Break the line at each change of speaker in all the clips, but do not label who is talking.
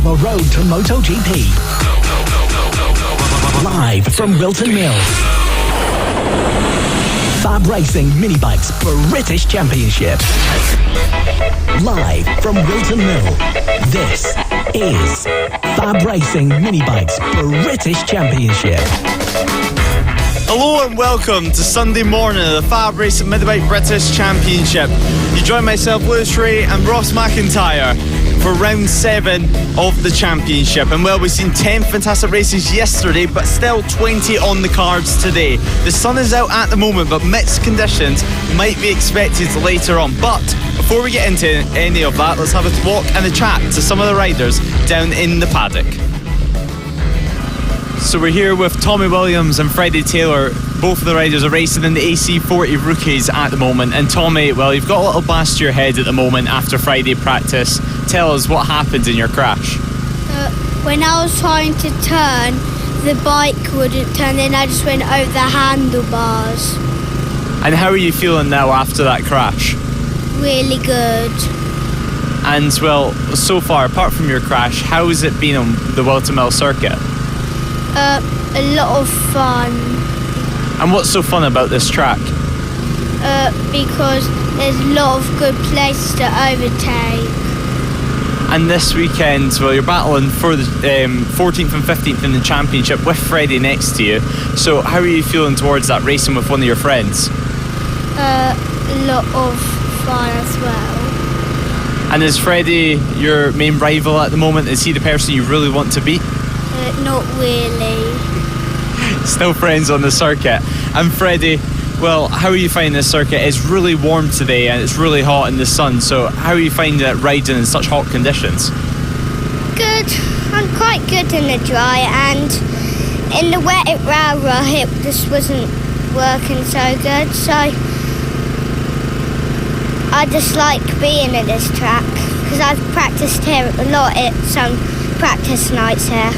the road to MotoGP. Live from Whilton Mill. FAB-Racing Minibikes British Championship. Live from Whilton Mill. This is FAB-Racing Minibikes British Championship.
Hello and welcome to Sunday morning of the FAB-Racing Minibike British Championship. You join myself, Lewis Ray and Ross McIntyre for round 7 of the championship. And well, we've seen 10 fantastic races yesterday, but still 20 on the cards today. The sun is out at the moment, but mixed conditions might be expected later on. But before we get into any of that, let's have a walk and a chat to some of the riders down in the paddock. So we're here with Tommy Williams and Freddie Taylor. Both of the riders are racing in the AC40 Rookies at the moment. And Tommy, well, you've got a little blast to your head at the moment after Friday practice. Tell us what happened in your crash.
When I was trying to turn, the bike wouldn't turn, then I just went over the handlebars.
And how are you feeling now after that crash?
Really good.
And well, so far, apart from your crash, how has it been on the Whilton Mill circuit?
A lot of fun.
And what's so fun about this track?
Because there's a lot of good places to overtake.
And this weekend, well, you're battling for the 14th and 15th in the championship with Freddie next to you. So how are you feeling towards that, racing with one of your friends?
A lot of fun as well.
And is Freddie your main rival at the moment? Is he the person you really want to beat?
Not really.
Still friends on the circuit. And Freddie, well, how are you finding this circuit? It's really warm today and it's really hot in the sun. So how are you finding it riding in such hot conditions?
Good. I'm quite good in the dry, and in the wet at Rowra it just wasn't working so good. So I just like being at this track because I've practiced here a lot at some practice nights here.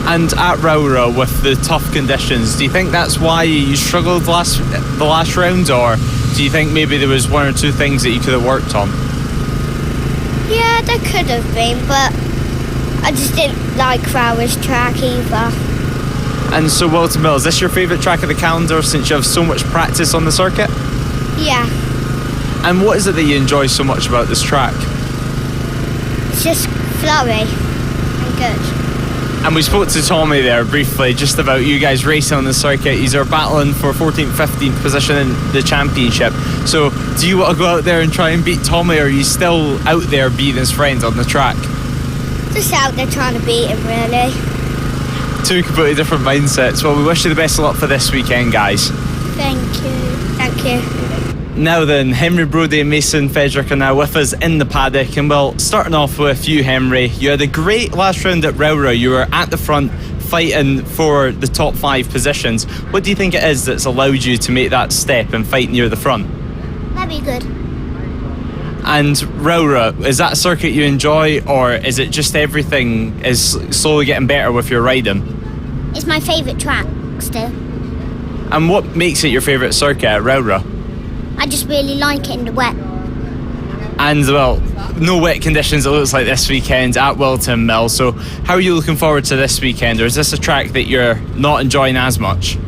And at Rowra with the tough conditions, do you think that's why you struggled the last round, or do you think maybe there was one or two things that you could have worked on?
Yeah, there could have been, but I just didn't like Rowra's track either.
And so Whilton Mill, is this your favourite track of the calendar since you have so much practice on the circuit?
Yeah.
And what is it that you enjoy so much about this track?
It's just flowy and good.
And we spoke to Tommy there briefly just about you guys racing on the circuit. You're battling for 14th, 15th position in the championship. So do you want to go out there and try and beat Tommy, or are you still out there being his friend on the track?
Just out there trying to beat him, really.
Two completely different mindsets. Well, we wish you the best of luck for this weekend, guys.
Thank you. Thank you.
Now then, Henry Brodie and Mason Fedrick are now with us in the paddock. And well, starting off with you, Henry, you had a great last round at Rowra. You were at the front fighting for the top 5 positions. What do you think it is that's allowed you to make that step and fight near the front?
That'd be good.
And Rowra, is that a circuit you enjoy, or is it just everything is slowly getting better with your riding?
It's my favourite track still.
And what makes it your favourite circuit at Rowra?
I just really like it in the wet.
And well, no wet conditions it looks like this weekend at Whilton Mill. So how are you looking forward to this weekend, or is this a track that you're not enjoying as much?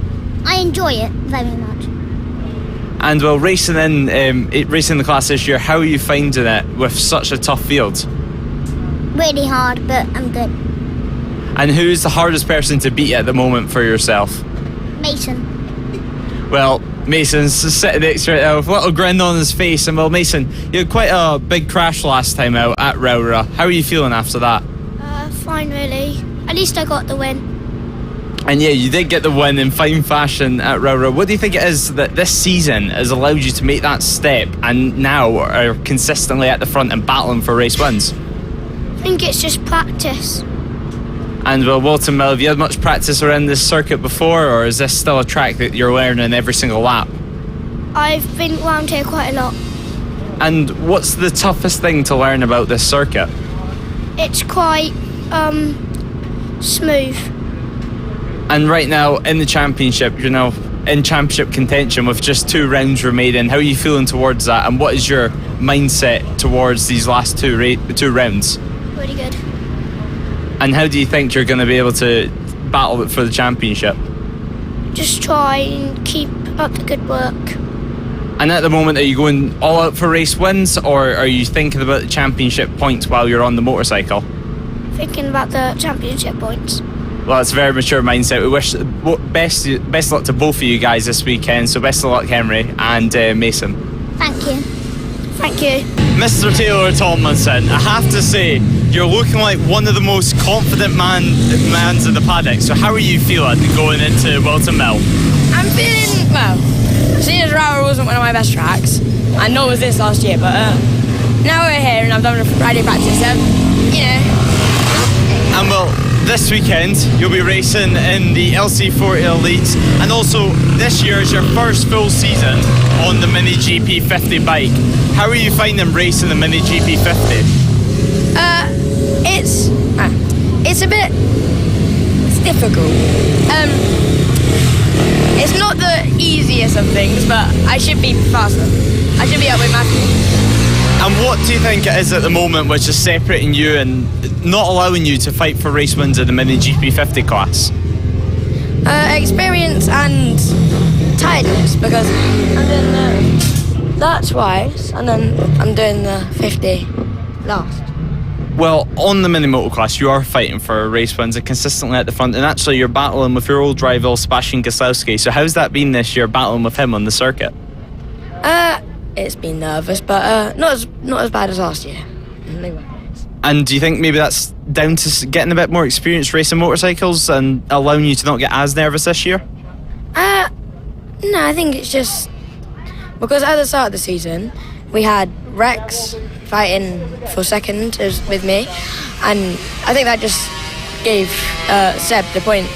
I enjoy it very much.
And well, racing the class this year, how are you finding it with such a tough field?
Really hard, but I'm good.
And who's the hardest person to beat at the moment for yourself?
Mason.
Well, Mason's sitting next to right now with a little grin on his face. And well, Mason, you had quite a big crash last time out at Rowra. How are you feeling after that?
Fine, really. At least I got the win.
And yeah, you did get the win in fine fashion at Rowra. What do you think it is that this season has allowed you to make that step and now are consistently at the front and battling for race wins?
I think it's just practice.
And well, Whilton Mill, have you had much practice around this circuit before, or is this still a track that you're learning every single lap?
I've been around here quite a lot.
And what's the toughest thing to learn about this circuit?
It's quite smooth.
And right now in the championship, you're now in championship contention with just 2 rounds remaining. How are you feeling towards that, and what is your mindset towards these last two rounds?
Really good.
And how do you think you're going to be able to battle it for the championship?
Just try and keep up the good work.
And at the moment, are you going all out for race wins, or are you thinking about the championship points while you're on the motorcycle?
Thinking about the championship points.
Well, it's a very mature mindset. We wish best luck to both of you guys this weekend. So best of luck, Henry and Mason.
Thank you. Thank you.
Mr. Taylor Tomlinson, I have to say, you're looking like one of the most confident mans in the paddock. So how are you feeling going into Whilton Mill?
I'm feeling, well, seeing as Rower wasn't one of my best tracks, I know it was this last year, but now we're here and I've done a Friday practice, you know.
And well, this weekend you'll be racing in the LC40 Elites, and also this year is your first full season on the Mini GP 50 bike. How are you finding racing the Mini GP 50?
It's difficult. It's not the easiest of things, but I should be faster. I should be up with Matthew.
And what do you think it is at the moment which is separating you and not allowing you to fight for race wins in the Mini GP 50 class?
Experience and tiredness, because I'm doing that twice and then I'm doing the 50 last.
Well, on the mini moto class, you are fighting for race wins and consistently at the front, and actually you're battling with your old rival Sebastian Gosowski. So how's that been this year, battling with him on the circuit?
It's been nervous, but not as bad as last year.
And do you think maybe that's down to getting a bit more experience racing motorcycles and allowing you to not get as nervous this year?
No, I think it's just because at the start of the season we had Rex fighting for second with me, and I think that just gave Seb the point.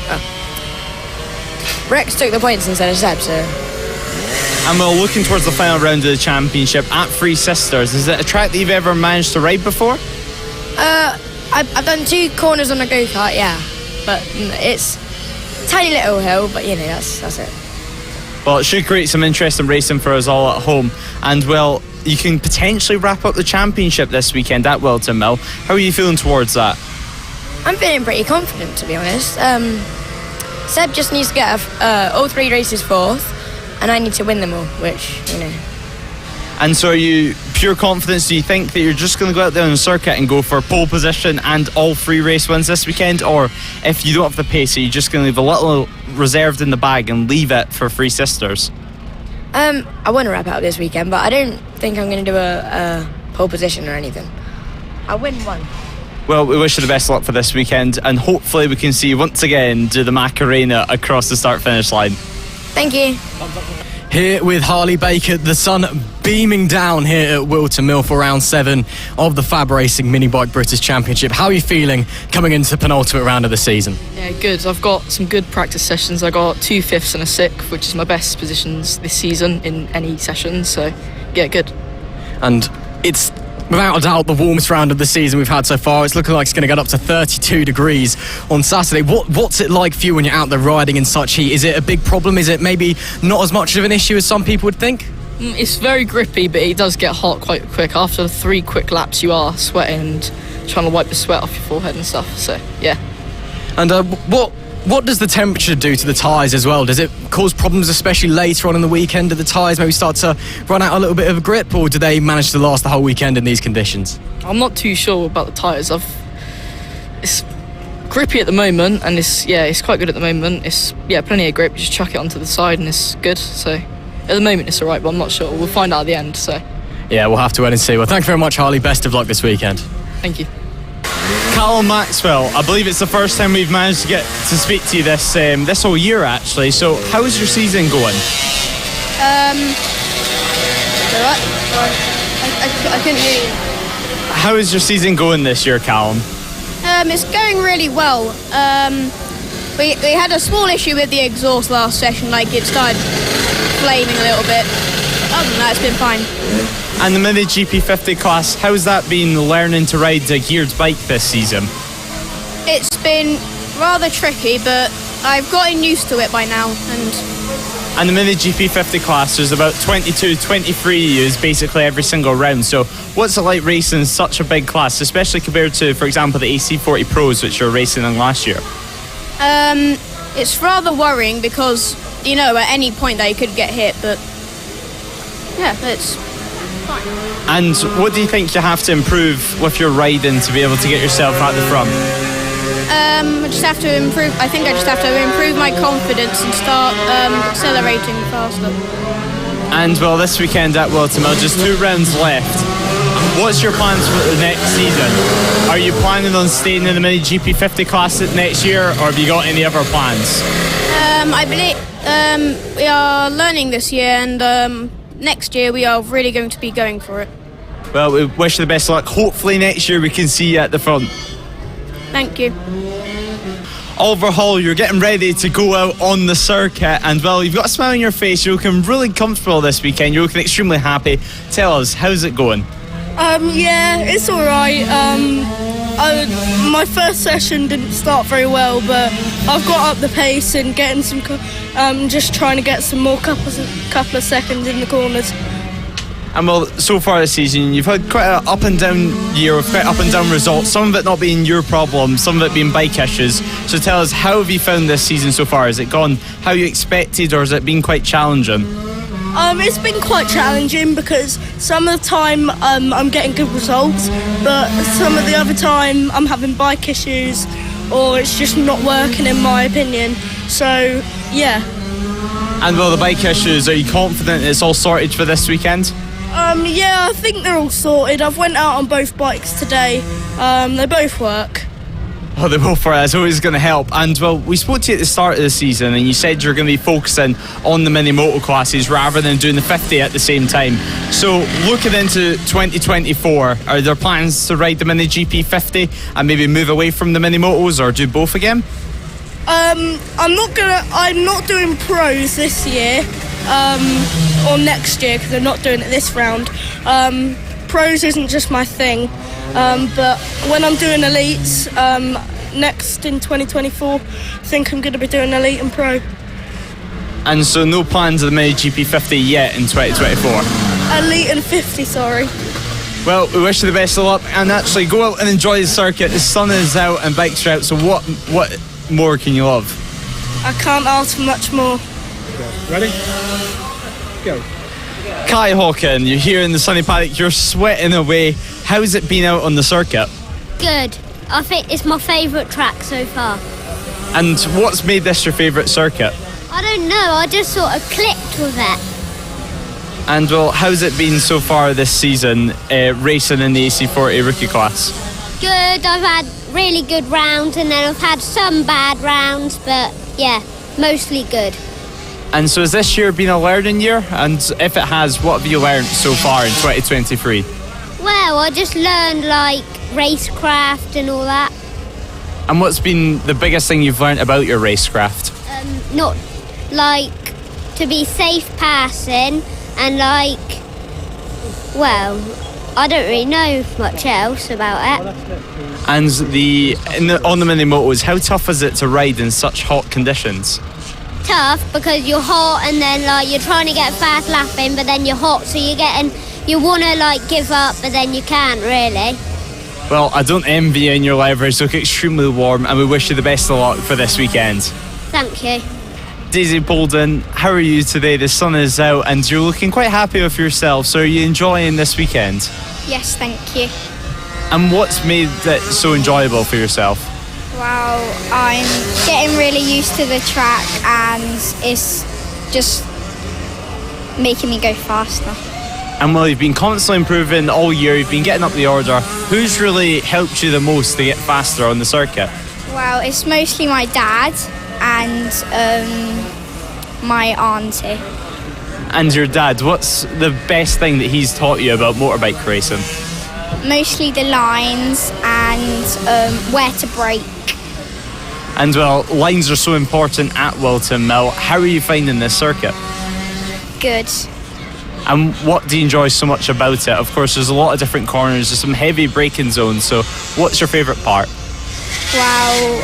Rex took the points instead of Seb, so.
And we're looking towards the final round of the championship at Three Sisters. Is it a track that you've ever managed to ride before?
I've done 2 corners on a go-kart, yeah, but it's a tiny little hill, but you know, that's it.
Well, it should create some interesting racing for us all at home. And well, you can potentially wrap up the championship this weekend at Whilton Mill. How are you feeling towards that?
I'm feeling pretty confident, to be honest. Seb just needs to get all 3 races 4th, and I need to win them all, which, you know.
And so are you pure confidence? Do you think that you're just going to go out there on the circuit and go for pole position and all 3 race wins this weekend? Or if you don't have the pace, are you just going to leave a little reserved in the bag and leave it for Three Sisters?
I want to wrap it up this weekend, but I don't think I'm going to do a pole position or anything. I'll win 1.
Well, we wish you the best luck for this weekend, and hopefully we can see you once again do the Macarena across the start-finish line.
Thank you.
Here with Harley Baker, the sun beaming down here at Whilton Mill for round 7 of the FAB-Racing Mini Bike British Championship. How are you feeling coming into the penultimate round of the season?
Yeah, good. I've got some good practice sessions. I got 2 5ths and a 6th, which is my best positions this season in any session. So, yeah, good.
And it's without a doubt the warmest round of the season we've had so far. It's looking like it's going to get up to 32 degrees on Saturday. What's it like for you when you're out there riding in such heat? Is it a big problem? Is it maybe not as much of an issue as some people would think?
It's very grippy, but it does get hot quite quick. After 3 quick laps, you are sweating and trying to wipe the sweat off your forehead and stuff. So, yeah.
And what does the temperature do to the tyres as well? Does it cause problems, especially later on in the weekend? Do the tyres maybe start to run out a little bit of grip, or do they manage to last the whole weekend in these conditions?
I'm not too sure about the tyres. It's grippy at the moment, and it's quite good at the moment. It's plenty of grip. You just chuck it onto the side, and it's good. So at the moment, it's all right, but I'm not sure. We'll find out at the end. So
yeah, we'll have to wait and see. Well, thank you very much, Harley. Best of luck this weekend.
Thank you.
Callum Maxwell, I believe it's the first time we've managed to get to speak to you this whole year, actually. So how is your season going?
Alright. I couldn't hear you.
How is your season going this year, Callum?
It's going really well. We had a small issue with the exhaust last session, like it started flaming a little bit. Other than that, it's been fine.
And the Mini GP 50 class, how's that been learning to ride a geared bike this season?
It's been rather tricky, but I've gotten used to it by now, and
And the MotoGP 50 class, there's about 22, 23 years basically every single round. So what's it like racing in such a big class, especially compared to, for example, the AC40 Pros, which you were racing in last year?
It's rather worrying because, at any point that you could get hit, but yeah, it's fine.
And what do you think you have to improve with your riding to be able to get yourself at the front?
I just have to improve. I think I just have to improve my confidence and start accelerating faster.
And well, this weekend at Whilton Mill, just 2 rounds left. What's your plans for the next season? Are you planning on staying in the MotoGP 50 class next year, or have you got any other plans?
I believe we are learning this year, and next year we are really going to be going for it.
Well, we wish you the best of luck. Hopefully next year we can see you at the front.
Thank you.
Oliver Hall, you're getting ready to go out on the circuit, and well, you've got a smile on your face. You're looking really comfortable this weekend. You're looking extremely happy. Tell us, how's it going?
Yeah, it's alright. My first session didn't start very well, but I've got up the pace and getting some, just trying to get some more couple of seconds in the corners.
And well, so far this season, you've had quite an up and down year with quite up and down results, some of it not being your problem, some of it being bike issues. So tell us, how have you found this season so far? Has it gone how you expected, or has it been quite challenging?
It's been quite challenging because some of the time I'm getting good results, but some of the other time I'm having bike issues, or it's just not working in my opinion. So, yeah.
And well, the bike issues, are you confident it's all sorted for this weekend?
Yeah, I think they're all sorted. I've went out on both bikes today. They both work.
Oh, they both work. That's always going to help. And well, we spoke to you at the start of the season, and you said you're going to be focusing on the mini moto classes rather than doing the 50 at the same time. So looking into 2024, are there plans to ride the mini GP 50 and maybe move away from the mini motos, or do both again?
I'm not doing pros this year, or next year, because I'm not doing it this round. Pros isn't just my thing, but when I'm doing elites next in 2024, I think I'm going to be doing elite and pro.
And so no plans of the MotoGP 50 yet in 2024?
Elite and 50, sorry.
Well, we wish you the best of luck, and actually go out and enjoy the circuit. The sun is out and bikes are out, so what more can you love?
I can't ask for much more.
Ready? Go. Kai Hawken, you're here in the sunny paddock, you're sweating away. How's it been out on the circuit?
Good. I think it's my favourite track so far.
And what's made this your favourite circuit?
I don't know, I just sort of clicked with it.
And well, how's it been so far this season, racing in the AC40 rookie class?
Good, I've had really good rounds, and then I've had some bad rounds, but yeah, mostly good.
And so has this year been a learning year? And if it has, what have you learned so far in 2023?
Well, I just learned like racecraft and all that.
And what's been the biggest thing you've learned about your racecraft?
Not like to be safe passing, and like, well, I don't really know much else about it.
And on the mini motos, how tough is it to ride in such hot conditions?
Tough because you're hot, and then like you're trying to get fast lapping, but then you're hot, so you want to like give up, but then you can't really.
Well, I don't envy you in your leverage. Look extremely warm, and we wish you the best of luck for this weekend.
Thank you.
Daisy Bolden, how are you today? The sun is out and you're looking quite happy with yourself, so are you enjoying this weekend?
Yes, thank you.
And what's made it so enjoyable for yourself?
Well, I'm getting really used to the track, and it's just making me go faster.
And well, you've been constantly improving all year, you've been getting up the order. Who's really helped you the most to get faster on the circuit?
Well, it's mostly my dad and my auntie.
And your dad, what's the best thing that he's taught you about motorbike racing?
Mostly the lines and where to brake.
And well, lines are so important at Whilton Mill. How are you finding this circuit?
Good.
And what do you enjoy so much about it? Of course, there's a lot of different corners, there's some heavy braking zones, so what's your favourite part?
Well,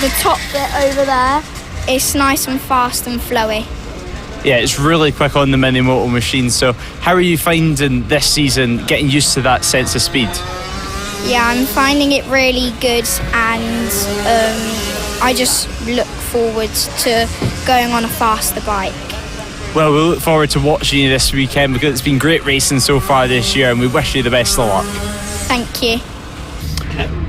the top bit over there, it's nice and fast and flowy.
Yeah, it's really quick on the mini moto machine. So how are you finding this season, getting used to that sense of speed?
Yeah, I'm finding it really good, and I just look forward to going on a faster bike.
Well, we look forward to watching you this weekend because it's been great racing so far this year, and we wish you the best of luck.
Thank you.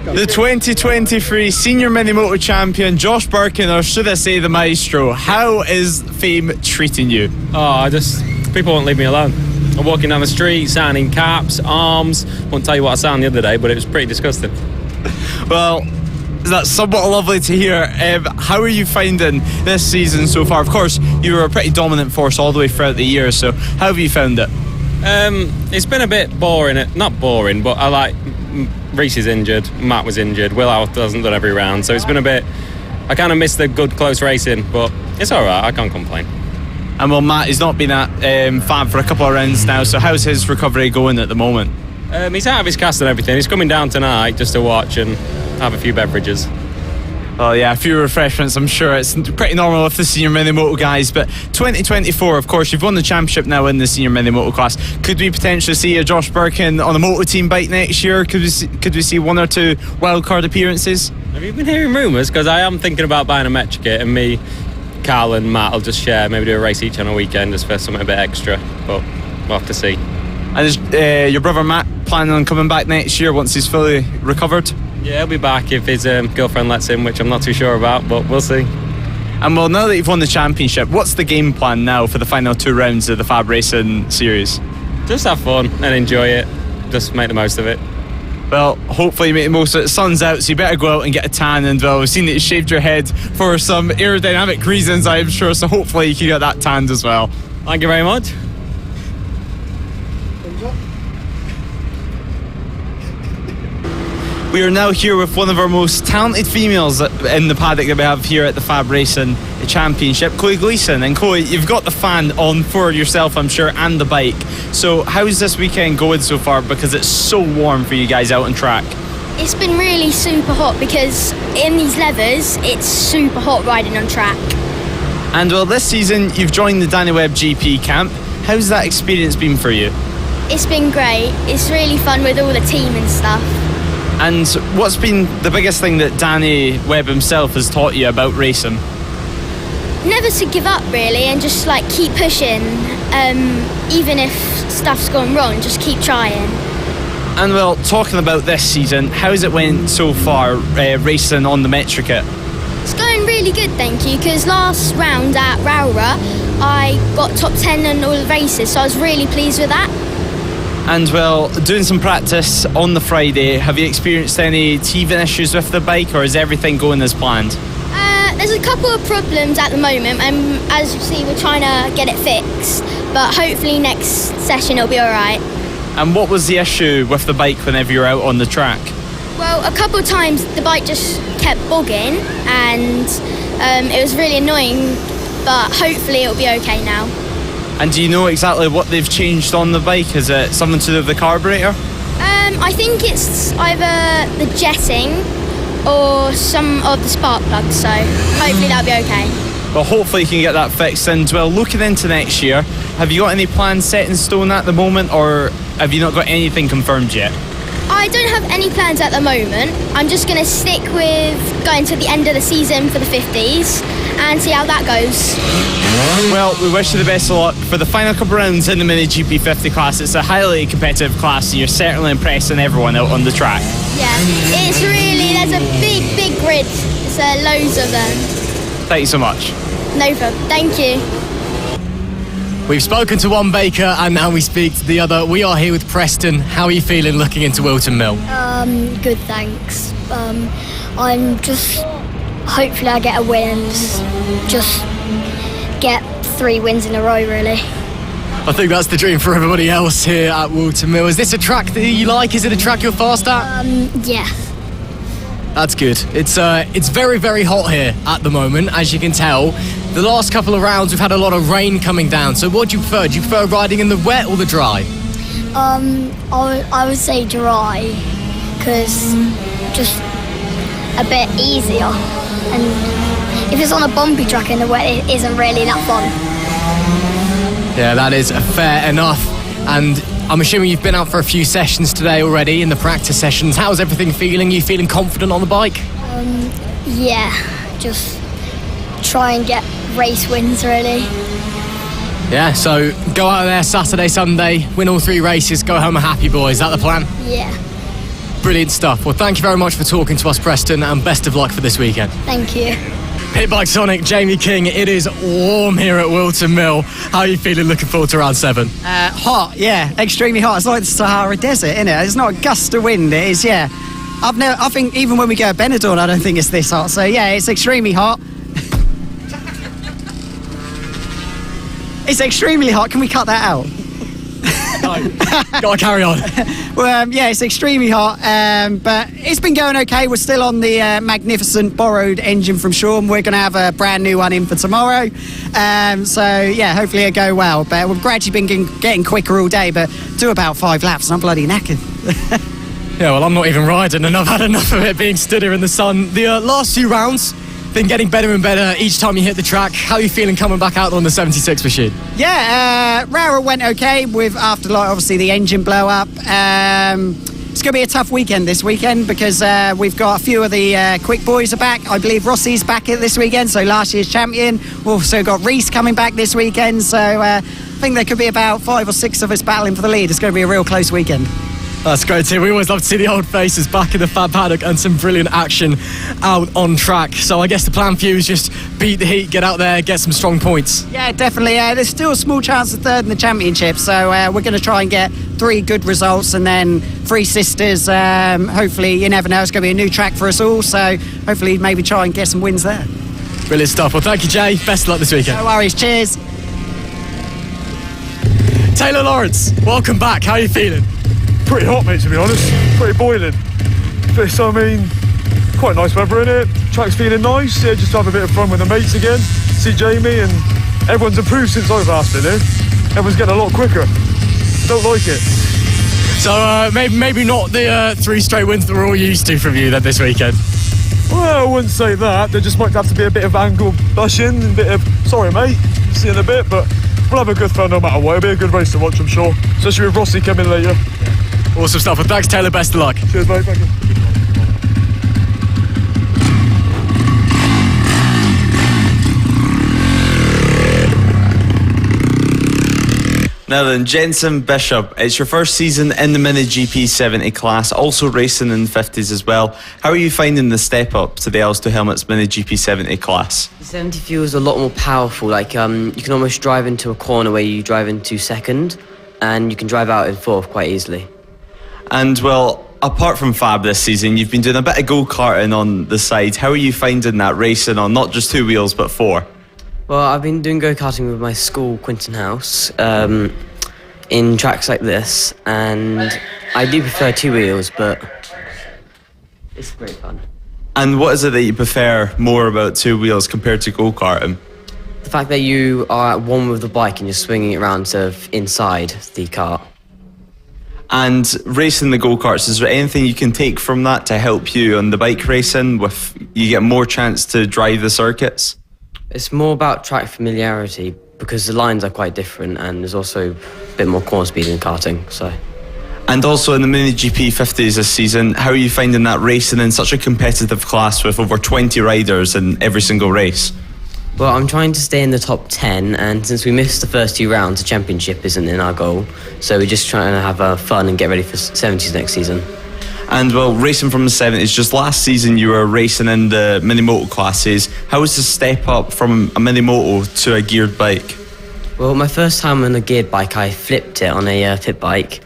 The 2023 Senior Mini Moto Champion, Josh Birkin, or should I say the Maestro, how is fame treating you?
People won't leave me alone. I'm walking down the street, sounding caps, arms. Won't tell you what I sound the other day, but it was pretty disgusting.
Well, that's somewhat lovely to hear. How are you finding this season so far? Of course, you were a pretty dominant force all the way throughout the year, so how have you found it?
It's been a bit boring. Not boring, but Reese is injured, Matt was injured, Will hasn't done every round, so it's been a bit... I kind of missed the good close racing, but it's alright, I can't complain.
And well, Matt, he's not been at FAB for a couple of rounds now, so how's his recovery going at the moment?
He's out of his cast and everything. He's coming down tonight just to watch and have a few beverages.
Oh yeah, a few refreshments. I'm sure it's pretty normal with the Senior Mini Moto guys. But 2024, of course, you've won the championship now in the Senior Mini Moto class. Could we potentially see a Josh Birkin on a Moto Team bike next year? Could we see one or two wildcard appearances?
Have you been hearing rumours? Because I am thinking about buying a Metro kit, and me, Carl and Matt will just share, maybe do a race each on a weekend just for something a bit extra. But we'll have to see.
And is your brother Matt planning on coming back next year once he's fully recovered?
Yeah, he'll be back if his girlfriend lets him, which I'm not too sure about, but we'll see.
And well, now that you've won the championship, what's the game plan now for the final 2 rounds of the FAB-Racing series?
Just have fun and enjoy it. Just make the most of it.
Well, hopefully you make the most of it. The sun's out, so you better go out and get a tan. And well, we've seen that you shaved your head for some aerodynamic reasons, I'm sure, so hopefully you can get that tanned as well.
Thank you very much.
We are now here with one of our most talented females in the paddock that we have here at the FAB-Racing Championship, Chloe Gleeson. And Chloe, you've got the fan on for yourself, I'm sure, and the bike. So how's this weekend going so far? Because it's so warm for you guys out on track.
It's been really super hot because in these leathers, it's super hot riding on track.
And well, this season you've joined the Danny Webb GP camp. How's that experience been for you?
It's been great. It's really fun with all the team and stuff.
And what's been the biggest thing that Danny Webb himself has taught you about racing?
Never to give up, really, and just like keep pushing. Even if stuff's gone wrong, just keep trying.
And well, talking about this season, how's it went so far racing on the Metro kit?
It's going really good, thank you, because last round at Rowra I got top 10 in all the races, so I was really pleased with that.
And well, doing some practice on the Friday, have you experienced any teething issues with the bike, or is everything going as planned?
There's a couple of problems at the moment, and as you see, we're trying to get it fixed, but hopefully next session it'll be alright.
And what was the issue with the bike whenever you were out on the track?
Well, a couple of times the bike just kept bogging, and it was really annoying, but hopefully it'll be okay now.
And do you know exactly what they've changed on the bike? Is it something to do with the carburetor?
I think it's either the jetting or some of the spark plugs, so hopefully that'll be okay.
Well, hopefully you can get that fixed. And well, looking into next year, have you got any plans set in stone at the moment, or have you not got anything confirmed yet?
I don't have any plans at the moment. I'm just going to stick with going to the end of the season for the 50s and see how that goes.
Well, we wish you the best of luck for the final couple rounds in the Mini GP 50 class. It's a highly competitive class, and you're certainly impressing everyone out on the track.
Yeah, it's really, there's a big grid. There's loads of them.
Thank you so much.
No problem. Thank you.
We've spoken to one baker and now we speak to the other. We are here with Preston. How are you feeling looking into Whilton Mill?
Good, thanks. I'm just... Hopefully I get a win and just get 3 wins in a row, really.
I think that's the dream for everybody else here at Whilton Mill. Is this a track that you like? Is it a track you're fast at?
Yeah.
That's good. It's very, very hot here at the moment, as you can tell. The last couple of rounds we've had a lot of rain coming down. So what do you prefer? Do you prefer riding in the wet or the dry?
I would say dry, because just a bit easier. And if it's on a bumpy track in the wet, it isn't really that fun.
Yeah, that is fair enough. And I'm assuming you've been out for a few sessions today already in the practice sessions. How's everything feeling? You feeling confident on the bike?
Yeah, just try and get race wins, really.
Yeah, so go out there Saturday, Sunday, win all 3 races, go home a happy boy. Is that the plan?
Yeah,
Brilliant stuff. Well, thank you very much for talking to us, Preston, and best of luck for this weekend.
thank you.
Pit Bike Sonic, Jamie King, it is warm here at Whilton Mill. How are you feeling looking forward to round 7?
Hot, yeah, extremely hot. It's like the Sahara Desert, isn't it? It's not a gust of wind, it is, yeah. I think even when we go to Benidorm, I don't think it's this hot. So, yeah, it's extremely hot. It's extremely hot. Can we cut that out?
No, gotta carry on.
Well, yeah, it's extremely hot, but it's been going okay. We're still on the magnificent borrowed engine from Sean. We're going to have a brand new one in for tomorrow. So, yeah, hopefully it'll go well. But we've gradually been getting quicker all day, but do about 5 laps and I'm bloody knackered.
Yeah, well, I'm not even riding and I've had enough of it being stood here in the sun. The last few rounds been getting better and better each time you hit the track. How are you feeling coming back out on the 76 machine?
Yeah, Rara went okay with after obviously the engine blow up. It's going to be a tough weekend this weekend because we've got a few of the quick boys are back. I believe Rossi's back this weekend, so last year's champion. We've also got Reese coming back this weekend, so I think there could be about 5 or 6 of us battling for the lead. It's going to be a real close weekend.
That's great to hear. We always love to see the old faces back in the Fab paddock and some brilliant action out on track. So I guess the plan for you is just beat the heat, get out there, get some strong points.
Yeah, definitely. There's still a small chance of third in the championship, so we're going to try and get 3 good results and then 3 sisters. Hopefully, you never know, it's going to be a new track for us all, so hopefully maybe try and get some wins there.
Brilliant stuff. Well, thank you, Jay. Best of luck this weekend.
No worries. Cheers.
Taylor Lawrence, welcome back. How are you feeling?
Pretty hot, mate, to be honest. Pretty boiling. But, I mean, quite nice weather in it. Track's feeling nice. Yeah, just have a bit of fun with the mates again. See Jamie, and everyone's improved since I've last been here. Everyone's getting a lot quicker. Don't like it.
So maybe not the 3 straight wins that we're all used to from you then this weekend.
Well, I wouldn't say that. There just might have to be a bit of angle bushing, a bit of, sorry, mate, see you in a bit, but we'll have a good fun no matter what. It'll be a good race to watch, I'm sure. Especially with Rossi coming later.
Awesome stuff. Well, thanks, Taylor. Best of luck.
Cheers, mate. Thank you.
Now then, Jensen Bishop, it's your first season in the MotoGP 70 class, also racing in the 50s as well. How are you finding the step up to the L2 Helmets MotoGP 70 class?
The 70 feels a lot more powerful. Like you can almost drive into a corner where you drive into second, and you can drive out in fourth quite easily.
And well, apart from Fab this season, you've been doing a bit of go-karting on the side. How are you finding that racing on not just 2 wheels but 4?
Well, I've been doing go-karting with my school, Quinton House, in tracks like this, and I do prefer 2 wheels, but it's great fun.
And what is it that you prefer more about 2 wheels compared to go-karting?
The fact that you are at one with the bike and you're swinging it around sort of inside the cart.
And racing the go-karts, is there anything you can take from that to help you on the bike racing? With you get more chance to drive the circuits?
It's more about track familiarity because the lines are quite different, and there's also a bit more corner speed in karting. So.
And also in the MotoGP 50s this season, how are you finding that racing in such a competitive class with over 20 riders in every single race?
Well, I'm trying to stay in the top 10, and since we missed the first 2 rounds, the championship isn't in our goal. So we're just trying to have fun and get ready for 70s next season.
And well, racing from the 70s, just last season you were racing in the mini-moto classes. How was the step up from a mini-moto to a geared bike?
Well, my first time on a geared bike, I flipped it on a pit bike.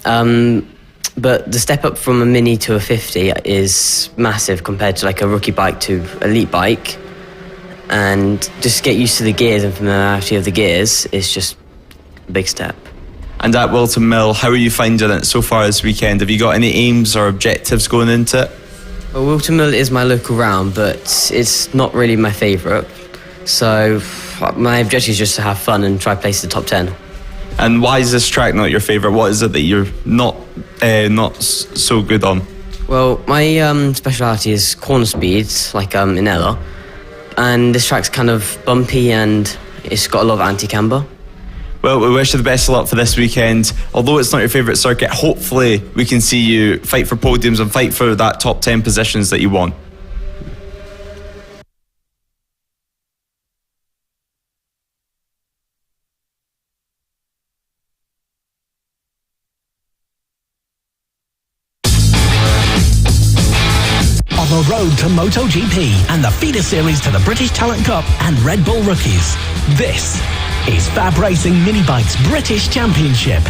But the step up from a mini to a 50 is massive compared to like a rookie bike to elite bike. And just get used to the gears and familiarity of the gears is just a big step.
And at Whilton Mill, how are you finding it so far this weekend? Have you got any aims or objectives going into it?
Well, Whilton Mill is my local round, but it's not really my favourite. So my objective is just to have fun and try to place the top 10.
And why is this track not your favourite? What is it that you're not so good on?
Well, my speciality is corner speed, like in Ella. And this track's kind of bumpy and it's got a lot of anti-camber.
Well, we wish you the best of luck for this weekend. Although it's not your favourite circuit, hopefully we can see you fight for podiums and fight for that top 10 positions that you want.
On the road to MotoGP and the feeder series to the British Talent Cup and RedBull Rookies, this is FAB-Racing Mini Bikes British Championship.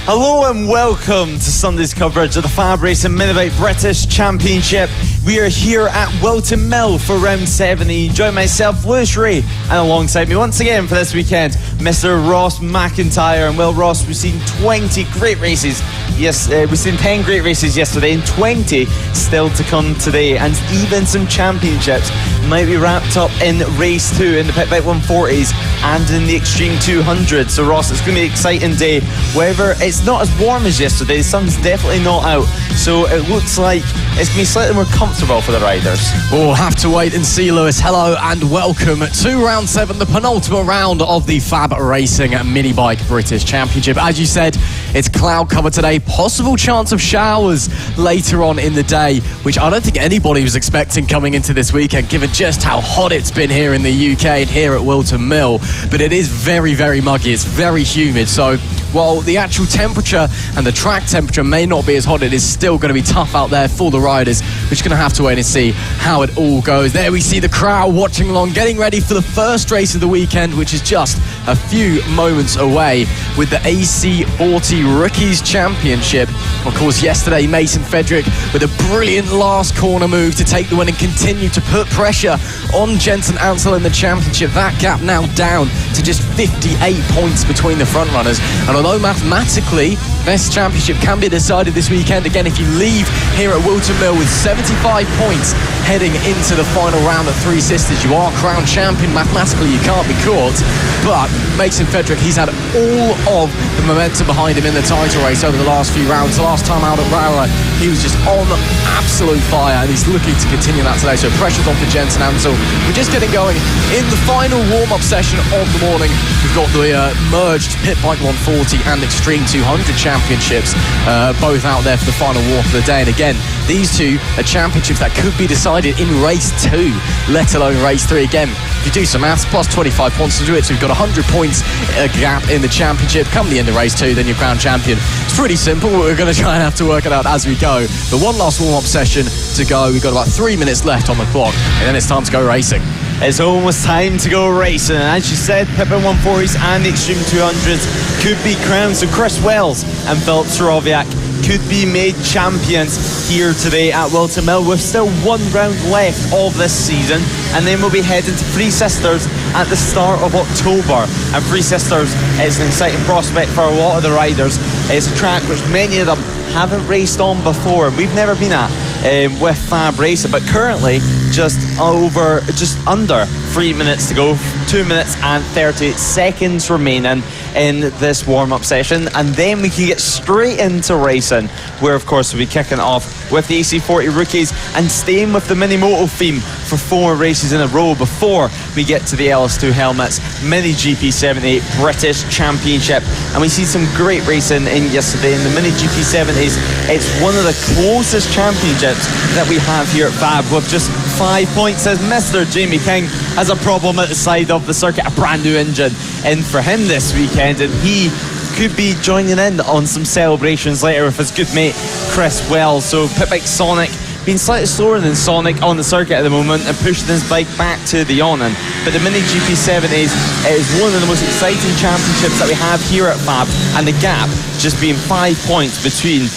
Hello and welcome to Sunday's coverage of the FAB-Racing Mini Bike British Championship. We are here at Whilton Mill for round 7. You join myself, Lewis Ray, and alongside me once again for this weekend, Mr. Ross McIntyre. And well, Ross, we've seen 20 great races. Yes, we've seen 10 great races yesterday and 20 still to come today. And even some championships might be wrapped up in race 2 in the Pit Bike 140s and in the Extreme 200. So Ross, it's going to be an exciting day. However, it's not as warm as yesterday. The sun's definitely not out. So it looks like it's going to be slightly more comfortable for the riders.
We'll have to wait and see, Lewis. Hello and welcome to round 7, the penultimate round of the FAB-Racing Mini Bike British Championship. As you said, it's cloud cover today. Possible chance of showers later on in the day, which I don't think anybody was expecting coming into this weekend, given just how hot it's been here in the UK and here at Whilton Mill. But it is very, very muggy. It's very humid. So while the actual temperature and the track temperature may not be as hot, it is still going to be tough out there for the riders. We're just going to have to wait and see how it all goes. There we see the crowd watching along, getting ready for the first race of the weekend, which is just a few moments away, with the AC40 Rookies Championship. Of course, yesterday, Mason Fedrick with a brilliant last corner move to take the win and continue to put pressure on Jensen Ansel in the championship. That gap now down to just 58 points between the front runners. And although mathematically this championship can be decided this weekend, again, if you leave here at Whilton Mill with 75 points heading into the final round at Three Sisters, you are crowned champion. Mathematically, you can't be caught. But Mason Fedrick, he's had all of the momentum behind him in the title race over the last few rounds. The last time out at Rara, he was just on absolute fire, and he's looking to continue that today. So pressure's on for Jensen Ansel. We're just getting going in the final warm-up session of the morning. We've got the merged Pit Bike 140 and Extreme 200 championships, both out there for the final war for the day. And again, these two are championships that could be decided in race 2, let alone race 3. Again, if you do some maths, plus 25 points to do it, so we've got 100 points gap in the championship. Come the end of race 2, then you're crowned champion. It's pretty simple. We're going to try and have to work it out as we go. But one last warm-up session to go. We've got about 3 minutes left on the clock, and then it's time to go racing.
It's almost time to go racing, and as you said, Pit Bike 140s and the Extreme 200s could be crowned. So Chris Wells and Filip Sorowiak could be made champions here today at Whilton Mill, with still one round left of this season, and then we'll be heading to Three Sisters at the start of October. And Three Sisters is an exciting prospect for a lot of the riders. It's a track which many of them haven't raced on before. We've never been at with Fab Racing, but currently just under 3 minutes to go, 2 minutes and 30 seconds remaining in this warm-up session, and then we can get straight into racing, where of course we'll be kicking off with the AC40 Rookies and staying with the Mini Moto theme for 4 races in a row before we get to the LS2 helmets Mini GP78 British Championship. And we see some great racing in yesterday in the Mini GP70s. It's one of the closest championships that we have here at FAB, with just 5 points, as Mr. Jamie King has a problem at the side of the circuit, a brand new engine in for him this weekend, and he could be joining in on some celebrations later with his good mate Chris Wells. So Pit Bike Sonic being slightly slower than Sonic on the circuit at the moment and pushing his bike back to the awning. But the Mini GP70s is one of the most exciting championships that we have here at FAB, and the gap just being 5 points between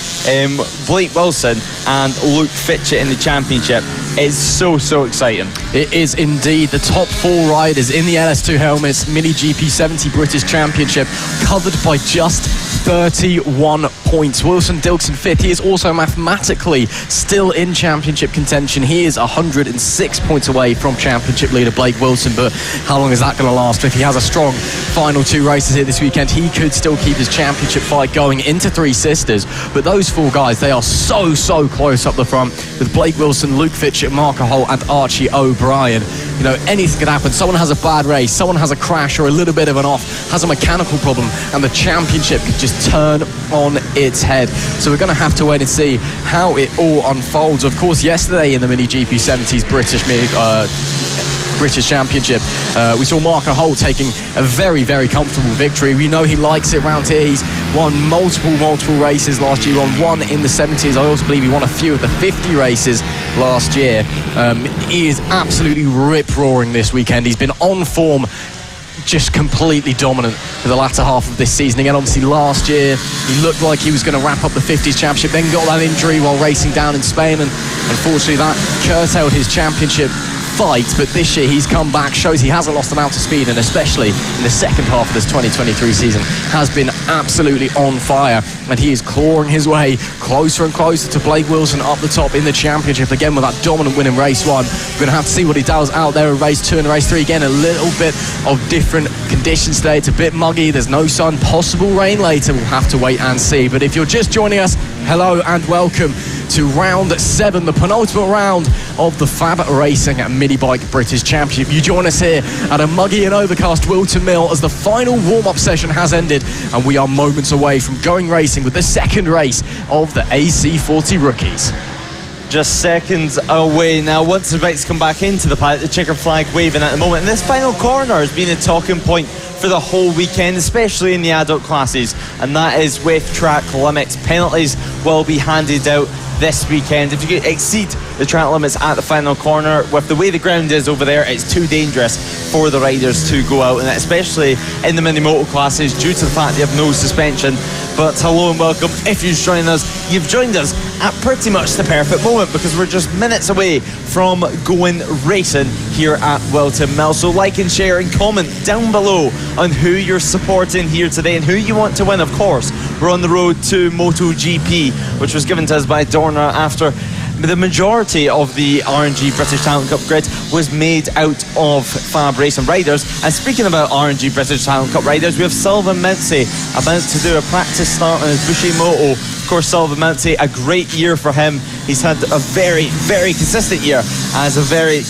Blake Wilson and Luke Fitchett in the championship. It's so exciting.
It is indeed. The top 4 riders in the LS2 helmets Mini GP70 British Championship, covered by just 31 points. Wilson Dilkson fifth. He is also mathematically still in championship contention. He is 106 points away from championship leader Blake Wilson, but how long is that going to last? If he has a strong final 2 races here this weekend, he could still keep his championship fight going into Three Sisters. But those 4 guys, they are so close up the front, with Blake Wilson, Luke Fitchett, Marco Holt and Archie O'Brien. You know, anything could happen. Someone has a bad race, someone has a crash or a little bit of an off, has a mechanical problem, and the championship could just turn on its head. So we're going to have to wait and see how it all unfolds. Of course, yesterday in the Mini GP 70s British Championship, we saw Marco Holt taking a very comfortable victory. We know he likes it around here. He's won multiple races last year. Won 1 in the 70s. I also believe he won a few of the 50 races last year. He is absolutely rip-roaring this weekend. He's been on form, just completely dominant for the latter half of this season. Again, obviously last year he looked like he was going to wrap up the 50s championship, then got that injury while racing down in Spain, and unfortunately that curtailed his championship fight. But this year he's come back, shows he hasn't lost an ounce of speed, and especially in the second half of this 2023 season has been absolutely on fire, and he is clawing his way closer and closer to Blake Wilson up the top in the championship, again with that dominant win in race 1. We're going to have to see what he does out there in race 2 and race 3. Again, a little bit of different conditions today. It's a bit muggy, there's no sun, possible rain later. We'll have to wait and see. But if you're just joining us, hello and welcome to round 7, the penultimate round of the FAB-Racing Mini Bike British Championship. You join us here at a muggy and overcast Whilton Mill as the final warm-up session has ended, and we are moments away from going racing with the second race of the AC40 Rookies.
Just seconds away now. Once the bikes come back into the paddock, the checker flag waving at the moment, and this final corner has been a talking point for the whole weekend, especially in the adult classes, and that is with track limits. Penalties will be handed out this weekend. If you exceed the track limits at the final corner, with the way the ground is over there, it's too dangerous for the riders to go out, and especially in the mini moto classes due to the fact they have no suspension. But hello and welcome. If you're joining us, you've joined us at pretty much the perfect moment, because we're just minutes away from going racing here at Whilton Mill. So like and share and comment down below on who you're supporting here today and who you want to win. Of course, we're on the road to MotoGP, which was given to us by Dorna after the majority of the RNG British Talent Cup grid was made out of FAB Racing riders. And speaking about RNG British Talent Cup riders, we have Sylvain Mountsie about to do a practice start on his Bushiimoto. Of course, Sylvain Mountsie, a great year for him. He's had a very consistent year as a very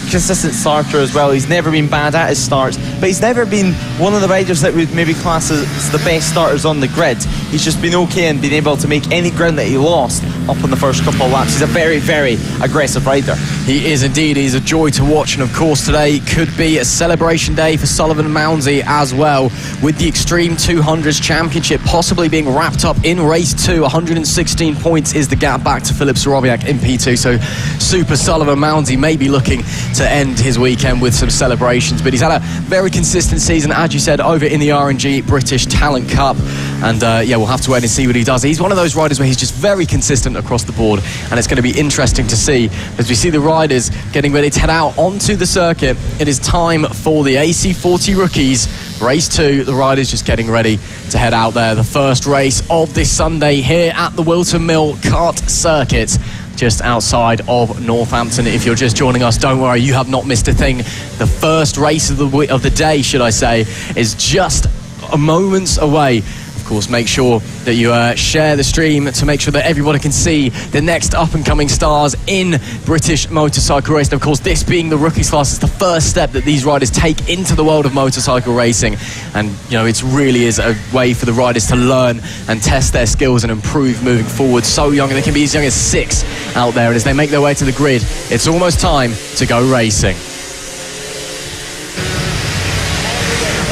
consistent starter as well. He's never been bad at his starts, but he's never been one of the riders that would maybe class as the best starters on the grid. He's just been okay and been able to make any ground that he lost up on the first couple of laps. He's a very aggressive rider.
He is indeed. He's a joy to watch, and of course today could be a celebration day for Sylvain Mountsie as well, with the Extreme 200s Championship possibly being wrapped up in race 2. 116 points is the gap back to Filip Sorobiak in P2, so Super Sylvain Mountsie may be looking to end his weekend with some celebrations. But he's had a very consistent season, as you said, over in the RNG British Talent Cup, and we'll have to wait and see what he does. He's one of those riders where he's just very consistent across the board, and it's going to be interesting to see as we see the riders getting ready to head out onto the circuit. It is time for the AC40 Rookies race 2. The riders just getting ready to head out there. The first race of this Sunday here at the Whilton Mill kart circuit, just outside of Northampton. If you're just joining us, don't worry, you have not missed a thing. The first race of the day, should I say, is just a moments away. Of course, make sure that you share the stream to make sure that everybody can see the next up-and-coming stars in British motorcycle racing. Of course, this being the rookies class is the first step that these riders take into the world of motorcycle racing, and it really is a way for the riders to learn and test their skills and improve moving forward. So young, and they can be as young as 6 out there, and as they make their way to the grid, it's almost time to go racing.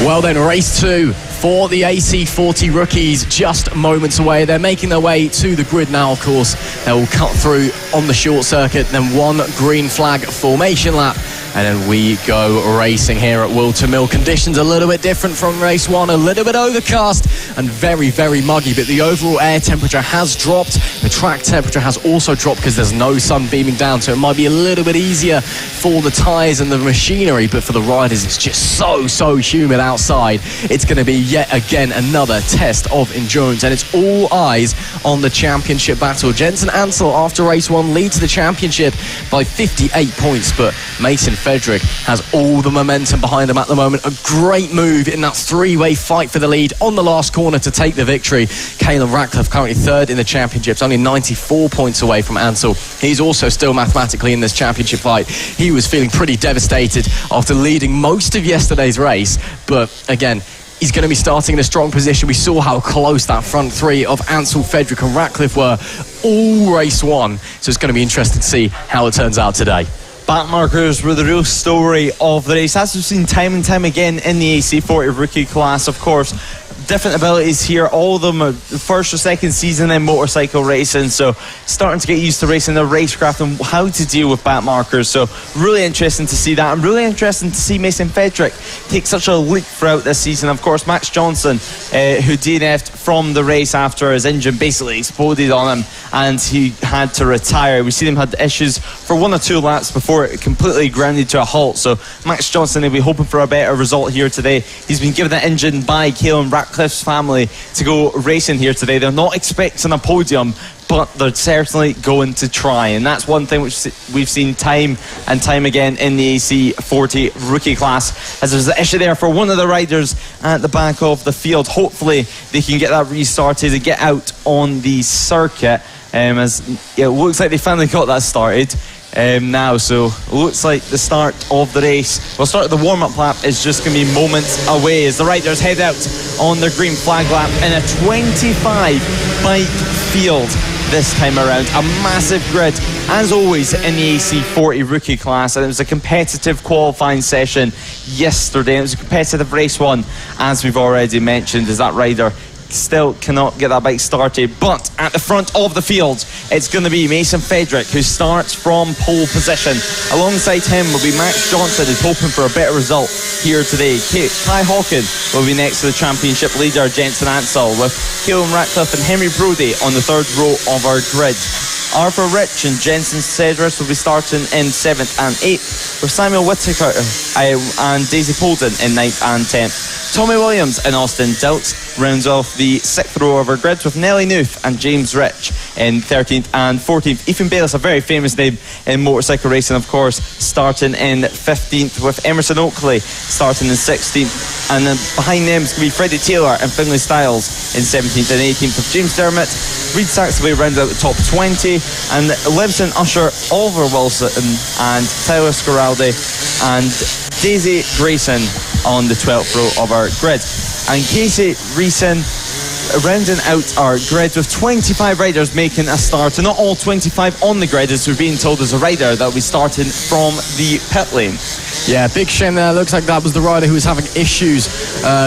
Well then, race 2 for the AC40 Rookies, just moments away. They're making their way to the grid now, of course. They will cut through on the short circuit, then one green flag formation lap, And then we go racing here at Whilton Mill. Conditions a little bit different from race 1, a little bit overcast and very, very muggy, but the overall air temperature has dropped. The track temperature has also dropped because there's no sun beaming down, so it might be a little bit easier for the tyres and the machinery, but for the riders it's just so humid outside. It's going to be yet again another test of endurance, and it's all eyes on the championship battle. Jensen Ansel, after race 1, leads the championship by 58 points, but Mason Frederick has all the momentum behind him at the moment. A great move in that three-way fight for the lead on the last corner to take the victory. Caelan Ratcliffe currently third in the championships, only 94 points away from Ansel. He's also still mathematically in this championship fight. He was feeling pretty devastated after leading most of yesterday's race, but again, he's going to be starting in a strong position. We saw how close that front three of Ansel, Frederick and Ratcliffe were all race 1, so it's going to be interesting to see how it turns out today.
Back markers were the real story of the race, as we've seen time and time again in the AC40 rookie class. Of course, different abilities here, all of them are first or second season in motorcycle racing, so starting to get used to racing the racecraft and how to deal with back markers. So really interesting to see that, and really interesting to see Mason Frederick take such a leap throughout this season. Of course, Max Johnson, who DNF'd from the race after his engine basically exploded on him and he had to retire. We've seen him had issues for 1 or 2 laps before it completely grounded to a halt, so Max Johnson will be hoping for a better result here today. He's been given the engine by Caelan Ratcliffe's family to go racing here today. They're not expecting a podium, but they're certainly going to try, and that's one thing which we've seen time and time again in the AC40 rookie class, as there's an issue there for one of the riders at the back of the field. Hopefully they can get that restarted and get out on the circuit, as it looks like they finally got that started now, so it looks like the start of the race, well, start of the warm-up lap is just going to be moments away as the riders head out on their green flag lap in a 25 bike field this time around. A massive grid, as always, in the AC40 rookie class, and it was a competitive qualifying session yesterday, and it was a competitive race 1, as we've already mentioned, as that rider still cannot get that bike started. But at the front of the field, it's going to be Mason Frederick, who starts from pole position. Alongside him will be Max Johnson, who's hoping for a better result here today. Ty Hawkin will be next to the championship leader, Jensen Ansel, with Caelan Ratcliffe and Henry Brodie on the third row of our grid. Arthur Rich and Jensen Cedrus will be starting in 7th and 8th, with Samuel Whittaker and Daisy Polden in 9th and 10th. Tommy Williams and Austin Diltz rounds off the 6th row of our grids, with Nellie Newth and James Rich in 13th and 14th. Ethan Bayliss, a very famous name in motorcycle racing, of course, starting in 15th, with Emerson Oakley starting in 16th, and then behind them is going to be Freddie Taylor and Finlay Styles in 17th and 18th, with James Dermott, Reid Saxby rounds out the top 20, and Levison Usher, Oliver Wilson and Tyler Scoraldi and Daisy Grayson on the 12th row of our grid. And Casey Reeson rounding out our grid with 25 riders making a start, and not all 25 on the grid, as we're being told there's a rider that will be starting from the pit lane.
Yeah, big shame there. Looks like that was the rider who was having issues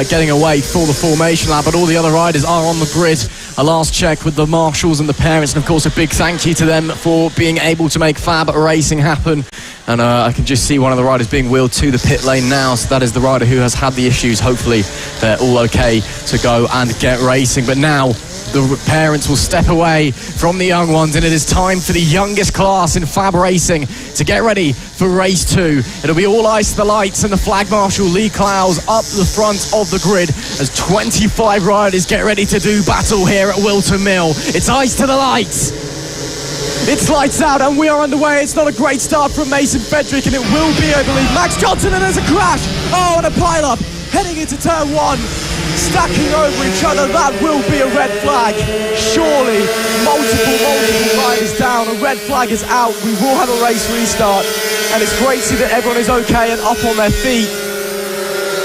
getting away for the formation lap, but all the other riders are on the grid. A last check with the marshals and the parents, and of course a big thank you to them for being able to make Fab Racing happen. And I can just see one of the riders being wheeled to the pit lane now, so that is the rider who has had the issues. Hopefully they're all okay to go and get racing. But now the parents will step away from the young ones, and it is time for the youngest class in Fab Racing to get ready for race 2. It'll be all eyes to the lights, and the flag marshal Lee Clowes up the front of the grid as 25 riders get ready to do battle here at Whilton Mill. It's eyes to the lights. It's lights out and we are underway. It's not a great start from Mason Frederick, and it will be, I believe, Max Johnson, and there's a crash. Oh, and a pile-up heading into turn 1. Stacking over each other, that will be a red flag. Surely, multiple riders down, a red flag is out. We will have a race restart, and it's great to see that everyone is okay and up on their feet.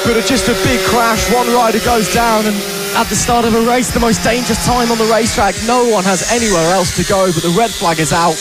But it's just a big crash, one rider goes down, and at the start of a race, the most dangerous time on the racetrack, no one has anywhere else to go, but the red flag is out.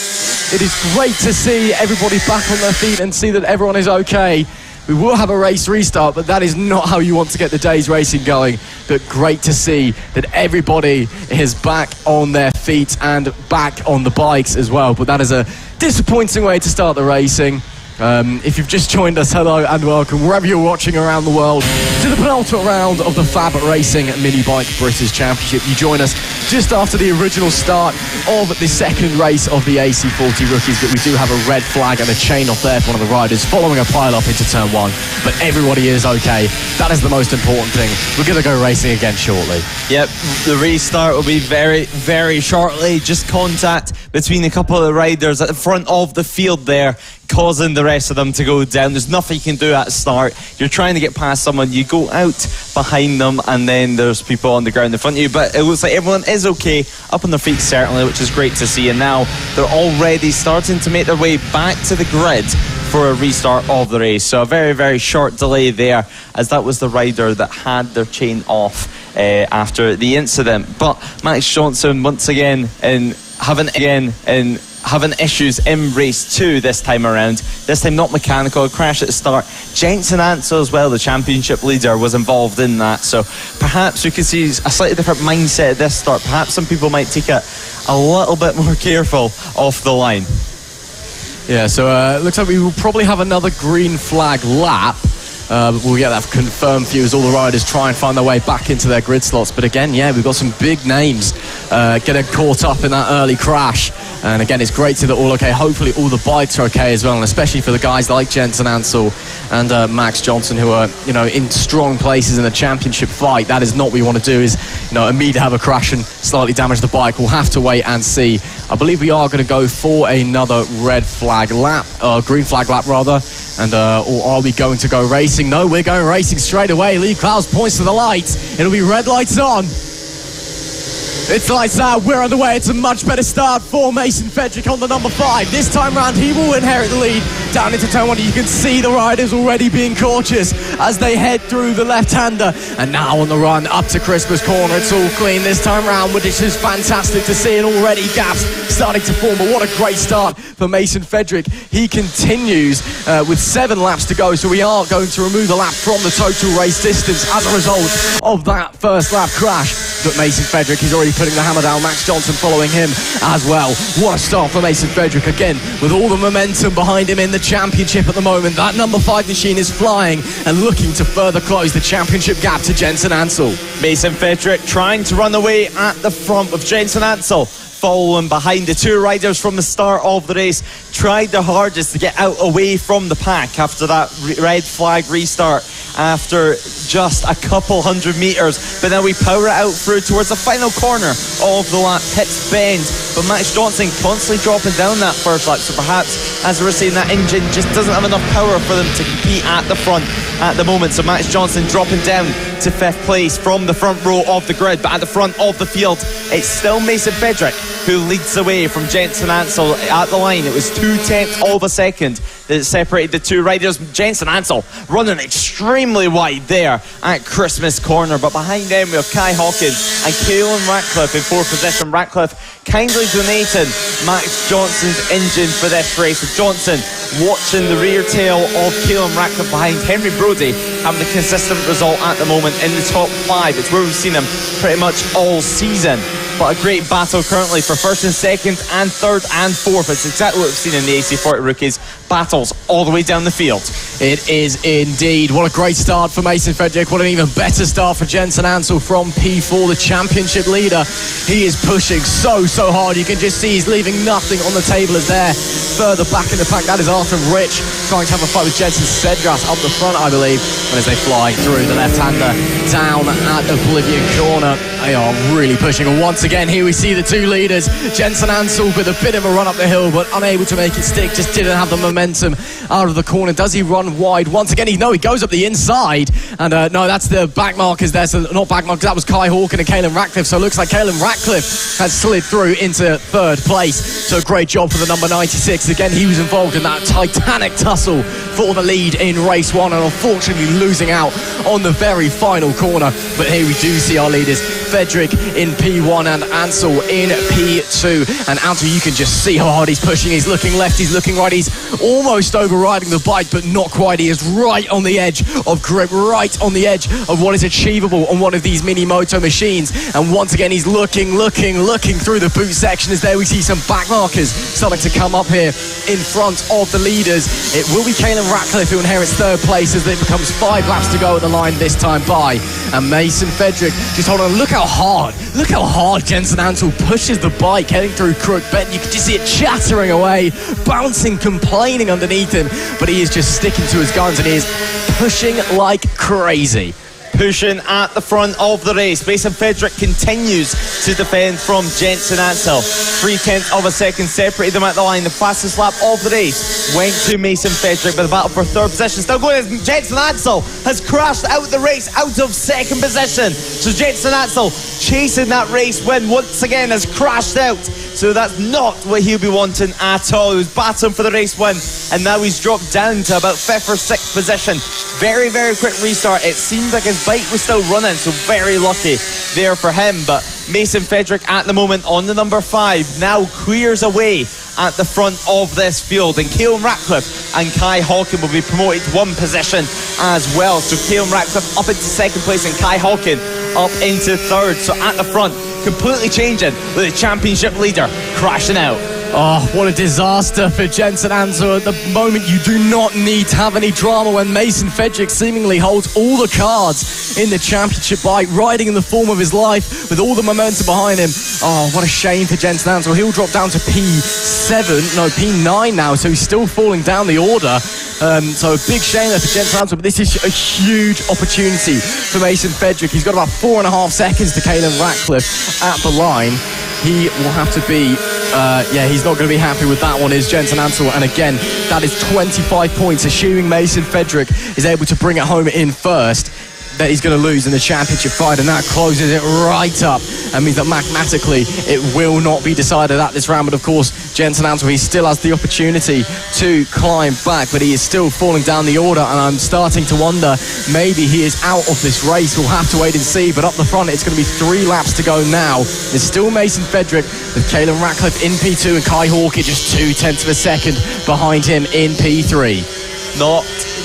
It is great to see everybody back on their feet and see that everyone is okay. We will have a race restart, but that is not how you want to get the day's racing going. But great to see that everybody is back on their feet and back on the bikes as well. But that is a disappointing way to start the racing. If you've just joined us, hello and welcome, wherever you're watching around the world, to the penultimate round of the FAB-Racing Mini Bike British Championship. You join us just after the original start of the second race of the AC40 Rookies, but we do have a red flag and a chain off there for one of the riders following a pile-up into turn 1. But everybody is okay. That is the most important thing. We're going to go racing again shortly.
Yep, the restart will be very, very shortly. Just contact between a couple of the riders at the front of the field there, causing the rest of them to go down. There's nothing you can do at the start. You're trying to get past someone, you go out behind them, and then there's people on the ground in front of you. But it looks like everyone is okay, up on their feet certainly, which is great to see. And now they're already starting to make their way back to the grid for a restart of the race. So a very, very short delay there, as that was the rider that had their chain off after the incident. But Max Johnson once again having issues in race 2 this time around. This time not mechanical, a crash at the start. Jensen Ansel as well, the championship leader, was involved in that. So perhaps we could see a slightly different mindset at this start. Perhaps some people might take it a little bit more careful off the line.
Yeah, so it looks like we will probably have another green flag lap. We'll get that confirmed for you as all the riders try and find their way back into their grid slots. But again, yeah, we've got some big names getting caught up in that early crash. And again, it's great to see that all okay. Hopefully all the bikes are okay as well, and especially for the guys like Jensen Ansel and Max Johnson, who are, you know, in strong places in the championship fight. That is not what we want to do, is, you know, immediately have a crash and slightly damage the bike. We'll have to wait and see. I believe we are going to go for another red flag lap, green flag lap rather. And or are we going to go racing? No, we're going racing straight away. Lee Klaus points to the lights. It'll be red lights on. It's lights out, we're on the way. It's a much better start for Mason Fedrick on the number 5. This time round, he will inherit the lead down into turn 1. You can see the riders already being cautious as they head through the left-hander. And now on the run up to Christmas Corner. It's all clean this time round, which is fantastic to see, and already gaps starting to form. But what a great start for Mason Fedrick. He continues with 7 laps to go, so we are going to remove a lap from the total race distance as a result of that first lap crash. But Mason Fedrick is already putting the hammer down. Max Johnson following him as well. What a start for Mason Fedrick again, with all the momentum behind him in the championship at the moment. That number 5 machine is flying and looking to further close the championship gap to Jensen Ansel.
Mason Fedrick trying to run away at the front with Jensen Ansel following behind. The 2 riders from the start of the race tried their hardest to get out away from the pack after that red flag restart after just a couple hundred meters, but then we power it out through towards the final corner of the lap, pits bend. But Max Johnson constantly dropping down that first lap, so perhaps, as we're saying, that engine just doesn't have enough power for them to compete at the front at the moment. So Max Johnson dropping down to 5th place from the front row of the grid, but at the front of the field it's still Mason Fedrick who leads the way from Jensen Ansel at the line. It was 2/10 of a second that separated the 2 riders. Jensen Ansel running extremely wide there at Christmas Corner, but behind them we have Kai Hawkins and Caelan Ratcliffe in 4th position. Ratcliffe kindly donating Max Johnson's engine for this race, with Johnson watching the rear tail of Caelan Ratcliffe behind. Henry Brodie having a consistent result at the moment in the top 5. It's where we've seen him pretty much all season. But a great battle currently for 1st and 2nd and 3rd and 4th. It's exactly what we've seen in the AC40 Rookies. Battles all the way down the field.
It is indeed. What a great start for Mason Fedrick. What an even better start for Jensen Ansel from P4, the championship leader. He is pushing so hard. You can just see he's leaving nothing on the table as there. Further back in the pack, that is Arthur Rich trying to have a fight with Jensen Sedgras up the front, I believe. And as they fly through the left-hander down at Oblivion Corner, they are really pushing. And once again, here we see the 2 leaders. Jensen Ansel with a bit of a run up the hill, but unable to make it stick. Just didn't have the momentum out of the corner. Does he run wide once again? He goes up the inside. And no, that's the back markers there. So not back markers, that was Kai Hawkins and Caelan Ratcliffe. So it looks like Caelan Ratcliffe has slid through into 3rd place. So great job for the number 96. Again, he was involved in that titanic tussle for the lead in race 1, and unfortunately losing out on the very final corner. But here we do see our leaders Fedric in P1 and Ansel in P2. And Ansel, you can just see how hard he's pushing. He's looking left, he's looking right, he's almost overriding the bike, but not quite. He is right on the edge of grip, right on the edge of what is achievable on one of these mini moto machines. And once again, he's looking through the boot section. As there we see some back markers starting to come up here in front of the leaders. It will be Caelan Ratcliffe who inherits third place as it becomes 5 laps to go at the line this time by. And Mason Fedric just hold on. Look how hard Jensen Ansel pushes the bike heading through Crook Bend. You can just see it chattering away, bouncing, complaining underneath him, but he is just sticking to his guns and he is pushing like crazy.
Pushing at the front of the race. Mason Fedric continues to defend from Jensen Ansel. 0.3 of a second separated them at the line. The fastest lap of the race went to Mason Fedric, but the battle for third position still going as Jensen Ansel has crashed out the race out of second position. So Jensen Ansel chasing that race win once again has crashed out. So that's not what he'll be wanting at all. He was battling for the race win and now he's dropped down to about 5th or 6th position. Very, very quick restart. It seems like his bike was still running, so very lucky there for him. But Mason Fedric at the moment on the number 5 now clears away at the front of this field, and Caelan Ratcliffe and Kai Hawkin will be promoted to 1 position as well. So Caelan Ratcliffe up into 2nd place and Kai Hawkin up into 3rd. So at the front, completely changing with the championship leader crashing out.
Oh, what a disaster for Jensen Ansel. At the moment, you do not need to have any drama when Mason Fedric seemingly holds all the cards in the championship bike, riding in the form of his life with all the momentum behind him. Oh, what a shame for Jensen Ansel. He'll drop down to P9 now, so he's still falling down the order. So a big shame there for Jensen Ansel, but this is a huge opportunity for Mason Fedric. He's got about 4.5 seconds to Caelan Ratcliffe at the line. He will have to be, he's not going to be happy with that one, is Jensen Ansel. And again, that is 25 points, assuming Mason Fedric is able to bring it home in first, that he's going to lose in the championship fight, and that closes it right up and means that mathematically it will not be decided at this round. But of course, Jensen Ansel, he still has the opportunity to climb back, but he is still falling down the order, and I'm starting to wonder maybe he is out of this race. We'll have to wait and see, but up the front it's going to be 3 laps to go now. There's still Mason Fedric with Caelan Ratcliffe in P2 and Kai Hawkin just 0.2 of a second behind him in P3.
Not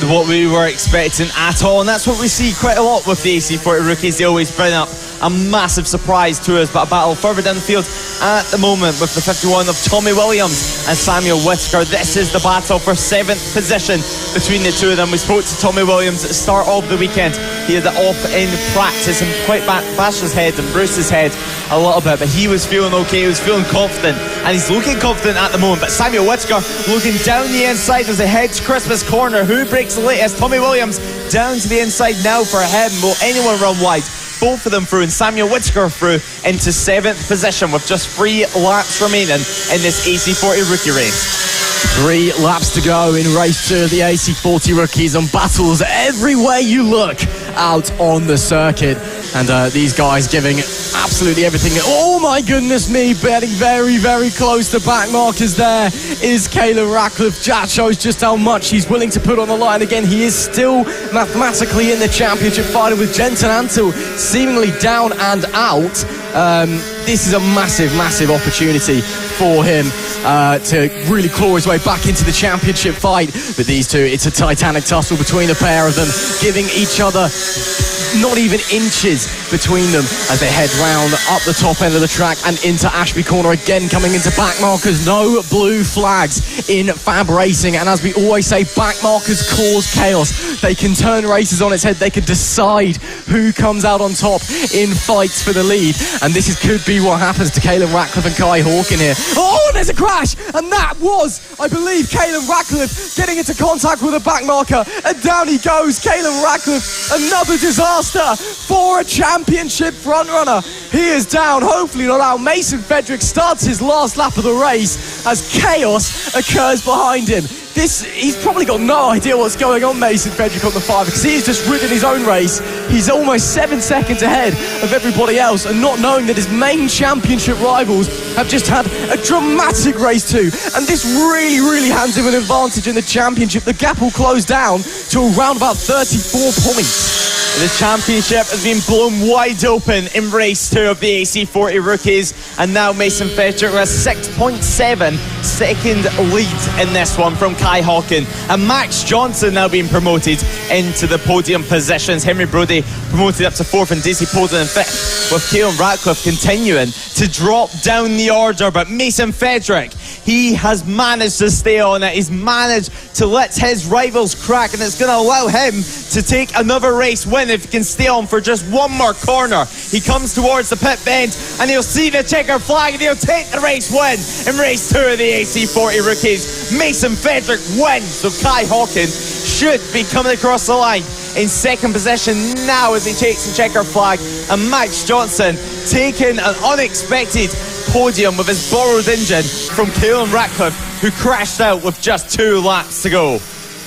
what we were expecting at all, and that's what we see quite a lot with the AC40 rookies. They always bring up a massive surprise to us, but a battle further down the field at the moment with the 51 of Tommy Williams and Samuel Whittaker. This is the battle for 7th position between the two of them. We spoke to Tommy Williams at the start of the weekend. He had it off in practice and quite bashed his head and bruised his head a little bit, but he was feeling okay, he was feeling confident, and he's looking confident at the moment. But Samuel Whittaker looking down the inside as he heads Christmas corner. Who breaks the latest? Tommy Williams down to the inside now for him. Will anyone run wide? Both of them through, and Samuel Whittaker through into 7th position with just 3 laps remaining in this AC40 rookie race.
3 laps to go in race 2 of the AC40 rookies, and battles everywhere you look out on the circuit. And these guys giving absolutely everything. Oh my goodness me, getting very, very close to back markers. There is Caelan Ratcliffe. That shows just how much he's willing to put on the line. Again, he is still mathematically in the championship fighting with Jensen Ansel seemingly down and out. This is a massive, massive opportunity for him to really claw his way back into the championship fight. But these two, it's a titanic tussle between the pair of them, giving each other not even inches between them as they head round up the top end of the track and into Ashby Corner again, coming into back markers. No blue flags in Fab Racing, and as we always say, back markers cause chaos. They can turn races on its head. They can decide who comes out on top in fights for the lead, and this could be what happens to Caelan Ratcliffe and Kai Hawkin here. Oh, there's a crash, and that was, I believe, Caelan Ratcliffe getting into contact with a back marker, and down he goes. Caelan Ratcliffe, another disaster for a championship frontrunner. He is down. Hopefully it'll allow Mason Fedric starts his last lap of the race as chaos occurs behind him. He's probably got no idea what's going on, Mason Fedric, on the 5, because he's just ridden his own race. He's almost 7 seconds ahead of everybody else, and not knowing that his main championship rivals have just had a dramatic race too. And this really, really hands him an advantage in the championship. The gap will close down to around about 34 points.
The championship has been blown wide open in race 2 of the AC40 Rookies, and now Mason Frederick with a 6.7 second lead in this one from Kai Hawken, and Max Johnson now being promoted into the podium positions. Henry Brodie promoted up to 4th and Daisy Polden in 5th, with Caolan Ratcliffe continuing to drop down the order. But Mason Frederick, he has managed to stay on it. He's managed to let his rivals crack, and it's going to allow him to take another race win if he can stay on for just one more corner. He comes towards the pit bend, and he'll see the checker flag, and he'll take the race win in race 2 of the AC40 Rookies. Mason Frederick wins, so Kai Hawken should be coming across the line in second position now as he takes the checker flag, and Max Johnson taking an unexpected podium with his borrowed engine from Caolan Ratcliffe, who crashed out with just 2 laps to go.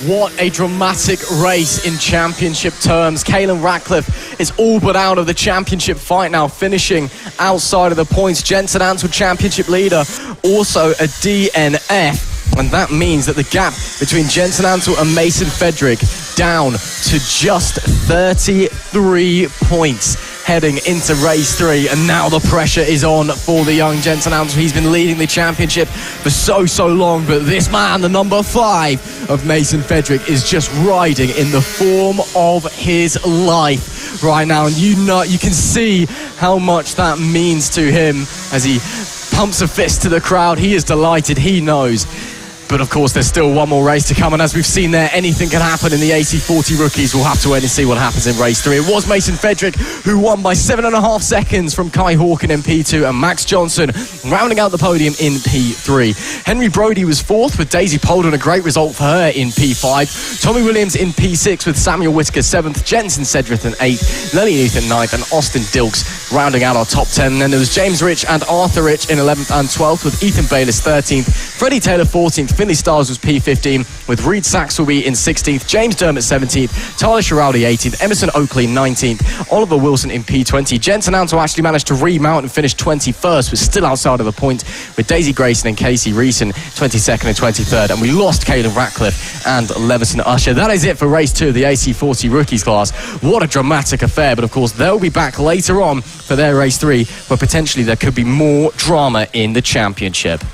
What a dramatic race in championship terms. Caolan Ratcliffe is all but out of the championship fight now, finishing outside of the points. Jensen Ansel, championship leader, also a DNF. And that means that the gap between Jensen Ansel and Mason Frederick down to just 33 points heading into race 3. And now the pressure is on for the young Jensen Ansel. He's been leading the championship for so long, but this man, the number 5 of Mason Frederick, is just riding in the form of his life right now. And you can see how much that means to him as he pumps a fist to the crowd. He is delighted, he knows. But of course, there's still one more race to come, and as we've seen there, anything can happen in the AC40 Rookies. We'll have to wait and see what happens in race 3. It was Mason Frederick who won by 7.5 seconds from Kai Hawken in P2, and Max Johnson rounding out the podium in P3. Henry Brodie was 4th with Daisy Polden, a great result for her in P5. Tommy Williams in P6 with Samuel Whitaker 7th, Jensen Sedgwick in 8th, Lily Neath in 9th, and Austin Dilks rounding out our top 10. And then there was James Rich and Arthur Rich in 11th and 12th, with Ethan Bayliss 13th, Freddie Taylor 14th, Finley Stars was P15, with Reed Saxelby in 16th, James Dermott 17th, Tyler Shiraldi 18th, Emerson Oakley 19th, Oliver Wilson in P20. Jensen Ansel actually managed to remount and finish 21st, but still outside of the point, with Daisy Grayson and Casey Reeson 22nd and 23rd. And we lost Caolan Ratcliffe and Leveson Usher. That is it for race 2 of the AC40 Rookies class. What a dramatic affair, but of course they'll be back later on for their race 3, where potentially there could be more drama in the championship.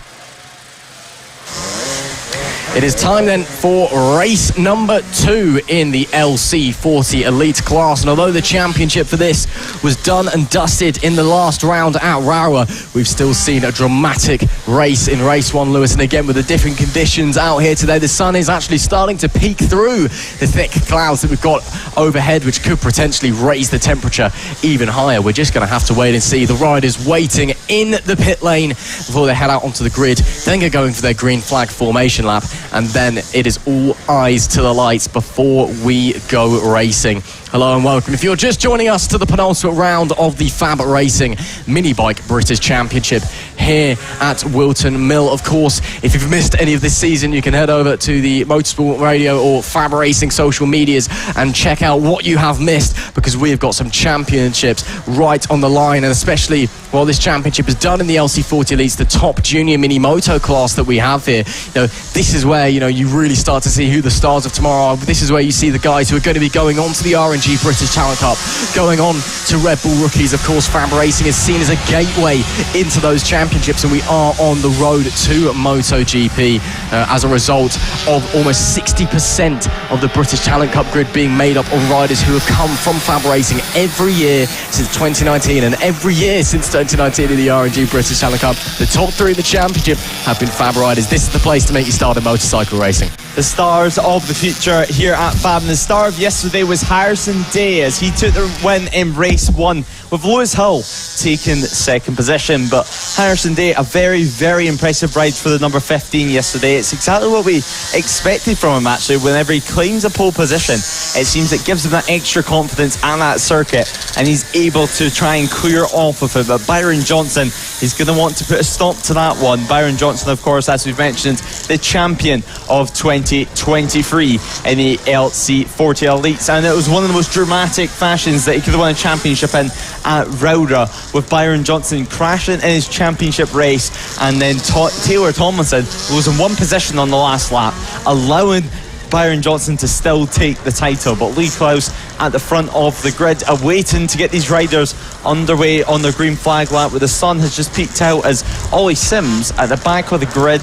It is time then for race number 2 in the LC40 Elite class. And although the championship for this was done and dusted in the last round at Rower, we've still seen a dramatic race in race 1, Lewis. And again, with the different conditions out here today, the sun is actually starting to peek through the thick clouds that we've got overhead, which could potentially raise the temperature even higher. We're just going to have to wait and see. The riders waiting in the pit lane before they head out onto the grid, then get going for their green flag formation lap. And then it is all eyes to the lights before we go racing. Hello and welcome. If you're just joining us to the penultimate round of the FAB-Racing Mini Bike British Championship here at Whilton Mill. Of course, if you've missed any of this season, you can head over to the Motorsport Radio or FAB-Racing social medias and check out what you have missed, because we've got some championships right on the line. And especially while this championship is done in the LC40 Elites, the top junior mini moto class that we have here, this is where you really start to see who the stars of tomorrow are. This is where you see the guys who are going to be going on to the RNG British Talent Cup, going on to RedBull Rookies. Of course, FAB-Racing is seen as a gateway into those championships, and we are on the road to MotoGP as a result of almost 60% of the British Talent Cup grid being made up of riders who have come from FAB-Racing every year since 2019, and every year since 2019 in the RNG British Talent Cup, the top 3 of the championship have been FAB riders. This is the place to make you start in motorcycle racing.
The stars of the future here at FAB, and the star of yesterday was Harrison Day as he took the win in race 1, with Lewis Hull taking second position. But Harrison Day, a very impressive ride for the number 15 yesterday. It's exactly what we expected from him, actually. Whenever he claims a pole position, it seems it gives him that extra confidence at that circuit, and he's able to try and clear off of it. But Byron Johnson is going to want to put a stop to that one. Byron Johnson, of course, as we've mentioned, the champion of 2023 in the LC40 Elites, and it was one of the most dramatic fashions that he could have won a championship in at Rowra, with Byron Johnson crashing in his championship race, and then Taylor Tomlinson was in one position on the last lap, allowing Byron Johnson to still take the title. But Lee Klaus at the front of the grid, awaiting to get these riders underway on their green flag lap, where the sun has just peeked out, as Ollie Sims at the back of the grid.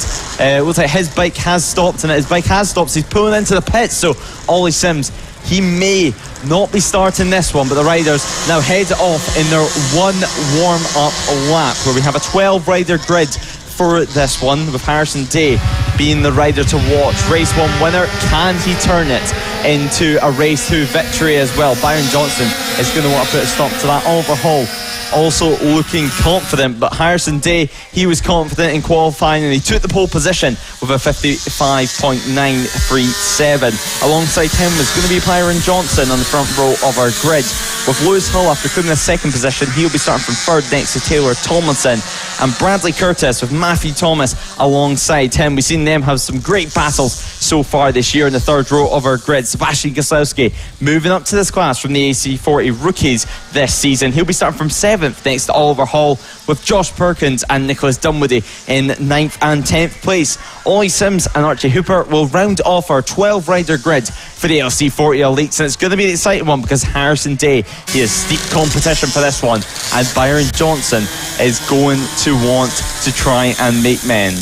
Looks like his bike has stopped, and his bike has stopped, so he's pulling into the pits. So Ollie Sims, he may not be starting this one, but the riders now head off in their one warm-up lap, where we have a 12-rider grid for this one, with Harrison Day being the rider to watch. Race 1 winner, can he turn it into a Race 2 victory as well? Byron Johnson is going to want to put a stop to that. Oliver Hall also looking confident, but Harrison Day, he was confident in qualifying, and he took the pole position with a 55.937. Alongside him was going to be Byron Johnson on the front row of our grid, with Lewis Hull after coming in second position. He'll be starting from third next to Taylor Tomlinson, and Bradley Curtis with Matthew Thomas alongside him. We've seen them have some great battles so far this year in the third row of our grid. Sebastian Gosowski moving up to this class from the AC40 Rookies this season. He'll be starting from 7th next to Oliver Hall, with Josh Perkins and Nicholas Dunwoody in 9th and 10th place. Ollie Sims and Archie Hooper will round off our 12-rider grid for the LC40 Elites, and it's going to be an exciting one because Harrison Day, he has steep competition for this one, and Byron Johnson is going to want to try and make men.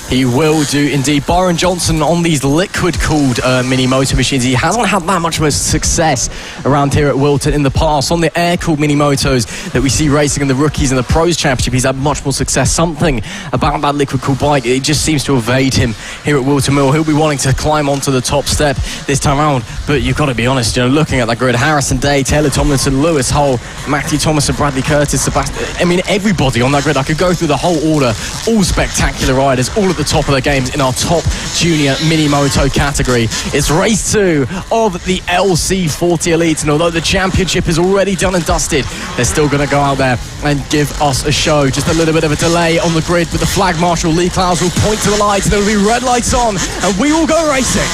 He will do indeed. Byron Johnson on these liquid-cooled mini motor machines. He hasn't had that much of a success around here at Whilton in the past. On the air-cooled mini motos that we see racing in the Rookies and the Pros Championship, he's had much more success. Something about that liquid-cooled bike, it just seems to evade him here at Whilton Mill. He'll be wanting to climb onto the top step this time around, but you've got to be honest, you know, looking at that grid, Harrison Day, Taylor Tomlinson, Lewis Hull, Matthew Thomas and Bradley Curtis, Sebastian, I mean, everybody on that grid. I could go through the whole order, all spectacular riders, all at the top of their games in our top junior mini moto category. It's race 2 of the LC40 Elite, and although the championship is already done and dusted, they're still going to go out there and give us a show. Just a little bit of a delay on the grid, but the flag marshal Lee Klaus will point to the lights, and there will be red lights on, and we will go racing.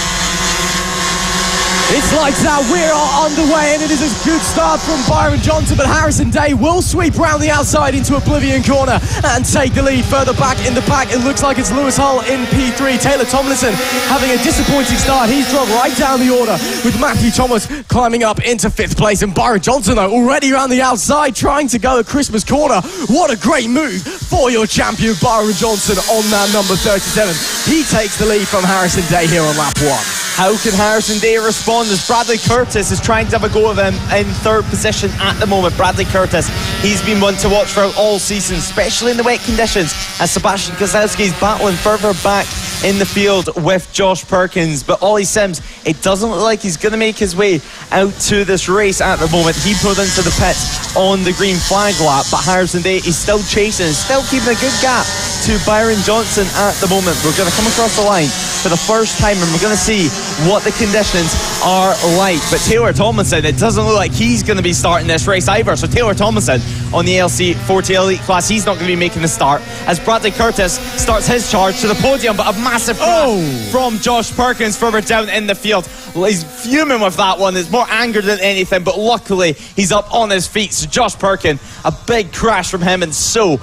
It's lights out, we are underway, and it is a good start from Byron Johnson, but Harrison Day will sweep round the outside into Oblivion Corner and take the lead. Further back in the pack, it looks like it's Lewis Hull in P3. Taylor Tomlinson having a disappointing start. He's dropped right down the order, with Matthew Thomas climbing up into 5th place, and Byron Johnson, though, already around the outside, trying to go a Christmas corner. What a great move for your champion, Byron Johnson, on that number 37. He takes the lead from Harrison Day here on lap 1.
How can Harrison Day respond as Bradley Curtis is trying to have a go of him in 3rd position at the moment? Bradley Curtis, he's been one to watch throughout all season, especially in the wet conditions, as Sebastian Gosowski is battling further back in the field with Josh Perkins. But Ollie Sims, it doesn't look like he's going to make his way out to this race at the moment. He pulled into the pits on the green flag lap, but Harrison Day is still chasing, still keeping a good gap to Byron Johnson at the moment. We're going to come across the line for the first time, and we're going to see what the conditions are like. But Taylor Tomlinson, it doesn't look like he's going to be starting this race either. So Taylor Tomlinson on the LC40 Elite class, he's not going to be making the start, as Bradley Curtis starts his charge to the podium, but a massive crash from Josh Perkins further down in the field. He's fuming with that one. It's more anger than anything, but luckily he's up on his feet. So Josh Perkins, a big crash from him, and so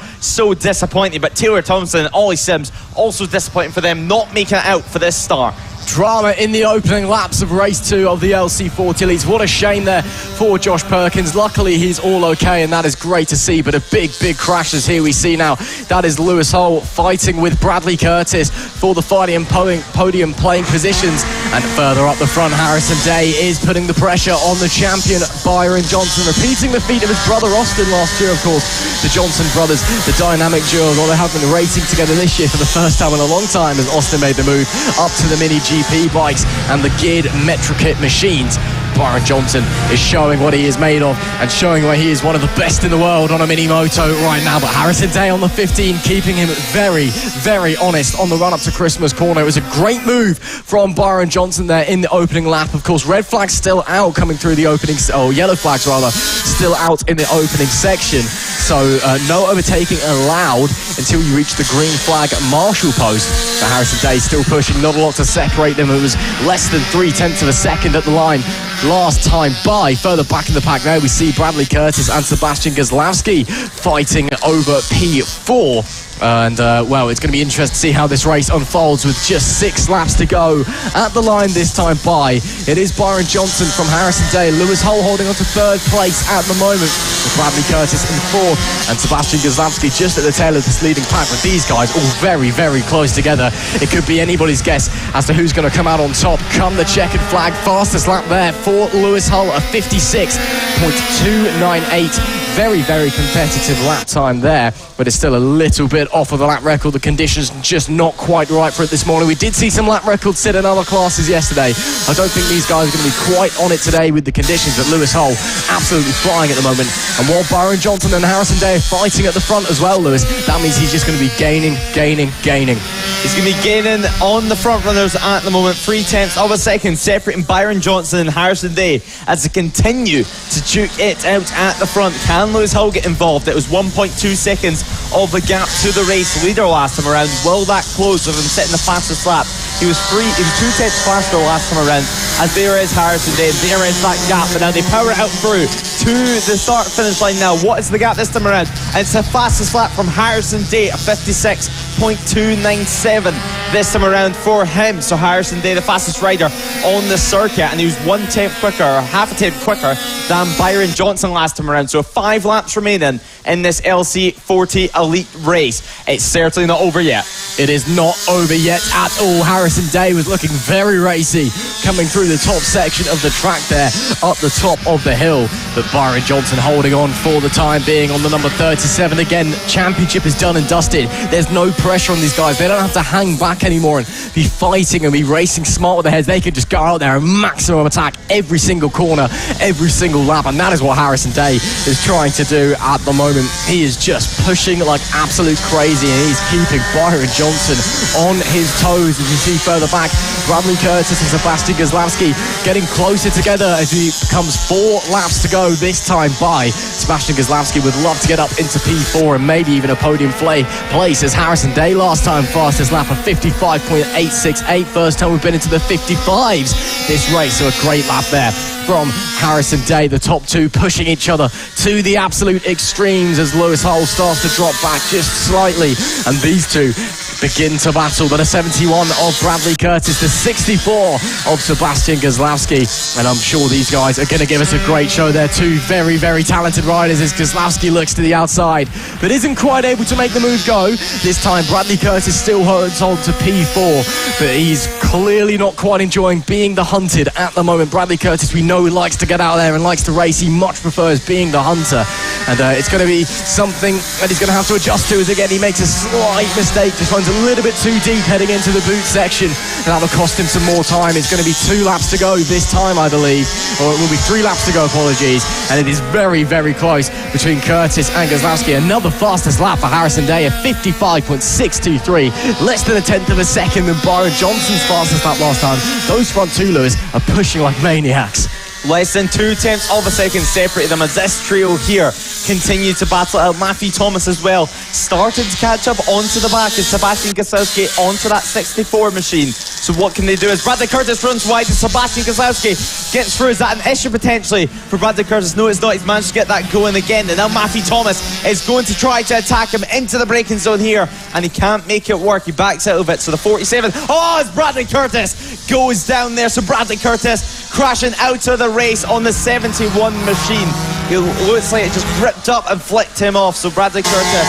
disappointing. But Taylor Thompson and Ollie Sims, also disappointing for them, not making it out for this start.
Drama in the opening laps of race 2 of the LC40 Elites. What a shame there for Josh Perkins. Luckily he's all okay, and that is great to see, but a big crash is here we see now. That is Lewis Hull fighting with Bradley Curtis for the podium playing positions, and further up the front, Harrison Day is putting the pressure on the champion Byron Johnson, repeating the feat of his brother Austin last year. Of course, the Johnson brothers, the dynamic duo, well, they have been racing together this year for the first time in a long time, as Austin made the move up to the Mini GP bikes and the geared Metrokit machines. Byron Johnson is showing what he is made of, and showing why he is one of the best in the world on a mini moto right now. But Harrison Day on the 15, keeping him very honest on the run up to Christmas corner. It was a great move from Byron Johnson there in the opening lap. Of course, red flags still out coming through the opening, yellow flags rather, still out in the opening section. So no overtaking allowed until you reach the green flag marshal post. But Harrison Day still pushing, not a lot to separate them. It was less than 0.3 of a second at the line last time by. Further back in the pack now, we see Bradley Curtis and Sebastian Gosowski fighting over P4. And, well, it's going to be interesting to see how this race unfolds with just 6 laps to go. At the line this time by, it is Byron Johnson from Harrison Day. Lewis Hull holding on to 3rd place at the moment, with Bradley Curtis in 4th, and Sebastian Goslavsky just at the tail of this leading pack. With these guys all very, very close together, it could be anybody's guess as to who's going to come out on top come the checkered flag. Fastest lap there for Lewis Hull, a 56.298. Very, very competitive lap time there, but it's still a little bit off of the lap record. The conditions just not quite right for it this morning. We did see some lap records set in other classes yesterday. I don't think these guys are going to be quite on it today with the conditions, but Lewis Hull absolutely flying at the moment. And while Byron Johnson and Harrison Day are fighting at the front as well, Lewis, that means he's just going to be gaining.
He's going to be gaining on the front runners at the moment. 0.3 of a second separating Byron Johnson and Harrison Day as they continue to duke it out at the front. Can Lewis Hull get involved? It was 1.2 seconds of the gap to the race leader last time around. Will that close with him setting the fastest lap? He was 2 tenths faster last time around, as there is Harrison Day. There is that gap, but now they power it out through to the start-finish line now. What is the gap this time around? It's the fastest lap from Harrison Day, a 56.297 this time around for him. So Harrison Day, the fastest rider on the circuit, and he was 1 tenth quicker, or half a tenth quicker than Byron Johnson last time around. So 5 laps remaining in this LC40 Elite race. It's certainly not over yet.
It is not over yet at all. Harrison Day was looking very racy coming through the top section of the track there, up the top of the hill. But Byron Johnson holding on for the time being on the number 37. Again, championship is done and dusted. There's no pressure on these guys. They don't have to hang back anymore and be fighting and be racing smart with their heads. They can just go out there and maximum attack every single corner, every single lap. And that is what Harrison Day is trying to do at the moment. He is just pushing like absolute crazy, and he's keeping Byron Johnson on his toes. As you see further back, Bradley Curtis and Sebastian Goslavsky getting closer together as he becomes 4 laps to go this time by. Sebastian Goslavsky would love to get up into P4 and maybe even a podium place, as Harrison Day last time fastest lap of 55.868. First time we've been into the 55s this race, so a great lap there from Harrison Day. The top 2 pushing each other to the absolute extremes as Lewis Hull starts to drop back just slightly, and these 2 begin to battle. But a 71 of Bradley Curtis, the 64 of Sebastian Goslavsky, and I'm sure these guys are going to give us a great show. They're 2 very, very talented riders as Goslavsky looks to the outside but isn't quite able to make the move go. This time Bradley Curtis still holds on to P4, but he's clearly not quite enjoying being the hunted at the moment. Bradley Curtis, we know, likes to get out there and likes to race. He much prefers being the hunter, and it's going to be something that he's going to have to adjust to as again he makes a slight mistake, just runs a little bit too deep heading into the boot section, and that'll cost him some more time. It's going to be 2 laps to go this time, I believe, or it will be 3 laps to go, apologies, and it is very, very close between Curtis and Goslavsky. Another fastest lap for Harrison Day, a 55.623, less than a tenth of a second than Byron Johnson's fastest lap last time. Those front 2, Lewis, are pushing like maniacs.
Less than 2 tenths of a second separated them as this trio here continued to battle out. Matthew Thomas as well started to catch up onto the back as Sebastian Goslavsky onto that 64 machine. So what can they do as Bradley Curtis runs wide and Sebastian Goslavsky gets through? Is that an issue potentially for Bradley Curtis? No, it's not. He's managed to get that going again, and now Matthew Thomas is going to try to attack him into the braking zone here, and he can't make it work. He backs out of it. So the 47, as Bradley Curtis goes down there. So Bradley Curtis crashing out of the race on the 71 machine. It looks like it just ripped up and flicked him off. So Bradley Curtis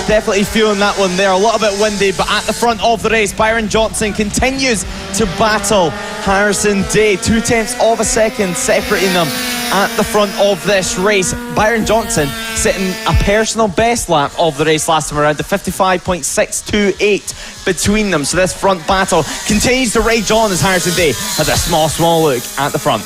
definitely feeling that one there. A little bit windy, but at the front of the race, Byron Johnson continues to battle Harrison Day. 2 tenths of a second separating them at the front of this race. Byron Johnson setting a personal best lap of the race last time around, the 55.628 between them. So this front battle continues to rage on as Harrison Day has a small look at the front.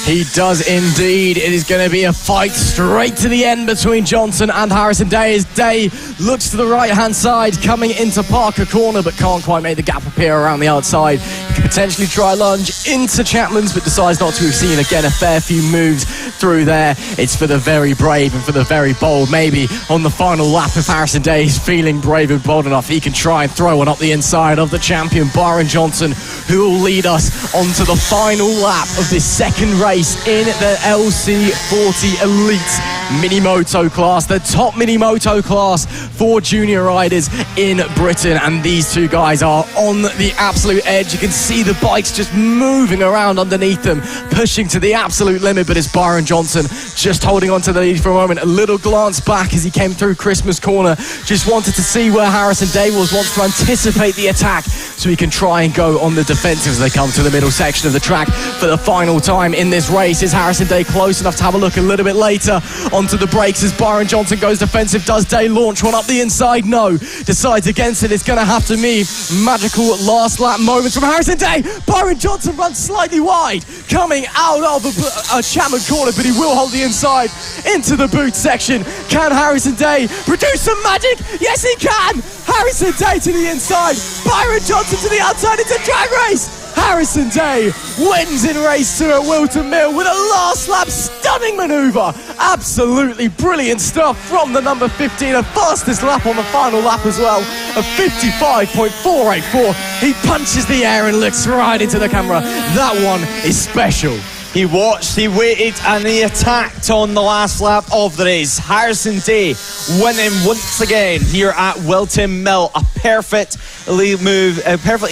He does indeed. It is going to be a fight straight to the end between Johnson and Harrison Day as Day looks to the right-hand side, coming into Parker Corner, but can't quite make the gap appear around the outside. He could potentially try a lunge into Chapman's, but decides not to. We've seen, again, a fair few moves through there. It's for the very brave and for the very bold. Maybe on the final lap, if Harrison Day is feeling brave and bold enough, he can try and throw one up the inside of the champion, Byron Johnson, who will lead us onto the final lap of this second race in the LC40 Elite. mini moto class, the top mini moto class for junior riders in Britain. And these two guys are on the absolute edge. You can see the bikes just moving around underneath them, pushing to the absolute limit. But it's Byron Johnson just holding on to the lead for a moment. A little glance back as he came through Christmas corner. Just wanted to see where Harrison Day was, wants to anticipate the attack so he can try and go on the defensive as they come to the middle section of the track for the final time in this race. Is Harrison Day close enough to have a look a little bit later onto the brakes as Byron Johnson goes defensive? Does Day launch one up the inside? No. Decides against it. It's going to have to be magical last lap moments from Harrison Day. Byron Johnson runs slightly wide coming out of a Chapman corner, but he will hold the inside into the boot section. Can Harrison Day produce some magic? Yes, he can. Harrison Day to the inside, Byron Johnson to the outside. It's a drag race. Harrison Day wins in race 2 at Whilton Mill with a last lap stunning manoeuvre. Absolutely brilliant stuff from the number 15, a fastest lap on the final lap as well of 55.484. He punches the air and looks right into the camera. That one is special.
He watched, he waited, and he attacked on the last lap of the race. Harrison Day winning once again here at Whilton Mill. A perfectly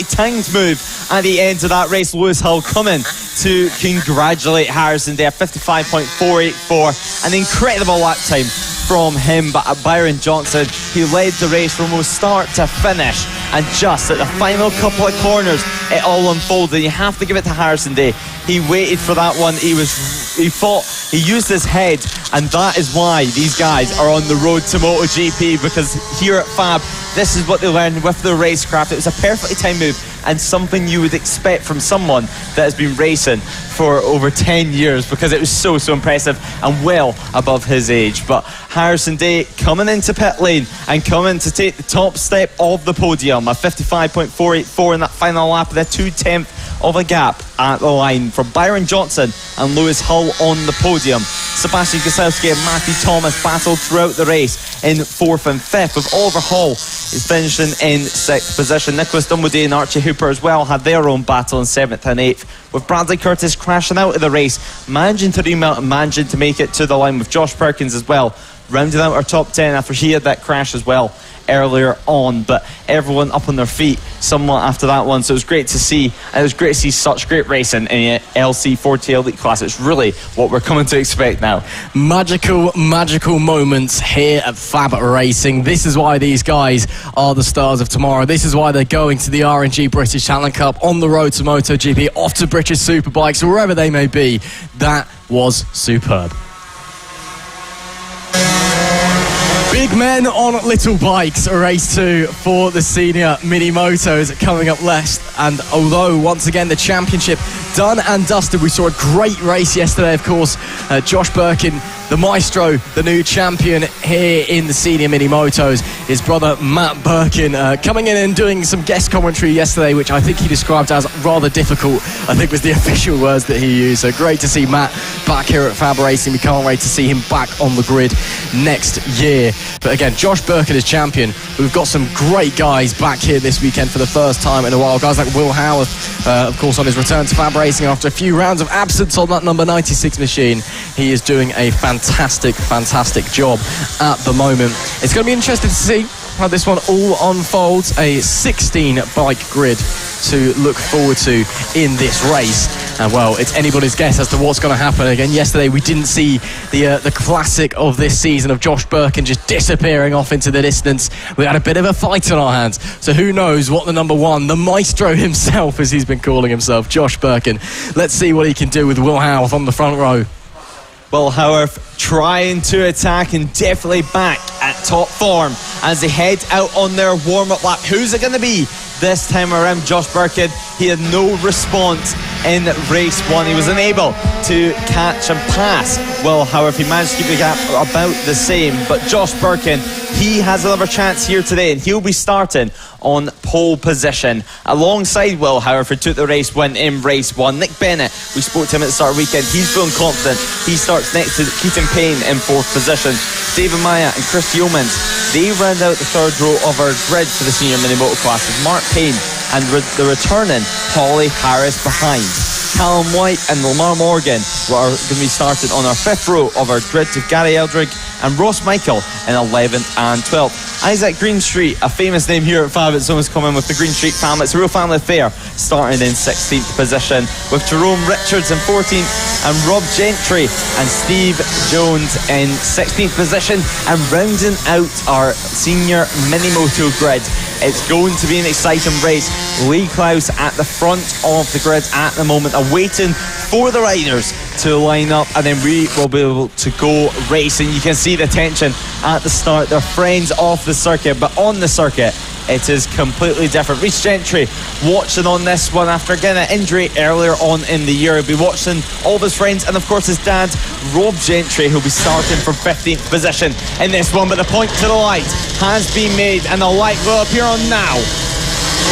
timed move at the end of that race. Lewis Hull coming to congratulate Harrison Day. A 55.484, an incredible lap time from him. But Byron Johnson, he led the race from almost start to finish, and just at the final couple of corners it all unfolded. You have to give it to Harrison Day. He waited for that one. He fought, he used his head, and that is why these guys are on the road to MotoGP, because here at Fab, this is what they learned with the racecraft. It was a perfectly timed move and something you would expect from someone that has been racing for over 10 years, because it was so impressive and well above his age. But Harrison Day coming into pit lane and coming to take the top step of the podium, a 55.484 in that final lap, with a 2/10 of a gap at the line from Byron Johnson and Lewis Hull on the podium. Sebastian Gosowski and Matthew Thomas battled throughout the race in 4th and 5th, with Oliver Hall is finishing in 6th position. Nicholas Dunwoody and Archie Hooper as well had their own battle in 7th and 8th, with Bradley Curtis crashing out of the race, managing to remount and managing to make it to the line, with Josh Perkins as well rounding out our top 10 after he had that crash as well earlier on. But everyone up on their feet somewhat after that one, so it was great to see, and it was great to see such great racing in LC40 Elite class. It's really what we're coming to expect now.
Magical moments here at Fab Racing. This is why these guys are the stars of tomorrow. This is why they're going to the R&G British Talent Cup, on the road to MotoGP, off to British Superbikes, wherever they may be. That was superb. Big men on little bikes, race 2 for the senior mini motos coming up next. And although once again the championship done and dusted, we saw a great race yesterday, of course. Josh Birkin, the maestro, the new champion here in the senior mini motos. His brother Matt Birkin coming in and doing some guest commentary yesterday, which I think he described as rather difficult, I think was the official words that he used. So great to see Matt back here at Fab Racing. We can't wait to see him back on the grid next year. But again, Josh Birkin is champion. We've got some great guys back here this weekend for the first time in a while. Guys like Will Howarth, of course, on his return to Fab Racing after a few rounds of absence on that number 96 machine. He is doing a fantastic job at the moment. It's going to be interesting to see how this one all unfolds. A 16 bike grid to look forward to in this race. And well, it's anybody's guess as to what's going to happen. Again, yesterday we didn't see the classic of this season of Josh Birkin just disappearing off into the distance. We had a bit of a fight on our hands. So who knows what the number one, the maestro himself, as he's been calling himself, Josh Birkin. Let's see what he can do with Will Howarth on the front row.
Will Howarth trying to attack and definitely back at top form as they head out on their warm-up lap. Who's it going to be this time around? Josh Birkin, he had no response in race 1. He was unable to catch and pass Will Howarth. He managed to keep the gap about the same, but Josh Birkin, he has another chance here today, and he'll be starting on pole position alongside Will Howarth, who took the race win in race 1. Nick Bennett, we spoke to him at the start of the weekend, he's feeling confident. He starts next to Keaton Payne in 4th position. David Maya and Chris Yeomans, they round out the 3rd row of our grid for the senior mini moto classes. Mark Payne and the returning Holly Harris behind. Callum White and Lamar Morgan are going to be started on our 5th row of our grid, to Gary Eldrick and Ross Michael in 11th and 12th. Isaac Greenstreet, a famous name here at FAB, it's almost coming with the Greenstreet family. It's a real family affair, starting in 16th position, with Jerome Richards in 14th and Rob Gentry and Steve Jones in 16th position. And rounding out our senior mini-moto grid, it's going to be an exciting race. Lee Klaus at the front of the grid at the moment, awaiting for the riders to line up, and then we will be able to go racing. You can see the tension at the start. They're friends off the circuit, but on the circuit it is completely different. Rhys Gentry watching on this one after getting an injury earlier on in the year. He'll be watching all of his friends and of course his dad, Rob Gentry, who'll be starting from 15th position in this one. But the point to the light has been made, and the light will appear on now.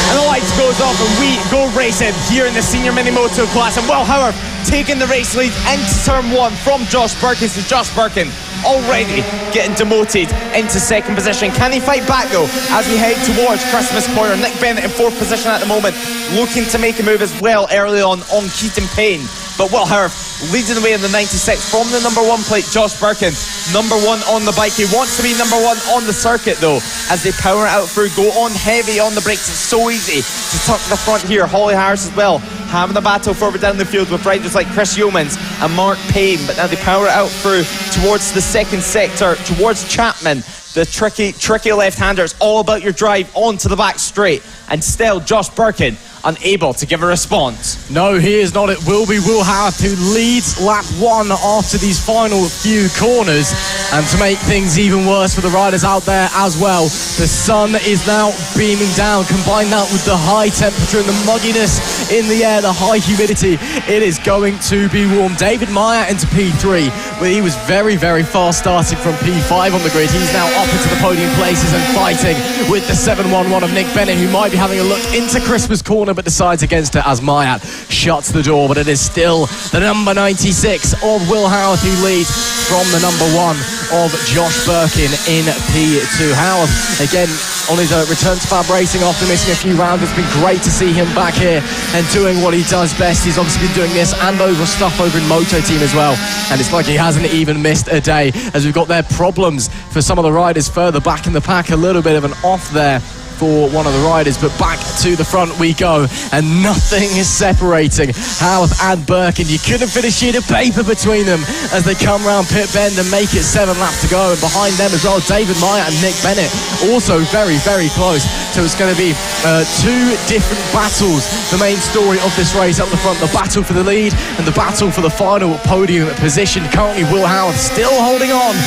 And the lights goes off and we go racing here in the senior mini moto class. And Will Howard taking the race lead into turn 1 from Josh Birkin. So Josh Birkin already getting demoted into 2nd position. Can he fight back though as we head towards Christmas Corner? Nick Bennett in 4th position at the moment, looking to make a move as well early on Keaton Payne. But Will Howard leading the way in the 96 from the number 1 plate. Josh Birkin, number 1 on the bike. He wants to be number 1 on the circuit though, as they power it out through, go on heavy on the brakes. It's so easy to tuck the front here. Holly Harris as well, having a battle further down the field with riders like Chris Yeomans and Mark Payne. But now they power it out through towards the 2nd sector, towards Chapman. The tricky left-hander. It's all about your drive onto the back straight. And still Josh Birkin unable to give a response.
No, he is not. It will be Will Howard who leads lap 1 after these final few corners. And to make things even worse for the riders out there as well, the sun is now beaming down. Combine that with the high temperature and the mugginess in the air, the high humidity, it is going to be warm. David Meyer into P3, where he was very, very fast starting from P5 on the grid. He's now up into the podium places and fighting with the 711 of Nick Bennett, who might be having a look into Christmas Corner but decides against it as Mayat shuts the door. But it is still the number 96 of Will Howard who leads from the number 1 of Josh Birkin in P2. Howard again on his return to FAB Racing after missing a few rounds. It's been great to see him back here and doing what he does best. He's obviously been doing this and over stuff over in Moto Team as well, and it's like he hasn't even missed a day, as we've got their problems for some of the riders further back in the pack. A little bit of an off there for one of the riders, but back to the front we go, and nothing is separating Howard and Birkin. You couldn't fit a sheet of paper between them as they come round pit bend and make it 7 laps to go. And behind them as well, David Meyer and Nick Bennett also very, very close. So it's going to be 2 different battles, the main story of this race up the front, the battle for the lead and the battle for the final podium position. Currently Will Howard still holding on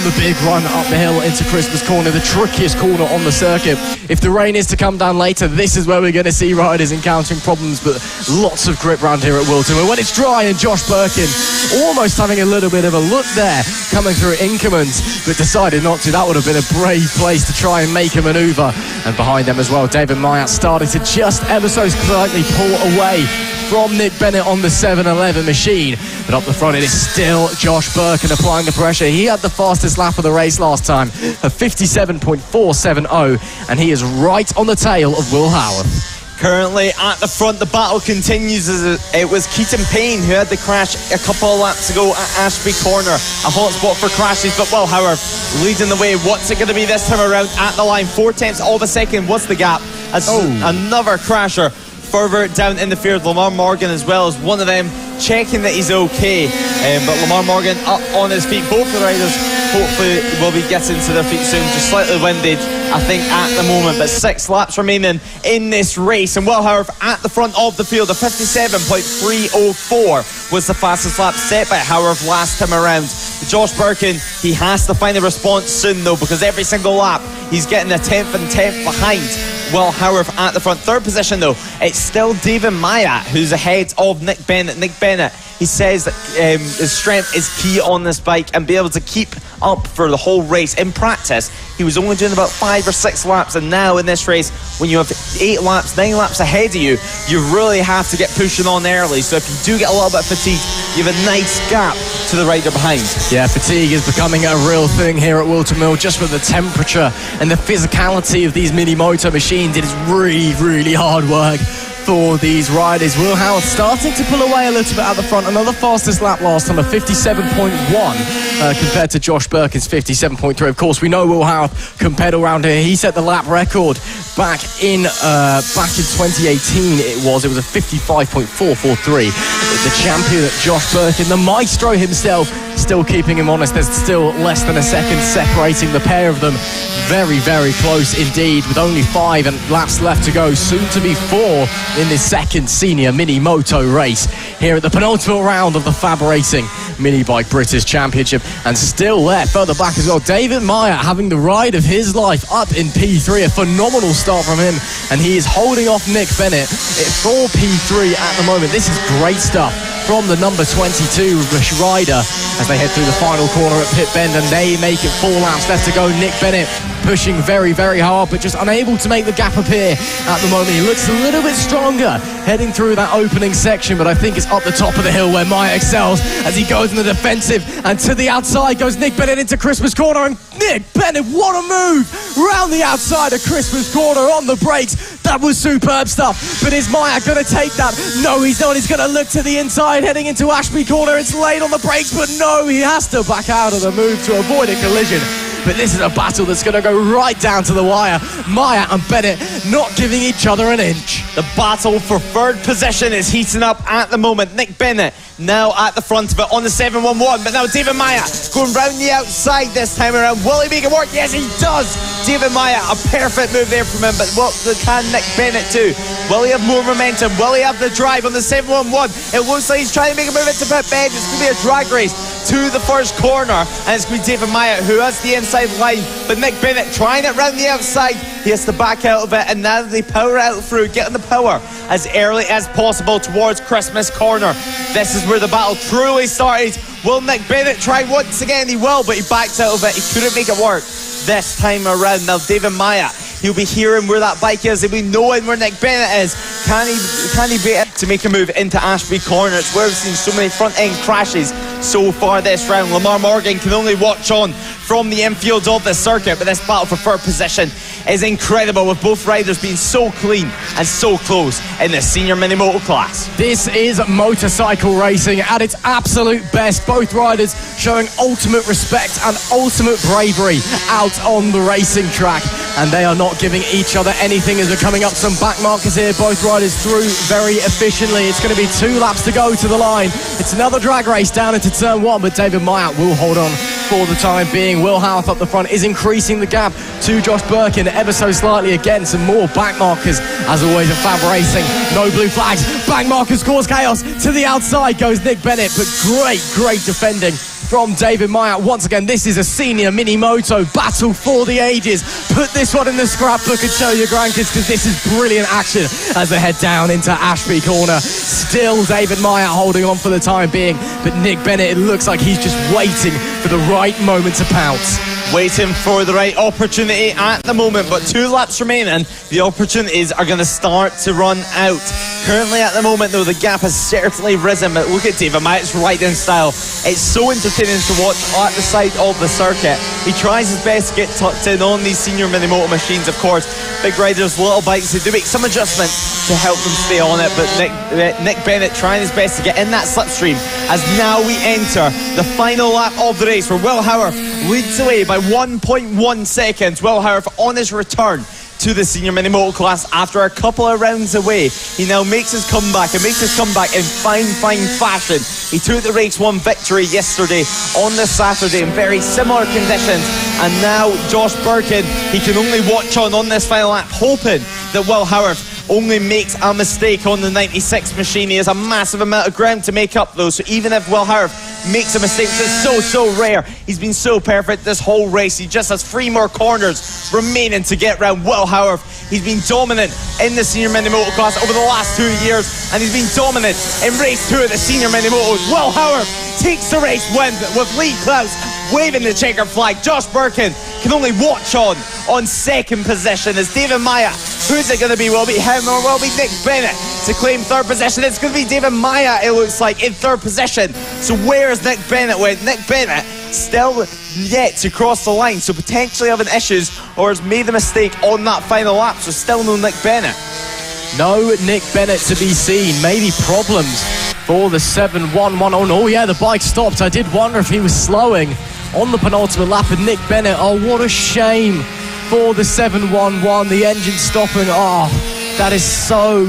the big run up the hill into Christmas Corner, the trickiest corner on the circuit. If the rain is to come down later, this is where we're going to see riders encountering problems, but lots of grip round here at Whilton. And when it's dry, and Josh Birkin almost having a little bit of a look there coming through Inkermans, but decided not to. That would have been a brave place to try and make a manoeuvre. And behind them as well, David Meyer started to just ever so slightly pull away from Nick Bennett on the 711 machine. But up the front it is still Josh Birkin applying the pressure. He had the fastest lap of the race last time of 57.470, and he is right on the tail of Will Howard.
Currently at the front, the battle continues as it was Keaton Payne who had the crash a couple of laps ago at Ashby Corner. A hot spot for crashes, but Will Howard leading the way. What's it going to be this time around at the line? 4/10 of a second. What's the gap? As another crasher further down in the field. Lamar Morgan as well as one of them, checking that he's okay. But Lamar Morgan up on his feet. Both the riders hopefully will be getting to their feet soon. Just slightly winded, I think, at the moment. But 6 laps remaining in this race. And Will Howard at the front of the field. A 57.304 was the fastest lap set by Howard last time around. Josh Birkin, he has to find a response soon though, because every single lap he's getting a 10th and 10th behind Will Howard at the front. 3rd position though, it's still David Meyer who's ahead of Nick Bennett. Nick Bennett, he says that his strength is key on this bike and be able to keep up for the whole race. In practice, he was only doing about 5 or 6 laps, and now in this race, when you have 8 laps, 9 laps ahead of you, you really have to get pushing on early. So if you do get a little bit fatigued, you have a nice gap to the rider behind.
Yeah, fatigue is becoming a real thing here at Whilton Mill, just with the temperature and the physicality of these mini motor machines. It is really, really hard work for these riders. Will Howard starting to pull away a little bit at the front. Another fastest lap last time, a 57.1 compared to Josh Birkin's 57.3. Of course, we know Will Howard can pedal around here. He set the lap record back in 2018. It was a 55.443. The champion, Josh Birkin, the maestro himself, still keeping him honest. There's still less than a second separating the pair of them. Very, very close indeed, with only 5 laps left to go, soon to be 4 in this second senior mini moto race here at the penultimate round of the FAB Racing Mini Bike British Championship. And still there further back as well, David Meyer having the ride of his life up in P3. A phenomenal start from him, and he is holding off Nick Bennett for P3 at the moment. This is great stuff from the number 22 rider as they head through the final corner at Pit Bend, and they make it 4 laps left to go. Nick Bennett pushing very, very hard, but just unable to make the gap appear at the moment. He looks a little bit stronger heading through that opening section, but I think it's up the top of the hill where Meyer excels as he goes in the defensive, and to the outside goes Nick Bennett into Christmas Corner, and Nick Bennett, what a move round the outside of Christmas Corner on the brakes. That was superb stuff, but is Meyer going to take that? No, he's not. He's going to look to the inside heading into Ashby Corner. It's late on the brakes, but no, he has to back out of the move to avoid a collision. But this is a battle that's going to go right down to the wire. Meyer and Bennett not giving each other an inch.
The battle for third position is heating up at the moment. Nick Bennett now at the front of it on the 711, but now David Meyer going round the outside this time around. Will he make it work? Yes, he does. David Meyer, a perfect move there from him, but what can Nick Bennett do? Will he have more momentum? Will he have the drive on the 711? It looks like he's trying to make a move into Pit Bend. It's going to be a drag race to the first corner, and it's going to be David Meyer who has the inside line, but Nick Bennett trying it round the outside. He has to back out of it, and now they power out through, getting the power as early as possible towards Christmas Corner. This is where the battle truly started. Will Nick Bennett try once again? He will, but he backs out of it. He couldn't make it work this time around. Now David Meyer, he'll be hearing where that bike is. He'll be knowing where Nick Bennett is. Can he beat it to make a move into Ashby Corner? It's where we've seen so many front end crashes so far this round. Lamar Morgan can only watch on from the infield of the circuit, but this battle for third position is incredible, with both riders being so clean and so close in the senior mini moto class.
This is motorcycle racing at its absolute best. Both riders showing ultimate respect and ultimate bravery out on the racing track, and they are not giving each other anything as we're coming up some back markers here. Both riders through very efficiently. It's going to be 2 laps to go to the line. It's another drag race down into turn 1, but David Meyer will hold on for the time being. Will Howard up the front is increasing the gap to Josh Birkin ever so slightly. Again, some more back markers as always at FAB Racing. No blue flags. Back markers cause chaos. To the outside goes Nick Bennett, but great defending from David Meyer. Once again, this is a senior mini moto battle for the ages. Put this one in the scrapbook and show your grandkids, because this is brilliant action as they head down into Ashby Corner. Still David Meyer holding on for the time being, but Nick Bennett, it looks like he's just waiting for the right moment to pounce.
Waiting for the right opportunity at the moment, but 2 laps remaining. The opportunities are going to start to run out. Currently at the moment though, the gap has certainly risen, but look at David Meyer's riding style. It's so entertaining to watch at the side of the circuit. He tries his best to get tucked in on these senior mini moto machines, of course. Big riders, little bikes, they do make some adjustments to help them stay on it, but Nick Bennett trying his best to get in that slipstream as now we enter the final lap of the race, where Will Howard leads away by 1.1 seconds. Will Howard on his return to the senior mini moto class after a couple of rounds away. He now makes his comeback, and makes his comeback in fine fashion. He took the race 1 victory yesterday on the Saturday in very similar conditions, and now Josh Birkin, he can only watch on this final lap, hoping that Will Howard only makes a mistake on the 96 machine. He has a massive amount of ground to make up though, so even if Will Howard makes a mistake, which is so rare, he's been so perfect this whole race. He just has 3 more corners remaining to get round. Will Howard, he's been dominant in the senior mini moto class over the last 2 years, and he's been dominant in race 2 of the senior mini motos. Will Howard takes the race win with Lee Klaus waving the checkered flag. Josh Birkin can only watch on second position as David Meyer, who's it going to be? Will it be him or will it be Nick Bennett to claim third position? It's going to be David Meyer, it looks like, in third position. So where's Nick Bennett with? Nick Bennett still yet to cross the line, so potentially having issues or has made a mistake on that final lap, so still no Nick Bennett.
No Nick Bennett to be seen. Maybe problems for the 7-1-1. Oh yeah, the bike stopped. I did wonder if he was slowing on the penultimate lap of Nick Bennett. Oh, what a shame for the 7-1-1. The engine stopping. Oh, that is so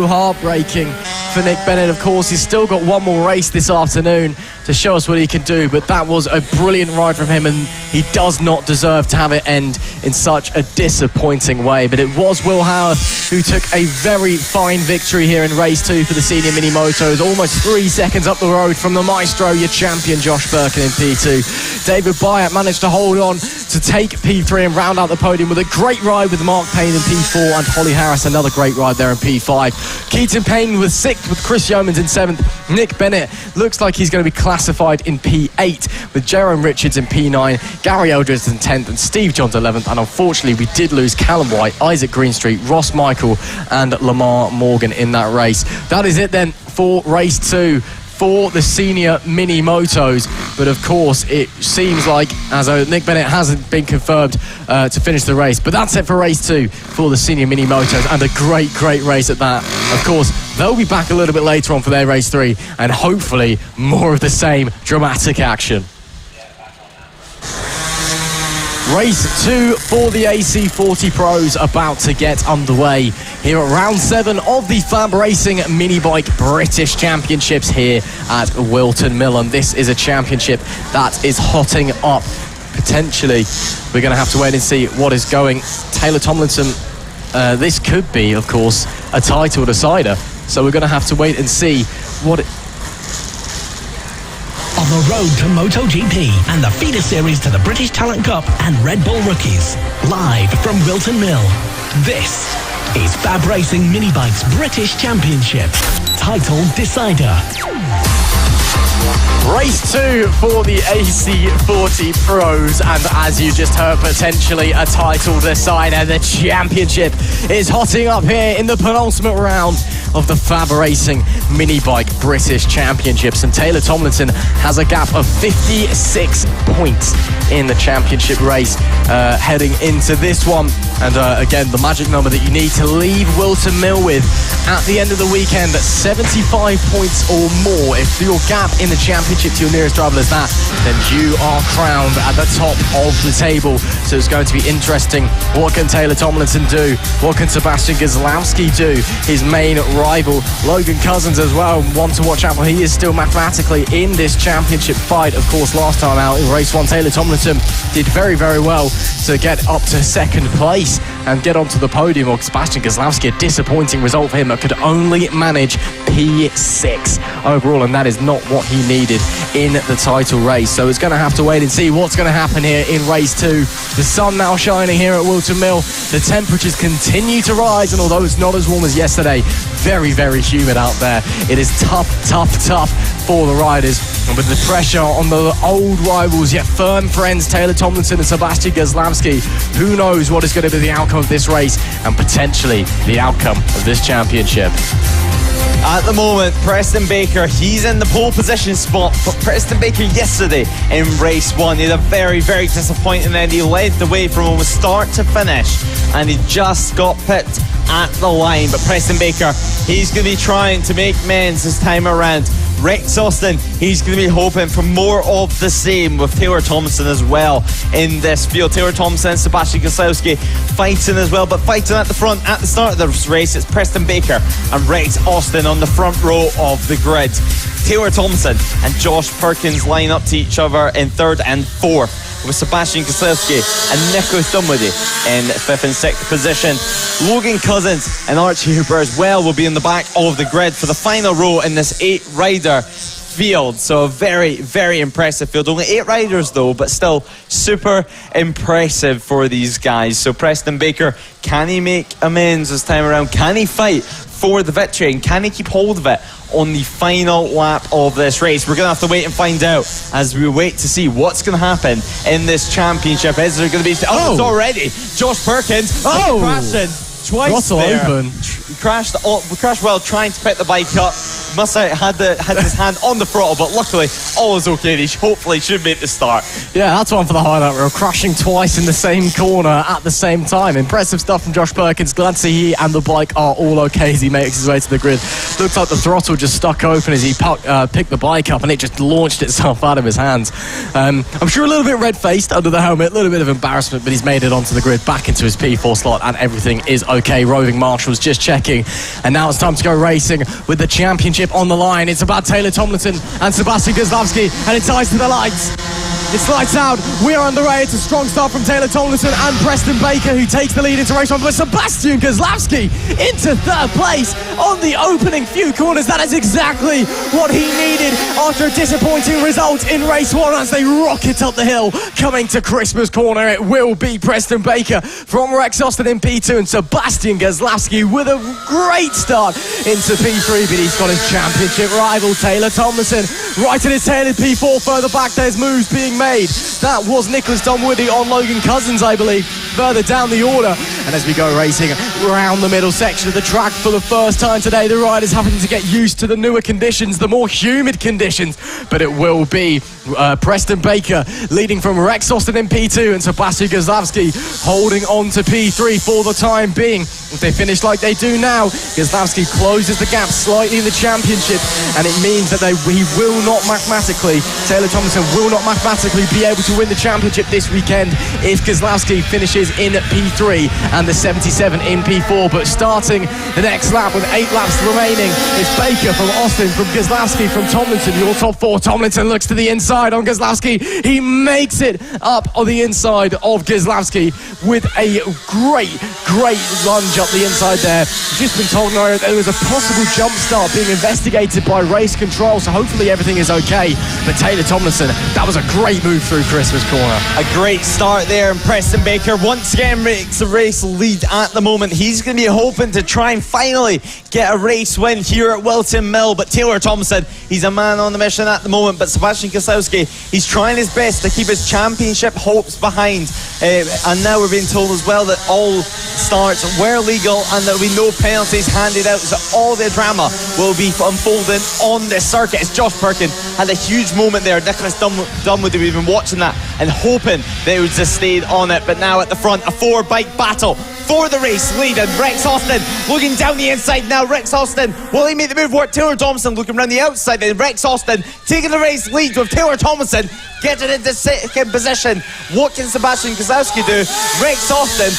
heartbreaking for Nick Bennett. Of course, he's still got one more race this afternoon to show us what he can do, but that was a brilliant ride from him, and he does not deserve to have it end in such a disappointing way. But it was Will Howard who took a very fine victory here in race 2 for the senior mini motos, almost 3 seconds up the road from the maestro, your champion Josh Birkin in P2. David Byatt managed to hold on to take P3 and round out the podium with a great ride with Mark Payne in P4, and Holly Harris another great ride there in P5. Keaton Payne was 6th with Chris Yeomans in 7th. Nick Bennett looks like he's going to be classified in P8 with Jerome Richards in P9, Gary Eldridge in 10th, and Steve Johns 11th. And unfortunately, we did lose Callum White, Isaac Greenstreet, Ross Michael, and Lamar Morgan in that race. That is it then for race 2 for the senior mini motos. But of course, it seems like as though Nick Bennett hasn't been confirmed to finish the race. But that's it for race 2 for the senior mini motos, and a great race at that. Of course, they'll be back a little bit later on for their race 3, and hopefully more of the same dramatic action. Race 2 for the AC40 Pros about to get underway here at round 7 of the FAB-Racing Mini Bike British Championships here at Whilton Mill. And this is a championship that is hotting up. Potentially, we're going to have to wait and see what is going. Taylor Tomlinson, this could be, of course, a title decider. So we're going to have to wait and see what it...
On the road to MotoGP and the feeder series to the British Talent Cup and RedBull Rookies. Live from Whilton Mill. This is FAB-Racing Mini Bikes British Championship. Title decider.
Race 2 for the AC40 Pros, and as you just heard, potentially a title decider. The championship is hotting up here in the penultimate round of the FAB-Racing Mini Bike British Championships, and Taylor Tomlinson has a gap of 56 points in the championship race heading into this one. And again, the magic number that you need to leave Whilton Mill with at the end of the weekend, 75 points or more. If your gap in the championship to your nearest rival is that, then you are crowned at the top of the table. So it's going to be interesting. What can Taylor Tomlinson do? What can Sebastian Gazlowski do? His main rival, Logan Cousins, as well, one to watch out for. He is still mathematically in this championship fight. Of course, last time out in race 1, Taylor Tomlinson did very well to get up to 2nd place and get onto the podium. Or Sebastian Gazlowski, a disappointing result for him, that could only manage P6 overall, and that is not what he needed in the title race. So it's going to have to wait and see what's going to happen here in race 2. The sun now shining here at Whilton Mill. The temperatures continue to rise, and although it's not as warm as yesterday, very humid out there. It is tough for the riders, and with the pressure on the old rivals yet firm friends Taylor Tomlinson and Sebastian Gazlowski, who knows what is going to be the outcome of this race and potentially the outcome of this championship.
At the moment, Preston Baker, he's in the pole position spot, but Preston Baker yesterday in race 1, he had a very disappointing end. He led the way from almost start to finish, and he just got pipped at the line. But Preston Baker, he's going to be trying to make amends this time around. Rex Austin, he's going to be hoping for more of the same with Taylor Thompson as well in this field. Taylor Thompson and Sebastian Gazlowski fighting as well, but fighting at the front at the start of this race, it's Preston Baker and Rex Austin on the front row of the grid. Taylor Thompson and Josh Perkins line up to each other in 3rd and 4th, with Sebastian Gazlowski and Nico Dunwoody in 5th and 6th position. Logan Cousins and Archie Hooper as well will be in the back of the grid for the final row in this 8-rider field. So a very impressive field. Only 8 riders though, but still super impressive for these guys. So Preston Baker, can he make amends this time around? Can he fight for the victory, and can he keep hold of it on the final lap of this race? We're going to have to wait and find out as we wait to see what's going to happen in this championship. Is there going to be... it's already Josh Perkins crashing twice there.
Open.
Crashed while trying to pick the bike up. must have had his hand on the throttle, but luckily all is okay. He hopefully should make the start.
Yeah, that's one for the highlight reel. Crashing twice in the same corner at the same time. Impressive stuff from Josh Perkins. Glad to see he and the bike are all okay as he makes his way to the grid. Looks like the throttle just stuck open as he picked the bike up and it just launched itself out of his hands. I'm sure a little bit red-faced under the helmet, a little bit of embarrassment, but he's made it onto the grid, back into his P4 slot, and everything is okay. Roving Marshals just checking. And now it's time to go racing with the championship on the line. It's about Taylor Tomlinson and Sebastian Kozlowski, and it's eyes to the lights. It's lights out. We are underway. It's a strong start from Taylor Tomlinson and Preston Baker, who takes the lead into race one. But Sebastian Kozlowski into third place on the opening few corners. That is exactly what he needed after a disappointing result in race one as they rocket up the hill. Coming to Christmas corner, it will be Preston Baker from Rex Austin in P2 and Sebastian Kozlowski with a great start into P3, but he's got his championship rival Taylor Tomlinson right at his tail in P4. Further back, there's moves being made. That was Nicholas Dunwoody on Logan Cousins, I believe, further down the order. And as we go racing around the middle section of the track for the first time today, the riders having to get used to the newer conditions, the more humid conditions. But it will be Preston Baker leading from Rex Austin in P2 and Sebastian Kozlowski holding on to P3 for the time being. If they finish like they do now, Kozlowski closes the gap slightly in the championship, and it means that he will not mathematically, Taylor Tomlinson will not mathematically be able to win the championship this weekend if Kozlowski finishes in P3 and the 77 in P4. But starting the next lap with 8 laps remaining, it's Baker from Austin, from Kozlowski, from Tomlinson, your top four. Tomlinson looks to the inside on Kozlowski. He makes it up on the inside of Kozlowski with a great lunge up the inside there. Just been told now that there was a possible jump start being investigated by race control, so hopefully everything is okay. But Taylor Tomlinson, that was a great move through Christmas corner.
A great start there, and Preston Baker once again makes the race lead at the moment. He's going to be hoping to try and finally get a race win here at Whilton Mill, but Taylor Tomlinson, he's a man on the mission at the moment. But Sebastian Kozlowski, he's trying his best to keep his championship hopes behind, and now we're being told as well that all starts were legal and there will be no penalties handed out, so all the drama will be unfolding on this circuit. As Josh Perkins had a huge moment there, Nicholas Dunwoody, we've been watching that and hoping they would just stay on it. But now at the front, a 4-bike battle for the race lead, and Rex Austin looking down the inside now. Rex Austin, will he make the move? Taylor Tomlinson looking around the outside, and Rex Austin taking the race lead with Taylor Tomlinson getting into second position. What can Sebastian Kozlowski do? Rex Austin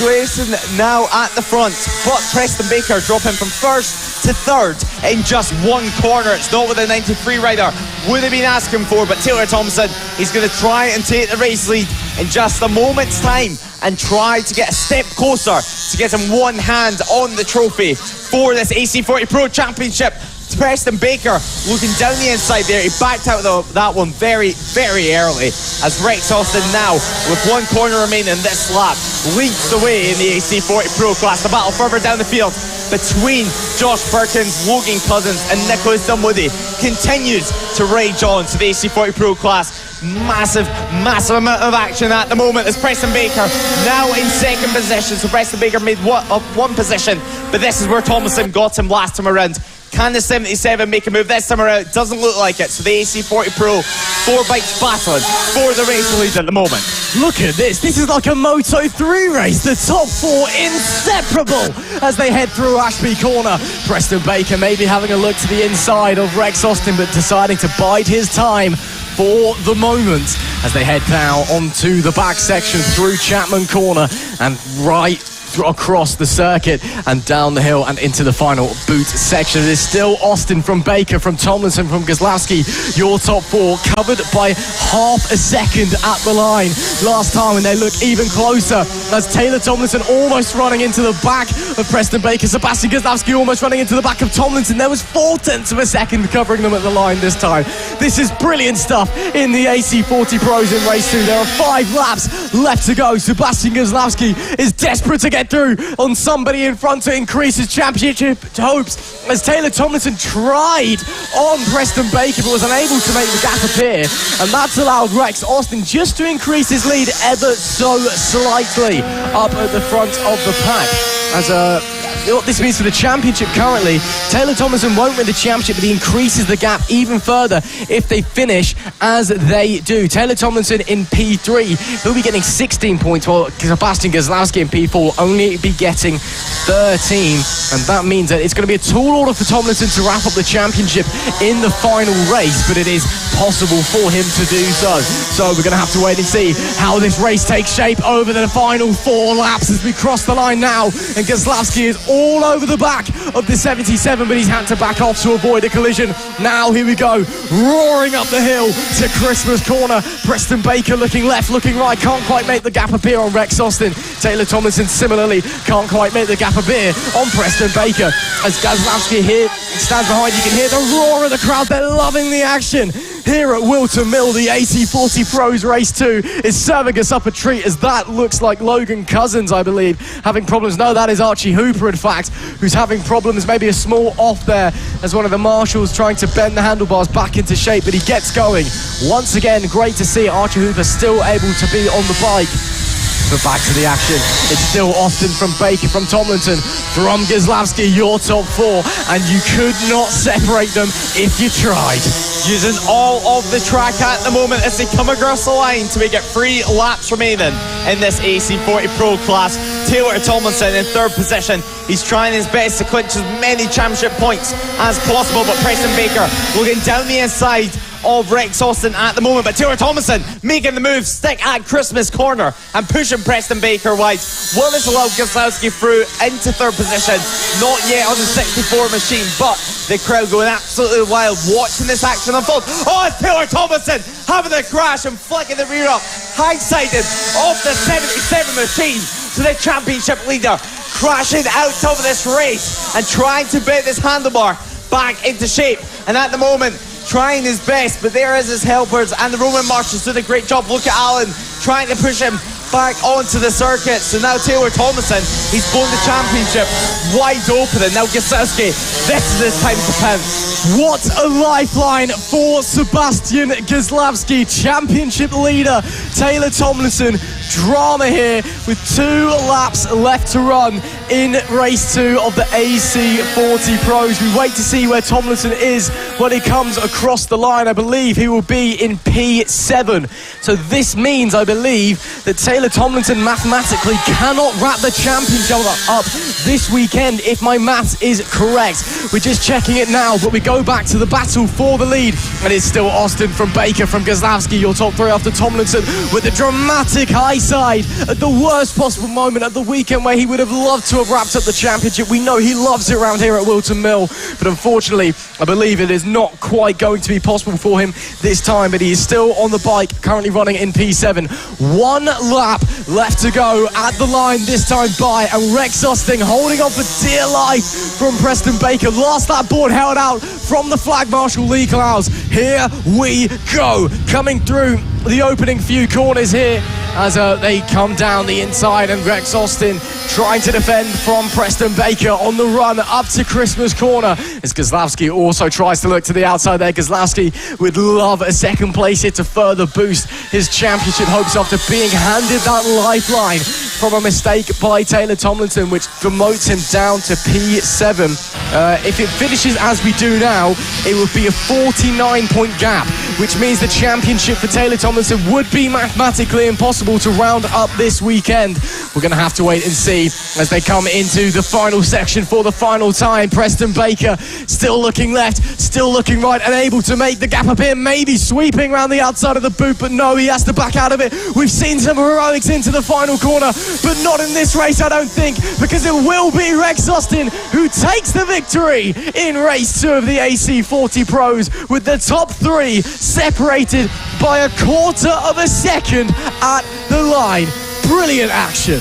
racing now at the front, but Preston Baker dropping from first to third in just one corner. It's not what the 93 rider would have been asking for, but Taylor Tomlinson, he's going to try and take the race lead in just a moment's time and try to get a step closer to getting one hand on the trophy for this AC40 Pro Championship. Preston Baker looking down the inside there. He backed out of that one very early, as Rex Austin now, with one corner remaining this lap, leads the way in the AC40 Pro class. The battle further down the field between Josh Perkins, Logan Cousins and Nicholas Dunwoody continues to rage on to the AC40 Pro class. Massive amount of action at the moment as Preston Baker now in second position. So Preston Baker made one position, but this is where Tomlinson got him last time around. Can the 77 make a move this time around? It doesn't look like it. So the AC40 Pro, 4 bikes battling for the race lead at the moment.
Look at this. This is like a Moto3 race. The top 4 inseparable as they head through Ashby Corner. Preston Baker maybe having a look to the inside of Rex Austin, but deciding to bide his time for the moment as they head now onto the back section through Chapman Corner and right across the circuit and down the hill and into the final boot section. It is still Austin from Baker, from Tomlinson, from Kozlowski, your top 4, covered by half a second at the line last time, and they look even closer as Taylor Tomlinson almost running into the back of Preston Baker, Sebastian Kozlowski almost running into the back of Tomlinson. There was 0.4 of a second covering them at the line this time. This is brilliant stuff in the AC40 Pros in race 2. There are 5 laps left to go. Sebastian Kozlowski is desperate to get through on somebody in front to increase his championship hopes, as Taylor Tomlinson tried on Preston Baker but was unable to make the gap appear, and that's allowed Rex Austin just to increase his lead ever so slightly up at the front of the pack. As what this means for the championship currently. Taylor Tomlinson won't win the championship, but he increases the gap even further if they finish as they do. Taylor Tomlinson in P3, he'll be getting 16 points, while Sebastian Kozlowski in P4 will only be getting 13, and that means that it's going to be a tall order for Tomlinson to wrap up the championship in the final race, but it is possible for him to do so. So we're going to have to wait and see how this race takes shape over the final 4 laps as we cross the line now, and Kozlowski is all over the back of the 77, but he's had to back off to avoid a collision. Now here we go, roaring up the hill to Christmas corner. Preston Baker looking left, looking right, can't quite make the gap appear on Rex Austin. Taylor Tomlinson similarly can't quite make the gap appear on Preston Baker. As Kozlowski here stands behind, you can hear the roar of the crowd. They're loving the action here at Whilton Mill. The AC40 Pros Race 2 is serving us up a treat, as that looks like Logan Cousins, I believe, having problems. No, that is Archie Hooper, in fact, who's having problems. Maybe a small off there as one of the marshals trying to bend the handlebars back into shape, but he gets going. Once again, great to see Archie Hooper still able to be on the bike. But back to the action. It's still Austin from Baker, from Tomlinson, from Kozlowski, your top 4, and you could not separate them if you tried.
Using all of the track at the moment as they come across the line to make it 3 laps remaining in this AC40 Pro class. Taylor Tomlinson in 3rd position. He's trying his best to clinch as many championship points as possible, but Preston Baker looking down the inside of Rex Austin at the moment, but Taylor Tomlinson making the move, stick at Christmas corner and pushing Preston Baker wide. Will this allow Kozlowski through into 3rd position? Not yet on the 64 machine, but the crowd going absolutely wild watching this action unfold. Oh, it's Taylor Tomlinson having the crash and flicking the rear up, high-sided off the 77 machine to the championship leader, crashing out of this race and trying to bend this handlebar back into shape, and at the moment trying his best, but there is his helpers and the Roman marshals doing a great job. Look at Alan trying to push him back onto the circuit. So now Taylor Tomlinson, he's blown the championship wide open, and now Kozlowski, this is his time to pounce.
What a lifeline for Sebastian Kozlowski, championship leader Taylor Tomlinson. Drama here with 2 laps left to run in race 2 of the AC40 Pros. We wait to see where Tomlinson is when he comes across the line. I believe he will be in P7. So this means, I believe, that Taylor Tomlinson mathematically cannot wrap the championship up this weekend, if my maths is correct. We're just checking it now, but we go back to the battle for the lead, and it's still Austin from Baker, from Kozlowski, your top 3 after Tomlinson, with a dramatic high side at the worst possible moment at the weekend where he would have loved to have wrapped up the championship. We know he loves it around here at Whilton Mill, but unfortunately I believe it is not quite going to be possible for him this time, but he is still on the bike, currently running in P7. 1 lap left to go at the line this time by, and Rex Austin holding on for dear life from Preston Baker. Last lap board held out from the flag marshal Lee Clowes. Here we go, coming through the opening few corners here as they come down the inside, and Rex Austin trying to defend from Preston Baker on the run up to Christmas corner, as Kozlowski also tries to look to the outside there. Kozlowski would love a 2nd place here to further boost his championship hopes after being handed that lifeline from a mistake by Taylor Tomlinson, which demotes him down to P7. If it finishes as we do now, it would be a 49-point gap, which means the championship for Taylor Tomlinson would be mathematically impossible to round up this weekend. We're going to have to wait and see as they come into the final section for the final time. Preston Baker still looking left, still looking right, and able to make the gap appear, maybe sweeping around the outside of the boot, but no, he has to back out of it. We've seen some heroics into the final corner, but not in this race, I don't think, because it will be Rex Austin who takes the victory in race 2 of the AC40 Pros, with the top 3 separated by a quarter of a second at the line. Brilliant action.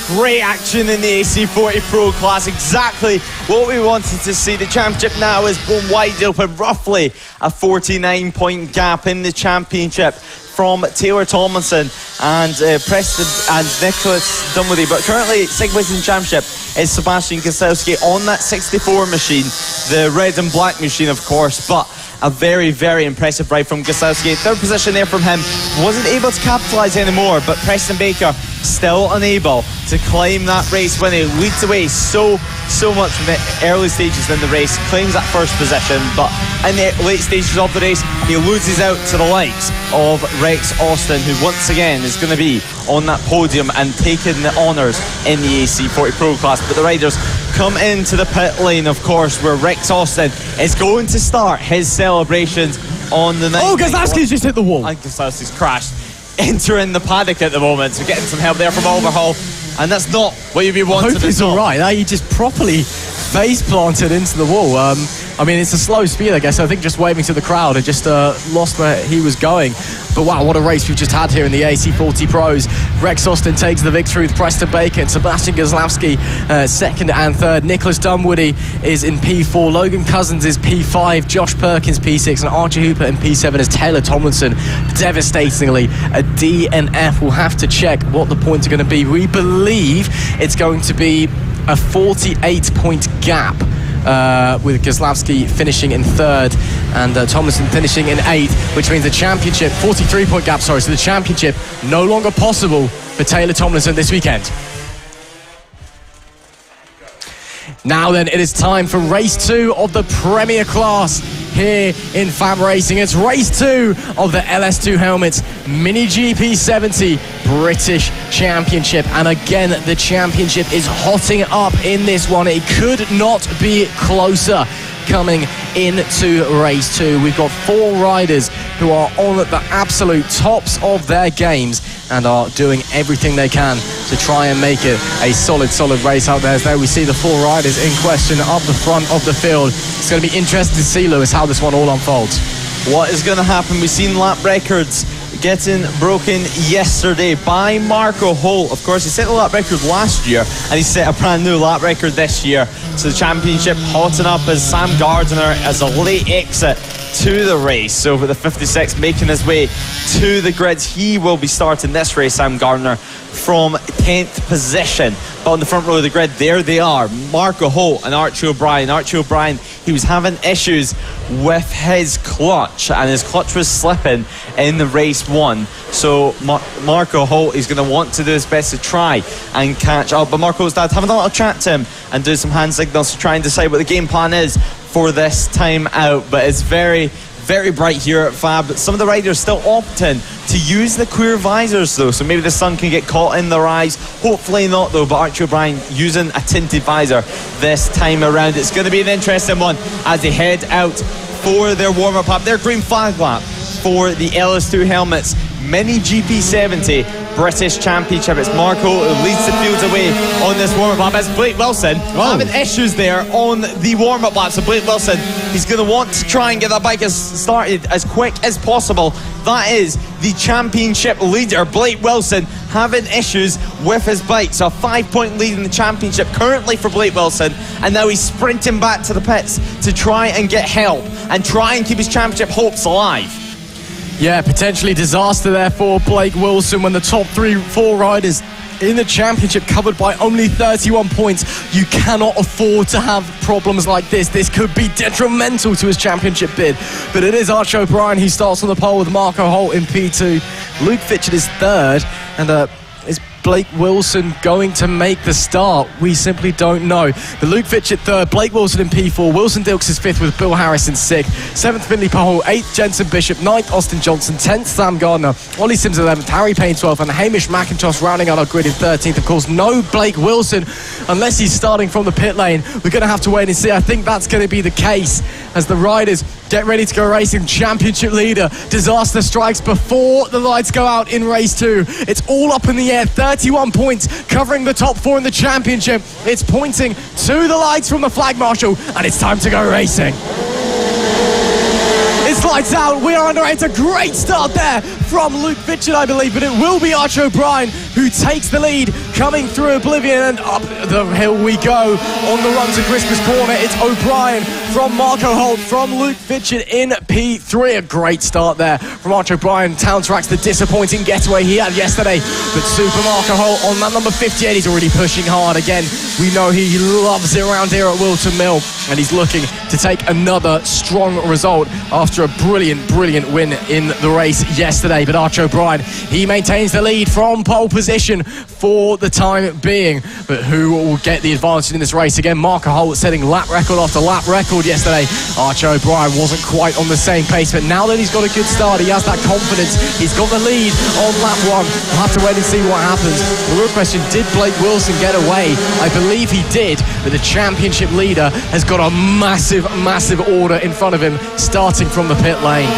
Great action in the AC40 Pro class, exactly what we wanted to see. The championship now is blown wide open, roughly a 49-point gap in the championship from Taylor Tomlinson and Preston and Nicholas Dunwoody. But currently, second place in the championship is Sebastian Kozlowski on that 64 machine, the red and black machine, of course, but a very, very impressive ride from Kozlowski. 3rd position there from him. Wasn't able to capitalise anymore, but Preston Baker still unable to climb that race when he leads away so so much from the early stages in the race, claims that first position, but in the late stages of the race, he loses out to the likes of Rex Austin, who once again is going to be on that podium and taking the honours in the AC40 Pro class. But the riders come into the pit lane, of course, where Rex Austin is going to start his celebrations on the night.
Oh, Gazowski's just hit the wall.
And Gazowski's crashed, entering the paddock at the moment, so getting some help there from Overhaul, and that's not what you'd be wanting.
I hope he's alright. He just properly face planted into the wall. I mean, it's a slow speed, I guess. I think just waving to the crowd had just lost where he was going. But wow, what a race we've just had here in the AC40 Pros. Rex Austin takes the victory with Preston Baker and Sebastian Gazowski second and third. Nicholas Dunwoody is in P4. Logan Cousins is P5. Josh Perkins P6. And Archie Hooper in P7 as Taylor Tomlinson. Devastatingly, a D and F. We'll have to check what the points are going to be. We believe it's going to be a 48-point gap. With Gazowski finishing in third and Tomlinson finishing in eighth, which means the championship, 43-point gap, so the championship no longer possible for Taylor Tomlinson this weekend. Now then, it is time for race 2 of the Premier class here in FAB Racing. It's race 2 of the LS2 helmets Mini GP 70 British Championship, and again the championship is hotting up in this one. It could not be closer coming into race 2. We've got 4 riders who are on the absolute tops of their games and are doing everything they can to try and make it a solid race out there. There we see the 4 riders in question up the front of the field. It's going to be interesting to see, Lewis, how this one all unfolds.
What is going to happen? We've seen lap records getting broken yesterday by Marco Holt. Of course, he set the lap record last year and he set a brand new lap record this year. So the championship hotting up as Sam Gardner as a late exit to the race. So for the 56 making his way to the grids, he will be starting this race, Sam Gardner, from 10th position. But on the front row of the grid, there they are, Marco Holt and Archie O'Brien. Archie O'Brien, he was having issues with his clutch, and his clutch was slipping in the race 1. So Marco Holt is going to want to do his best to try and catch up. But Marco Holt's dad having a little chat to him and do some hand signals to try and decide what the game plan is for this time out. But it's very bright here at FAB. Some of the riders still opting to use the clear visors though, so maybe the sun can get caught in their eyes. Hopefully not though, but Archie O'Brien using a tinted visor this time around. It's going to be an interesting one as they head out for their warm-up lap, their green flag lap for the LS2 helmets Mini GP 70 British Championship. It's Marco who leads the fields away on this warm-up lap as Blake Wilson having issues there on the warm-up lap. So Blake Wilson, he's going to want to try and get that bike started as quick as possible. That is the championship leader, Blake Wilson, having issues with his bike. So a 5-point lead in the championship currently for Blake Wilson, and now he's sprinting back to the pits to try and get help and try and keep his championship hopes alive.
Yeah, potentially disaster there for Blake Wilson when the top 3-4 riders in the championship covered by only 31 points. You cannot afford to have problems like this. This could be detrimental to his championship bid. But it is Archie O'Brien who starts on the pole with Marco Holt in P2. Luke Fitchett is third, and is Blake Wilson going to make the start? We simply don't know. The Luke Fitchett third, Blake Wilson in P4, Wilson Dilks is fifth with Bill Harris in sixth, 7th Finley Pahol, 8th Jensen Bishop, 9th Austin Johnson, 10th Sam Gardner, Ollie Sims 11th, Harry Payne 12th, and Hamish McIntosh rounding out our grid in 13th. Of course, no Blake Wilson unless he's starting from the pit lane. We're going to have to wait and see. I think that's going to be the case as the riders get ready to go racing. Championship leader, disaster strikes before the lights go out in race 2. It's all up in the air. 31 points covering the top 4 in the championship. It's pointing to the lights from the flag marshal, and it's time to go racing. It's lights out. We are under. It's a great start there from Luke Fitchett, I believe, but it will be Archie O'Brien who takes the lead, coming through Oblivion, and up the hill we go on the run to Christmas Corner. It's O'Brien from Marco Holt, from Luke Fitchett in P3. A great start there from Archie O'Brien. Counteracts the disappointing getaway he had yesterday, but Super Marco Holt on that number 58. He's already pushing hard again. We know he loves it around here at Whilton Mill, and he's looking to take another strong result after a brilliant win in the race yesterday. But Archie O'Brien, he maintains the lead from pole position for the the time being. But who will get the advantage in this race? Again, Marco Holt setting lap record after lap record yesterday. Archie O'Brien wasn't quite on the same pace, but now that he's got a good start, he has that confidence. He's got the lead on lap 1. We'll have to wait and see what happens. The real question, did Blake Wilson get away? I believe he did, but the championship leader has got a massive order in front of him, starting from the pit lane.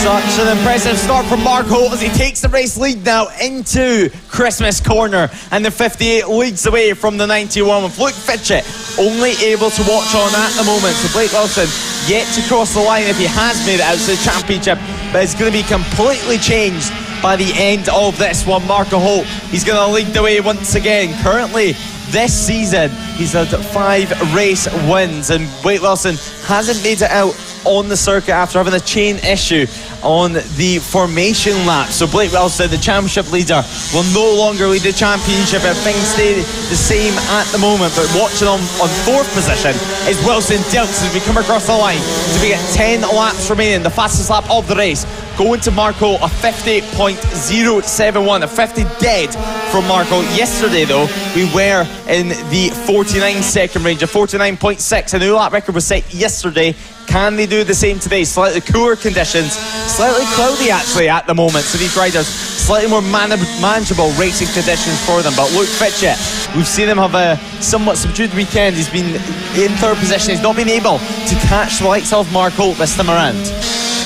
Such an impressive start from Mark Holt as he takes the race lead now into Christmas Corner, and the 58 leads away from the 91 with Luke Fitchett only able to watch on at the moment. So Blake Wilson yet to cross the line if he has made it out to the championship, but it's going to be completely changed by the end of this one. Marco Holt, he's going to lead the way once again. Currently this season he's had 5 race wins, and Blake Wilson hasn't made it out on the circuit after having a chain issue on the formation lap. So Blake Wilson, the championship leader, will no longer lead the championship if things stay the same at the moment. But watching on 4th position is Wilson Dilks as we come across the line to be at 10 laps remaining, the fastest lap of the race, going to Marco a 50.071, a 50 dead from Marco. Yesterday though, we were in the 49 second range, a 49.6. A new lap record was set yesterday. Can they do the same today? Slightly cooler conditions, slightly cloudy actually at the moment, so these riders, slightly more manageable racing conditions for them. But Luke Fitchett, we've seen him have a somewhat subdued weekend. He's been in 3rd position. He's not been able to catch the likes of Mark Holt this time around.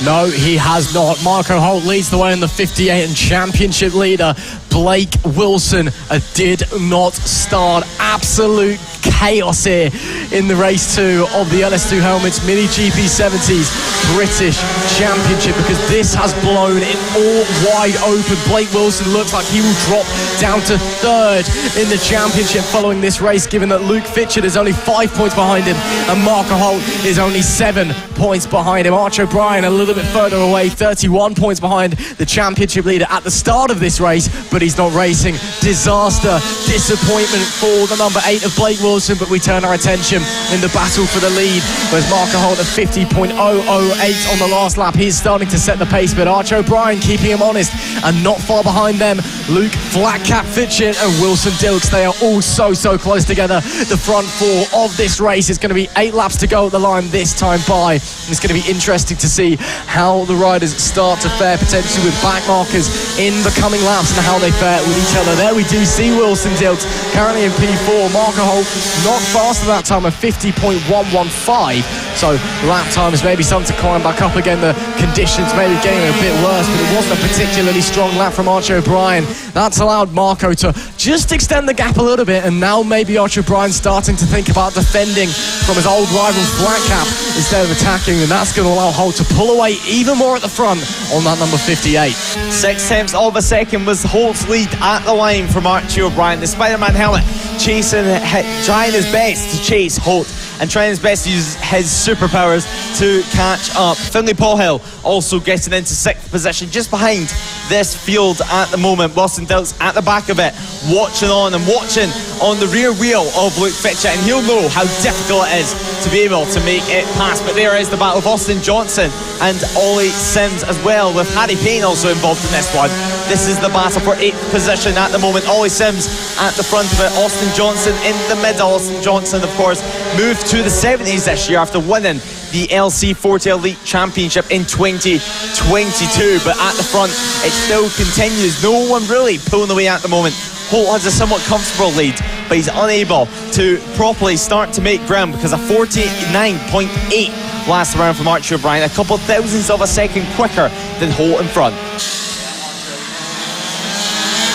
No, he has not. Marco Holt leads the way in the 58, and championship leader Blake Wilson did not start. Absolute chaos here in the race 2 of the LS2 Helmets Mini GP 70s British Championship, because this has blown it all wide open. Blake Wilson looks like he will drop down to 3rd in the championship following this race, given that Luke Fitchett is only 5 points behind him and Marco Holt is only 7 points behind him. Archie O'Brien a little bit further away, 31 points behind the championship leader at the start of this race, but he's not racing. Disaster, disappointment for the number 8 of Blake Wilson, but we turn our attention in the battle for the lead. Whereas Marco Holt at 50.008 on the last lap, he's starting to set the pace, but Archie O'Brien keeping him honest, and not far behind them Luke Flatcap Fitchett and Wilson Dilks. They are all so close together. The front 4 of this race is going to be 8 laps to go at the line this time by. It's going to be interesting to see how the riders start to fare, potentially with back markers in the coming laps, and how they fare with each other. There we do see Wilson Dilks currently in P4. Marco Holt not faster that time of 50.115, so lap time is maybe something to climb back up again. The conditions maybe getting a bit worse, but it wasn't a particularly strong lap from Archie O'Brien. That's allowed Marco to just extend the gap a little bit, and now maybe Archie O'Brien starting to think about defending from his old rival Flatcap instead of attacking, and that's going to allow Holt to pull away even more at the front on that number 58.
0.6 of a second was Holt's lead at the line from Archie O'Brien. The Spider-Man helmet trying his best to chase Holt and trying his best to use his superpowers to catch up. Finlay Paulhill also getting into 6th position, just behind this field at the moment. Wilson Dilks at the back of it, watching on the rear wheel of Luke Fitchett, and he'll know how difficult it is to be able to make it past. But there is the battle of Austin Johnson and Ollie Sims as well, with Harry Payne also involved in this one. This is the battle for 8th position at the moment. Ollie Sims at the front of it, Austin Johnson in the middle. Austin Johnson, of course, moved to the 70s this year after winning the LC40 Elite Championship in 2022, but at the front it still continues. No one really pulling away at the moment. Holt has a somewhat comfortable lead, but he's unable to properly start to make ground because a 49.8 last round from Archie O'Brien, a couple thousandths of a second quicker than Holt in front.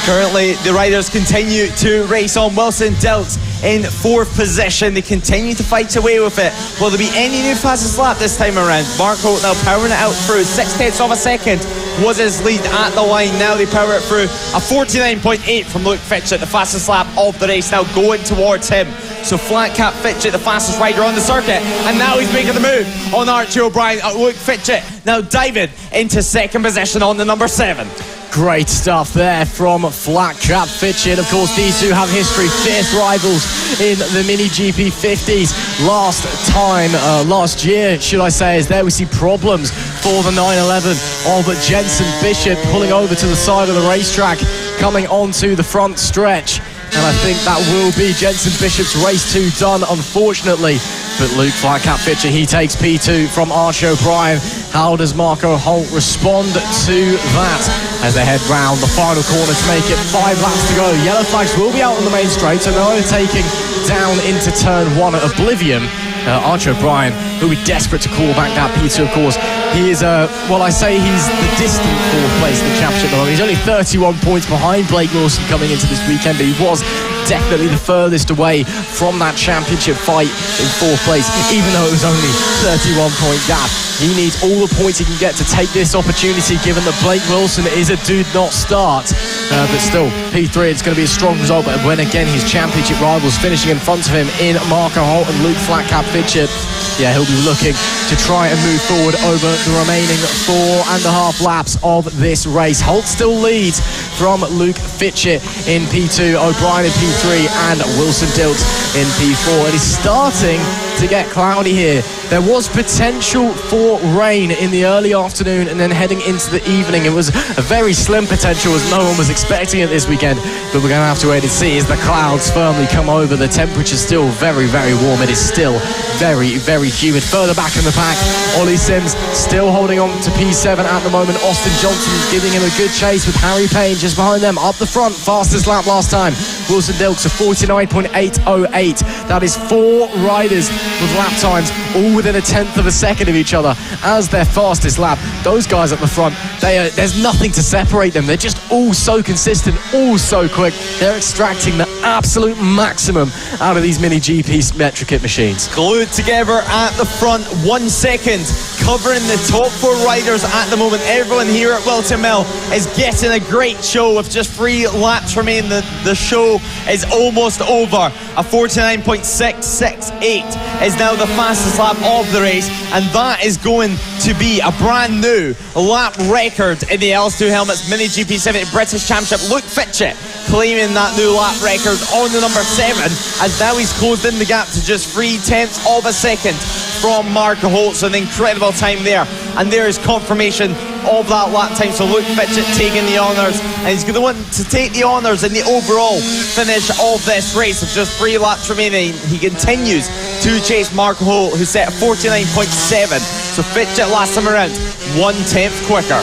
Currently, the riders continue to race on. Wilson Dilks in 4th position. They continue to fight away with it. Will there be any new fastest lap this time around? Mark Holt now powering it out through. 0.6 of a second was his lead at the line. Now they power it through. A 49.8 from Luke Fitchett, the fastest lap of the race, now going towards him. So Flatcap Fitchett, the fastest rider on the circuit, and now he's making the move on Archie O'Brien. Luke Fitchett now diving into 2nd position on the number 7.
Great stuff there from Flatcap Fitchett. Of course, these two have history, fierce rivals in the Mini GP 50s. Last year, should I say, is there we see problems for the 911 of Jensen Bishop pulling over to the side of the racetrack, coming onto the front stretch. And I think that will be Jensen Bishop's race 2 done, unfortunately. But Luke Flatcap Fitcher, he takes P2 from Archie O'Brien. How does Marco Holt respond to that as they head round the final corner to make it 5 laps to go? Yellow flags will be out on the main straight, so they're overtaking down into turn 1 at Oblivion. Archie O'Brien, who will be desperate to call back that P2, of course. He is, I say he's the distant 4th place in the championship at the moment. He's only 31 points behind Blake Wilson coming into this weekend, but he was definitely the furthest away from that championship fight in 4th place, even though it was only 31-point gap. He needs all the points he can get to take this opportunity, given that Blake Wilson is a do-not start. But still, P3, it's going to be a strong result. But when, again, his championship rivals finishing in front of him in Marco Holt and Luke Flatcap Fitcher, yeah, he'll be looking to try and move forward over the remaining 4.5 laps of this race. Holt still leads from Luke Fitcher in P2, O'Brien in P3 and Wilson Dilks in P4. It is starting to get cloudy here. There was potential for rain in the early afternoon and then heading into the evening. It was a very slim potential as no one was expecting it this weekend, but we're going to have to wait and see as the clouds firmly come over. The temperature's still very, very warm. It is still very, very humid. Further back in the pack, Ollie Sims still holding on to P7 at the moment. Austin Johnson giving him a good chase with Harry Payne just behind them. Up the front, fastest lap last time. Wilson Dilks of 49.808. That is 4 riders with lap times all within a 1/10 of a second of each other as their fastest lap. Those guys at the front, there's nothing to separate them. They're just all so consistent, all so quick. They're extracting the absolute maximum out of these mini GP metric kit machines.
Glued together at the front, 1 second, covering the top 4 riders at the moment. Everyone here at Whilton Mill is getting a great show with just 3 laps remaining. The show is almost over. A 49.668 is now the fastest lap of the race, and that is going to be a brand new lap record in the LS2 Helmets Mini GP70 British Championship. Luke Fitcher claiming that new lap record on the number 7, as now he's closed in the gap to just 0.3 of a second from Marco Holt. So an incredible time there, and there is confirmation of that lap time. So Luke Fitcher taking the honours, and he's going to want to take the honours in the overall finish of this race with just 3 laps remaining. He continues to chase Marco Holt, who set a 49.7. So Fitcher last time around 1/10 quicker.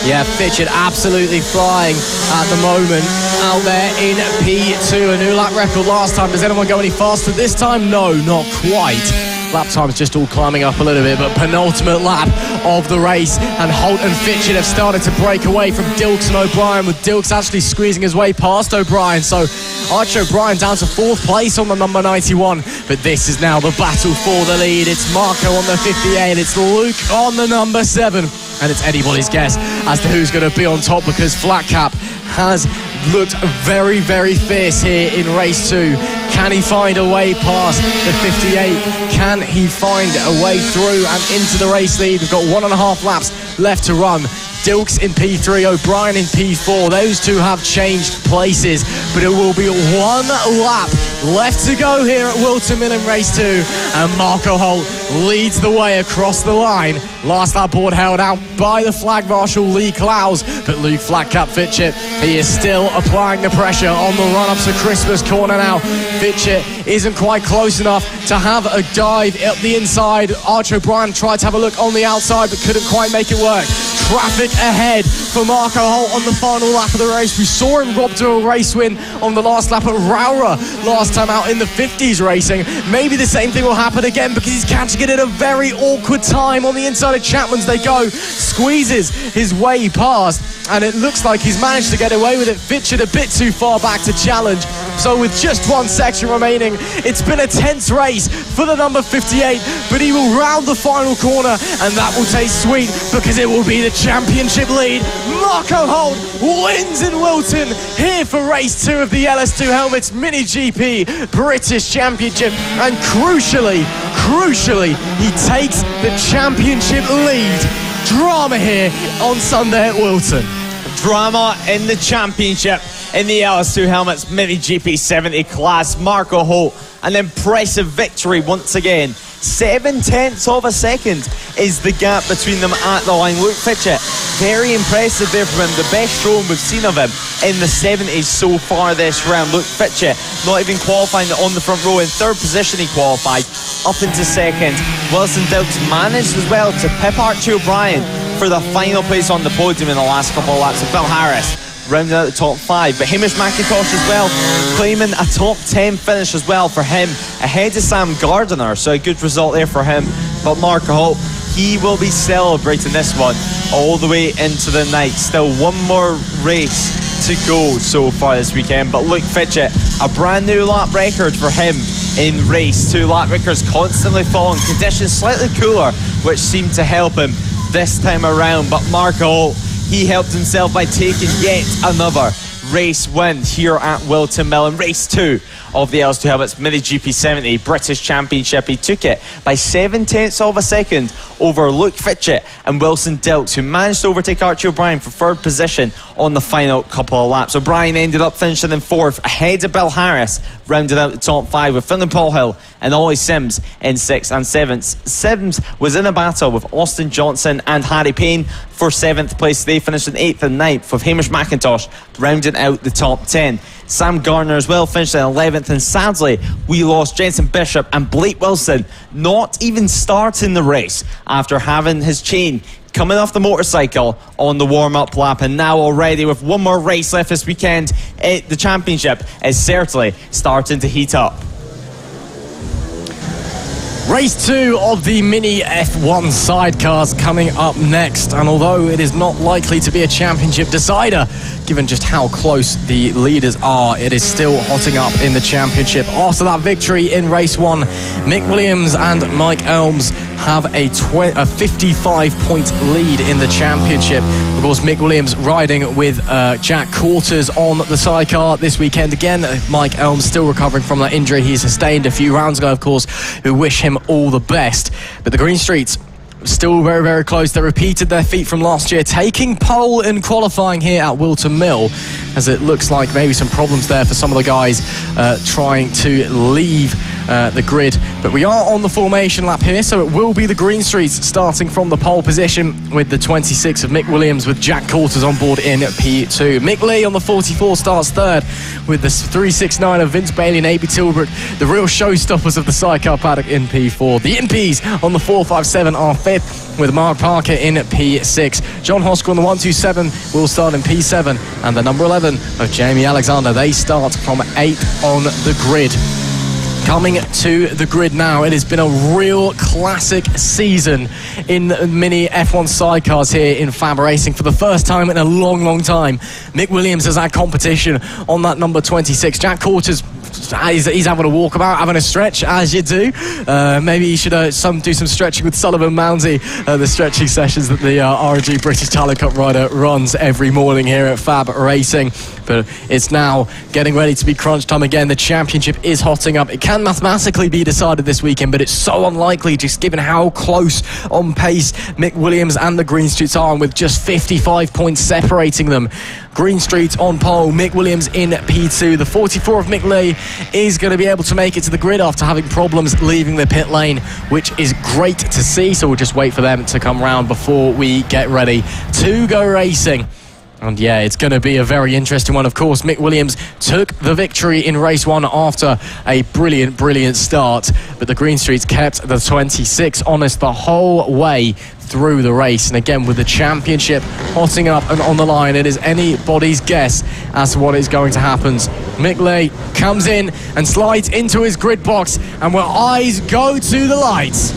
Yeah, Fitcher absolutely flying at the moment out there in P2. A new lap record last time. Does anyone go any faster this time? No, not quite. Lap time's just all climbing up a little bit, but penultimate lap of the race, and Holt and Fitcher have started to break away from Dilks and O'Brien, with Dilks actually squeezing his way past O'Brien. So Archie O'Brien down to 4th place on the number 91, but this is now the battle for the lead. It's Marco on the 58, it's Luke on the number 7, and it's anybody's guess as to who's going to be on top, because Flatcap has looked very, very fierce here in race 2. Can he find a way past the 58? Can he find a way through and into the race lead? We've got 1.5 laps left to run. Dilks in P3, O'Brien in P4. Those two have changed places, but it will be 1 lap left to go here at Whilton Mill in race 2, and Marco Holt leads the way across the line. Last lap board held out by the flag marshal Lee Clowes, but Luke Flatcap Fitcher, he is still applying the pressure on the run up to Christmas corner now. Fitcher isn't quite close enough to have a dive up the inside. Archie O'Brien tried to have a look on the outside but couldn't quite make it work. Traffic ahead for Marco Holt on the final lap of the race. We saw him robbed of a race win on the last lap at Raura last time out in the 50s racing. Maybe the same thing will happen again, because he's catching it at a very awkward time on the inside of Chapman's. They go, squeezes his way past, and it looks like he's managed to get away with it. Fitcher a bit too far back to challenge. So with just 1 section remaining, it's been a tense race for the number 58, but he will round the final corner, and that will taste sweet, because it will be the championship lead. Marco Holt wins in Wilton here for race 2 of the LS2 Helmets Mini GP British Championship, and crucially, he takes the championship lead. Drama here on Sunday at Wilton.
Drama in the championship in the LS2 Helmets Mini GP70 class. Marco Holt, an impressive victory once again. 0.7 of a second is the gap between them at the line. Luke Fitcher, very impressive there from him. The best showing we've seen of him in the 70s so far this round. Luke Fitchett not even qualifying on the front row. In third position he qualified, up into second. Wilson Dilks managed as well to pip Archie O'Brien for the final place on the podium in the last couple of laps. And Phil Harris rounding out the top 5, but Hamish McIntosh as well claiming a top 10 finish as well for him, ahead of Sam Gardiner, so a good result there for him. But Mark Holt, he will be celebrating this one all the way into the night. Still one more race to go so far this weekend, but Luke Fitchett, a brand new lap record for him in race 2. Lap records constantly falling, conditions slightly cooler, which seemed to help him this time around. But Mark Holt, he helped himself by taking yet another race win here at Whilton Mill in race 2 of the Els2 Helmets MotoGP 70 British Championship. He took it by 0.7 of a second over Luke Fitchett and Wilson Dilks, who managed to overtake Archie O'Brien for third position on the final couple of laps. O'Brien ended up finishing in fourth, ahead of Bill Harris, rounded out the top 5 with Finlay Paulhill and Ollie Sims in 6th and 7th. Sims was in a battle with Austin Johnson and Harry Payne for 7th place. They finished in 8th and 9th, with Hamish McIntosh rounding out the top 10. Sam Gardner as well finished in 11th, and sadly we lost Jenson Bishop and Blake Wilson not even starting the race after having his chain coming off the motorcycle on the warm-up lap. And now already with one more race left this weekend, the championship is certainly starting to heat up.
Race 2 of the Mini F1 sidecars coming up next, and although it is not likely to be a championship decider, given just how close the leaders are, it is still hotting up in the championship. After that victory in race 1, Mick Williams and Mike Elms have a 55-point lead in the championship. Of course, Mick Williams riding with Jack Quarters on the sidecar this weekend. Again, Mike Elms still recovering from that injury he sustained a few rounds ago, of course, who wish him all the best. But the Green Streets still very, very close. They repeated their feat from last year, taking pole in qualifying here at Whilton Mill, as it looks like maybe some problems there for some of the guys trying to leave the grid. But we are on the formation lap here, so it will be the Green Streets starting from the pole position with the 26 of Mick Williams, with Jack Quarters on board in P2. Mick Lee on the 44 starts third with the 369 of Vince Bailey and A.B. Tilbrook, the real showstoppers of the sidecar paddock, in P4. The Impies on the 457 are fifth, with Mark Parker in P6. John Hosker on the 127 will start in P7, and the number 11 of Jamie Alexander, they start from 8th on the grid. Coming to the grid now, it has been a real classic season in Mini F1 sidecars here in FAB Racing. For the first time in a long, long time, Mick Williams has had competition on that number 26. Jack Quarters, he's having a walkabout, having a stretch, as you do. Maybe you should do some stretching with Sullivan Mounsey, the stretching sessions that the RNG British Talent Cup rider runs every morning here at FAB Racing. But it's now getting ready to be crunch time again. The championship is hotting up. It can mathematically be decided this weekend, but it's so unlikely just given how close on pace Mick Williams and the Green Streets are, with just 55 points separating them. Green Streets on pole, Mick Williams in P2. The 44 of Mick Lee is going to be able to make it to the grid after having problems leaving the pit lane, which is great to see. So we'll just wait for them to come round before we get ready to go racing. And yeah, it's going to be a very interesting one. Of course, Mick Williams took the victory in race 1 after a brilliant, brilliant start. But the Green Streets kept the 26 honest the whole way through the race. And again, with the championship hotting up and on the line, it is anybody's guess as to what is going to happen. Mick Lee comes in and slides into his grid box, and where eyes go to the lights.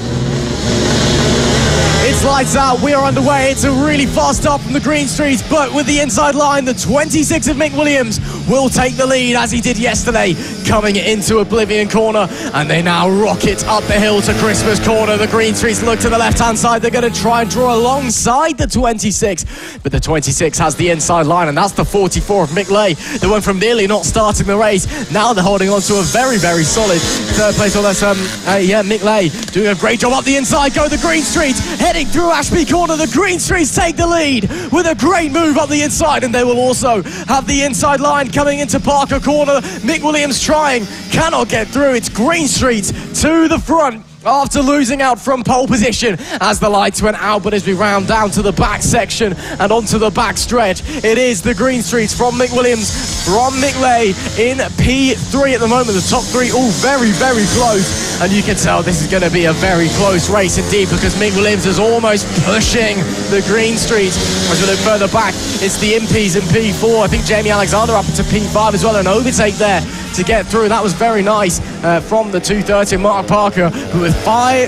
It's lights out, we are underway. It's a really fast start from the Green Streets, but with the inside line, the 26 of Mick Williams will take the lead, as he did yesterday, coming into Oblivion Corner, and they now rocket up the hill to Christmas Corner. The Green Streets look to the left-hand side. They're going to try and draw alongside the 26, but the 26 has the inside line, and that's the 44 of Mick Lee. They went from nearly not starting the race. Now they're holding on to a very, very solid third place. Well, that's, Mick Lee doing a great job up the inside. Go the Green Streets, heading through Ashby Corner. The Green Streets take the lead with a great move up the inside, and they will also have the inside line coming into Parker Corner. Mick Williams trying, cannot get through. It's Green Streets to the front after losing out from pole position as the lights went out. But as we round down to the back section and onto the back stretch, it is the green streaks from Mick Williams, from Mick Lay in P3 at the moment. The top three all very, very close, and you can tell this is going to be a very close race indeed, because Mick Williams is almost pushing the green streaks. As we look further back, it's the Impies in P4. I think Jamie Alexander up into P5 as well, an overtake there to get through. That was very nice from the 230 Mark Parker, but with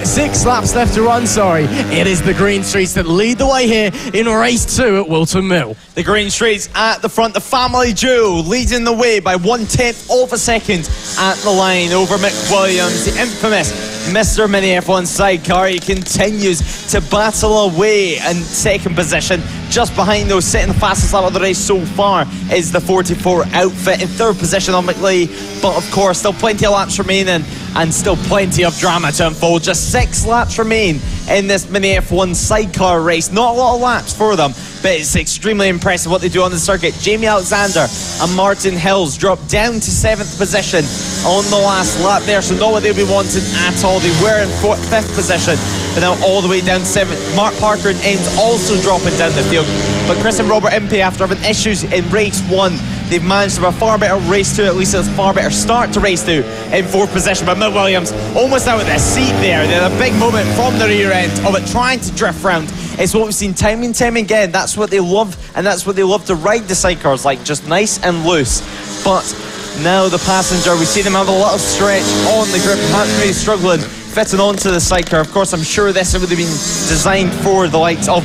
6 laps left to run, it is the green streaks that lead the way here in race 2 at Whilton Mill.
The green streaks at the front, the family duo leading the way by 1/10 of a second at the line over Mick Williams, the infamous Mr. Mini F1 sidecar. He continues to battle away in second position. Just behind those, sitting the fastest lap of the race so far is the 44 outfit in third position on McLeay. But of course, still plenty of laps remaining and still plenty of drama to unfold. Just 6 laps remain in this Mini F1 sidecar race. Not a lot of laps for them, but it's extremely impressive what they do on the circuit. Jamie Alexander and Martin Hills drop down to 7th position on the last lap there, so not what they'll be wanting at all. They were in 5th position, but now all the way down to 7th. Mark Parker and Ames also dropping down the field, but Chris and Robert Impey, after having issues in race 1, they've managed to have a far better race 2, at least a far better start to race 2 in 4th position. But Mick Williams almost out of the seat there. They had a big moment from the rear end of it, trying to drift round. It's what we've seen time and time again. That's what they love, and that's what they love to ride the sidecars, like just nice and loose. But now the passenger, we see them have a lot of stretch on the grip, really struggling fitting onto the sidecar. Of course, I'm sure this would have been designed for the likes of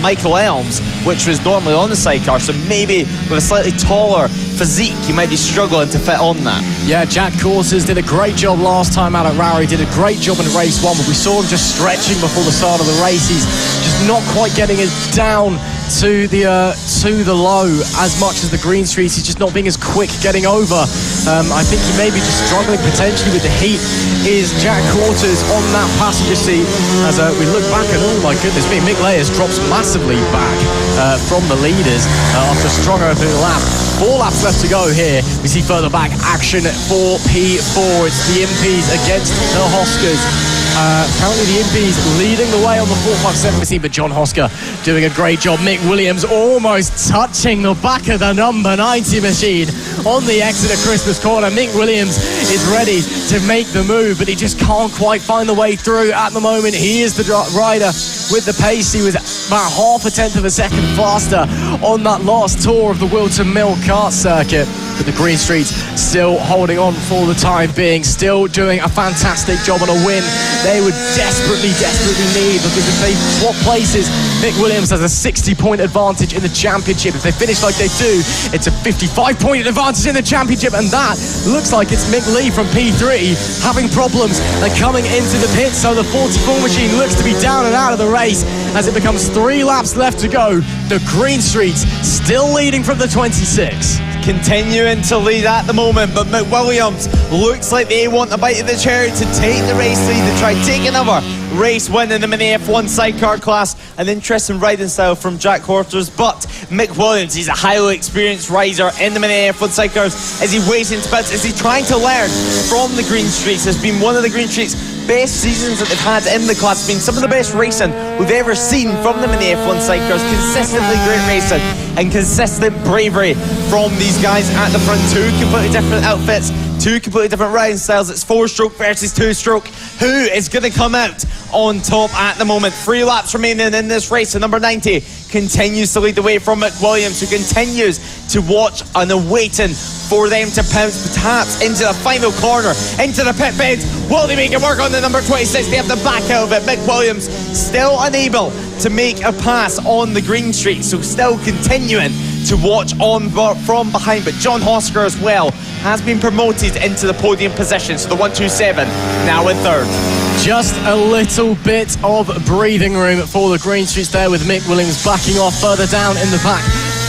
Michael Elms, which was normally on the sidecar, so maybe with a slightly taller physique, he might be struggling to fit on that.
Yeah, Jack Courses did a great job last time out at Rowley, did a great job in race 1, but we saw him just stretching before the start of the race. He's just not quite getting it down to the low as much as the green streets. He's just not being as quick getting over. I think he may be just struggling potentially with the heat. Is Jack Quarters on that passenger seat as we look back, and oh my goodness me, Mick Layers drops massively back from the leaders after a strong opening lap. 4 laps left to go here. We see further back action for P4. It's the Impies against the Hoskers. Currently the Impies leading the way on the 457 machine, but John Hosker doing a great job. Mick Williams almost touching the back of the number 90 machine on the exit of Christmas Corner. Mick Williams is ready to make the move, but he just can't quite find the way through at the moment. He is the rider with the pace. He was about 0.5 of a second faster on that last tour of the Whilton Mill kart circuit. But the green streets still holding on for the time being, still doing a fantastic job on a win they would desperately need, because if they swap places, Mick Williams has a 60-point advantage in the championship. If they finish like they do, it's a 55-point advantage in the championship, and that looks like it's Mick Lee from P3 having problems and coming into the pits. So the 44 machine looks to be down and out of the race as it becomes 3 laps left to go. The green streets still leading from the 26.
Continuing to lead at the moment, but Mick Williams looks like they want a bite of the cherry to take the race lead and try to take another race win in the Mini F1 sidecar class. An interesting riding style from Jack Horters, but Mick Williams, he's a highly experienced rider in the Mini F1 sidecars. Is he waiting to pits? Is he trying to learn from the green streets? It's been one of the green streets' best seasons that they've had in the class. It's been some of the best racing we've ever seen from the Mini F1 sidecars. Consistently great racing and consistent bravery from these guys at the front. 2 completely different outfits, 2 completely different riding styles. It's 4-stroke versus 2-stroke. Who is going to come out on top at the moment? 3 laps remaining in this race, and number 90 continues to lead the way from Mick Williams, who continues to watch and waiting for them to pounce perhaps into the final corner, into the pit bend. Will they make it work on the number 26? They have the back out of it. Mick Williams still unable to make a pass on the green street, so still continuing to watch on from behind. But John Hosker as well has been promoted into the podium position, so the 127 now in 3rd.
Just a little bit of breathing room for the green streets there, with Mick Williams backing off further down in the pack.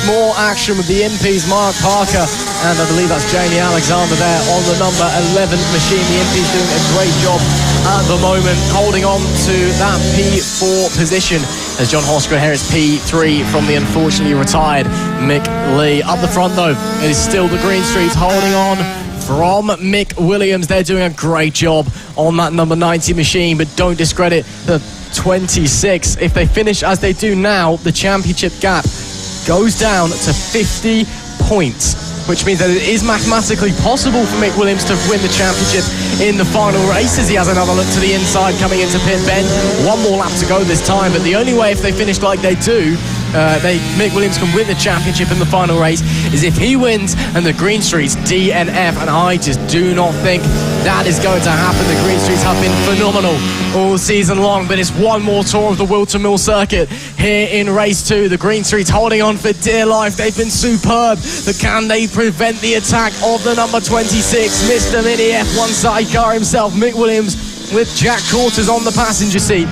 More action with the Impies, Mark Parker, and I believe that's Jamie Alexander there on the number 11 machine. The Impies doing a great job at the moment, holding on to that P4 position, as John Hosker here is P3 from the unfortunately retired Mick Lee. Up the front though, it is still the green streets holding on from Mick Williams. They're doing a great job on that number 90 machine, but don't discredit the 26. If they finish as they do now, the championship gap goes down to 50 points, which means that it is mathematically possible for Mick Williams to win the championship in the final race, as he has another look to the inside coming into pit bend. One more lap to go this time, but the only way, if they finish like they do, Mick Williams can win the championship in the final race is if he wins and the Green Streets DNF, and I just do not think that is going to happen. The Green Streets have been phenomenal all season long, but it's one more tour of the Whilton Mill circuit here in race 2. The Green Streets holding on for dear life. They've been superb, but can they prevent the attack of the number 26, Mr. Mini F1 sidecar himself, Mick Williams, with Jack Quarters on the passenger seat?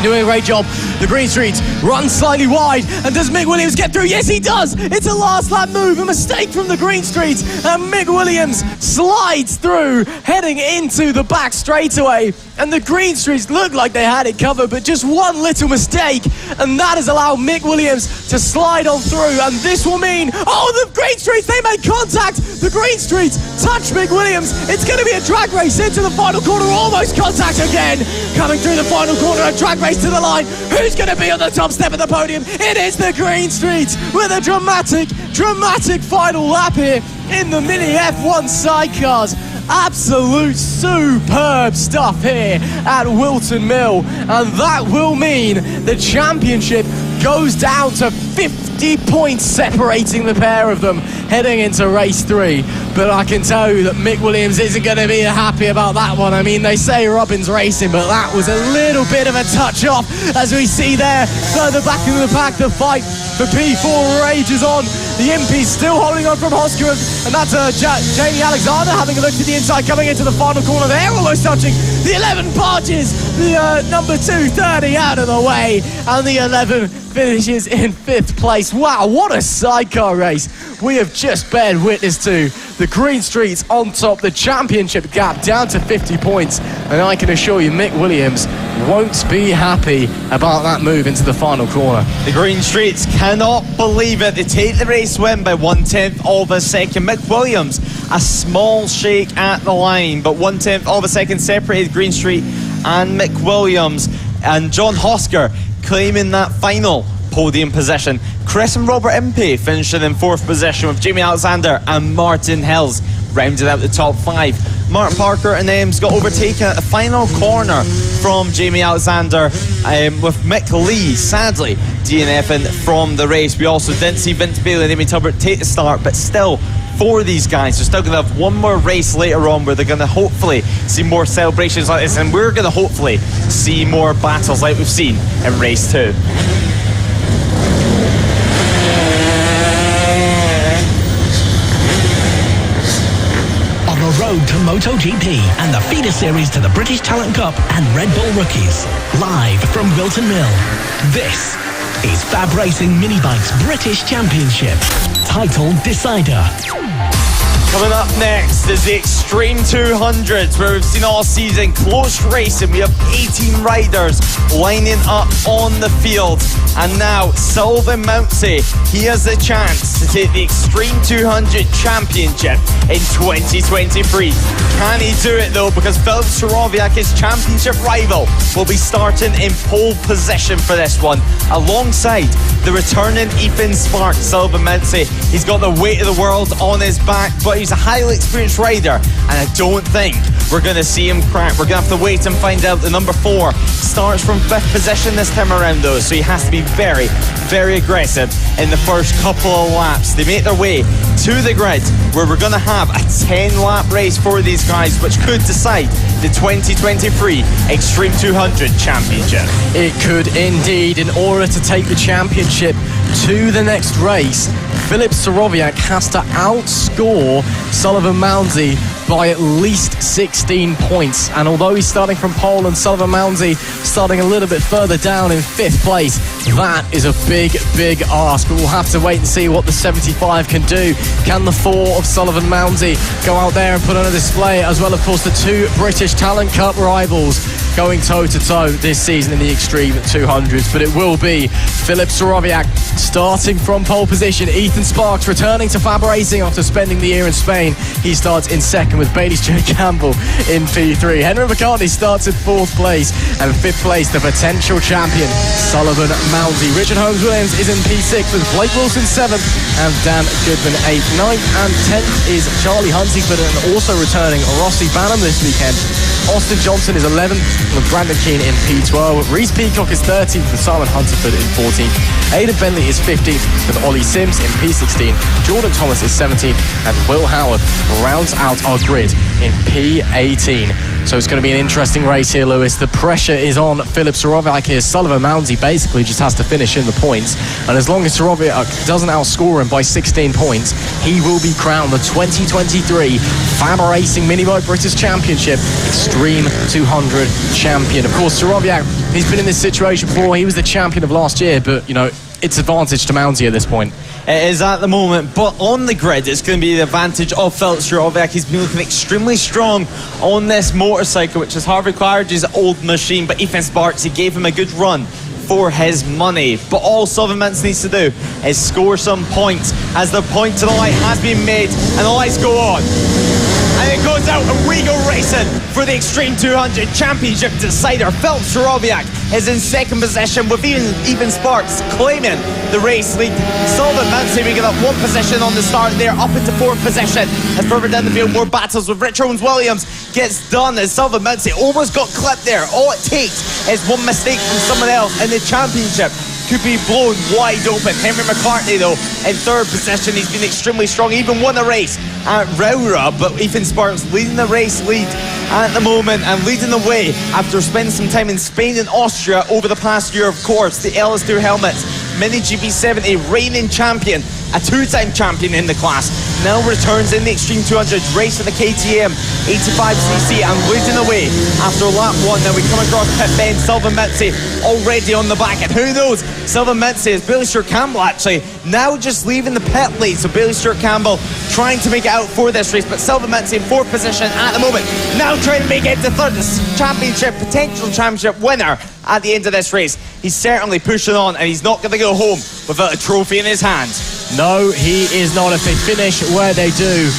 Doing a great job. The Green Streets run slightly wide, and does Mick Williams get through? Yes, he does. It's a last lap move, a mistake from the Green Streets, and Mick Williams slides through, heading into the back straightaway. And the Green Streets look like they had it covered, but just one little mistake, and that has allowed Mick Williams to slide on through. And this will mean, the Green Streets, they made contact. The Green Streets touch Mick Williams. It's going to be a drag race into the final corner, almost contact again. Coming through the final corner, a drag race to the line. Who's going to be on the top step of the podium? It is the Green Streets with a dramatic final lap here in the Mini F1 sidecars. Absolute superb stuff here at Whilton Mill, and that will mean the championship goes down to 50 points separating the pair of them heading into race 3. But I can tell you that Mick Williams isn't going to be happy about that one. I mean, they say Robin's racing, but that was a little bit of a touch off, as we see there further back in the pack. The fight for P4 rages on. The Impies still holding on from Hosker, and that's Jamie Alexander having a look to the inside, coming into the final corner. They're almost touching the 11 barges. The number 230 out of the way, and the 11 finishes in 5th place. Wow, what a sidecar race we have just bared witness to. The Green Streets on top, the championship gap down to 50 points, and I can assure you Mick Williams won't be happy about that move into the final corner.
The Green Streets cannot believe it. They take the race win by 1/10 of a second. Mick Williams, a small shake at the line, but 1/10 of a second separated Green Street and Mick Williams. And John Hosker claiming that final podium position. Chris and Robert Impey finishing in 4th position, with Jamie Alexander and Martin Hills rounded out the top 5. Martin Parker and them's got overtaken at the final corner from Jamie Alexander, with Mick Lee sadly DNFing from the race. We also didn't see Vince Bailey and Amy Tubbert take the start, but still, for these guys, they're still going to have one more race later on where they're going to hopefully see more celebrations like this, and we're going to hopefully see more battles like we've seen in race 2.
Road to MotoGP and the feeder series to the British Talent Cup and RedBull Rookies. Live from Whilton Mill, this is FAB-Racing Minibike's British Championship. Title Decider.
Coming up next is the Extreme 200s, where we've seen all season close racing. We have 18 riders lining up on the field. And now, Sylvain Mountsie, he has the chance to take the Extreme 200 Championship in 2023. Can he do it though? Because Filip Sorowiak, his championship rival, will be starting in pole position for this one, alongside the returning Ethan Spark. Sylvain Mountsie, he's got the weight of the world on his back, but he's a highly experienced rider, and I don't think we're going to see him crack. We're going to have to wait and find out. The number 4 starts from 5th position this time around though, so he has to be very, very aggressive in the first couple of laps. They make their way to the grid, where we're going to have a 10-lap race for these guys, which could decide the 2023 Extreme 200 Championship.
It could indeed. In order to take the championship to the next race, Filip Sorowiak has to outscore Sylvain Mountsie by at least 16 points. And although he's starting from pole and Sullivan Mounsey starting a little bit further down in 5th place, that is a big ask. But we'll have to wait and see what the 75 can do. Can the 4 of Sullivan Mounsey go out there and put on a display, as well, of course, the 2 British Talent Cup rivals going toe-to-toe this season in the Extreme 200s. But it will be Filip Soroviak starting from pole position. Ethan Sparks returning to FAB Racing after spending the year in Spain. He starts in 2nd with Bailey Stewart Campbell in P3. Henry McCartney starts in 4th place, and 5th place the potential champion Sullivan Mounsey. Richard Holmes-Williams is in P6 with Blake Wilson 7th and Dan Goodman 8th. 9th and 10th is Charlie Huntingford, and also returning Rossi Banham this weekend. Austin Johnson is 11th with Brandon Keane in P12. Reece Peacock is 13th with Simon Hunterford in 14th. Aidan Bentley is 15th with Ollie Sims in P16. Jordan Thomas is 17th, and Will Howard rounds out our grid in P18. So it's going to be an interesting race here, Lewis. The pressure is on Filip Soroviak here. Sullivan Mounsey basically just has to finish in the points, and as long as Soroviak doesn't outscore him by 16 points, he will be crowned the 2023 FAB Racing Minibike British Championship Extreme 200 champion. Of course, Soroviak, he's been in this situation before. He was the champion of last year, but, you know, it's advantage to Mounsey at this point.
It is at the moment, but on the grid it's going to be the advantage of Filip Soroviak. He's been looking extremely strong on this motorcycle, which is Harvey Claridge's old machine, but Ethan Sparks, he gave him a good run for his money. But all Sullivan Mounsey needs to do is score some points, as the point to the light has been made, and the lights go on. And it goes out, and we go racing for the Extreme 200 Championship decider. Filip Soroviak is in 2nd position with even Sparks claiming the race lead. Sullivan Mounsey, we get up 1 position on the start there, up into 4th position. As further down the field, more battles with Rich Owens-Williams gets done as Sullivan Mounsey almost got clipped there. All it takes is one mistake from someone else, and the championship could be blown wide open. Henry McCartney, though, in 3rd position. He's been extremely strong, even won a race at Roura, but Ethan Sparks leading the race lead at the moment and leading the way after spending some time in Spain and Austria over the past year, of course. The LS2 helmets, Mini GP70 reigning champion, a 2-time champion in the class, now returns in the Extreme 200 race for the KTM 85cc and leading the way after lap 1. Now we come across pit bend, Sullivan Mounsey already on the back, and who knows, Sullivan Mounsey is Bailey Stewart Campbell actually now just leaving the pit lane. So Bailey Stewart Campbell trying to make it out for this race, but Sullivan Mounsey in 4th position at the moment, now trying to make it to 3rd, potential championship winner at the end of this race. He's certainly pushing on, and he's not going to go home without a trophy in his hand.
No, he is not. If they finish where they do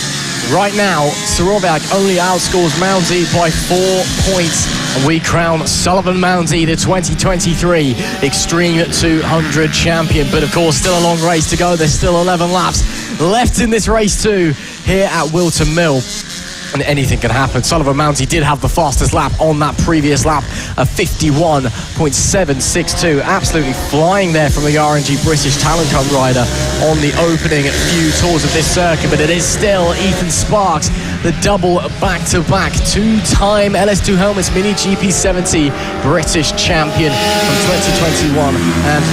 right now, Soroviak only outscores Mounsey by 4 points, and we crown Sullivan Mounsey the 2023 Extreme 200 champion. But of course, still a long race to go. There's still 11 laps left in this race too here at Whilton Mill, and anything can happen. Sullivan Mounsey did have the fastest lap on that previous lap, a 51.762. Absolutely flying there from the RNG British Talent Cup rider on the opening few tours of this circuit, but it is still Ethan Sparks, the double back-to-back 2-time LS2 Helmets Mini GP70 British champion from 2021 and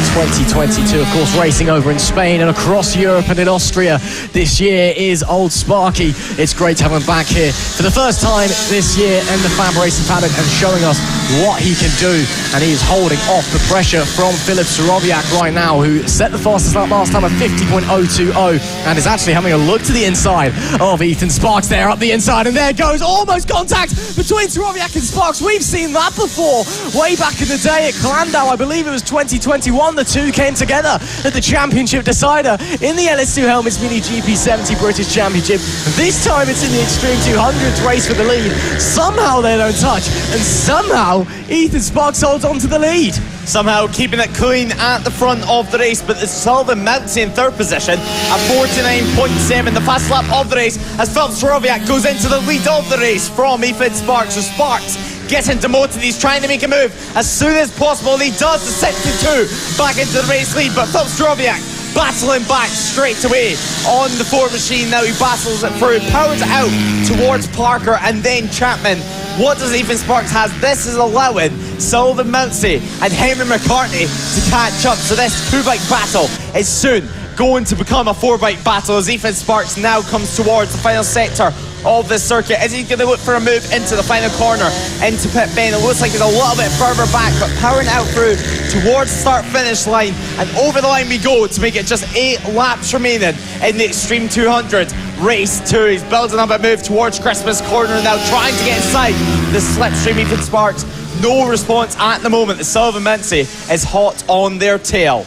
2022. Of course, racing over in Spain and across Europe and in Austria this year is old Sparky. It's great to have him back here for the first time this year in the FAB Racing paddock and showing us what he can do, and he is holding off the pressure from Filip Soroviak right now, who set the fastest lap last time at 50.020 and is actually having a look to the inside of Ethan Sparks there up the inside, and there goes almost contact between Soroviak and Sparks. We've seen that before way back in the day at Glandau. I believe it was 2021. The two came together at the championship decider in the LS2 Helmets Mini GP70 British Championship. This time it's in the Extreme 200s race for the lead. Somehow they don't touch, and somehow Ethan Sparks holds on to the lead.
Somehow keeping it clean at the front of the race, but it's Sullivan Mounsey in 3rd position at 49.7, the fast lap of the race, as Filip Soroviak goes into the lead of the race from Ethan Sparks. So Sparks getting demoted, he's trying to make a move as soon as possible, and he does, the 62 back into the race lead, but Filip Soroviak battling back straight away on the Ford machine. Now he battles it through, powers it out towards Parker and then Chapman. What does Ethan Sparks has? This is allowing Sullivan Mounsey and Henry McCartney to catch up. So this 2-bike battle is soon going to become a 4-bike battle as Ethan Sparks now comes towards the final sector of this circuit. Is he going to look for a move into the final corner, into Pit Bend? It looks like he's a little bit further back, but powering out through towards the start-finish line, and over the line we go to make it just 8 laps remaining in the Extreme 200 Race 2. He's building up a move towards Christmas corner now, trying to get inside the slipstream. Ethan Sparks, no response at the moment. The Sullivan Mincy is hot on their tail.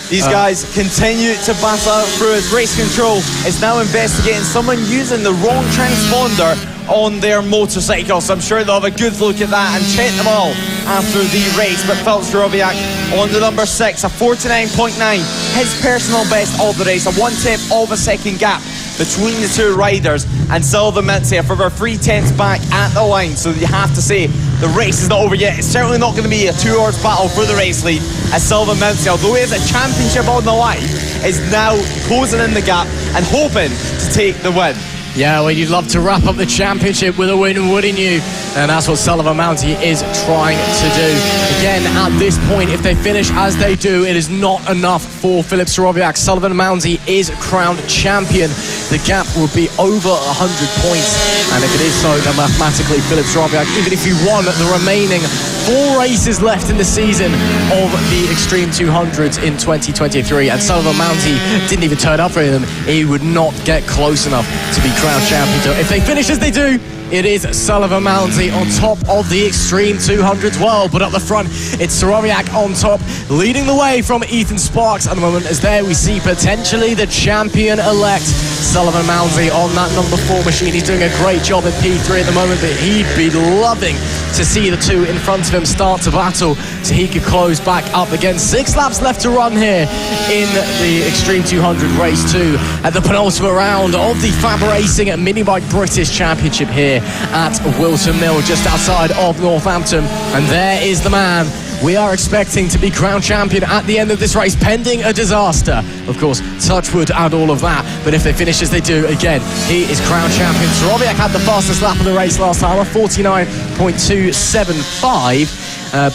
These guys continue to battle through as race control is now investigating someone using the wrong transponder on their motorcycle. So I'm sure they'll have a good look at that and check them all after the race. But Philip Starowiak on the number 6, a 49.9, his personal best of the race, a 1/10 of a second gap between the two riders, and Sullivan Mincy for over 3/10 back at the line. So you have to say the race is not over yet. It's certainly not going to be a 2-horse battle for the race lead, as Sullivan Mincy, although he has a championship on the line, is now closing in the gap and hoping to take the win.
Yeah, well, you'd love to wrap up the championship with a win, wouldn't you? And that's what Sullivan Mincy is trying to do. Again, at this point, if they finish as they do, it is not enough for Philip Starowiak. Sullivan Mincy is crowned champion. The gap will be over 100 points. And if it is so, then mathematically, Philip Starowiak, even if he won the remaining 4 races left in the season of the Extreme 200s in 2023, and Sullivan Mincy didn't even turn up for them, he would not get close enough to be crowned champion. So if they finish as they do, it is Sullivan Mincy on top of the Extreme 200s world. But up the front, it's Starowiak on top, leading the way from Ethan Sparks at the moment. As there we see potentially the champion-elect Sullivan Mincy on that number 4 machine. He's doing a great job at P3 at the moment, but he'd be loving to see the two in front of him start to battle so he could close back up again. 6 laps left to run here in the Extreme 200 Race 2 at the penultimate round of the FAB-Racing Minibike British Championship here at Whilton Mill, just outside of Northampton. And there is the man we are expecting to be crowned champion at the end of this race, pending a disaster. Of course, touch wood and all of that. But if they finish as they do, again, he is crowned champion. Starowiak had the fastest lap of the race last time, a 49.275.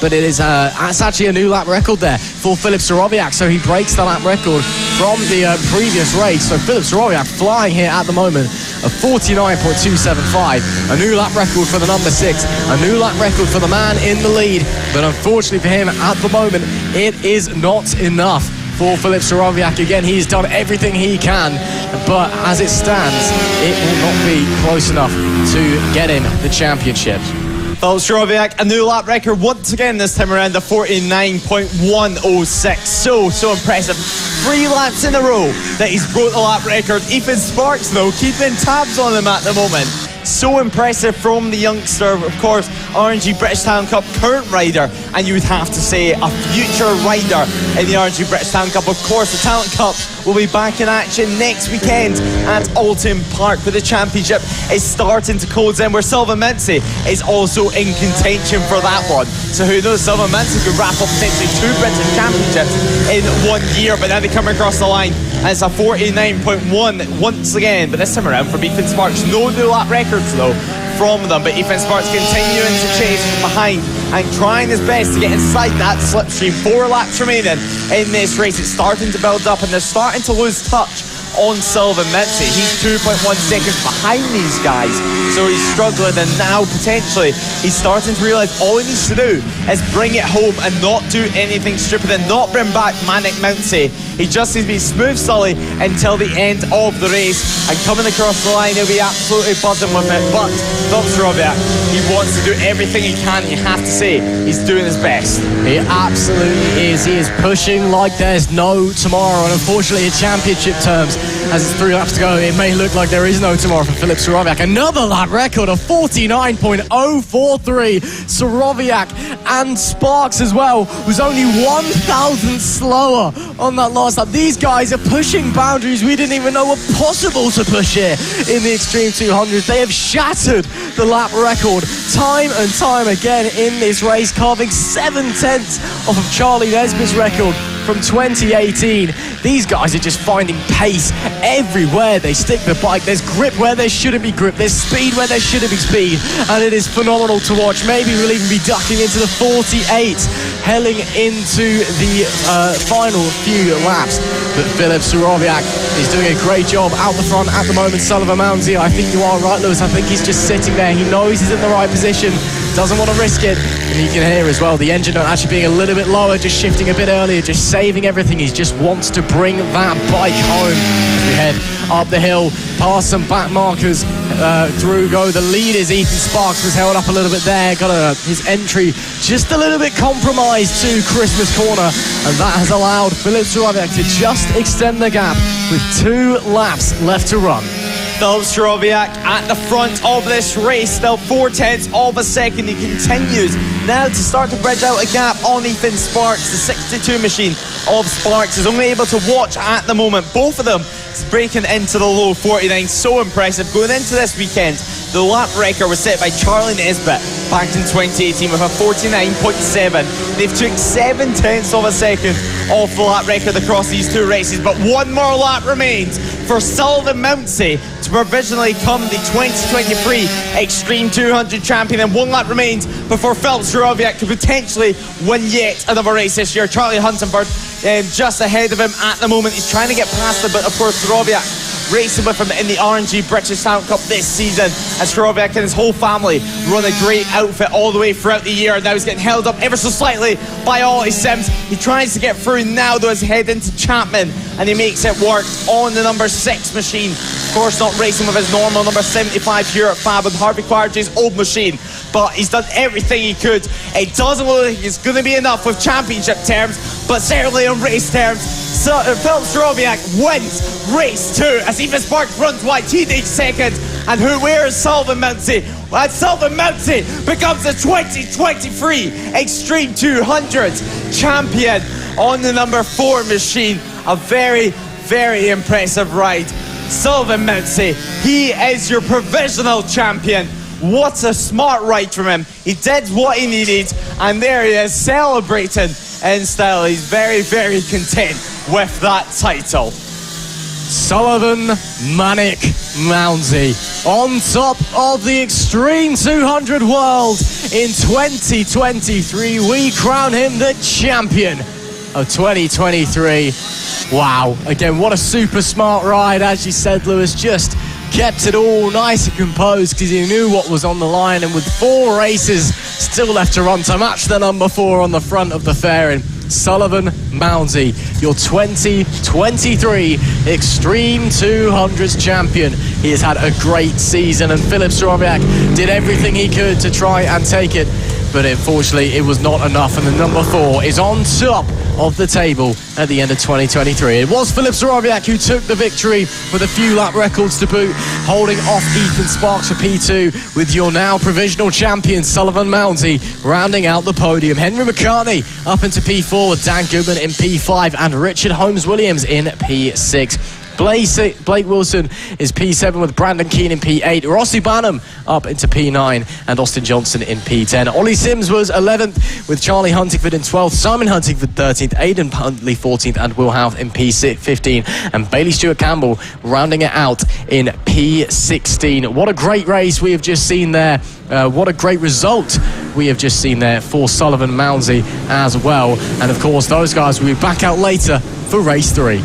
But it's actually a new lap record there for Philip Starowiak, so he breaks the lap record from the previous race. So Philip Starowiak flying here at the moment, a 49.275, a new lap record for the number 6, a new lap record for the man in the lead. But unfortunately for him at the moment, it is not enough for Philip Starowiak. Again, he's done everything he can, but as it stands, it will not be close enough to get him the championship.
Philip Starowiak, a new lap record once again this time around, the 49.106. So impressive. 3 laps in a row that he's broke the lap record. Ethan Sparks, though, keeping tabs on him at the moment. So impressive from the youngster, of course, RNG British Talent Cup current rider, and you would have to say a future rider in the RNG British Talent Cup. Of course, the Talent Cup will be back in action next weekend at Alton Park, where the championship is starting to close in, where Sullivan Mincy is also in contention for that one. So who knows, Sullivan Mincy could wrap up potentially 2 British championships in 1 year, but now they come across the line, and it's a 49.1 once again, but this time around for Ethan Sparks. No new lap records though from them, but Ethan Sparks continuing to chase from behind and trying his best to get inside that slipstream. 4 laps remaining in this race. It's starting to build up and they're starting to lose touch on Sullivan Mincy. He's 2.1 seconds behind these guys, so he's struggling, and now potentially he's starting to realise all he needs to do is bring it home and not do anything stupid and not bring back Manic Mincy. He just needs to be smooth Sully until the end of the race, and coming across the line he'll be absolutely buzzing with it. But Philip Starowiak, he wants to do everything he can. You have to say he's doing his best.
He absolutely is. He is pushing like there's no tomorrow, and unfortunately in championship terms, as it's 3 laps to go, it may look like there is no tomorrow for Philip Starowiak. Another lap record of 49.043. Starowiak and Sparks as well was only 1,000 slower on that last lap. These guys are pushing boundaries we didn't even know were possible to push here in the Extreme 200s. They have shattered the lap record time and time again in this race, carving 7/10 off of Charlie Nesbitt's record from 2018. These guys are just finding pace everywhere they stick the bike. There's grip where there shouldn't be grip. There's speed where there shouldn't be speed. And it is phenomenal to watch. Maybe we'll even be ducking into the 48, helling into the final few laps. But Filip Surowiak is doing a great job out the front at the moment. Sullivan Moundsey, I think you are right, Lewis. I think he's just sitting there. He knows he's in the right position, doesn't want to risk it. And you can hear as well the engine actually being a little bit lower, just shifting a bit earlier, just saving everything. He just wants to bring that bike home. As we head up the hill, past some back markers, through go the leaders. Ethan Sparks was held up a little bit there, got his entry just a little bit compromised to Christmas corner, and that has allowed Filip Surowiak to just extend the gap with 2 laps left to run.
Filip Surowiak at the front of this race, still 0.4 of a second. He continues now to start to bridge out a gap on Ethan Sparks. The 62 machine of Sparks is only able to watch at the moment. Both of them breaking into the low 49. So impressive. Going into this weekend, the lap record was set by Charlie Nesbitt back in 2018 with a 49.7. They've took 0.7 of a second off the lap record across these 2 races, but 1 more lap remains for Sullivan Mountsey to provisionally become the 2023 Extreme 200 champion, and 1 lap remains before Filip Surowiak could potentially win yet another race this year. Charlie Huntingford just ahead of him at the moment. He's trying to get past him, but of course Surowiak racing with him in the RNG British Talent Cup this season, as Surowiak and his whole family run a great outfit all the way throughout the year. Now he's getting held up ever so slightly by Ollie Sims. He tries to get through now though as he heads into Chapman, and he makes it work on the number 6 machine. Of course not racing with his normal number 75 here at FAB and Harvey Clarge's old machine, but he's done everything he could. It doesn't look like it's going to be enough with championship terms, but certainly on race terms. So Filip Surowiak wins race 2 as Ethan Sparks runs wide. He takes second, and where is Sullivan Mountsey? And Sullivan Mountsey becomes the 2023 Extreme 200 champion on the number 4 machine. A very, very impressive ride. Sullivan Mountsey, he is your provisional champion. What a smart ride from him. He did what he needed, and there he is celebrating in style. He's very, very content with that title.
Sullivan Manic Moundsey on top of the Extreme 200 World in 2023. We crown him the champion of 2023. Wow, again, what a super smart ride. As you said, Lewis, just kept it all nice and composed because he knew what was on the line, and with 4 races still left to run to match the number 4 on the front of the fairing, Sullivan Moundsey, your 2023 Extreme 200s champion. He has had a great season, and Filip Surowiak did everything he could to try and take it, but unfortunately it was not enough, and the number 4 is on top of the table at the end of 2023. It was Filip Surowiak who took the victory with a few lap records to boot, holding off Ethan Sparks for P2, with your now provisional champion Sullivan Mountsey rounding out the podium. Henry McCartney up into P4 with Dan Goodman in P5 and Richard Holmes-Williams in P6. Blake Wilson is P7 with Brandon Keane in P8. Rossi Banham up into P9 and Austin Johnson in P10. Ollie Sims was 11th with Charlie Huntingford in 12th, Simon Huntingford 13th, Aidan Huntley 14th and Will Houth in P15, and Bailey Stewart Campbell rounding it out in P16. What a great race we have just seen there. What a great result we have just seen there for Sullivan Moundsey as well. And of course those guys will be back out later for race 3.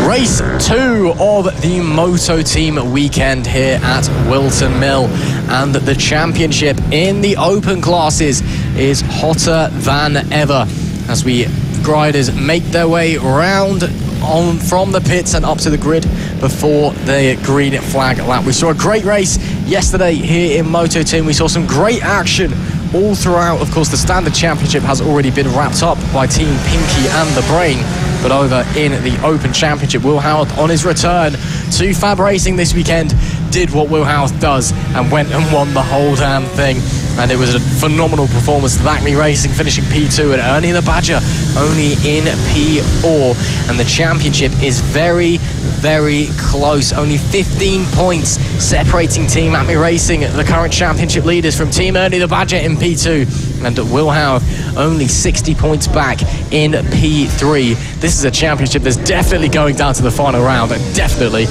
Race 2 of the Moto Team weekend here at Whilton Mill, and the championship in the open classes is hotter than ever as we riders make their way round on from the pits and up to the grid before the green flag lap. We saw a great race yesterday here in Moto Team. We saw some great action all throughout. Of course, the standard championship has already been wrapped up by Team Pinky and the Brain, but over in the Open Championship, Will Houth, on his return to FAB Racing this weekend, did what Will Houth does and went and won the whole damn thing. And it was a phenomenal performance. Acme Racing finishing P2 and Ernie the Badger only in P4. And the championship is very, very close. Only 15 points separating Team Acme Racing, the current championship leaders, from Team Ernie the Badger in P2 and will have only 60 points back in P3. This is a championship that's definitely going down to the final round, and definitely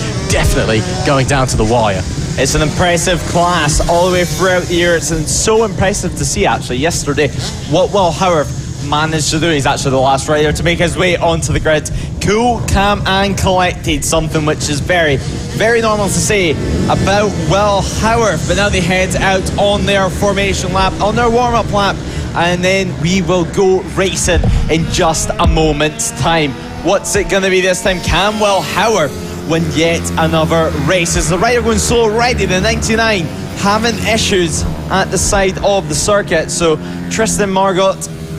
going down to the wire.
It's an impressive class all the way throughout the year. It's so impressive to see, actually, yesterday what Will Howarth managed to do. He's actually the last rider to make his way onto the grid. Cool, calm and collected, something which is very, very normal to say about Will Howarth. But now they head out on their formation lap, on their warm-up lap, and then we will go racing in just a moment's time. What's it going to be this time? Can Will Howarth win yet another race? Is the rider going solo already? The 99 having issues at the side of the circuit, so Tristan Margot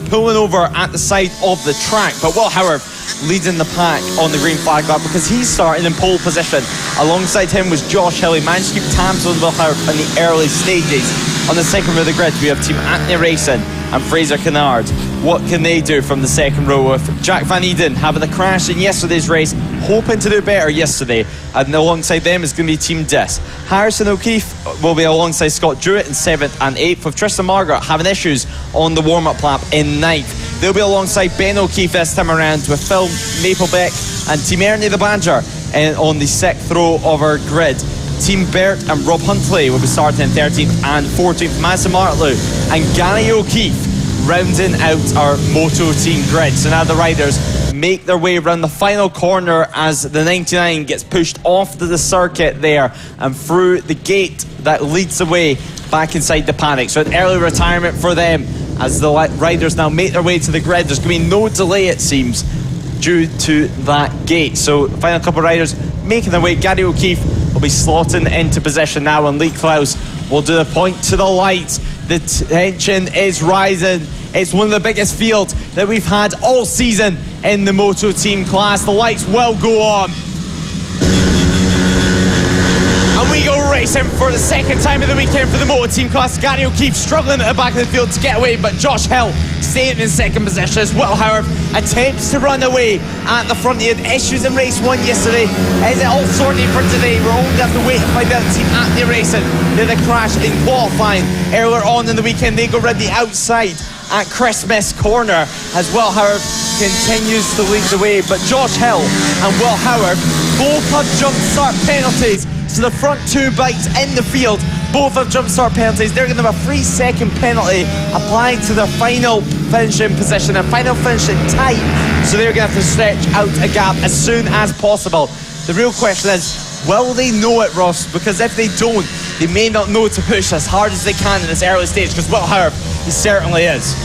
pulling over at the side of the track, but Will Howarth leading the pack on the green flag lap because he's starting in pole position. Alongside him was Josh Hill. He managed to keep tabs on Will Howarth in the early stages. On the second row of the grid, we have Team Acme Racing and Fraser Kennard. What can they do from the second row with Jack Van Eden having a crash in yesterday's race, hoping to do better yesterday, and alongside them is going to be Team Dis. Harrison O'Keefe will be alongside Scott Jewett in 7th and 8th, with Tristan Margaret having issues on the warm-up lap in 9th. They'll be alongside Ben O'Keefe this time around, with Phil Maplebeck and Team Ernie the Badger on the 6th row of our grid. Team Bert and Rob Huntley will be starting in 13th and 14th. Madison Martlew and Gary O'Keefe rounding out our Moto team grid. So now the riders make their way around the final corner as the 99 gets pushed off to the circuit there and through the gate that leads the way back inside the paddock. So an early retirement for them as the riders now make their way to the grid. There's going to be no delay, it seems, due to that gate. So final couple of riders making their way. Gary O'Keefe will be slotting into position now, and Lee Klaus will do the point to the lights. The tension is rising. It's one of the biggest fields that we've had all season in the Moto team class. The lights will go on. And we go racing for the second time of the weekend for the Moto team class. Gary O'Keefe struggling at the back of the field to get away, but Josh Hill staying in second position as Will Howarth attempts to run away at the front. He had issues in race 1 yesterday. Is it all sorted for today? We're only going to have to wait and find out. Team Acme Racing did a crash in qualifying earlier on in the weekend. They go around the outside at Christmas Corner as Will Howarth continues to lead the way, but Josh Hill and Will Howarth both have jump start penalties. So the front two bikes in the field both have jump start penalties. They're going to have a 3-second penalty applying to their final finishing position and final finishing time. So they're going to have to stretch out a gap as soon as possible. The real question is, will they know it, Ross? Because if they don't, they may not know to push as hard as they can in this early stage, because Will Howarth, he certainly is.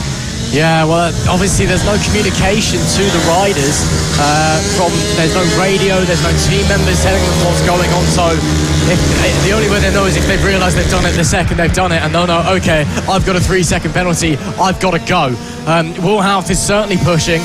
Yeah, well, obviously there's no communication to the riders. There's no radio, there's no team members telling them what's going on. So the only way they know is if they've realised they've done it the second they've done it, and they'll know, okay, I've got a 3-second penalty, I've got to go. Will Howarth is certainly pushing.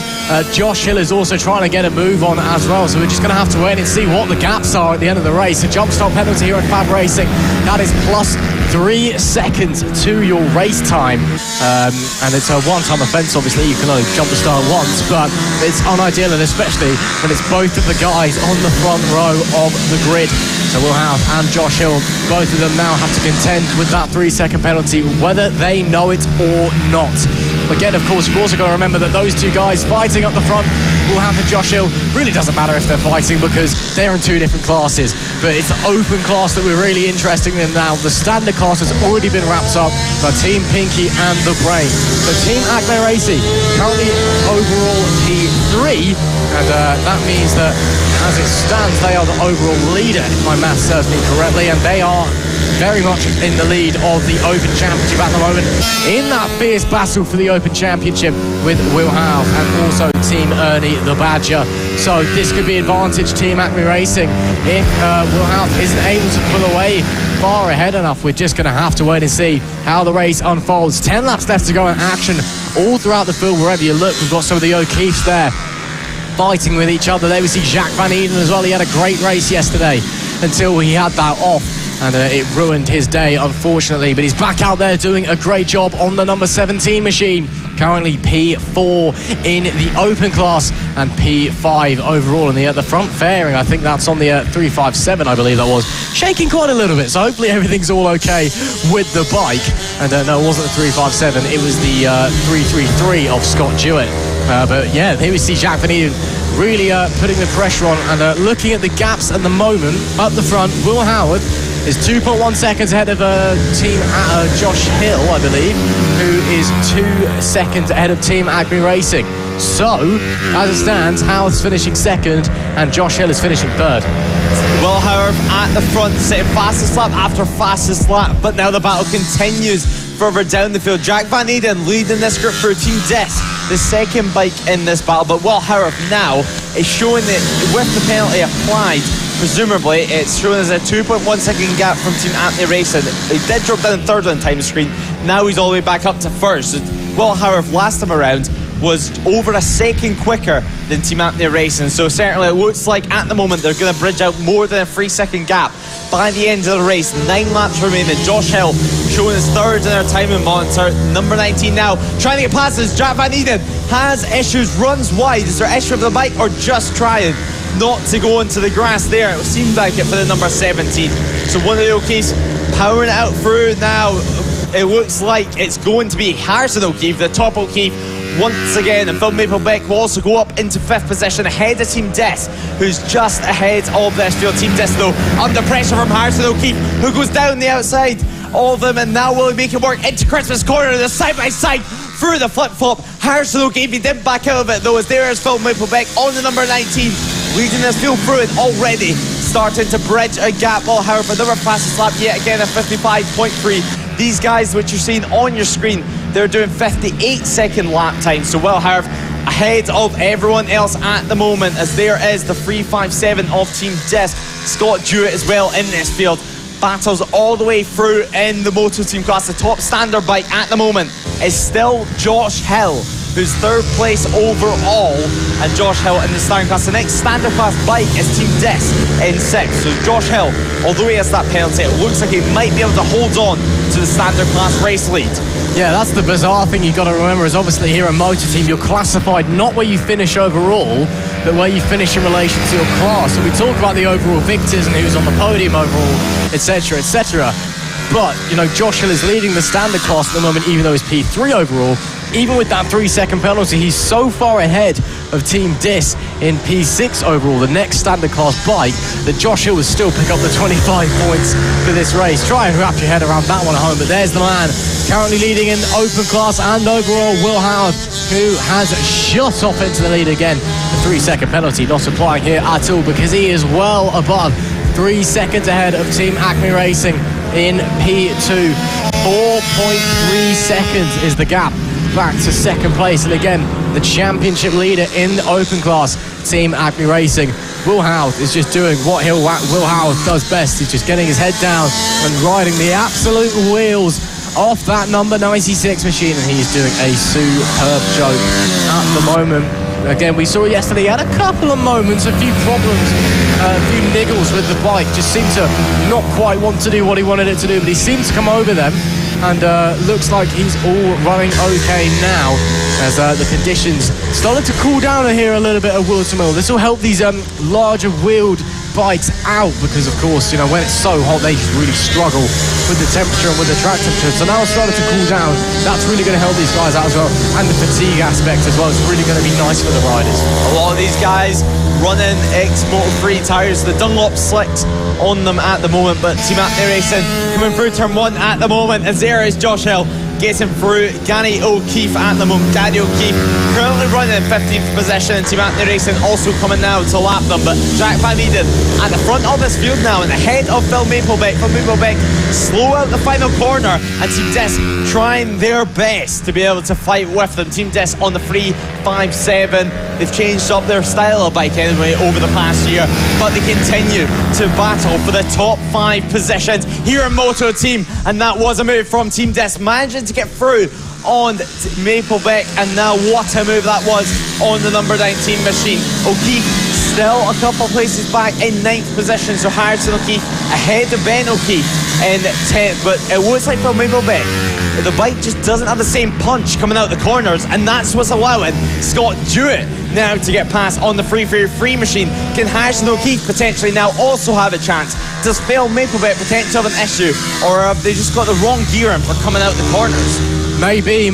Josh Hill is also trying to get a move on as well. So we're just going to have to wait and see what the gaps are at the end of the race. A jump start penalty here at FAB Racing, that is plus 3 seconds to your race time, and it's a one-time offence. Obviously you can only jump the start once, but it's unideal, and especially when it's both of the guys on the front row of the grid. So Will Howarth and Josh Hill, both of them now have to contend with that 3-second penalty, whether they know it or not. Again, of course, you've also got to remember that those two guys fighting up the front, Will Howarth and Josh Hill, really doesn't matter if they're fighting because they're in 2 different classes. But it's the open class that we're really interested in now. The standard class has already been wrapped up by Team Pinky and The Brain. So Team Acme Racing currently overall P3, and that means that as it stands, they are the overall leader, if my math serves me correctly, and they are very much in the lead of the Open Championship at the moment, in that fierce battle for the Open Championship with Will Howarth and also Team Ernie the Badger. So this could be advantage Team Acme Racing if Will Howarth isn't able to pull away far ahead enough. We're just going to have to wait and see how the race unfolds. 10 laps left to go in action all throughout the field. Wherever you look, we've got some of the O'Keefes there fighting with each other. There we see Jacques Van Eden as well. He had a great race yesterday until he had that off, and it ruined his day, unfortunately. But he's back out there doing a great job on the number 17 machine. currently P4 in the open class and P5 overall in the front fairing. I think that's on the 357, I believe that was. Shaking quite a little bit, so hopefully everything's all okay with the bike. And no, it wasn't the 357, it was the 333 of Scott Jewett. But yeah, here we see Jacques Van Eden really putting the pressure on and looking at the gaps at the moment. Up the front, Will Howard is 2.1 seconds ahead of Team Josh Hill, I believe, who is 2 seconds ahead of Team Acme Racing. So, as it stands, Howard's finishing second and Josh Hill is finishing third.
Will Howard at the front, setting fastest lap after fastest lap, but now the battle continues further down the field. Jack Van Eden leading this group for Team Des, the second bike in this battle, but Will Howard now is showing that with the penalty applied, presumably it's showing as a 2.1 second gap from Team Acme Racing. He did drop down third on the time screen, now he's all the way back up to first. Will Howard last time around was over a second quicker than Team Acme Racing, so certainly it looks like at the moment they're going to bridge out more than a 3 second gap by the end of the race. 9 laps remaining. Josh Hill showing his third in their timing monitor. Number 19 now trying to get past us. Jack Van Eden has issues, runs wide. Is there issue with the bike or just trying not to go into the grass there? It seemed like it for the number 17. So one of the O'Keefe's powering it out through now. It looks like it's going to be Harrison O'Keefe, the top O'Keefe once again, and Phil Maplebeck will also go up into 5th position ahead of Team Des, who's just ahead of this field. Team Des though under pressure from Harrison O'Keefe, who goes down the outside of them, and now will he make it work into Christmas corner, the side by side through the flip-flop. Harrison O'Keefe, he did back out of it though, as there is Phil Maplebeck on the number 19 leading this field through it already, starting to bridge a gap. Well, however, another fastest lap yet again at 55.3. These guys which you're seeing on your screen, they're doing 58 second lap time, so Will Howard ahead of everyone else at the moment, as there is the 357 of Team Des. Scott Jewett as well in this field, battles all the way through in the Moto Team class. The top standard bike at the moment is still Josh Hill, who's 3rd place overall, and Josh Hill in the standard class. The next standard class bike is Team Des in 6th. So Josh Hill, although he has that penalty, it looks like he might be able to hold on to the standard class race lead.
Yeah, that's the bizarre thing you've got to remember, is obviously here at Motor Team you're classified not where you finish overall, but where you finish in relation to your class. So we talk about the overall victors and who's on the podium overall, etc, etc. But, you know, Josh Hill is leading the standard class at the moment, even though he's P3 overall. Even with that 3 second penalty, he's so far ahead of Team Dis in P6 overall, the next standard class bike, that Josh Hill will still pick up the 25 points for this race. Try and wrap your head around that one at home, but there's the man currently leading in open class and overall, Will Howard, who has shot off into the lead again. The 3 second penalty not applying here at all, because he is well above 3 seconds ahead of Team Acme Racing in P2. 4.3 seconds is the gap back to second place, and again the championship leader in the open class, Team Acme Racing. Will Howard is just doing what Will Howard does best. He's just getting his head down and riding the absolute wheels off that number 96 machine, and he's doing a superb job at the moment. Again, we saw yesterday he had a couple of moments, a few problems, a few niggles with the bike, just seemed to not quite want to do what he wanted it to do, but he seemed to come over them, and looks like he's all running okay now, as the conditions started to cool down here a little bit at Whilton Mill. This will help these larger wheeled bikes out, because of course, you know, when it's so hot they really struggle with the temperature and with the track temperature. So now it's starting to cool down. That's really going to help these guys out as well, and the fatigue aspect as well. It's really going to be nice for the riders.
A lot of these guys running ex-Moto3 tyres, the Dunlop slicks on them at the moment, but Team Acme Racing coming through turn 1 at the moment, as there is Josh Hill getting through Gary O'Keefe at the moment. Gary O'Keefe currently running in 15th position, and Team Acme Racing also coming now to lap them, but Jack Van Eden at the front of this field now and ahead of Phil Maplebeck. Phil Maplebeck slow out the final corner, and Team Des trying their best to be able to fight with them. Team Des on the 357. They've changed up their style of bike anyway over the past year, but they continue to battle for the top 5 positions here in Moto Team, and that was a move from Team Des, managing to get through on Maplebeck, and now what a move that was on the number 19 machine. O'Keefe still a couple of places back in 9th position, so Harrison O'Keefe ahead of Ben O'Keefe in 10th, but it looks like for Maplebet, the bike just doesn't have the same punch coming out the corners, and that's what's allowing Scott Jewett now to get past on the free machine. Can Hash and O'Keefe potentially now also have a chance? Does Phil Maplebet potentially have an issue, or have they just got the wrong gear in for coming out the corners?
Maybe.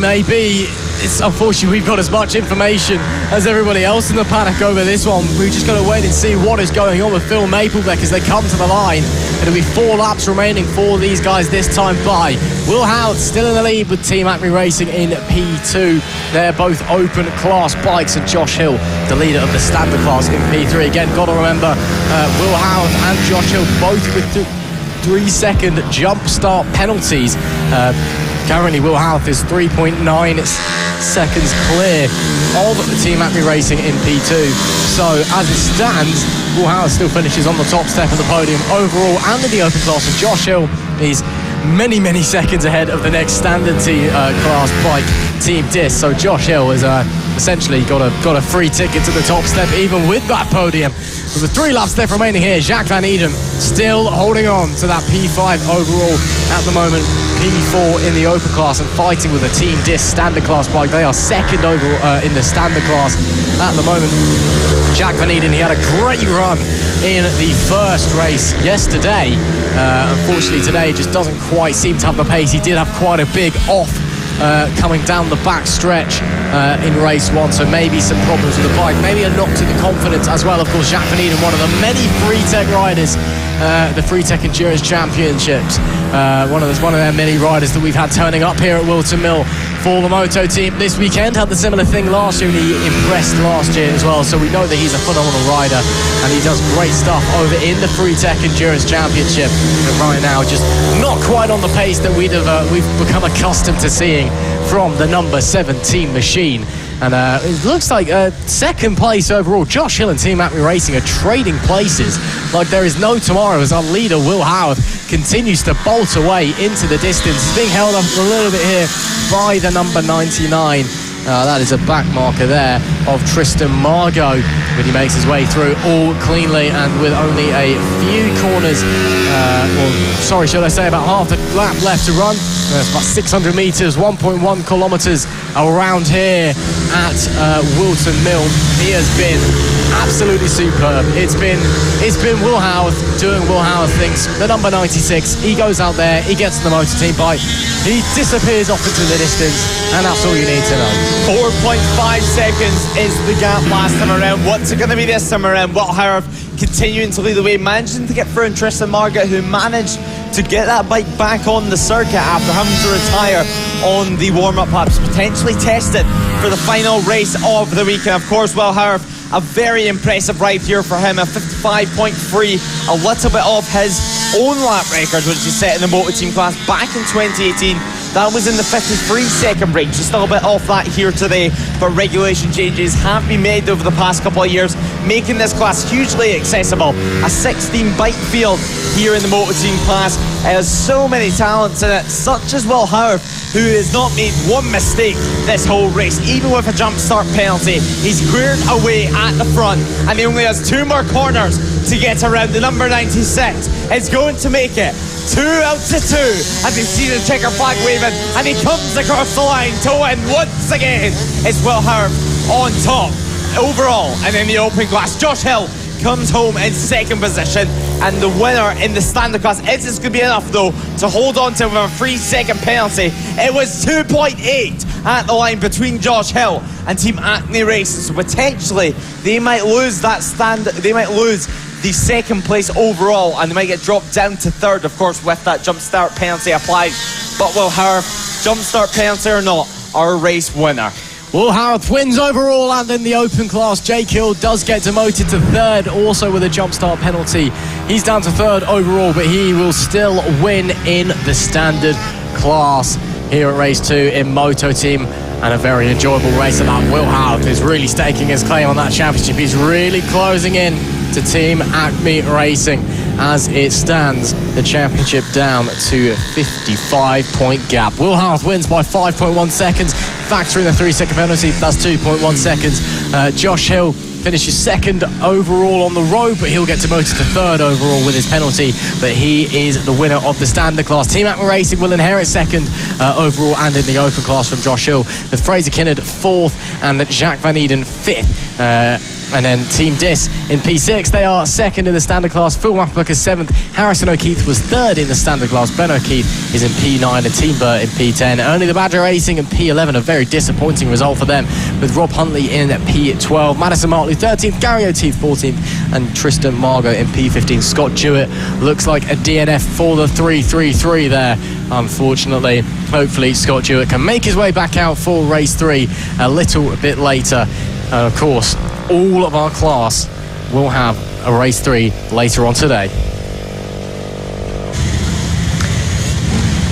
It's unfortunately we've got as much information as everybody else in the paddock over this one. We've just got to wait and see what is going on with Phil Maplebet as they come to the line. It'll be 4 laps remaining for these guys this time by. Will Howard still in the lead with Team Acme Racing in P2. They're both open class bikes, and Josh Hill, the leader of the standard class, in P3. Again, got to remember Will Howard and Josh Hill both with 3-second jump start penalties. Currently, Will Howard is 3.9 seconds clear of Team Acme Racing in P2. So, as it stands, Will Howard still finishes on the top step of the podium overall and in the open class. And Josh Hill is many seconds ahead of the next standard class bike, Team Dis. So Josh Hill has essentially got a free ticket to the top step, even with that podium. With 3 laps left remaining here, Jacques Van Eden still holding on to that P5 overall at the moment. P4 in the open class and fighting with a Team Dis standard class bike. They are second overall in the standard class at the moment. Jacques Van Eden, he had a great run in the first race yesterday. Unfortunately today just doesn't quite seem to have the pace. He did have quite a big off coming down the back stretch in race 1, so maybe some problems with the bike, maybe a knock to the confidence as well. Of course, Jacques Van Eden, one of the many Free Tech riders, the Free Tech Endurance Championships, one of their many riders that we've had turning up here at Whilton Mill for the Moto team this weekend. Had the similar thing last year, and he impressed last year as well, so we know that he's a phenomenal rider and he does great stuff over in the Free Tech Endurance Championship. But right now, just not quite on the pace that we've become accustomed to seeing from the number 17 machine. And it looks like second place overall. Josh Hill and Team Acme Racing are trading places like there is no tomorrow, as our leader Will Howard continues to bolt away into the distance. He's being held up a little bit here by the number 99. That is a back marker there of Tristan Margot, but he makes his way through all cleanly and with only a few corners, should I say about half a lap left to run. It's about 600 metres, 1.1 kilometres around here at Whilton Mill. He has been absolutely superb. It's been Will Howard doing Will Howard things. The number 96, he goes out there, he gets the motor team bike, he disappears off into the distance, and that's all you need to know.
4.5 seconds is the gap last time around. What's it going to be this time around? Will Howard continuing to lead the way, managing to get through, and Tristan Margaret, who managed to get that bike back on the circuit after having to retire on the warm-up laps, potentially tested for the final race of the weekend. Of course, Will Howard, a very impressive ride here for him, a 55.3, a little bit off his own lap record, which he set in the Moto Team class back in 2018. That was in the 53-second break, just a little bit off that here today, but regulation changes have been made over the past couple of years, making this class hugely accessible. A 16-bike field here in the Moto Team class. It has so many talents in it, such as Will Howard, who has not made one mistake this whole race, even with a jump start penalty. He's cleared away at the front, and he only has 2 more corners to get around. The number 96 is going to make it 2 out to 2 as you see the checker flag waving, and he comes across the line to win once again. It's Will Howard on top overall, and in the open class, Josh Hill comes home in second position, and the winner in the standard class. Is this going to be enough though to hold on to with a 3-second penalty? It was 2.8 at the line between Josh Hill and Team Acme Racing, so potentially they might lose that they might lose the second place overall, and they might get dropped down to third, of course, with that jump start penalty applied. But Will Howard, jump start penalty or not, our race winner.
Will Howard wins overall and in the open class. Jake Hill does get demoted to third, also with a jump start penalty. He's down to third overall, but he will still win in the standard class here at race 2 in Moto Team. And a very enjoyable race at that. Will Howard is really staking his claim on that championship. He's really closing in to Team Acme Racing. As it stands, the championship down to 55-point gap. Will Howard wins by 5.1 seconds. Factor in the 3-second penalty, that's 2.1 seconds. Josh Hill finishes second overall on the road, but he'll get demoted to third overall with his penalty. But he is the winner of the standard class. Team Atma Racing will inherit second overall and in the open class from Josh Hill, with Fraser Kinnard fourth and Jacques Van Eden fifth. And then Team Dis in P6, they are second in the standard class. Phil Wappler is seventh. Harrison O'Keefe was third in the standard class. Ben O'Keefe is in P9 and Team Burt in P10. Only the Badger Racing in P11, a very disappointing result for them, with Rob Huntley in P12. Madison Martley 13th, Gary O'Keefe 14th, and Tristan Margot in P15. Scott Jewett looks like a DNF for the 333 there, unfortunately. Hopefully Scott Jewett can make his way back out for race 3 a little bit later. Of course, all of our class will have a race 3 later on today.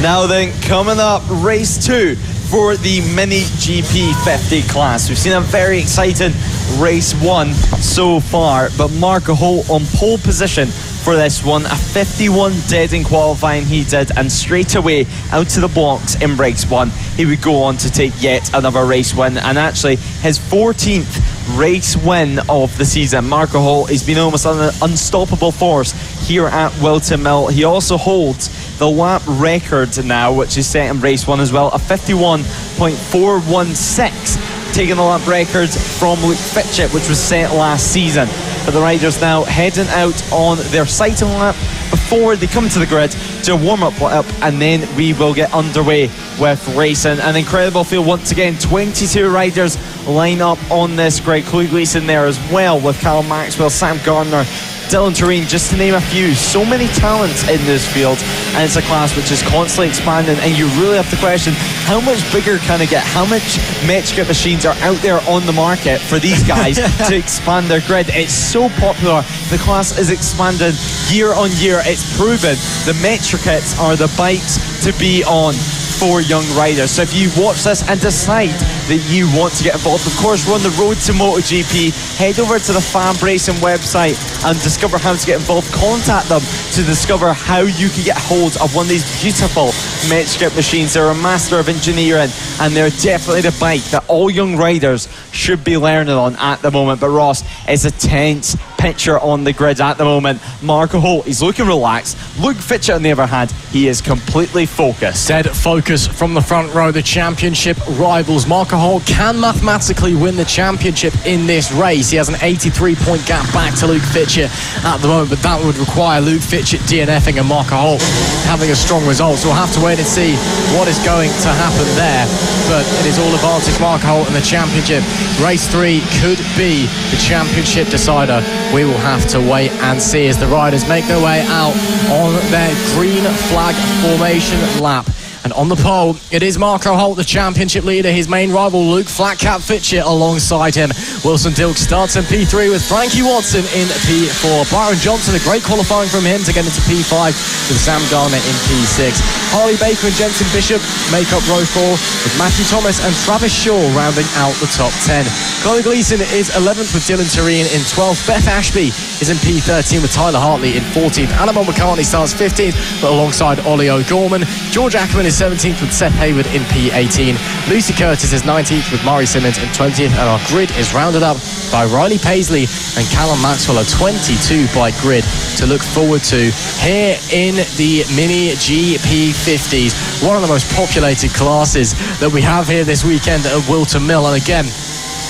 Now then, coming up, race 2 for the Mini GP 50 class. We've seen a very exciting race 1 so far, but Marco Holt on pole position for this one. A 51 dead in qualifying he did, and straight away out to the blocks in race 1 he would go on to take yet another race win, and actually his 14th race win of the season. Marco Holt has been almost an unstoppable force here at Whilton Mill. He also holds the lap record now, which is set in race 1 as well, a 51.416, taking the lap record from Luke Fitchett, which was set last season. But the riders now heading out on their sighting lap before they come to the grid to a warm-up lap, and then we will get underway with racing. An incredible field once again. 22 riders line up on this grid. Chloe Gleason there as well, with Callum Maxwell, Sam Gardner, Dylan Tureen, just to name a few. So many talents in this field, and it's a class which is constantly expanding, and you really have to question, how much bigger can it get? How much MetroGP machines are out there on the market for these guys to expand their grid? It's so popular. The class is expanding year on year. It's proven the MetroKits are the bikes to be on for young riders. So if you watch this and decide that you want to get involved, of course we're on the road to MotoGP. Head over to the FAB-Racing website and discover how to get involved. Contact them to discover how you can get hold of one of these beautiful MetroGP machines. They're a master of engineering, and they're definitely the bike that all young riders should be learning on at the moment. But Ross, it's a tense picture on the grid at the moment. Marco Holt, he's looking relaxed. Luke Fitchett, on the other hand, he is completely focused.
Dead focus from the front row. The championship rivals. Marco Holt can mathematically win the championship in this race. He has an 83-point gap back to Luke Fitchett at the moment, but that would require Luke Fitchett DNFing and Marco Holt having a strong result. So we'll have to wait and see what is going to happen there. But it is all advantage Marco Holt in the championship. Race 3 could be the championship decider. We will have to wait and see as the riders make their way out on their green flag formation lap. And on the pole, it is Marco Holt, the championship leader. His main rival, Luke Flatcap Fitchett, alongside him. Wilson Dilk starts in P3 with Frankie Watson in P4. Byron Johnson, a great qualifying from him to get into P5 with Sam Garner in P6. Harley Baker and Jensen Bishop make up row 4 with Matthew Thomas and Travis Shaw rounding out the top 10. Chloe Gleason is 11th with Dylan Tureen in 12th. Beth Ashby is in P13 with Tyler Hartley in 14th. Annabelle McCartney starts 15th, but alongside Ollie O'Gorman. George Ackerman is 17th with Seth Hayward in P18. Lucy Curtis is 19th with Murray Simmons in 20th, and our grid is rounded up by Riley Paisley and Callum Maxwell, a 22 by grid to look forward to here in the Mini GP 50s, one of the most populated classes that we have here this weekend at Whilton Mill. And again,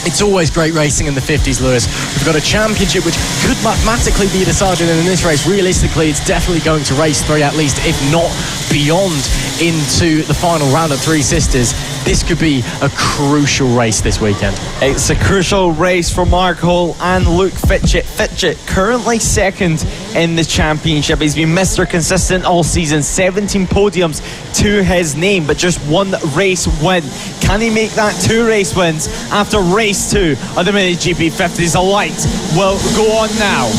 it's always great racing in the 50s, Lewis. We've got a championship which could mathematically be decided in this race. Realistically, it's definitely going to race 3 at least, if not beyond, into the final round at Three Sisters. This could be a crucial race this weekend.
It's a crucial race for Mark Holt and Luke Fitchett. Fitchett currently second in the championship. He's been Mr. Consistent all season. 17 podiums to his name, but just one race win. Can he make that 2 race wins after race 2 of the Mini GP 50s? The lights will go on now.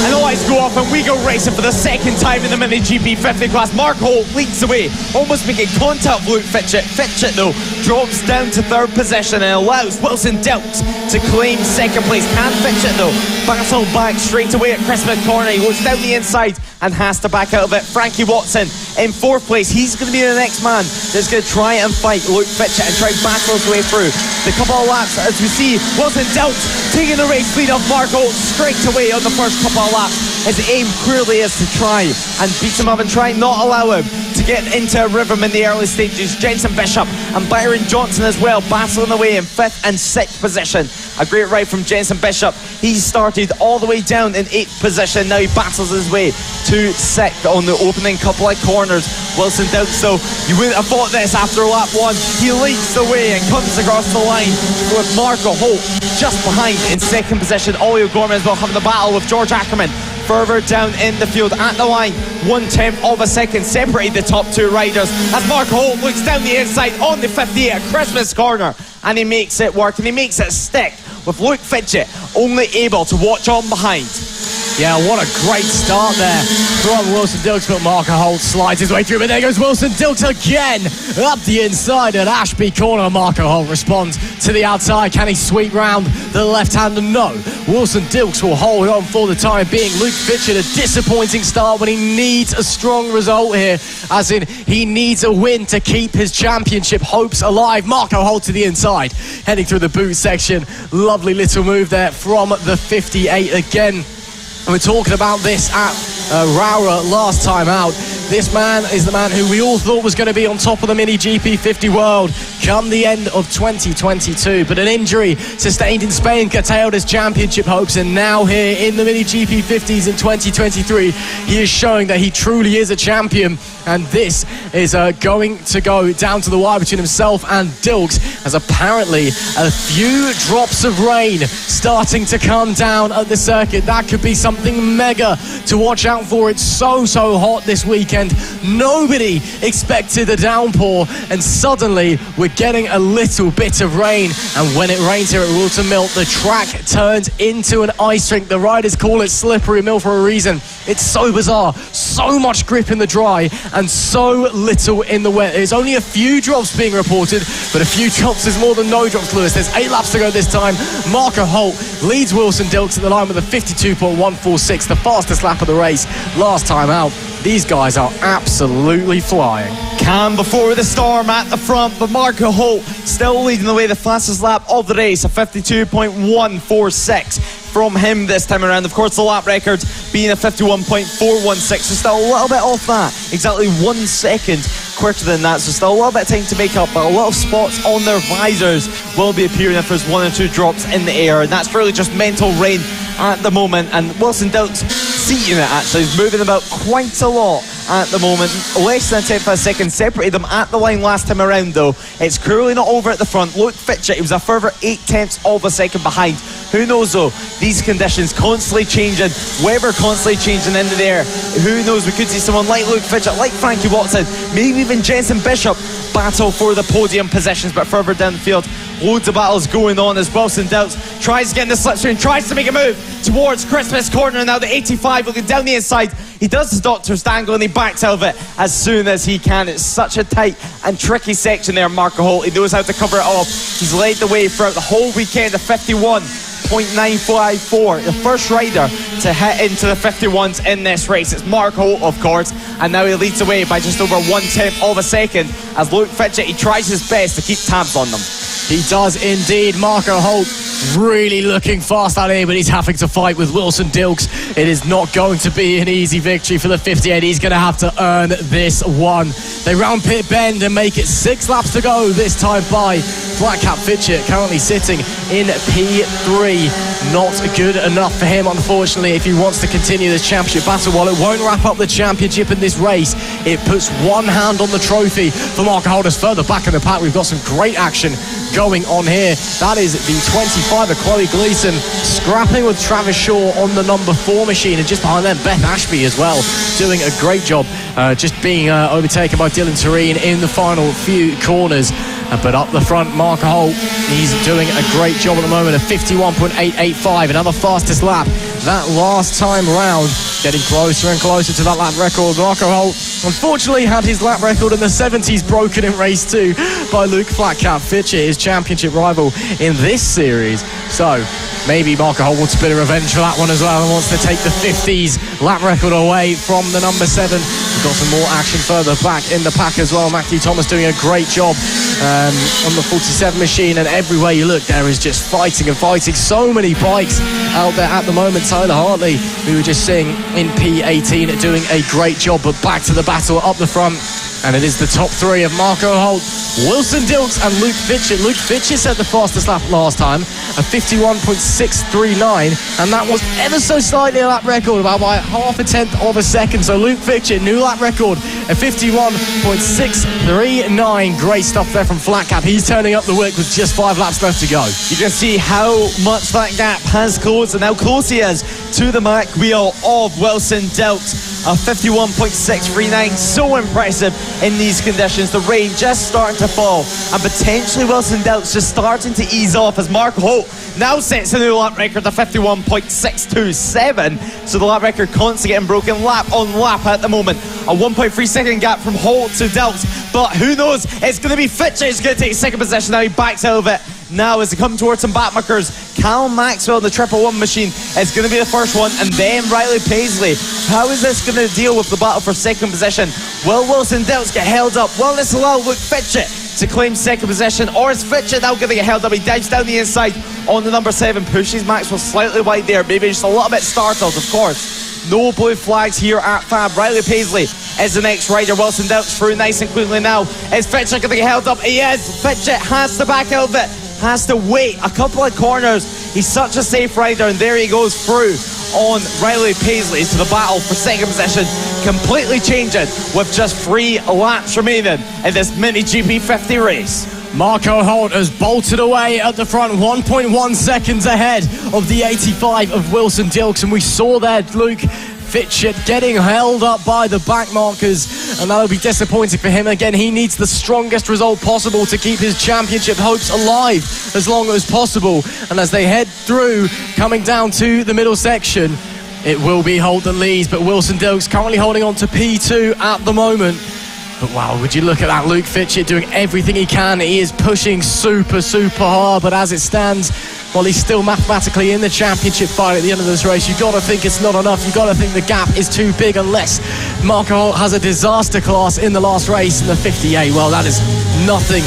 And the lights go off and we go racing for the second time in the Mini GP 50 class. Mark Holt leads the way, almost making contact with Luke Fitchett. Fitchett, though, drops down to 3rd position and allows Wilson Dilks to claim 2nd place. Can Fitchett, though, battle back straight away at Chris McCorney? He looks down the inside and has to back out of it. Frankie Watson in 4th place. He's going to be the next man that's going to try and fight Luke Fitchett and try and battle his way through the couple of laps. As we see, Wilson Dilks taking the race lead of Mark Holt straight away on the first couple of laps. His aim clearly is to try and beat him up and try not allow him to get into a rhythm in the early stages. Jenson Bishop and Byron Johnson as well battling away in 5th and 6th position. A great ride from Jenson Bishop. He started all the way down in 8th position. Now he battles his way to 6th on the opening couple of corners. Wilson Dilks, though, you wouldn't have thought this after lap 1. He leads the way and comes across the line with Marco Holt just behind in 2nd position. Ollie O'Gorman as well having the battle with George Ackerman further down in the field at the line. 1/10 of a second separated the top 2 riders as Marco Holt looks down the inside on the 58 at Christmas corner, and he makes it work and he makes it stick with Luke Fitchett only able to watch on behind.
Yeah, what a great start there from Wilson Dilks, but Marco Holt slides his way through, but there goes Wilson Dilks again up the inside at Ashby corner. Marco Holt responds to the outside. Can he sweep round the left-hander? No. Wilson Dilks will hold on for the time being. Luke Fitchett, a disappointing start when he needs a strong result here, as in he needs a win to keep his championship hopes alive. Marco Holt to the inside, heading through the boot section. Lovely little move there from the 58 again. And we're talking about this at Rowra last time out. This man is the man who we all thought was going to be on top of the Mini GP 50 world come the end of 2022. But an injury sustained in Spain curtailed his championship hopes. And now here in the Mini GP 50s in 2023, he is showing that he truly is a champion. And this is going to go down to the wire between himself and Dilks, as apparently a few drops of rain starting to come down at the circuit. That could be something mega to watch out for. It's so hot this weekend. Nobody expected a downpour, and suddenly we're getting a little bit of rain. And when it rains here at Whilton Mill, the track turns into an ice rink. The riders call it Slippery Mill for a reason. It's so bizarre. So much grip in the dry and so little in the wet. There's only a few drops being reported, but a few drops is more than no drops, Lewis. There's 8 laps to go this time. Marco Holt leads Wilson Dilks at the line with a 52.146, the fastest lap of the race last time out. These guys are absolutely flying.
Calm before the storm at the front, but Marco Holt still leading the way, the fastest lap of the race, a 52.146 from him this time around. Of course, the lap record being a 51.416, so still a little bit off that, exactly 1 second quicker than that, so still a little bit of time to make up, but a lot of spots on their visors will be appearing if there's 1 or 2 drops in the air, and that's really just mental rain at the moment. And Wilson Dilks seating it actually is moving about quite a lot at the moment. Less than 10th of a second separated them at the line last time around, though. It's clearly not over at the front. Luke Fitchett, he was a further 0.8 of a second behind. Who knows though, these conditions constantly changing, weather constantly changing in the air. Who knows, we could see someone like Luke Fitchett, like Frankie Watson, maybe even Jenson Bishop battle for the podium positions. But further down the field, loads of battles going on as Wilson Dilks tries to get in the slipstream, tries to make a move towards Christmas corner. Now the 85 looking down the inside. He does his doctor's dangle and he backs out of it as soon as he can. It's such a tight and tricky section there, Marco Holt. He knows how to cover it up. He's led the way throughout the whole weekend, a 51.954, the first rider to hit into the 51s in this race. It's Mark Holt, of course, and now he leads the way by just over 1/10 of a second as Luke Fitchett, he tries his best to keep tabs on them.
He does indeed. Marco Holt really looking fast out here, but he's having to fight with Wilson Dilks. It is not going to be an easy victory for the 58. He's going to have to earn this one. They round pit bend and make it 6 laps to go, this time by Black Cap Fitchett, currently sitting in P3. Not good enough for him, unfortunately, if he wants to continue this championship battle. While it won't wrap up the championship in this race, it puts one hand on the trophy for Marco Holt. Further back in the pack, we've got some great action going on here. That is the 25 of Chloe Gleason scrapping with Travis Shaw on the number 4 machine, and just behind them Beth Ashby as well, doing a great job, just being overtaken by Dylan Tureen in the final few corners. But up the front, Marco Holt, he's doing a great job at the moment, a 51.885, another fastest lap that last time round, getting closer and closer to that lap record. Marco Holt unfortunately had his lap record in the 70s broken in race 2 by Luke Flatcap Fitchett, his championship rival in this series. So maybe Marco Holt wants a bit of revenge for that one as well and wants to take the 50s lap record away from the number 7. We've got some more action further back in the pack as well. Matthew Thomas doing a great job on the 47 machine, and everywhere you look there is just fighting and fighting. So many bikes out there at the moment. Tyler Hartley, we were just seeing in P18, doing a great job, but back to the battle up the front. And it is the top 3 of Marco Holt, Wilson Dilks and Luke Fitchett. Luke Fitchett set the fastest lap last time, a 51.639, and that was ever so slightly a lap record, about by half a tenth of a second. So Luke Fitchett, new lap record, a 51.639. Great stuff there from Flat Cap. He's turning up the wick with just 5 laps left to go.
You can see how much that gap has closed and how close he is to the back wheel of Wilson Dilks. A 51.639, so impressive in these conditions. The rain just starting to fall, and potentially Wilson Dilks just starting to ease off as Marco Holt now sets a new lap record of 51.627. So the lap record constantly getting broken lap on lap at the moment. A 1.3 second gap from Holt to Dilks, but who knows? It's going to be Fitchett who's going to take second position. Now he backs out of it. Now as they come towards some backmarkers, Callum Maxwell in the 111 machine is going to be the first one, and then Riley Paisley. How is this going to deal with the battle for second position? Will Wilson Dilks get held up? Will this allow Luke Fitchett to claim second position, or is Fitchett now going to get held up? He dives down the inside on the number 7, pushes Maxwell slightly wide there, maybe just a little bit startled, of course. No blue flags here at FAB. Riley Paisley is the next rider. Wilson Dilks through nice and cleanly now. Is Fitchett going to get held up? He is. Fitchett has to back out of it. Has to wait a couple of corners. He's such a safe rider, and there he goes through on Riley Paisley. So the battle for second position completely changing with just 3 laps remaining in this Mini GP 50 race.
Marco Holt has bolted away at the front, 1.1 seconds ahead of the 85 of Wilson Dilks, and we saw there Luke Fitchett getting held up by the back markers, and that'll be disappointing for him. Again, he needs the strongest result possible to keep his championship hopes alive as long as possible. And as they head through, coming down to the middle section, it will be Holt that leads, but Wilson Dilks currently holding on to P2 at the moment. But wow, would you look at that, Luke Fitchett doing everything he can. He is pushing super hard, but as it stands, while he's still mathematically in the championship fight at the end of this race, you've got to think it's not enough. You've got to think the gap is too big, unless Marco Holt has a disaster class in the last race in the 58. Well, that is nothing.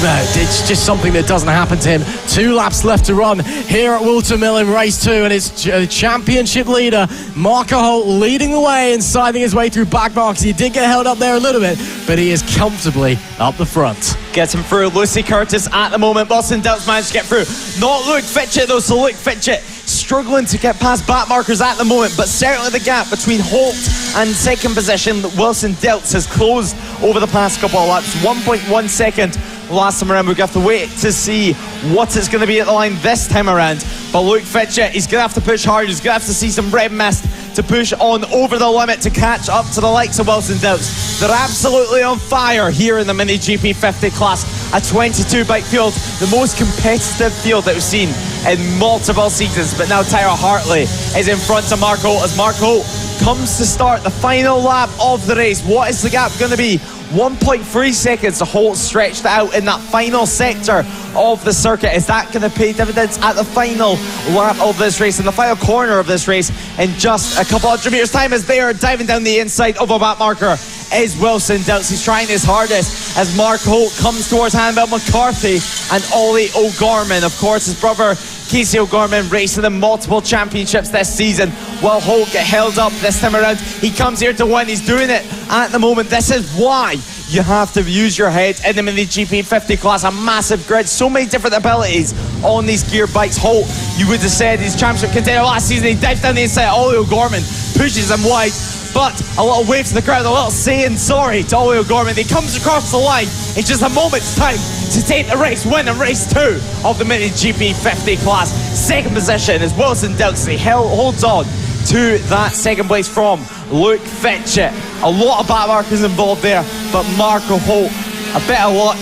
It's just something that doesn't happen to him. 2 laps left to run here at Whilton Mill in race 2, and it's championship leader Marco Holt leading the way and siding his way through back marks. He did get held up there a little bit, but he is comfortably up the front.
Gets him through. Lucy Curtis at the moment. Wilson Dilks managed to get through. Not Luke Fitchett though, so Luke Fitchett struggling to get past back markers at the moment, but certainly the gap between Holt and second position Wilson Dilks has closed over the past couple of laps. 1.1 second last time around. We're going to have to wait to see what it's going to be at the line this time around. But Luke Fitchett, he's going to have to push hard. He's going to have to see some red mist to push on over the limit to catch up to the likes of Wilson Dilks. They're absolutely on fire here in the Mini GP 50 class. A 22 bike field, the most competitive field that we've seen in multiple seasons. But now Tyler Hartley is in front of Marco Holt as Marco Holt comes to start the final lap of the race. What is the gap going to be? 1.3 seconds to Holt stretched out in that final sector of the circuit. Is that going to pay dividends at the final lap of this race, in the final corner of this race, in just a couple hundred meters time, as they are diving down the inside of a back marker is Wilson Dilks. He's trying his hardest as Mark Holt comes towards Hannibal McCarthy and Ollie O'Gorman. Of course, his brother Casey O'Gorman racing in multiple championships this season. Will Holt get held up this time around? He comes here to win. He's doing it at the moment. This is why you have to use your head in the Mini GP 50 class. A massive grid, so many different abilities on these gear bikes. Holt, you would have said, he's championship contender last season. He dives down the inside. Ollie O'Gorman pushes him wide, but a little wave to the crowd, a little saying sorry to Ollie O'Gorman. He comes across the line in just a moment's time to take the race win in race 2 of the Mini GP 50 class. Second position is Wilson Dilks. He holds on to that second place from Luke Fitchett. A lot of back markers involved there, but Marco Holt, a bit of luck,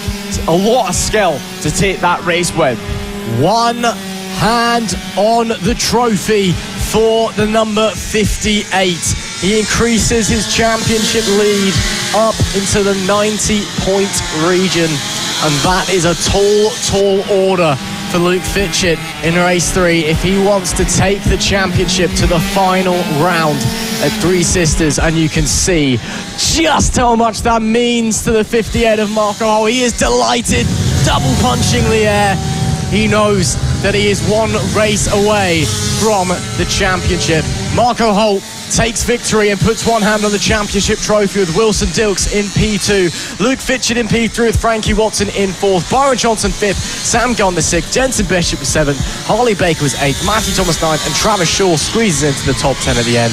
a lot of skill to take that race win.
One hand on the trophy for the number 58. He increases his championship lead up into the 90-point region, and that is a tall order for Luke Fitchett in race 3 if he wants to take the championship to the final round at Three Sisters, and you can see just how much that means to the 58 of Marco Holt. He is delighted, double punching the air. He knows that he is one race away from the championship. Marco Holt takes victory and puts one hand on the championship trophy with Wilson Dilks in P2, Luke Fitchett in P3 with Frankie Watson in 4th, Byron Johnson 5th, Sam Gunn the 6th, Jensen Bishop was 7th, Harley Baker was 8th, Matthew Thomas 9th, and Travis Shaw squeezes into the top 10 at the end.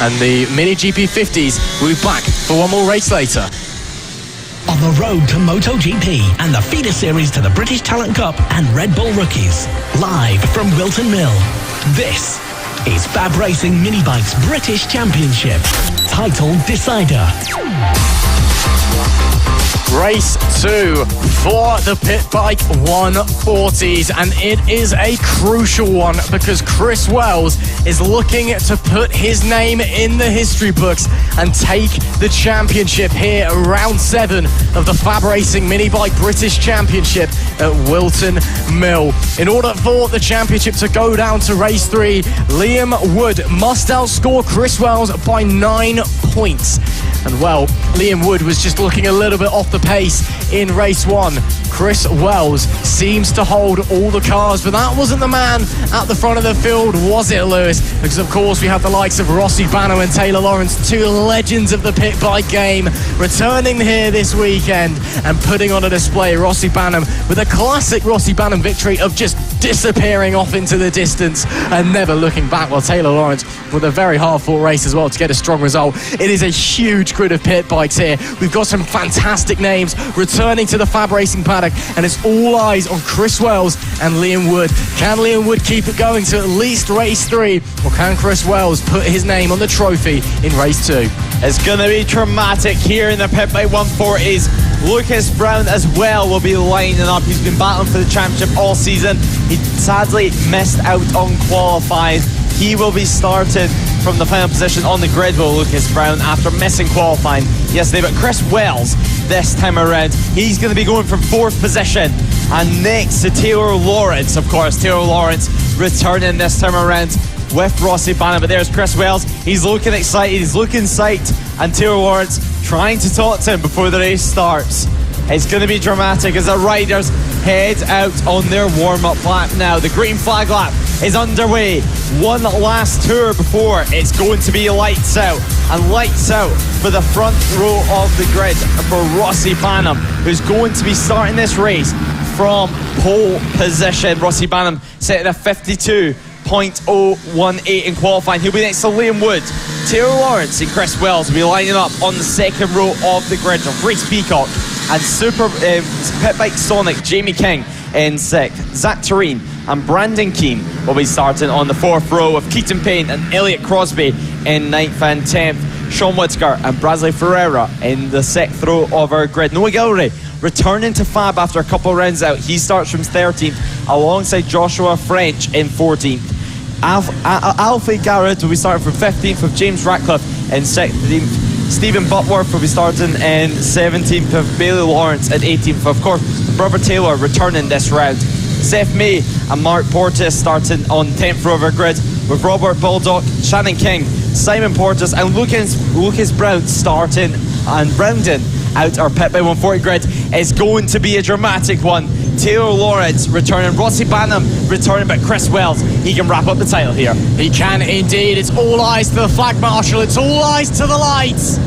And the Mini GP 50s will be back for one more race later.
On the road to MotoGP and the feeder series to the British Talent Cup and RedBull Rookies. Live from Whilton Mill. This is FAB-Racing Mini Bikes British Championship. Title Decider.
Race 2 for the Pit Bike 140s, and it is a crucial one because Chris Wells is looking to put his name in the history books and take the championship here at round 7 of the FAB-Racing Mini Bike British Championship at Whilton Mill. In order for the championship to go down to race 3, Liam Wood must outscore Chris Wells by 9 points. And well, Liam Wood was just looking a little bit off the pace in race 1. Chris Wells seems to hold all the cars, but that wasn't the man at the front of the field, was it, Lewis? Because of course we have the likes of Rossi Banham and Taylor Lawrence, 2 legends of the pit bike game, returning here this weekend and putting on a display. Rossi Banham with a classic Rossi Banham victory of just disappearing off into the distance and never looking back, while Taylor Lawrence with a very hard-fought race as well to get a strong result. It is a huge grid of pit bikes here. We've got some fantastic names returning to the FAB-Racing paddock, and it's all eyes on Chris Wells and Liam Wood. Can Liam Wood keep it going to at least race 3, or can Chris Wells put his name on the trophy in race 2?
It's going to be dramatic here in the Pit Bike 140s. Lucas Brown as well will be lining up. He's been battling for the championship all season. He sadly missed out on qualifying. He will be starting from the final position on the grid, will Lucas Brown, after missing qualifying yesterday. But Chris Wells, this time around, he's going to be going from 4th position. And next to Taylor Lawrence, of course. Taylor Lawrence returning this time around with Rossi Banham. But there's Chris Wells. He's looking excited. He's looking psyched. And Taylor Lawrence trying to talk to him before the race starts. It's going to be dramatic as the riders head out on their warm-up lap now. The green flag lap is underway. One last tour before it's going to be lights out. And lights out for the front row of the grid for Rossi Banham, who's going to be starting this race from pole position. Rossi Banham set at a 52.018 in qualifying. He'll be next to Liam Wood. Taylor Lawrence and Chris Wells will be lining up on the second row of the grid of Reece Peacock and Super Pit Bike Sonic Jamie King in 6th. Zach Tureen and Brandon Keane will be starting on the 4th row, of Keaton Payne and Elliot Crosby in 9th and 10th. Sean Whitaker and Brasley Ferreira in the 6th row of our grid. Noah Gilroy returning to Fab after a couple of rounds out. He starts from 13th alongside Joshua French in 14th. Alfie Garrett will be starting from 15th with James Ratcliffe in 16th. Stephen Butworth will be starting in 17th with Bailey Lawrence at 18th. Of course, Robert Taylor returning this round. Seth May and Mark Portis starting on 10th row of our grid, with Robert Baldock, Shannon King, Simon Portis and Lucas Brown starting and rounding out our Pit Bike 140 grid. Is going to be a dramatic one. Taylor Lawrence returning, Rossi Banham returning, but Chris Wells, he can wrap up the title here.
He can indeed. It's all eyes to the flag marshal. It's all eyes to the lights.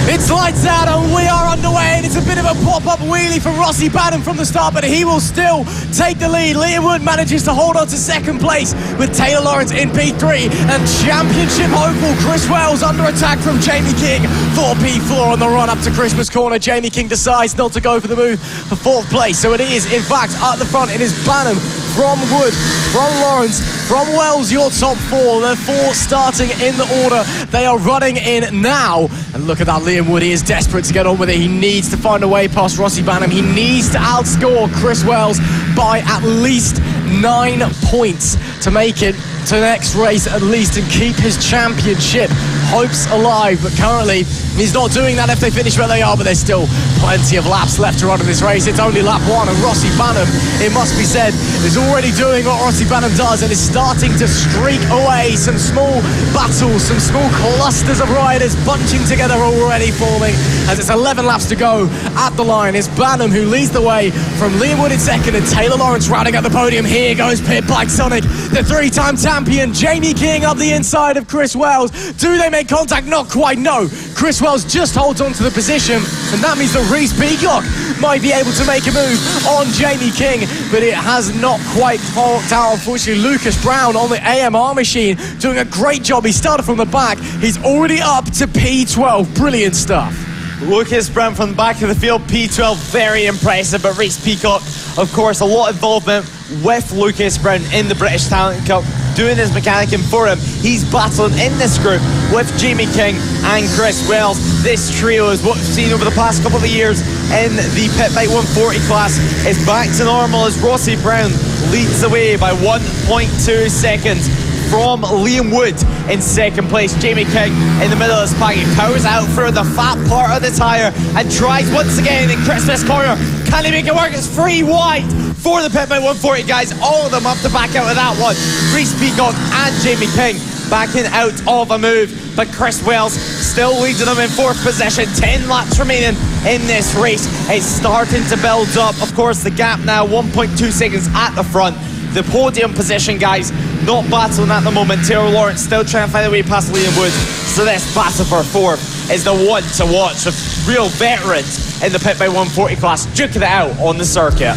It's lights out and we are underway, and it's a bit of a pop-up wheelie for Rossi Banham from the start, but he will still take the lead. Liam Wood manages to hold on to 2nd place with Taylor Lawrence in P3, and championship hopeful Chris Wells under attack from Jamie King for P4 on the run up to Christmas corner. Jamie King decides not to go for the move for 4th place, so it is in fact at the front. It is Banham from Wood, from Lawrence, from Wells, your top 4. The 4 starting in the order they are running in now. And look at that, Liam Wood, he is desperate to get on with it. He needs to find a way past Rossi Banham. He needs to outscore Chris Wells by at least 9 points to make it to the next race at least and keep his championship hopes alive, but currently he's not doing that if they finish where they are, but there's still plenty of laps left to run in this race. It's only lap 1, and Rossi Banham, it must be said, is already doing what Rossi Banham does and is starting to streak away. Some small battles, some small clusters of riders bunching together already forming as it's 11 laps to go. At the line is Banham, who leads the way from Liam Wood in second and Taylor Lawrence rounding out the podium. Here goes Pit Bike Sonic, the 3-time champion. Jamie King up the inside of Chris Wells. Do they make contact? Not quite, no. Chris Wells just holds on to the position, and that means that Reece Peacock might be able to make a move on Jamie King, but it has not quite worked out. Unfortunately, Lucas Brown on the AMR machine doing a great job. He started from the back. He's already up to P12. Brilliant stuff.
Lucas Brown from the back of the field, P12, very impressive. But Reece Peacock, of course, a lot of involvement with Lucas Brown in the British Talent Cup, doing his mechanicking for him. He's battling in this group with Jamie King and Chris Wells. This trio is what we've seen over the past couple of years in the Pit Bike 140 class. Is back to normal as Rossi Brown leads the way by 1.2 seconds from Liam Wood in second place. Jamie King in the middle of this pack. He powers out through the fat part of the tyre and tries once again in Christmas corner. Can he make it work? It's 3 wide for the Pit Bike 140 guys. All of them up to back out of that one. Reece Peacock and Jamie King backing out of a move, but Chris Wells still leading them in 4th position. 10 laps remaining in this race. It's starting to build up. Of course, the gap now 1.2 seconds at the front. The podium position guys not battling at the moment. Taylor Lawrence still trying to find a way past Liam Wood. So this battle for 4th is the one to watch, with real veterans in the Pit Bike 140 class duking it out on the circuit.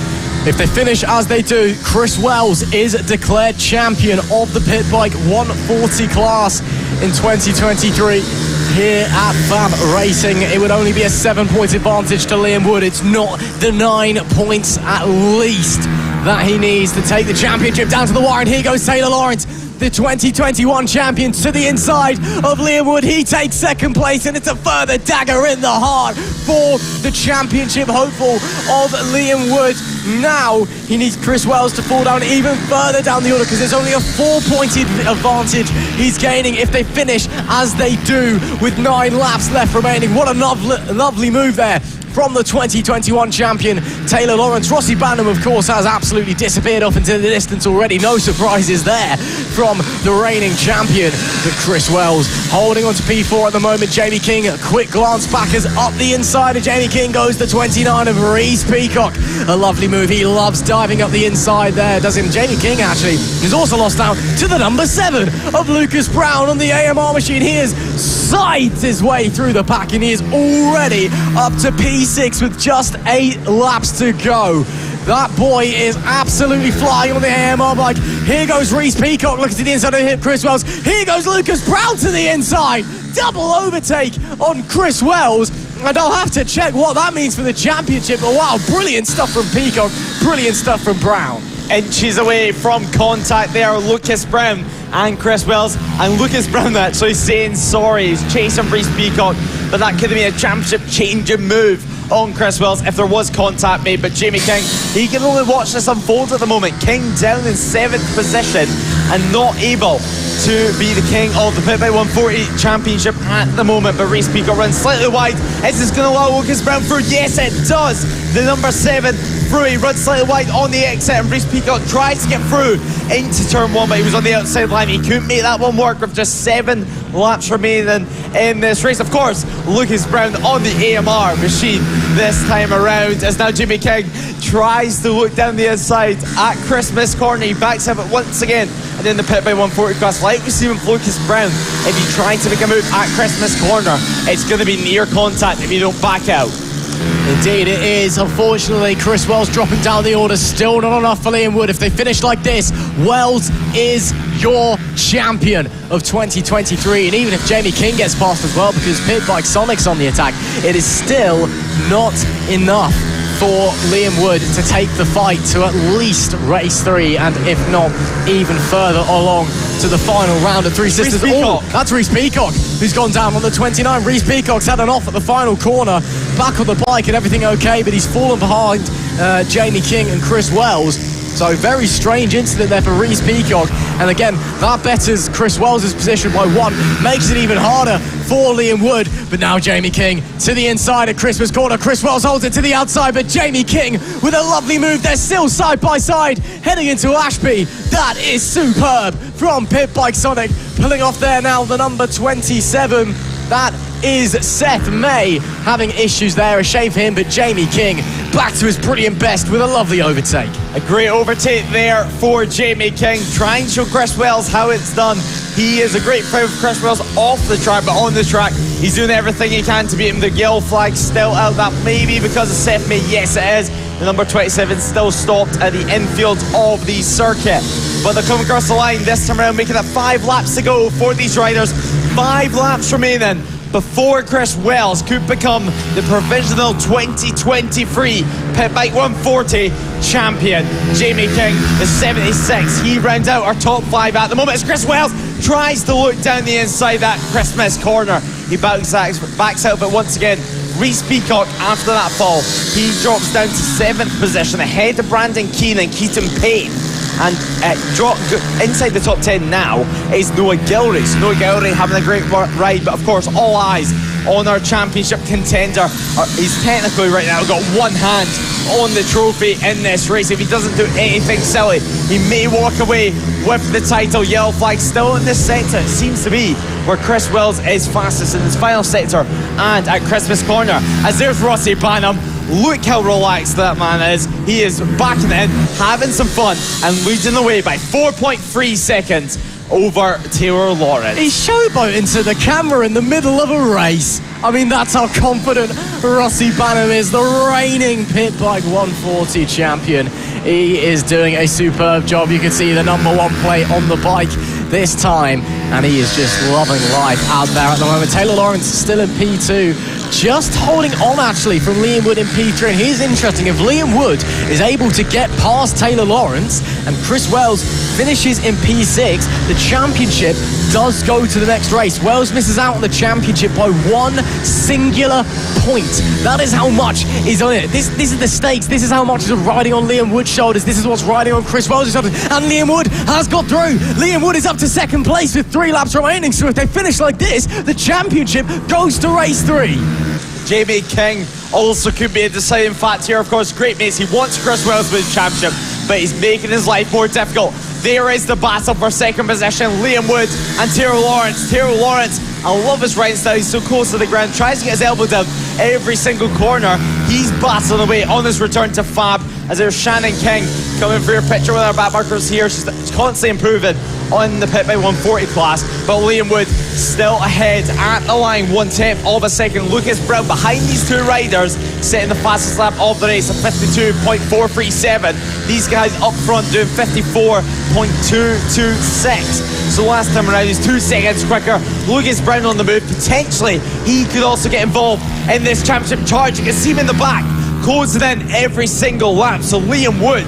If they finish as they do, Chris Wells is declared champion of the Pit Bike 140 class in 2023 here at FAB-Racing. It would only be a 7-point advantage to Liam Wood. It's not the 9 points at least that he needs to take the championship down to the wire. And here goes Taylor Lawrence, the 2021 champion, to the inside of Liam Wood. He takes second place, and it's a further dagger in the heart for the championship hopeful of Liam Wood. Now he needs Chris Wells to fall down even further down the order, because there's only a 4-point advantage he's gaining if they finish as they do with 9 laps left remaining. What a lovely move there from the 2021 champion, Taylor Lawrence. Rossi Banham, of course, has absolutely disappeared off into the distance already. No surprises there from the reigning champion. But Chris Wells holding on to P4 at the moment. Jamie King, a quick glance back as up the inside of Jamie King goes the 29 of Reece Peacock. A lovely move. He loves diving up the inside there, does him. Jamie King, actually, is also lost out to the number 7 of Lucas Brown on the AMR machine. He has scythed his way through the pack, and he is already up to P6 with just 8 laps to go. That boy is absolutely flying on the AMR bike. Here goes Reece Peacock looking to the inside of him, Chris Wells. Here goes Lucas Brown to the inside. Double overtake on Chris Wells. And I'll have to check what that means for the championship. But wow, brilliant stuff from Peacock. Brilliant stuff from Brown.
Inches away from contact there, Lucas Brown and Chris Wells. And Lucas Brown actually saying sorry. He's chasing Reece Peacock, but that could have been a championship changing move on Chris Wells if there was contact made. But Jamie King, he can only watch this unfold at the moment. King down in 7th position and not able to be the king of the Pit Bike 140 championship at the moment. But Reece Peacock runs slightly wide. Is this going to allow Lucas Brown through? Yes, it does. The number 7 through. He runs slightly wide on the exit, and Reece Peacock tries to get through into turn 1, but he was on the outside line. He couldn't make that one work with just 7 laps remaining in this race. Of course, Lucas Brown on the AMR machine this time around, as now Jamie King tries to look down the inside at Christmas corner. He backs up it once again, and in the Pit Bike 140 class, like we see with Lucas Brown, if you try to make a move at Christmas corner, it's going to be near contact if you don't back out.
Indeed it is. Unfortunately, Chris Wells dropping down the order. Still not enough for Liam Wood. If they finish like this, Wells is your champion of 2023. And even if Jamie King gets past as well, because Pit Bike Sonic's on the attack, it is still not enough for Liam Wood to take the fight to at least race 3, and if not even further along to the final round of Three Sisters. That's Reece Peacock who's gone down on the 29. Reece Peacock's had an off at the final corner, back on the bike and everything okay, but he's fallen behind Jamie King and Chris Wells. So very strange incident there for Reese Peacock. And again, that betters Chris Wells' position by 1, makes it even harder for Liam Wood. But now Jamie King to the inside at Christmas corner. Chris Wells holds it to the outside, but Jamie King with a lovely move. They're still side by side, heading into Ashby. That is superb from Pit Bike Sonic. Pulling off there now, the number 27. That is Seth May having issues there. A shame for him, but Jamie King back to his brilliant best with a lovely overtake.
A great overtake there for Jamie King, trying to show Chris Wells how it's done. He is a great friend with Chris Wells off the track, but on the track, he's doing everything he can to beat him. The yellow flag still out. That may be because of Seth May. Yes, it is. The number 27 still stopped at the infield of the circuit. But they're coming across the line this time around, making it 5 laps to go for these riders. 5 laps remaining before Chris Wells could become the provisional 2023 Pit Bike 140 champion. Jamie King is 76. He rounds out our top 5 at the moment as Chris Wells tries to look down the inside that Christmas corner. He backs out, but once again, Reese Peacock, after that fall, he drops down to 7th position ahead of Brandon Keane and Keaton Payne. And inside the top 10 now is Noah Gilray. So Noah Gilray having a great ride, but of course all eyes on our championship contender. He's technically right now got one hand on the trophy in this race. If he doesn't do anything silly, he may walk away with the title. Yellow flag still in this sector. It seems to be where Chris Wells is fastest in his final sector and at Christmas corner. As there's Rossi Banham. Look how relaxed that man is. He is backing it in, having some fun, and leading the way by 4.3 seconds over Taylor Lawrence.
He's showboating to the camera in the middle of a race. I mean, that's how confident Rossi Banham is, the reigning Pit Bike 140 champion. He is doing a superb job. You can see the number 1 plate on the bike this time, and he is just loving life out there at the moment. Taylor Lawrence is still in P2, just holding on actually from Liam Wood in P3. And here's interesting, if Liam Wood is able to get past Taylor Lawrence and Chris Wells finishes in P6, the championship does go to the next race. Wells misses out on the championship by 1 singular point. That is how much is on it. This is the stakes. This is how much is riding on Liam Wood's shoulders. This is what's riding on Chris Wells' shoulders. And Liam Wood has got through. Liam Wood is up to 2nd place with 3 laps remaining. So if they finish like this, the championship goes to race 3.
Jamie King also could be a deciding factor here. Of course, great mates. He wants Chris Wells to win the championship, but he's making his life more difficult. There is the battle for 2nd position. Liam Wood and Taylor Lawrence. Taylor Lawrence, I love his riding style. He's so close to the ground. Tries to get his elbow down every single corner. He's battling away on his return to Fab. As there's Shannon King coming for your picture with our back markers here. She's constantly improving on the Pit Bike 140 class. But Liam Wood still ahead at the line, 1/10 of a second. Lucas Brown behind these 2 riders, setting the fastest lap of the race at 52.437. These guys up front doing 54.226. So last time around, he's 2 seconds quicker. Lucas Brown on the move. Potentially, he could also get involved in this championship charge. You can see him in the back, closing in every single lap. So Liam Wood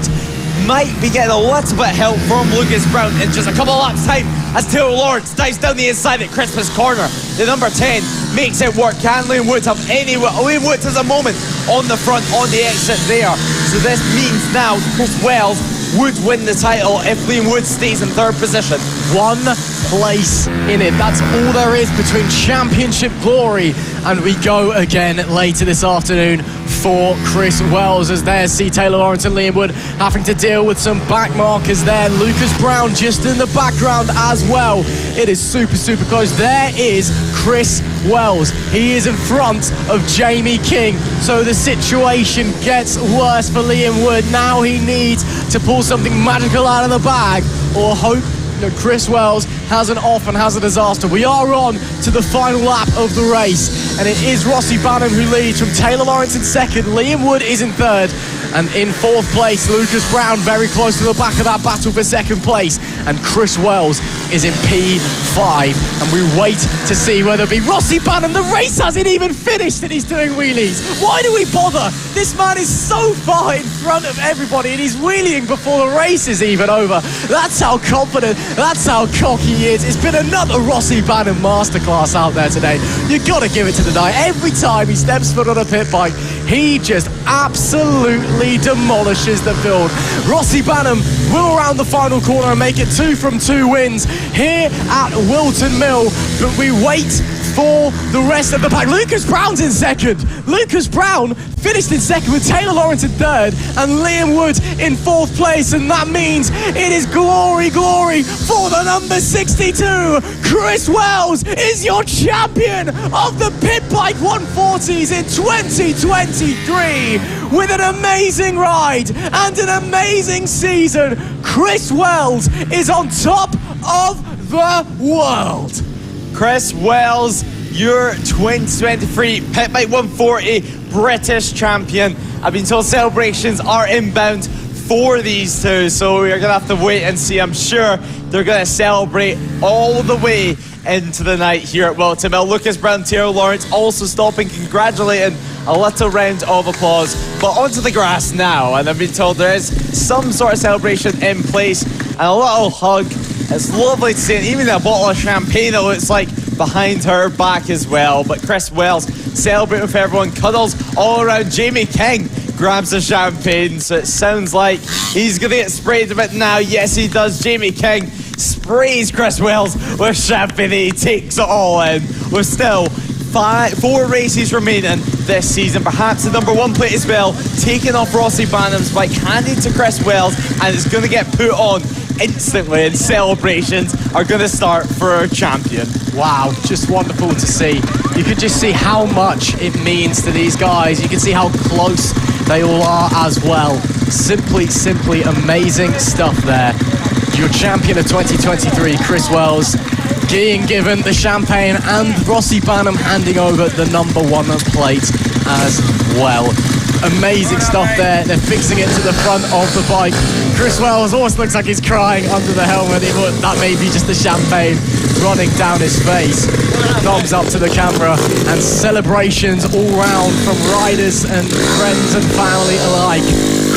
might be getting a little bit of help from Lucas Brown in just a couple of laps' time as Taylor Lawrence dives down the inside at Christmas corner. The number 10 makes it work. Can Liam Wood have any... Liam Wood has a moment on the front, on the exit there. So this means now Chris Wells would win the title if Liam Wood stays in 3rd position.
1 place in it. That's all there is between championship glory. And we go again later this afternoon for Chris Wells, as there see Taylor Lawrence and Liam Wood having to deal with some back markers there. Lucas Brown just in the background as well. It is super close. There is Chris Wells. He is in front of Jamie King. So the situation gets worse for Liam Wood. Now he needs to pull something magical out of the bag or hope that Chris Wells has an off and has a disaster. We are on to the final lap of the race, and it is Rossi Banham who leads from Taylor Lawrence in 2nd. Liam Wood is in 3rd, and in 4th place, Lucas Brown very close to the back of that battle for 2nd place. and Chris Wells is in P5, and we wait to see whether it be Rossi Banham. The race hasn't even finished and he's doing wheelies. Why do we bother? This man is so far in front of everybody and he's wheeling before the race is even over. That's how confident, that's how cocky he is. It's been another Rossi Banham masterclass out there today. You've got to give it to the guy. Every time he steps foot on a pit bike, he just absolutely demolishes the field. Rossi Banham will round the final corner and make it 2 from 2 wins here at Whilton Mill, but we wait for the rest of the pack. Lucas Brown's in second. Lucas Brown finished in second with Taylor Lawrence in third and Liam Wood in fourth place, and that means it is glory for the number 62. Chris Wells is your champion of the Pit Bike 140s in 2023 with an amazing ride and an amazing season. Chris Wells is on top of the world.
Chris Wells, your 2023 Pit Bike 140 British champion. I've been told celebrations are inbound for these two, so we're going to have to wait and see. I'm sure they're going to celebrate all the way into the night here at Whilton Mill. Lucas Brown, Taylor Lawrence also stopping, congratulating, a little round of applause. But onto the grass now, and I've been told there is some sort of celebration in place and a little hug. It's lovely to see it. Even a bottle of champagne, it looks like, behind her back as well. But Chris Wells celebrating with everyone, cuddles all around. Jamie King grabs the champagne, so it sounds like he's going to get sprayed a bit now. Yes, he does. Jamie King sprays Chris Wells with champagne. He takes it all in. We're still 4 races remaining this season. Perhaps the number 1 plate as well, taking off Rossi Banham's bike, handed to Chris Wells, and it's going to get put on instantly, and celebrations are going to start for our champion.
Wow, just wonderful to see. You could just see how much it means to these guys. You can see how close they all are as well. Simply amazing stuff there. Your champion of 2023, Chris Wells, being given the champagne, and Rossi Banham handing over the number 1 plate as well. Amazing stuff there. They're fixing it to the front of the bike. Chris Wells almost looks like he's crying under the helmet. That may be just the champagne running down his face. Thumbs up to the camera, and celebrations all round from riders and friends and family alike.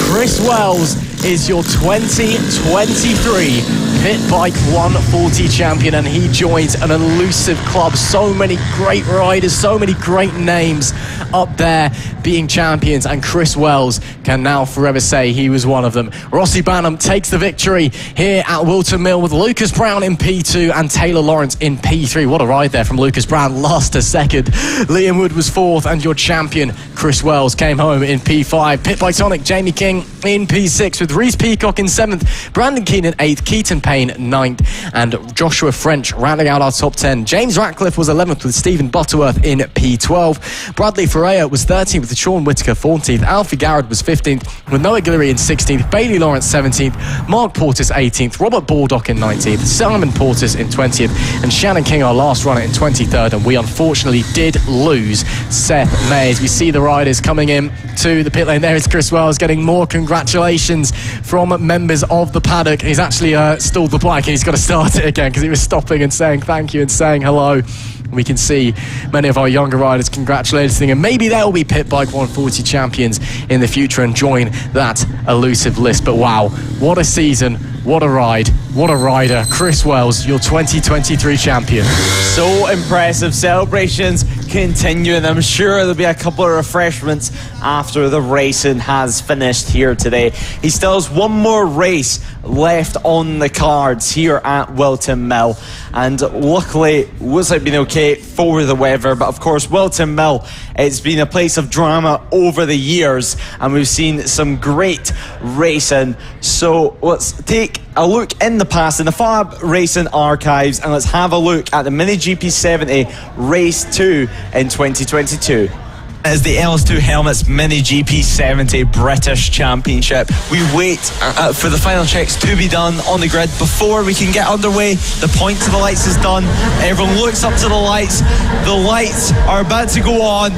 Chris Wells is your 2023 Pit Bike 140 champion, and he joins an elusive club. So many great riders, so many great names up there being champions, and Chris Wells can now forever say he was one of them. Rossi Banham takes the victory here at Whilton Mill with Lucas Brown in P2 and Taylor Lawrence in P3. What a ride there from Lucas Brown, last to second. Liam Wood was 4th, and your champion Chris Wells came home in P5. Pit Bike Tonic, Jamie King in P6 with Reece Peacock in 7th, Brandon Keenan 8th, Keaton Payne 9th, and Joshua French rounding out our top 10. James Ratcliffe was 11th with Stephen Butterworth in P12. Bradley Ferreira was 13th with Sean Whittaker 14th. Alfie Garrett was 15th with Noah Guillory in 16th. Bailey Lawrence 17th. Mark Portis 18th. Robert Baldock in 19th. Simon Portis in 20th. And Shannon King, our last runner, in 23rd. And we unfortunately did lose Seth May. As we see the riders coming in to the pit lane. There is Chris Wells getting more congratulations from members of the paddock. He's actually stalled the bike, and he's got to start it again because he was stopping and saying thank you and saying hello. We can see many of our younger riders congratulating, and maybe they'll be Pit Bike 140 champions in the future and join that elusive list. But wow, what a season, what a ride, what a rider. Chris Wells, your 2023 champion.
So impressive. Celebrations continue, and I'm sure there'll be a couple of refreshments after the racing has finished here today. He still has one more race left on the cards here at Whilton Mill, and luckily was it been okay for the weather. But of course, Whilton Mill, it's been a place of drama over the years, and we've seen some great racing. So let's take a look in the past in the FAB-Racing archives, and let's have a look at the Mini GP 70 Race 2 in 2022. As the LS2 Helmets Mini GP70 British Championship. We wait for the final checks to be done on the grid before we can get underway. The point to the lights is done. Everyone looks up to the lights. The lights are about to go on,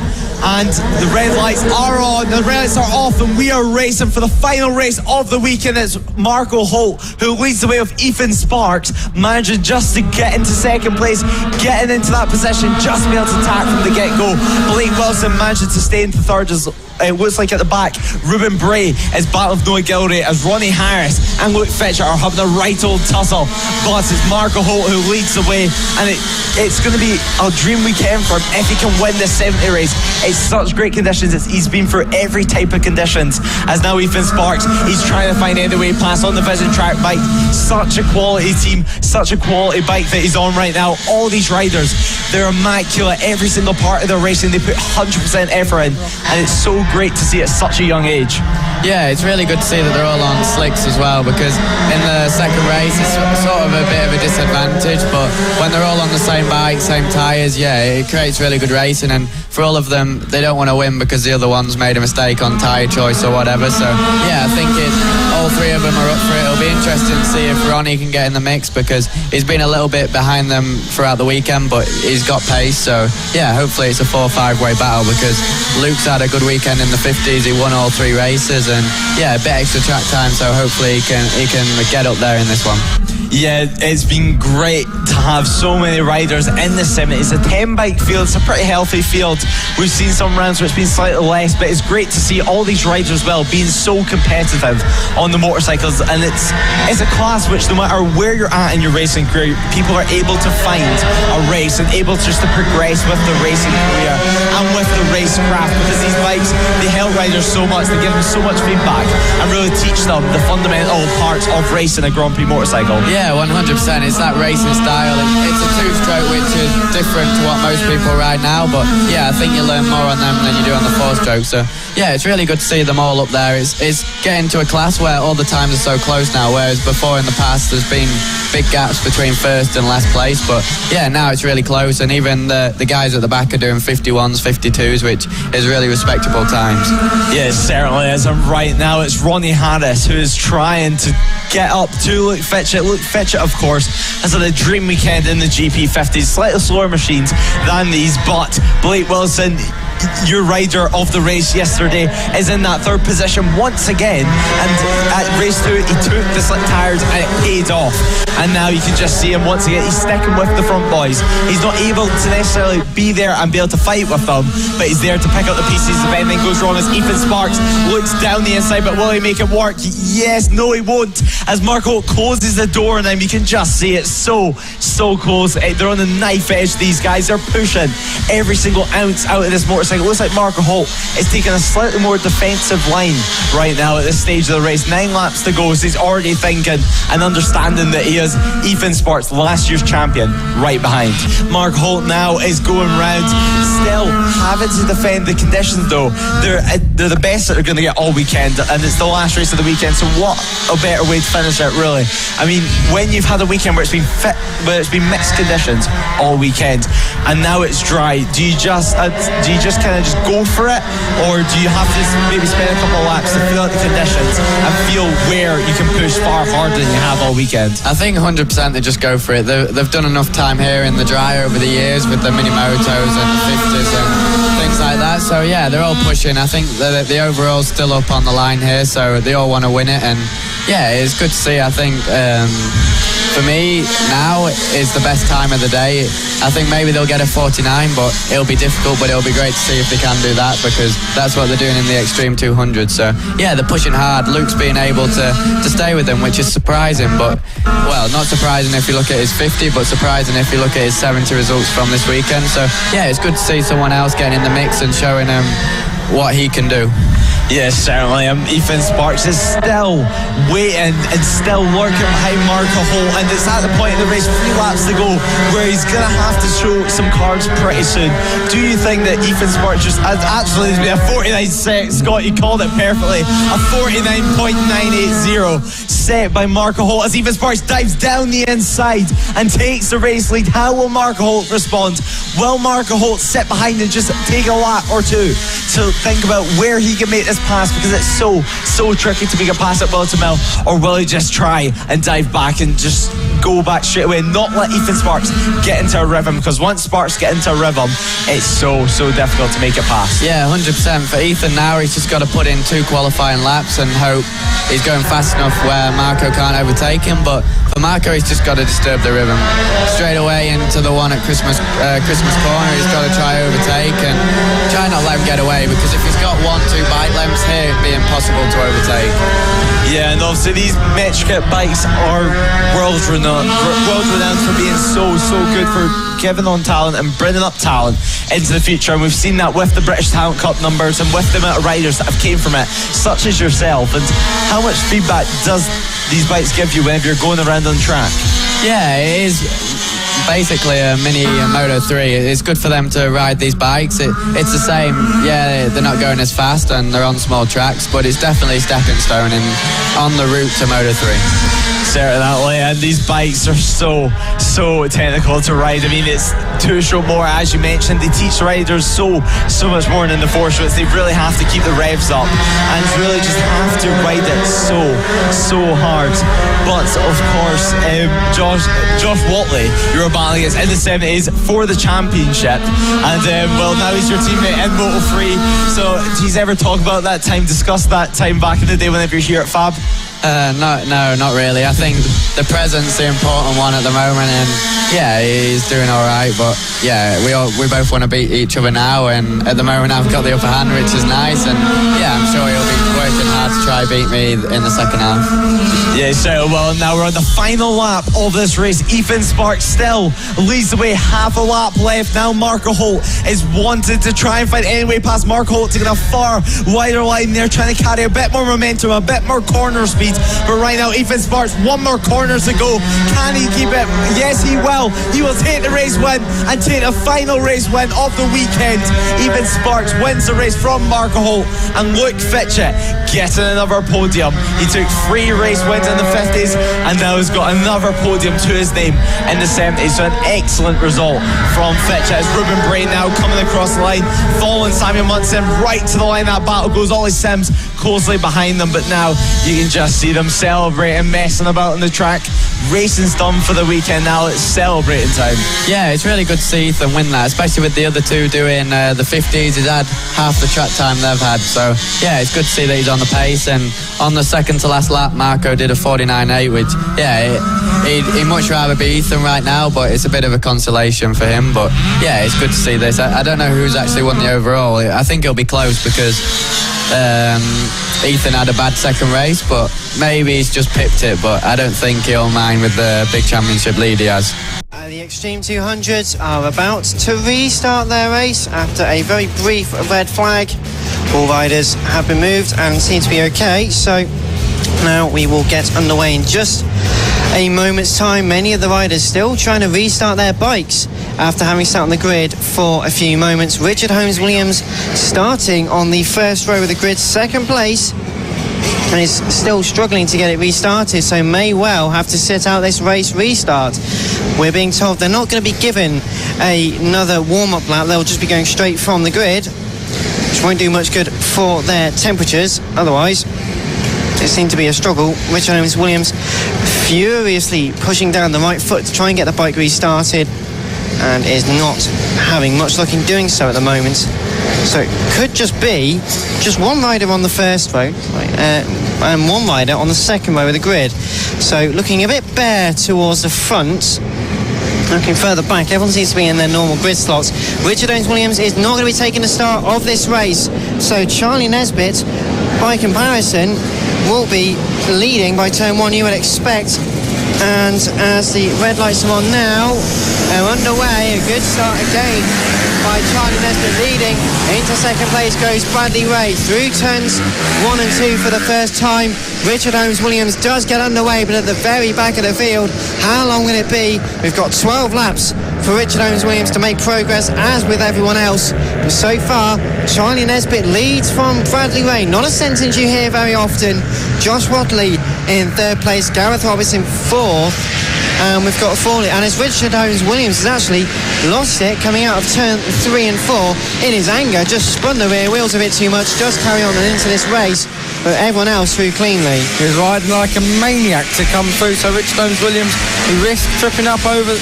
and the red lights are on, the red lights are off, and we are racing for the final race of the weekend. It's Marco Holt who leads the way with Ethan Sparks, managing just to get into second place, getting into that position, just be able to attack from the get-go. Blake Wilson managing to stay into third as it looks like at the back. Ruben Bray is battling with Noah Gilray as Ronnie Harris and Luke Fitcher are having a right old tussle. But it's Marco Holt who leads the way, and it's going to be a dream weekend for him if he can win this 70 race. It's such great conditions. He's been through every type of conditions. As now Ethan Sparks, he's trying to find any way past on the Vision Track bike. Such a quality team, such a quality bike that he's on right now. All these riders, they're immaculate. Every single part of their racing, they put 100% effort in, and it's so great to see at such a young age.
Yeah, it's really good to see that they're all on slicks as well, because in the second race it's sort of a bit of a disadvantage, but when they're all on the same bike, same tyres, yeah, it creates really good racing. And for all of them, they don't want to win because the other one's made a mistake on tyre choice or whatever. So yeah, I think all three of them are up for it. It'll be interesting to see if Ronnie can get in the mix, because he's been a little bit behind them throughout the weekend, but he's got pace. So yeah, hopefully it's a 4-5 way battle, because Luke's had a good weekend in the 50s. He won all 3 races, and yeah, a bit extra track time, so hopefully he can get up there in this one.
Yeah, it's been great to have so many riders in the 70s. It's a 10 bike field, it's a pretty healthy field. We've seen some rounds where it's been slightly less, but it's great to see all these riders being so competitive on the motorcycles. And it's a class which, no matter where you're at in your racing career, people are able to find a race and able just to progress with the racing career and with the racecraft, because these bikes, they help riders so much, they give them so much feedback and really teach them the fundamental parts of racing a Grand Prix motorcycle.
Yeah, 100%. It's that racing style. It's a 2-stroke, which is different to what most people ride now, but yeah, I think you learn more on them than you do on the 4-stroke. So yeah, it's really good to see them all up there. It's getting to a class where all the times are so close now, whereas before in the past there's been big gaps between first and last place. But yeah, now it's really close, and even the guys at the back are doing 51s, 52s, which is really respectable times.
Yeah, it certainly is. And right now it's Ronnie Harris who is trying to get up to Luke Fitcher. Luke Fitcher, of course, has had a dream weekend in the GP50s. Slightly slower machines than these, but Blake Wilson, your rider of the race yesterday, is in that third position once again, and at race 2 he took the slick tyres and it paid off, and now you can just see him once again. He's sticking with the front boys. He's not able to necessarily be there and be able to fight with them, but he's there to pick up the pieces if anything goes wrong. As Ethan Sparks looks down the inside, but will he make it work? Yes, no he won't, as Marco closes the door on him. You can just see it so close. They're on the knife edge, these guys. They're pushing every single ounce out of this motorcycle. It looks like Marco Holt is taking a slightly more defensive line right now at this stage of the race. 9 laps to go, so he's already thinking and understanding that he is Ethan Sparks, last year's champion, right behind. Mark Holt now is going round, still having to defend the conditions though. They're the best that they're going to get all weekend, and it's the last race of the weekend, so what a better way to finish it, really. I mean, when you've had a weekend where it's been mixed conditions all weekend, and now it's dry, do you just kind of just go for it, or do you have to maybe spend a couple of laps to feel out the conditions and feel where you can push far harder than you have all weekend?
I think 100% they just go for it. They've done enough time here in the dry over the years with the mini motos and the 50s and things like that, so yeah, they're all pushing. I think the overall's still up on the line here, so they all want to win it, and yeah, it's good to see. I think for me now is the best time of the day. I think maybe they'll get a 49, but it'll be difficult, but it'll be great to see if they can do that, because that's what they're doing in the Extreme 200. So yeah, they're pushing hard. Luke's being able to stay with them, which is surprising, but well, not surprising if you look at his 50, but surprising if you look at his 70 results from this weekend. So yeah, it's good to see someone else getting in the mix and showing him what he can do.
Yes, certainly. Ethan Sparks is still waiting and still lurking behind Marco Holt, and it's at the point in the race, 3 laps to go, where he's going to have to show some cards pretty soon. Do you think that Ethan Sparks just actually a 49 set? Scott, you called it perfectly. A 49.980. set by Marco Holt as Ethan Sparks dives down the inside and takes the race lead. How will Marco Holt respond? Will Marco Holt sit behind and just take a lap or two to think about where he can make this pass, because it's so tricky to make a pass at Whilton Mill? Or will he just try and dive back and just go back straight away and not let Ethan Sparks get into a rhythm? Because once Sparks get into a rhythm, it's so difficult to make it pass.
Yeah, 100%. For Ethan now, he's just got to put in 2 qualifying laps and hope he's going fast enough where Marco can't overtake him. But for Marco, he's just got to disturb the rhythm. Straight away into the one at Christmas corner, he's got to try overtake and try not let him get away, because if he's got 1-2 bike lengths here, it'd be impossible to overtake.
Yeah, and obviously these Metric bikes are world renowned for being so good for giving on talent and bringing up talent into the future, and we've seen that with the British Talent Cup numbers and with the amount of riders that have came from it, such as yourself. And how much feedback does these bikes give you whenever you're going around on track?
Yeah, it is basically a mini Moto3. It's good for them to ride these bikes. It's the same. Yeah, they're not going as fast and they're on small tracks, but it's definitely a stepping stone on the route to Moto3.
Certainly, and these bikes are so technical to ride. I mean, it's two stroke more, as you mentioned. They teach riders so much more than the four strokes. They really have to keep the revs up and really just have to ride it so hard. But of course, Josh Watley, you're battling against in the 70s for the championship, and well, now he's your teammate in Moto3. So do you ever talk about that time, discuss that time back in the day whenever you're here at FAB?
No, not really. I think the present's the important one at the moment, and yeah, he's doing all right. But yeah, we both want to beat each other now, and at the moment I've got the upper hand, which is nice. And yeah, I'm sure he'll be working hard to try beat me in the second half.
Yeah, so well, now we're on the final lap of this race. Ethan Sparks still leads the way, half a lap left. Now Marco Holt is wanted to try and find any way past. Marco Holt taking a far wider line there, trying to carry a bit more momentum, a bit more corner speed. But right now, Ethan Sparks, 1 more corners to go. Can he keep it? Yes, he will. He will take the race win and take the final race win of the weekend. Ethan Sparks wins the race from Marco Holt, and Luke Fitchett getting another podium. He took 3 race wins in the 50s and now has got another podium to his name in the 70s. So an excellent result from Fitchett. As Ruben Bray now coming across the line, following Samuel Munson right to the line. That battle goes. Ollie Sims closely behind them, but now you can just see them celebrating, messing about on the track. Racing's done for the weekend now. It's celebrating time.
Yeah, it's really good to see Ethan win that, especially with the other two doing the 50s. He's had half the track time they've had, so yeah, it's good to see that he's on the pace. And on the second to last lap, Marco did a 49.8, which yeah, he'd much rather be Ethan right now, but it's a bit of a consolation for him. But yeah, it's good to see this. I don't know who's actually won the overall. I think it'll be close because Ethan had a bad second race, but maybe he's just pipped it, but I don't think he'll mind with the big championship lead he has.
The Extreme 200s are about to restart their race after a very brief red flag. All riders have been moved and seem to be okay, so now we will get underway in just a moment's time. Many of the riders still trying to restart their bikes after having sat on the grid for a few moments. Richard Holmes-Williams starting on the first row of the grid, second place, and is still struggling to get it restarted, so may well have to sit out this race restart. We're being told they're not going to be given another warm-up lap. They'll just be going straight from the grid, which won't do much good for their temperatures. Otherwise, it seemed to be a struggle. Richard Holmes-Williams furiously pushing down the right foot to try and get the bike restarted, and is not having much luck in doing so at the moment. So it could just be just one rider on the first row and one rider on the second row of the grid. So looking a bit bare towards the front. Looking further back, everyone seems to be in their normal grid slots. Richard Holmes-Williams is not going to be taking the start of this race. So Charlie Nesbitt, by comparison, will be leading by turn 1, you would expect. And as the red lights are on now, they're underway. A good start again by Charlie Nesbitt, leading. Into second place goes Bradley Ray through turns 1 and 2 for the first time. Richard Holmes-Williams does get underway, but at the very back of the field. How long will it be? We've got 12 laps for Richard Holmes-Williams to make progress, as with everyone else. But so far, Charlie Nesbitt leads from Bradley Ray. Not a sentence you hear very often. Josh Watley in third place, Gareth Roberts in fourth. And we've got a fall, and it's Richard Holmes-Williams has actually lost it coming out of turn 3 and 4 in his anger, just spun the rear wheels a bit too much, just carry on and into this race, but everyone else through cleanly.
He was riding like a maniac to come through, so Richard Holmes-Williams, he risked tripping up over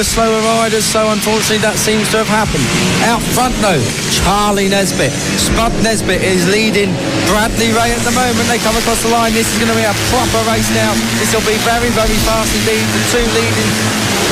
slower riders, so unfortunately that seems to have happened. Out front though, Charlie Nesbitt. Spud Nesbitt is leading Bradley Ray at the moment. They come across the line. This is going to be a proper race now. This will be very, very fast indeed. The two leading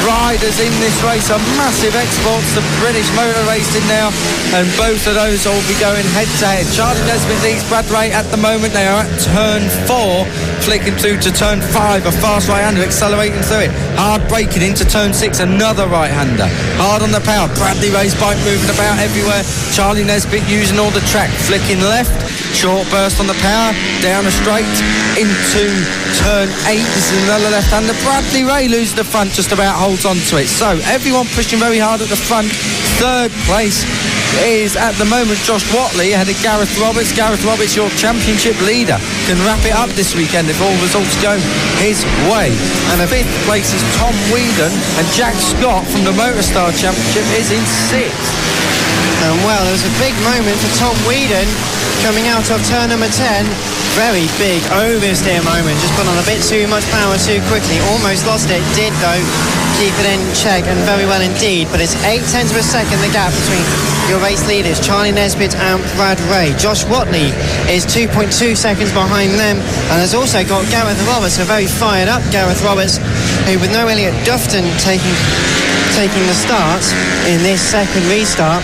riders in this race are massive exports. The British motor racing now, and both of those will be going head to head. Charlie Nesbitt leads Brad Ray at the moment. They are at turn 4, flicking through to turn 5. A fast right-hander accelerating through it. Hard braking into turn 6. Another right-hander. Hard on the power. Bradley Ray's bike moving about everywhere. Charlie Nesbitt using all the track, flicking left. Short burst on the power, down a straight into turn 8. This is another left-hander. Bradley Ray loses the front, just about holds on to it. So everyone pushing very hard at the front. Third place is at the moment Josh Watley ahead of Gareth Roberts. Gareth Roberts, your championship leader, can wrap it up this weekend if all results go his way. And fifth place is Tom Whedon, and Jack Scott from the Motorstar Championship is in 6th.
And well, there was a big moment for Tom Whedon coming out of turn number 10. Very big oversteer moment, just put on a bit too much power too quickly, almost lost it, did though keep it in check, and very well indeed. But it's 0.8 of a second the gap between your race leaders, Charlie Nesbitt and Brad Ray. Josh Watley is 2.2 seconds behind them, and has also got Gareth Roberts, a very fired up Gareth Roberts, who with no Elliot Dufton taking the start in this second restart,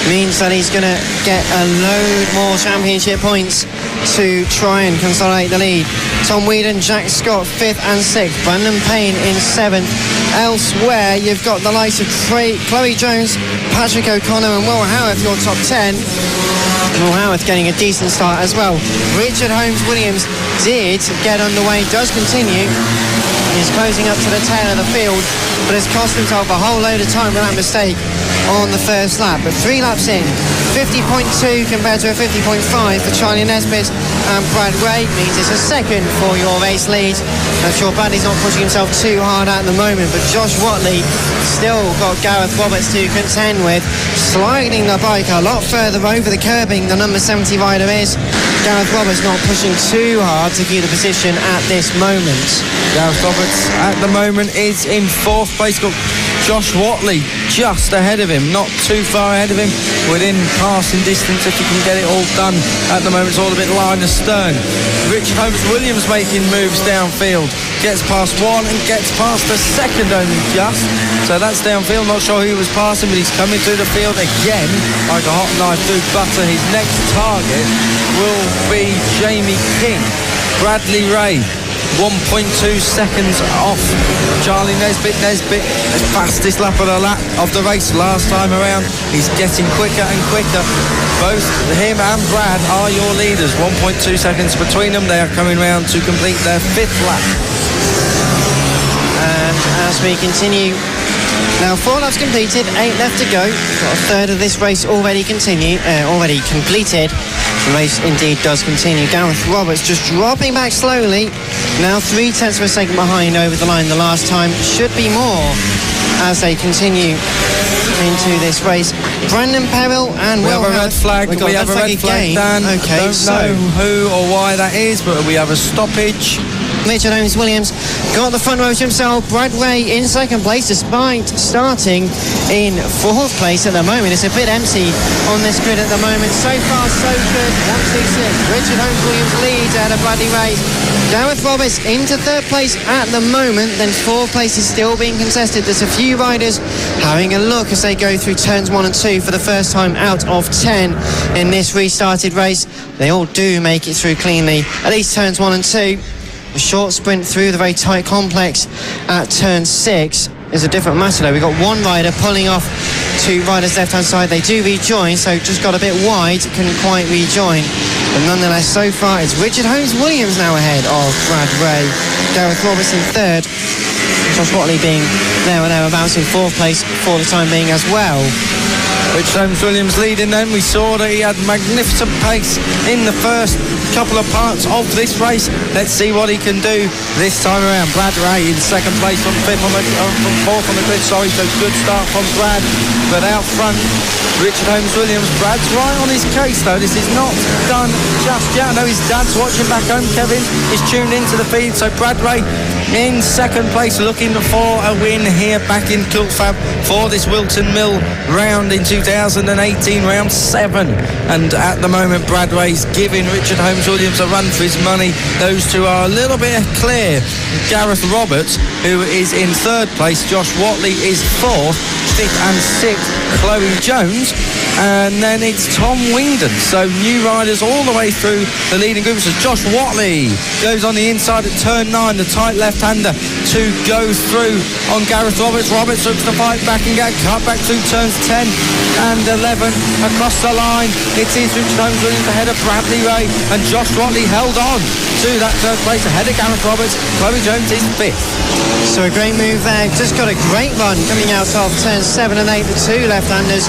means that he's going to get a load more championship points to try and consolidate the lead. Tom Whedon, Jack Scott 5th and 6th, Brandon Payne in 7th. Elsewhere you've got the likes of Chloe Jones, Patrick O'Connor and Will Howarth, your top 10. Will Howarth getting a decent start as well. Richard Holmes-Williams did get underway, does continue. He's closing up to the tail of the field, but has cost himself a whole load of time with that mistake on the first lap. But 3 laps in, 50.2 compared to a 50.5 for Charlie Nesbitt and Brad Ray, means it's a second for your race lead. I'm sure Bradley's not pushing himself too hard at the moment, but Josh Watley still got Gareth Roberts to contend with, sliding the bike a lot further over the curbing the number 70 rider is. Gareth Roberts not pushing too hard to keep the position at this moment.
Gareth Roberts at the moment is in 4th place. Got Josh Watley just ahead of him, not too far ahead of him, within passing distance if you can get it all done. At the moment it's all a bit line astern. Richard Holmes-Williams making moves downfield, gets past one and gets past the second only just, so that's downfield. Not sure who was passing, but he's coming through the field again like a hot knife through butter. His next target will be Jamie King. Bradley Ray 1.2 seconds off Charlie Nesbitt. Nesbitt has passed this lap of the race last time around. He's getting quicker and quicker. Both him and Brad are your leaders. 1.2 seconds between them. They are coming round to complete their 5th lap.
And as we continue, now 4 laps completed, 8 left to go. Got a third of this race already completed. The race indeed does continue. Gareth Roberts just dropping back slowly. Now 0.3 of a second behind over the line the last time. Should be more as they continue into this race. Brandon Perrill and
we have a red flag. We have a red flag, Dan.
Okay,
don't know who or why that is, but we have a stoppage.
Richard Holmes-Williams got the front row to himself. Brad Ray in 2nd place despite starting in 4th place at the moment. It's a bit empty on this grid at the moment. So far so good. 1-2-6. Richard Holmes-Williams leads out of Bradley Ray. Gareth Roberts into 3rd place at the moment. Then 4th place is still being contested. There's a few riders having a look as they go through turns 1 and 2 for the first time out of 10 in this restarted race. They all do make it through cleanly, at least turns 1 and 2. A short sprint through the very tight complex at turn 6 is a different matter though. We've got one rider pulling off 2 riders left hand side. They do rejoin, so just got a bit wide, couldn't quite rejoin. But nonetheless, so far it's Richard Holmes-Williams now ahead of Brad Ray. Gareth Roberts in 3rd. Josh Watley being there or thereabouts in 4th place for the time being as well.
Richard Holmes Williams leading then. We saw that he had magnificent pace in the first couple of parts of this race. Let's see what he can do this time around. Brad Ray in 2nd place from 4th on the grid, so good start from Brad. But out front, Richard Holmes Williams. Brad's right on his case though. This is not done just yet. I know his dad's watching back home. Kevin is tuned into the feed. So Brad Ray in 2nd place, looking for a win here back in Coolfab for this Whilton Mill round in 2018, round 7. And at the moment, Brad Ray's giving Richard Holmes Williams a run for his money. Those two are a little bit clear. Gareth Roberts, who is in 3rd place. Josh Watley is 4th. 5th and 6th, Chloe Jones. And then it's Tom Wingdon. So new riders all the way through the leading group. So Josh Watley goes on the inside at turn 9, the tight left-hander to go through on Gareth Roberts. Roberts looks to fight back and get cut back through turns 10 and 11 across the line. It is Richard Holmes Williams ahead of Bradley Ray, and Josh Watley held on to that 3rd place ahead of Gareth Roberts. Chloe Jones is 5th.
So a great move there. Just got a great run coming out of turns 7 and 8. The two left-handers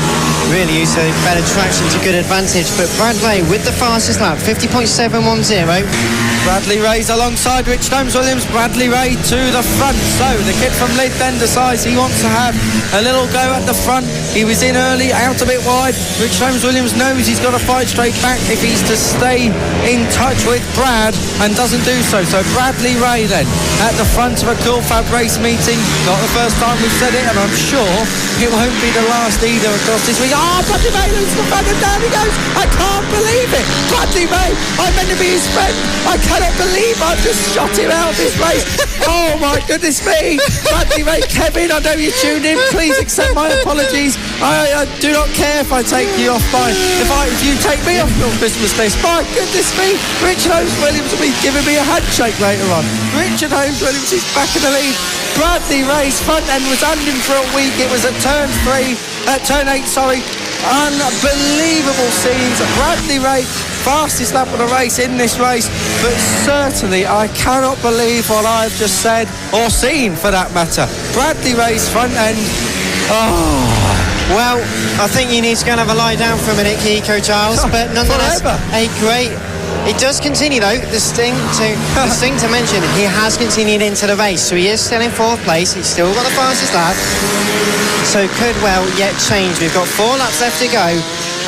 really used a better traction to good advantage. But Brad Ray with the fastest lap, 50.710.
Bradley Ray's alongside Richard Holmes Williams. Bradley Ray to the front. So the kid from Lead then decides he wants to have a little go at the front. He was in early, out a bit wide. Richard Holmes Williams knows he's got to fight straight back if he's to stay in touch with Brad, and doesn't do so. So Bradley Ray then at the front of a Coolfab race meeting. Not the first time we've said it, and I'm sure it won't be the last either across this week. Bradley Ray loses the front and down he goes. I can't believe it. Bradley Ray, I'm meant to be his friend. I cannot believe I've just shot him out of this race. Oh my goodness me. Bradley Ray, Kevin, I know you tuned in. Please accept my apologies. I do not care if I take you off if you take me off your Christmas list. My goodness me. Richard Holmes Williams will be giving me a handshake later on. Richard Holmes Williams is back in the lead. Bradley Ray's front end was under him for a week. It was at turn 8, sorry. Unbelievable scenes. Bradley Ray, fastest lap of the race in this race, but certainly I cannot believe what I've just said, or seen for that matter. Bradley Ray's front end.
Well, I think you need to go and have a lie down for a minute, Kiko Giles, but nonetheless, a great... It does continue though, the thing to mention, he has continued into the race, so he is still in 4th place, he's still got the fastest lap, so could well yet change. We've got 4 laps left to go,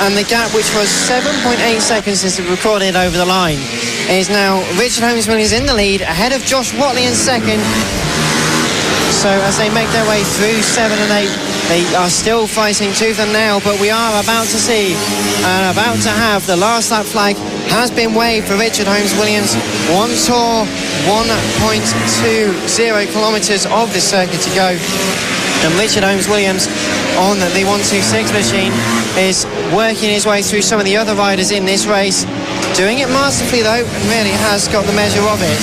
and the gap, which was 7.8 seconds since it recorded over the line, is now Richard Holmes Williams in the lead, ahead of Josh Watley in 2nd. So as they make their way through 7 and 8, they are still fighting tooth and nail, but we are about to see and about to have the last lap flag has been waved for Richard Holmes Williams. 1 tour, 1.20 kilometres of this circuit to go. And Richard Holmes Williams on the 126 machine is working his way through some of the other riders in this race. Doing it masterfully though, and really has got the measure of it.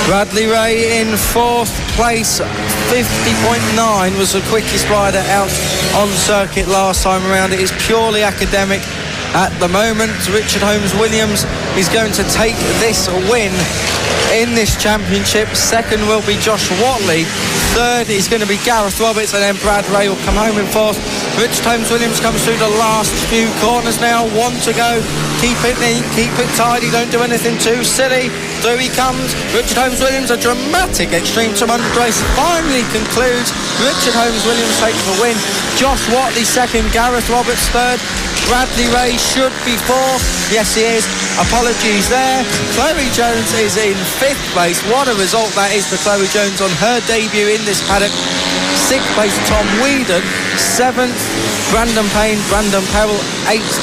Bradley Ray in 4th place, 50.9 was the quickest rider out on circuit last time around. It is purely academic at the moment. Richard Holmes Williams is going to take this win in this championship. 2nd will be Josh Watley. 3rd is going to be Gareth Roberts, and then Brad Ray will come home in 4th. Richard Holmes Williams comes through the last few corners now. 1 to go. Keep it neat, keep it tidy, don't do anything too silly. Through he comes. Richard Holmes Williams, a dramatic Extreme 200 race finally concludes. Richard Holmes Williams takes the win. Josh Watley 2nd, Gareth Roberts 3rd. Bradley Ray should be 4th. Yes, he is. Apologies there. Chloe Jones is in 5th place. What a result that is for Chloe Jones on her debut in this paddock. 6th place, Tom Whedon. 7th, Brandon Payne, Brandon Perrell. 8th,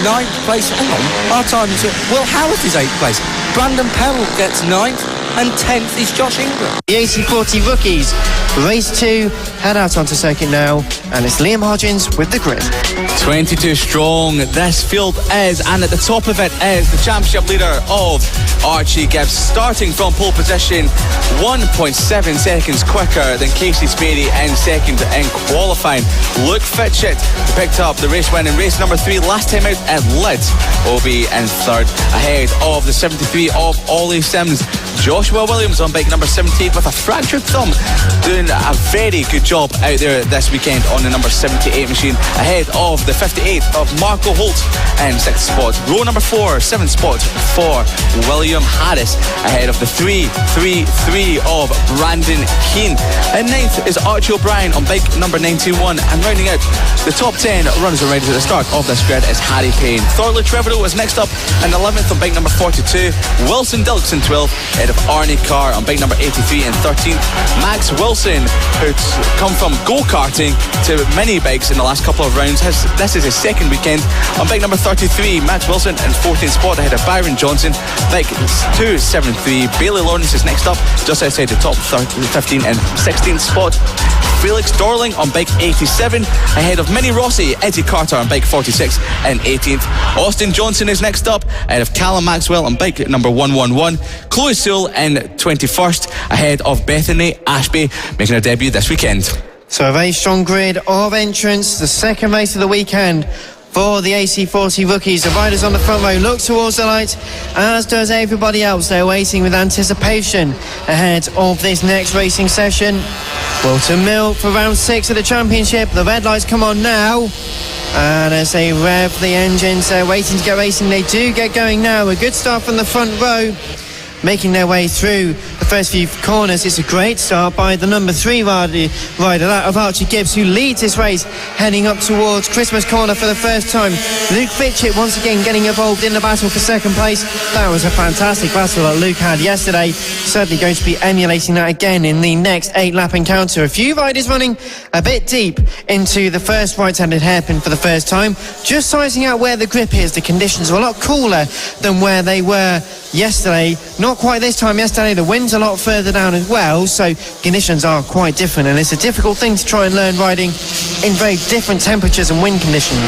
9th place. Hang on, our time is Will Howard is 8th place. Brandon Perrell gets 9th, and 10th is Josh Ingram.
The 80-40 rookies Race 2, head out onto circuit now, and it's Liam Hodgins with the grid.
22 strong this field is, and at the top of it is the championship leader of Archie Gibbs, starting from pole position 1.7 seconds quicker than Casey Spadey in second in qualifying. Luke Fitchett picked up the race win in race number 3 last time out at Leeds, will be in third ahead of the 73 of Ollie Sims. Joshua Williams on bike number 78 with a fractured thumb, doing a very good job out there this weekend on the number 78 machine, ahead of the 58 of Marco Holt in 6th spot. Row number 4, 7th spot for William Harris, ahead of the 3-3-3 of Brandon Keane. In 9th is Archie O'Brien on bike number 91, and rounding out the top 10 runners and riders at the start of this grid is Harry Payne. Thorley Trevorrow is next up in 11th on bike number 42. Wilson Dilks in 12th, ahead of Arnie Carr on bike number 83 and 13th. Max Wilson, who's come from go-karting to mini bikes in the last couple of rounds, this is his second weekend on bike number 33. Max Wilson in 14th spot, ahead of Byron Johnson. Bike 273. Bailey Lawrence is next up, just outside the top 15 and 16th spot. Felix Dorling on bike 87, ahead of Minnie Rossi. Eddie Carter on bike 46 and 18th. Austin Johnson is next up, ahead of Callum Maxwell on bike number 111. Chloe Sewell in 21st, ahead of Bethany Ashby, making her debut this weekend.
So a very strong grid of entrants, the second race of the weekend for the AC40 rookies. The riders on the front row look towards the light, as does everybody else. They're waiting with anticipation ahead of this next racing session. Whilton Mill for round 6 of the championship. The red lights come on now, and as they rev the engines, they're waiting to get racing. They do get going now. A good start from the front row, making their way through the first few corners. It's a great start by the number 3 rider, that of Archie Gibbs, who leads this race, heading up towards Christmas Corner for the first time. Luke Fitchett once again getting involved in the battle for second place. That was a fantastic battle that Luke had yesterday. Certainly going to be emulating that again in the next 8-lap encounter. A few riders running a bit deep into the first right-handed hairpin for the first time, just sizing out where the grip is. The conditions are a lot cooler than where they were yesterday. Not quite this time. Yesterday the wind's a lot further down as well, so conditions are quite different, and it's a difficult thing to try and learn riding in very different temperatures and wind conditions.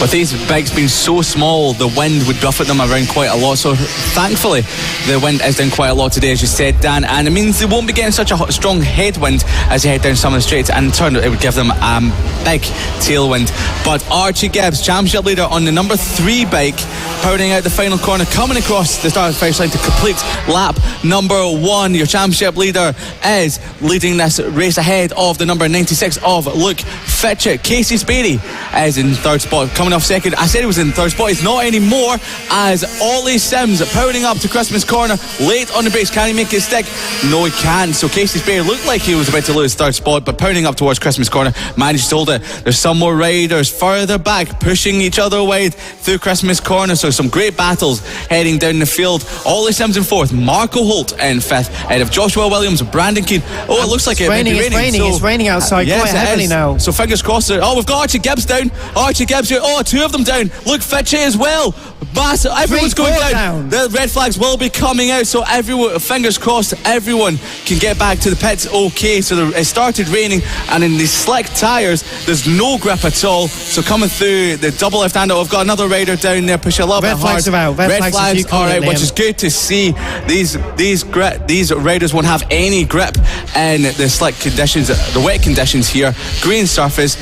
With these bikes being so small, the wind would buffet them around quite a lot, so thankfully the wind is down quite a lot today, as you said, Dan, and it means they won't be getting such a strong headwind as they head down some of the straights, and in turn it would give them a big tailwind. But Archie Gibbs, championship leader on the number 3 bike, powering out the final corner, coming across the start of the finish line to complete lap number 1. Your championship leader is leading this race ahead of the number 96 of Luke Fitchett. Casey Spadey is in 3rd spot, coming off 2nd. I said he was in 3rd spot, he's not anymore, as Ollie Sims powering up to Christmas Corner, late on the brakes. Can he make it stick? No, he can't. So Casey Spadey looked like he was about to lose 3rd spot, but pounding up towards Christmas Corner, managed to hold it. There's some more riders further back pushing each other away through Christmas Corner, so some great battles heading down the field. Ollie Sims in 4th, Marco Holt in 5th, ahead of Joshua Williams, Brandon Keane. Oh, it looks like it might be raining.
It's raining outside quite heavily now.
So fingers crossed. Oh, we've got Archie Gibbs down. Archie Gibbs here. Oh, 2 of them down. Luke Fitchett as well. Everyone's going down. The red flags will be coming out, so everyone, fingers crossed, everyone can get back to the pits okay. So it started raining, and in these slick tyres, there's no grip at all. So coming through the double left-hander, we've got another rider down there pushing a little bit hard.
Red flags are out.
Red flags are out, which is good to see. These riders won't have any grip in the slick conditions, the wet conditions here. Green surface.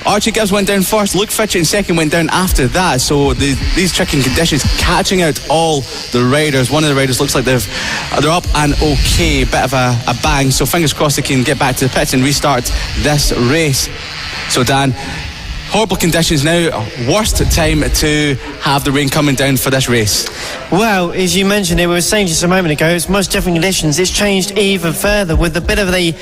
Archie Gibbs went down first, Luke Fitchett in 2nd went down after that, so these tricky conditions catching out all the riders. One of the riders looks like they're up and okay, bit of a bang, so fingers crossed they can get back to the pits and restart this race. So Dan, horrible conditions now, worst time to have the rain coming down for this race.
Well, as you mentioned, it was saying just a moment ago, it's much different conditions. It's changed even further with a bit of the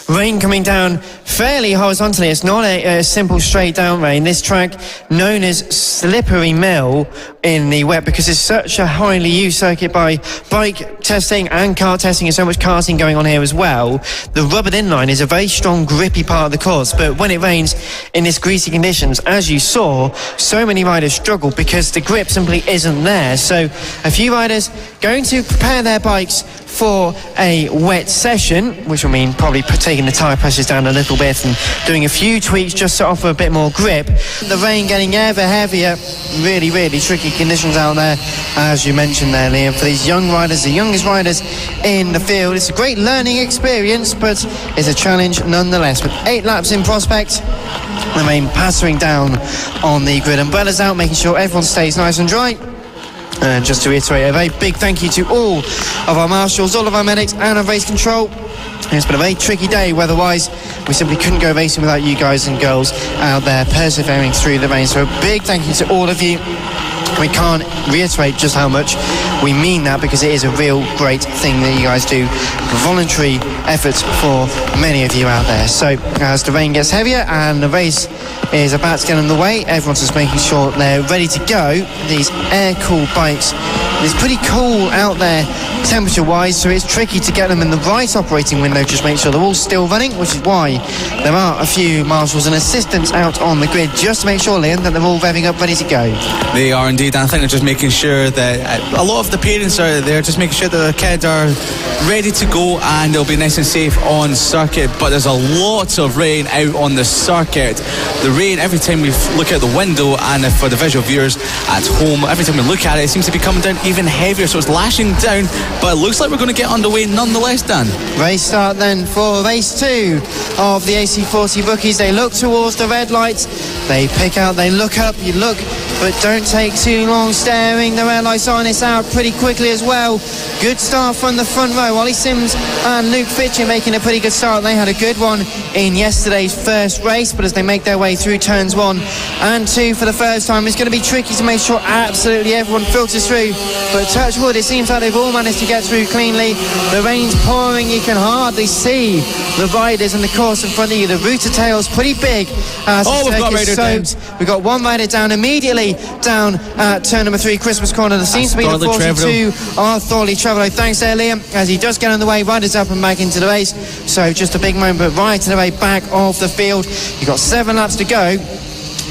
rain coming down fairly horizontally. It's not a simple straight down rain. This track, known as Slippery Mill in the wet, because it's such a highly used circuit by bike testing and kart testing, and so much karting going on here as well. The rubbered inline is a very strong, grippy part of the course, but when it rains in this greasy conditions, as you saw, so many riders struggle because the grip simply isn't there. So a few riders going to prepare their bikes for a wet session, which will mean probably taking the tyre pressures down a little bit and doing a few tweaks just to offer a bit more grip. The rain getting ever heavier, really, really tricky conditions out there, as you mentioned there, Liam, for these young riders, the youngest riders in the field. It's a great learning experience, but it's a challenge nonetheless. With 8 laps in prospect, the rain pattering down on the grid. Umbrellas out, making sure everyone stays nice and dry. And just to reiterate, a very big thank you to all of our marshals, all of our medics and our race control. It's been a very tricky day weather-wise. We simply couldn't go racing without you guys and girls out there persevering through the rain. So a big thank you to all of you. We can't reiterate just how much we mean that, because it is a real great thing that you guys do. Voluntary efforts for many of you out there. So as the rain gets heavier and the race is about to get underway, everyone's just making sure they're ready to go. These air-cooled bikes, it's pretty cool out there temperature-wise, so it's tricky to get them in the right operating window. Just make sure they're all still running, which is why there are a few marshals and assistants out on the grid just to make sure, Liam, that they're all revving up, ready to go.
They are indeed, and I think they're just making sure that a lot of the parents are there, just making sure that their kids are ready to go and they'll be nice and safe on circuit. But there's a lot of rain out on the circuit. The rain, every time we look out the window, and for the visual viewers at home, every time we look at it, it seems to be coming down even heavier, so it's lashing down, but it looks like we're going to get underway nonetheless, Dan.
Race start then for race 2 of the AC40 Rookies. They look towards the red lights, they pick out, they look up, you look, but don't take too long staring. The red lights on, it's out pretty quickly as well. Good start from the front row. Ollie Sims and Luke Fitcher making a pretty good start. They had a good one in yesterday's first race, but as they make their way through turns 1 and 2 for the first time, it's going to be tricky to make sure absolutely everyone filters through. But touch wood, it seems like they've all managed to get through cleanly. The rain's pouring, you can hardly see the riders in the course in front of you. The rooter tail's pretty big.
We've got rider down.
We've got one rider down immediately down at turn number 3, Christmas corner. There seems to be the 42 are Thorley Trevorrow. Thanks there, Liam, as he does get on the way. Riders up and back into the race. So just a big moment right to the way back of the field. You've got 7 laps to go.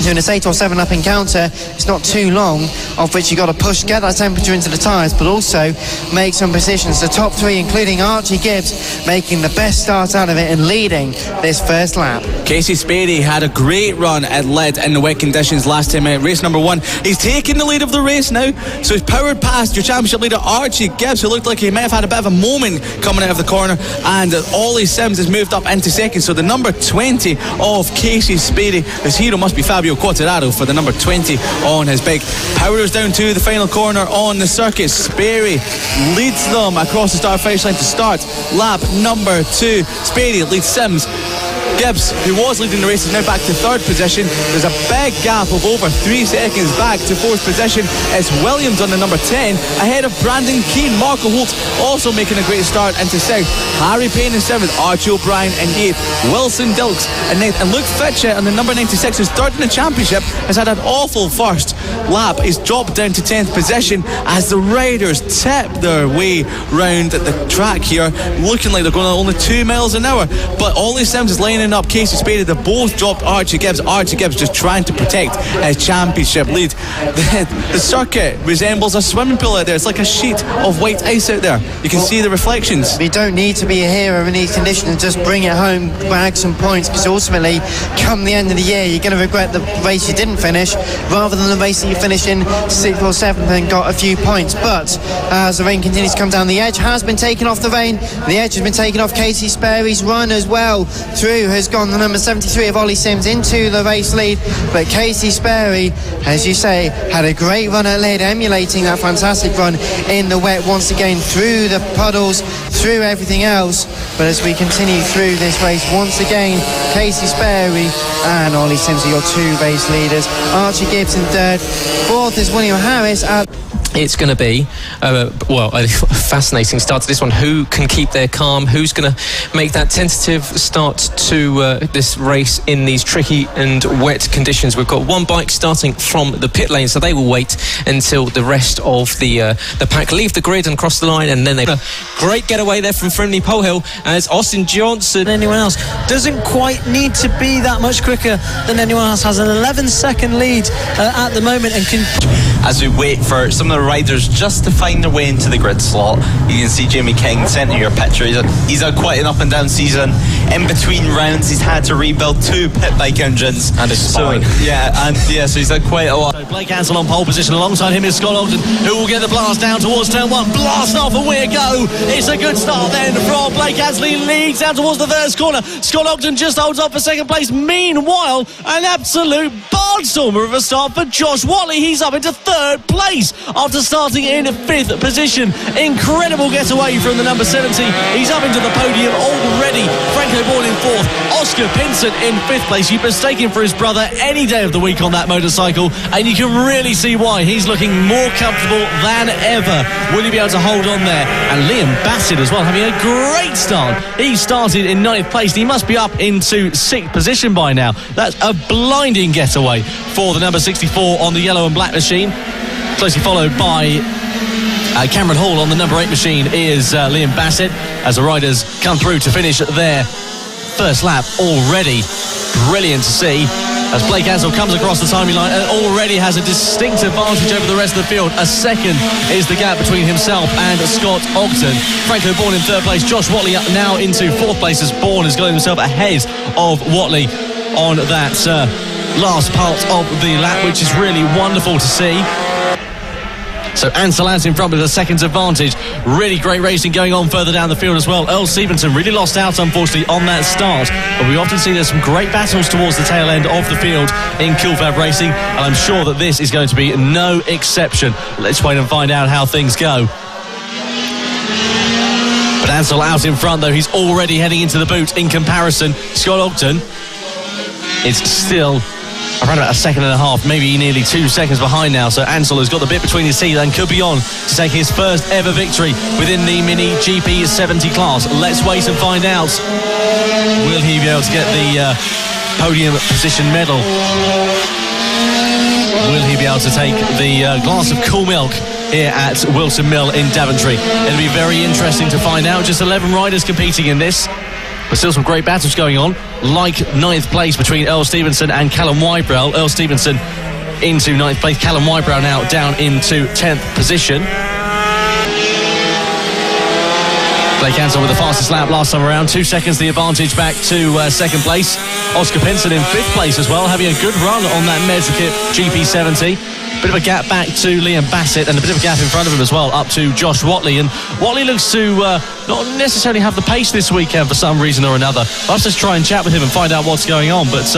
Doing this 8 or 7 lap encounter, it's not too long, of which you've got to push, get that temperature into the tyres, but also make some positions. The top 3, including Archie Gibbs, making the best start out of it and leading this first lap.
Casey Spadey had a great run at lead in the wet conditions last time out. Race number 1, he's taking the lead of the race now, so he's powered past your championship leader Archie Gibbs, who looked like he might have had a bit of a moment coming out of the corner, and Ollie Sims has moved up into second. So the number 20 of Casey Spadey, his hero must be Fabio Quartararo for the number 20 on his bike. Powers down to the final corner on the circuit. Sperry leads them across the start finish line to start lap number 2. Sperry leads Sims. Gibbs, who was leading the race, is now back to 3rd position. There's a big gap of over 3 seconds back to 4th position. It's Williams on the number 10 ahead of Brandon Keane. Marco Holt also making a great start into 6th. Harry Payne in 7th. Archie O'Brien in 8th. Wilson Dilks in 9th. And Luke Fitcher on the number 96, who's 3rd in the championship, has had an awful first lap. He's dropped down to 10th position as the riders tip their way round the track here, looking like they're going only 2 miles an hour. But Ollie Sims is lining up Casey Spadey. They both dropped Archie Gibbs. Archie Gibbs just trying to protect his championship lead. The circuit resembles a swimming pool out there. It's like a sheet of white ice out there. You can see the reflections.
You don't need to be a hero in these conditions, just bring it home, bag some points, because ultimately come the end of the year you're going to regret the race you didn't finish rather than the race that you finished in 6th or 7th and got a few points. But as the rain continues to come down, the edge has been taken off the rain. The edge has been taken off Casey Sperry's run as well. Through has gone the number 73 of Ollie Sims into the race lead, but Casey Sperry, as you say, had a great run at lead, emulating that fantastic run in the wet once again, through the puddles, through everything else. But as we continue through this race, once again, Casey Sperry and Ollie Sims are your 2 race leaders. Archie Gibbs in 3rd. 4th is William Harris at
it's going to be a fascinating start to this one. Who can keep their calm? Who's going to make that tentative start to this race in these tricky and wet conditions? We've got one bike starting from the pit lane, so they will wait until the rest of the pack leave the grid and cross the line, and then a great getaway there from Friendly Polehill as Austin Johnson.
Anyone else doesn't quite need to be that much quicker than anyone else. Has an 11-second lead at the moment and can.
As we wait for some of the riders just to find their way into the grid slot, you can see Jamie King, centre of your picture. He's had quite an up and down season. In between rounds, he's had to rebuild 2 pit bike engines
and a spine.
So he's had quite a lot.
Blake Ansell on pole position. Alongside him is Scott Ogden, who will get the blast down towards turn 1. Blast off, away it go. It's a good start then from Blake Ansell. He leads down towards the first corner. Scott Ogden just holds up for second place. Meanwhile, an absolute barnstormer of a start for Josh Watley. He's up into 3rd place after starting in 5th position. Incredible getaway from the number 70. He's up into the podium already. Franco Bourne in 4th. Oscar Pinson in 5th place. You'd mistake him for his brother any day of the week on that motorcycle, and you can really see why. He's looking more comfortable than ever. Will he be able to hold on there? And Liam Bassett as well, having a great start. He started in 9th place. He must be up into 6th position by now. That's a blinding getaway for the number 64 on the yellow and black machine. Closely followed by Cameron Hall on the number 8 machine is Liam Bassett, as the riders come through to finish their first lap already. Brilliant to see as Blake Ansell comes across the timing line and already has a distinct advantage over the rest of the field. A second is the gap between himself and Scott Ogden. Franco Bourne in 3rd place. Josh Watley now into 4th place as Bourne has got himself ahead of Watley on that last part of the lap, which is really wonderful to see. So Ansell out in front with a second's advantage. Really great racing going on further down the field as well. Earl Stevenson really lost out, unfortunately, on that start. But we often see there's some great battles towards the tail end of the field in FAB-Racing, and I'm sure that this is going to be no exception. Let's wait and find out how things go. But Ansell out in front, though. He's already heading into the boot in comparison. Scott Ogden is still around about 1.5 seconds, maybe nearly 2 seconds behind now. So Ansell has got the bit between his teeth and could be on to take his first ever victory within the Mini GP 70 class. Let's wait and find out. Will he be able to get the podium position medal? Will he be able to take the glass of cool milk here at Whilton Mill in Daventry? It'll be very interesting to find out. Just 11 riders competing in this, but still some great battles going on, like 9th place between Earl Stevenson and Callum Wybrow. Earl Stevenson into 9th place. Callum Wybrow now down into 10th position. Blake Ansell with the fastest lap last time around. 2 seconds the advantage back to 2nd place. Oscar Pinson in 5th place as well, having a good run on that Mezakip GP70. Bit of a gap back to Liam Bassett and a bit of a gap in front of him as well, up to Josh Watley. And Watley looks to not necessarily have the pace this weekend for some reason or another. I'll just try and chat with him and find out what's going on. But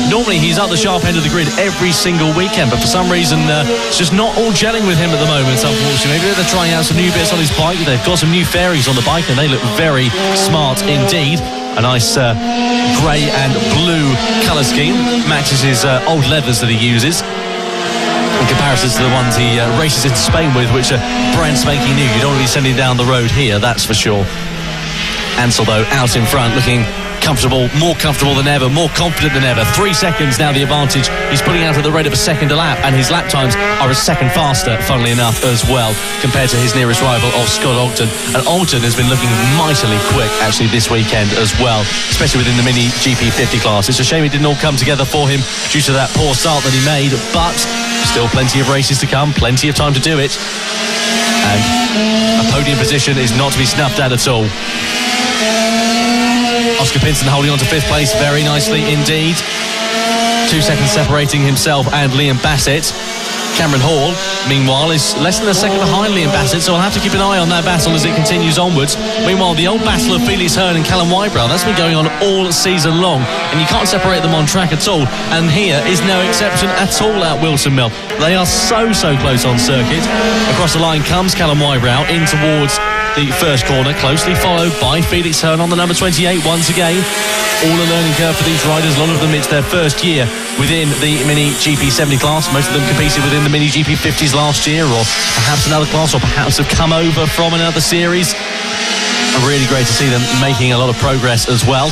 normally he's at the sharp end of the grid every single weekend, but for some reason it's just not all gelling with him at the moment, unfortunately. Maybe they're trying out some new bits on his bike. They've got some new fairies on the bike and they look very smart indeed. A nice grey and blue colour scheme matches his old leathers that he uses, in comparison to the ones he races in Spain with, which are brand spanking new. You don't want to be sending down the road here, that's for sure. Ansell, though, out in front, looking comfortable, more comfortable than ever, more confident than ever. 3 seconds now the advantage. He's putting out at the rate of a second a lap, and his lap times are a second faster, funnily enough, as well, compared to his nearest rival of Scott Ogden. And Ogden has been looking mightily quick, actually, this weekend as well, especially within the Mini GP 50 class. It's a shame it didn't all come together for him due to that poor start that he made, but still plenty of races to come, plenty of time to do it. And a podium position is not to be snuffed at all. Oscar Pinson holding on to 5th place very nicely indeed. 2 seconds separating himself and Liam Bassett. Cameron Hall, meanwhile, is less than a second behind Liam Bassett, so I'll have to keep an eye on that battle as it continues onwards. Meanwhile, the old battle of Felix Hearn and Callum Wybrow, that's been going on all season long, and you can't separate them on track at all. And here is no exception at all at Whilton Mill. They are so close on circuit. Across the line comes Callum Wybrow in towards the first corner, closely followed by Felix Hearn on the number 28 once again. All a learning curve for these riders. A lot of them, it's their first year within the Mini GP 70 class. Most of them competed within the Mini GP 50s last year, or perhaps another class, or perhaps have come over from another series. Really great to see them making a lot of progress as well.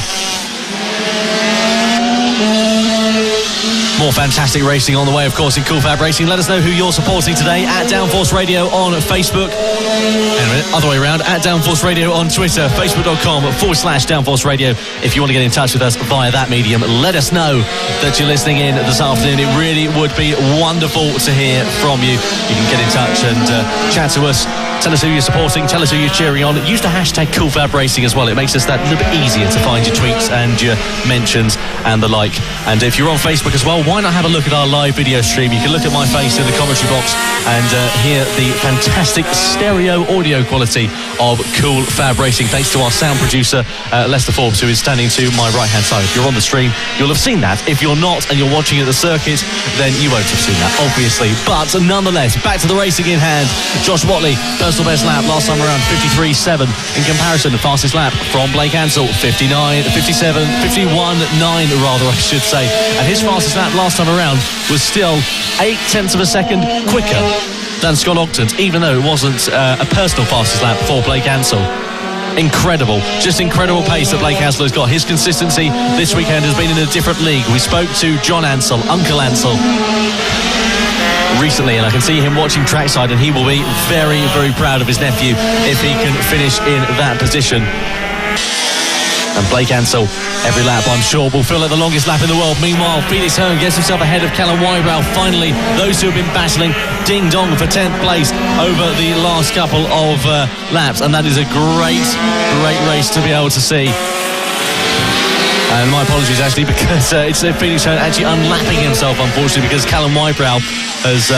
More fantastic racing on the way, of course, in Cool Fab Racing. Let us know who you're supporting today at Downforce Radio on Facebook. Anyway, other way around, at Downforce Radio on Twitter, facebook.com/Downforce Radio. If you want to get in touch with us via that medium, let us know that you're listening in this afternoon. It really would be wonderful to hear from you. You can get in touch and chat to us. Tell us who you're supporting, tell us who you're cheering on. Use the hashtag CoolFabRacing as well. It makes us that little bit easier to find your tweets and your mentions and the like. And if you're on Facebook as well, why not have a look at our live video stream? You can look at my face in the commentary box and hear the fantastic stereo audio quality of Cool Fab Racing, thanks to our sound producer, Lester Forbes, who is standing to my right-hand side. If you're on the stream, you'll have seen that. If you're not and you're watching at the circuit, then you won't have seen that, obviously. But nonetheless, back to the racing in hand. Josh Watley, personal best lap last time around, 53.7. In comparison, the fastest lap from Blake Ansell, 51.9 rather, I should say. And his fastest lap last time around was still 0.8 of a second quicker than Scott Ogden's, even though it wasn't a personal fastest lap for Blake Ansell. Incredible, just incredible pace that Blake Ansell has got. His consistency this weekend has been in a different league. We spoke to John Ansell, Uncle Ansell, recently, and I can see him watching trackside, and he will be very, very proud of his nephew if he can finish in that position. And Blake Ansell, every lap, I'm sure, will feel like the longest lap in the world. Meanwhile, Felix Hearn gets himself ahead of Callum Wybrow. Finally, those who have been battling ding-dong for 10th place over the last couple of laps. And that is a great, great race to be able to see. And my apologies, actually, because it's Felix Hearn actually unlapping himself, unfortunately, because Callum Wybrow has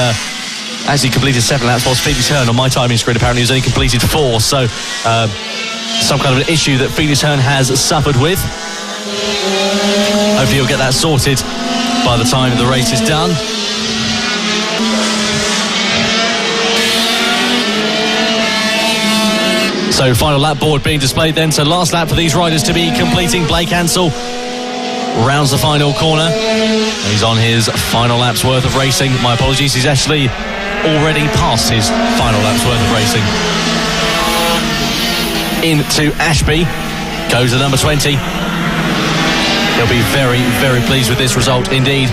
actually completed 7 laps, whilst Felix Hearn on my timing screen apparently has only completed 4. So some kind of an issue that Felix Hearn has suffered with. Hopefully he'll get that sorted by the time the race is done. So final lap board being displayed then. So last lap for these riders to be completing. Blake Ansell rounds the final corner. He's on his final lap's worth of racing. My apologies, he's actually already past his final lap's worth of racing. Into Ashby goes the number 20. He'll be very, very pleased with this result indeed.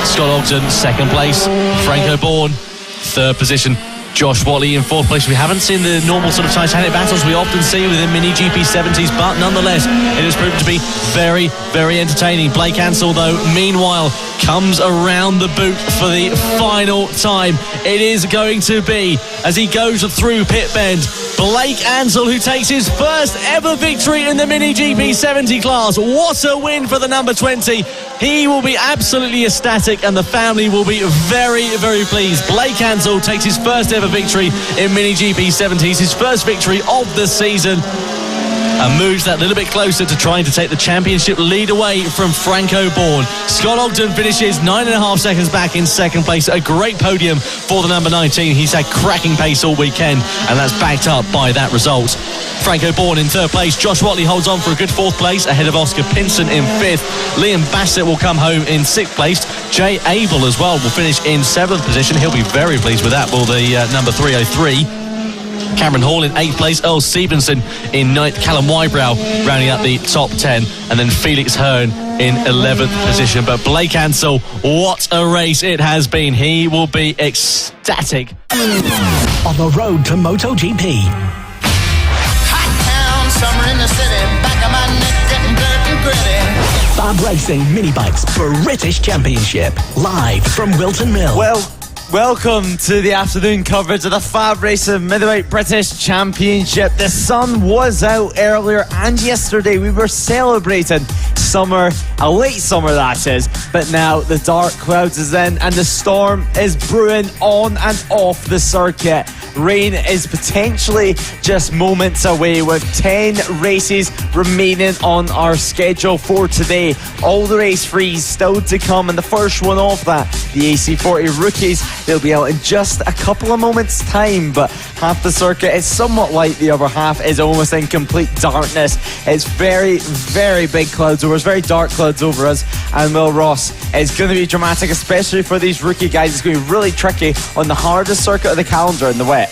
Scott Ogden, 2nd place. Franco Bourne, 3rd position. Josh Watley in 4th place. We haven't seen the normal sort of Titanic battles we often see within Mini GP 70s, but nonetheless, it has proven to be very, very entertaining. Blake Ansell, though, meanwhile, comes around the boot for the final time. It is going to be, as he goes through pit bend, Blake Ansell, who takes his first ever victory in the Mini GP 70 class. What a win for the number 20. He will be absolutely ecstatic, and the family will be very, very pleased. Blake Ansell takes his first ever victory in Mini GP 70s, his first victory of the season, and moves that little bit closer to trying to take the championship lead away from Franco Bourne. Scott Ogden finishes 9.5 seconds back in 2nd place. A great podium for the number 19. He's had cracking pace all weekend, and that's backed up by that result. Franco Bourne in 3rd place. Josh Watley holds on for a good 4th place ahead of Oscar Pinson in 5th. Liam Bassett will come home in 6th place. Jay Abel as well will finish in 7th position. He'll be very pleased with that. Will the number 303. Cameron Hall in 8th place, Earl Stevenson in 9th, Callum Wybrow rounding up the top 10, and then Felix Hearn in 11th position. But Blake Ansell, what a race it has been. He will be ecstatic.
On the road to MotoGP.
Hot town, summer in the city, back of my neck getting dirt and gritty.
FAB-Racing Mini Bikes British Championship, live from Whilton Mill.
Welcome to the afternoon coverage of the FAB-Racing Middleweight British Championship. The sun was out earlier, and yesterday we were celebrating summer, a late summer that is, but now the dark clouds is in and the storm is brewing on and off the circuit. rain is potentially just moments away with 10 races remaining on our schedule for today. All the race frees still to come, and the first one of that, the AC40 Rookies, they'll be out in just a couple of moments time, but half the circuit is somewhat light, the other half is almost in complete darkness. It's very, very big clouds over us, very dark clouds over us, and Will Ross is going to be dramatic, especially for these rookie guys. It's going to be really tricky on the hardest circuit of the calendar in the wet.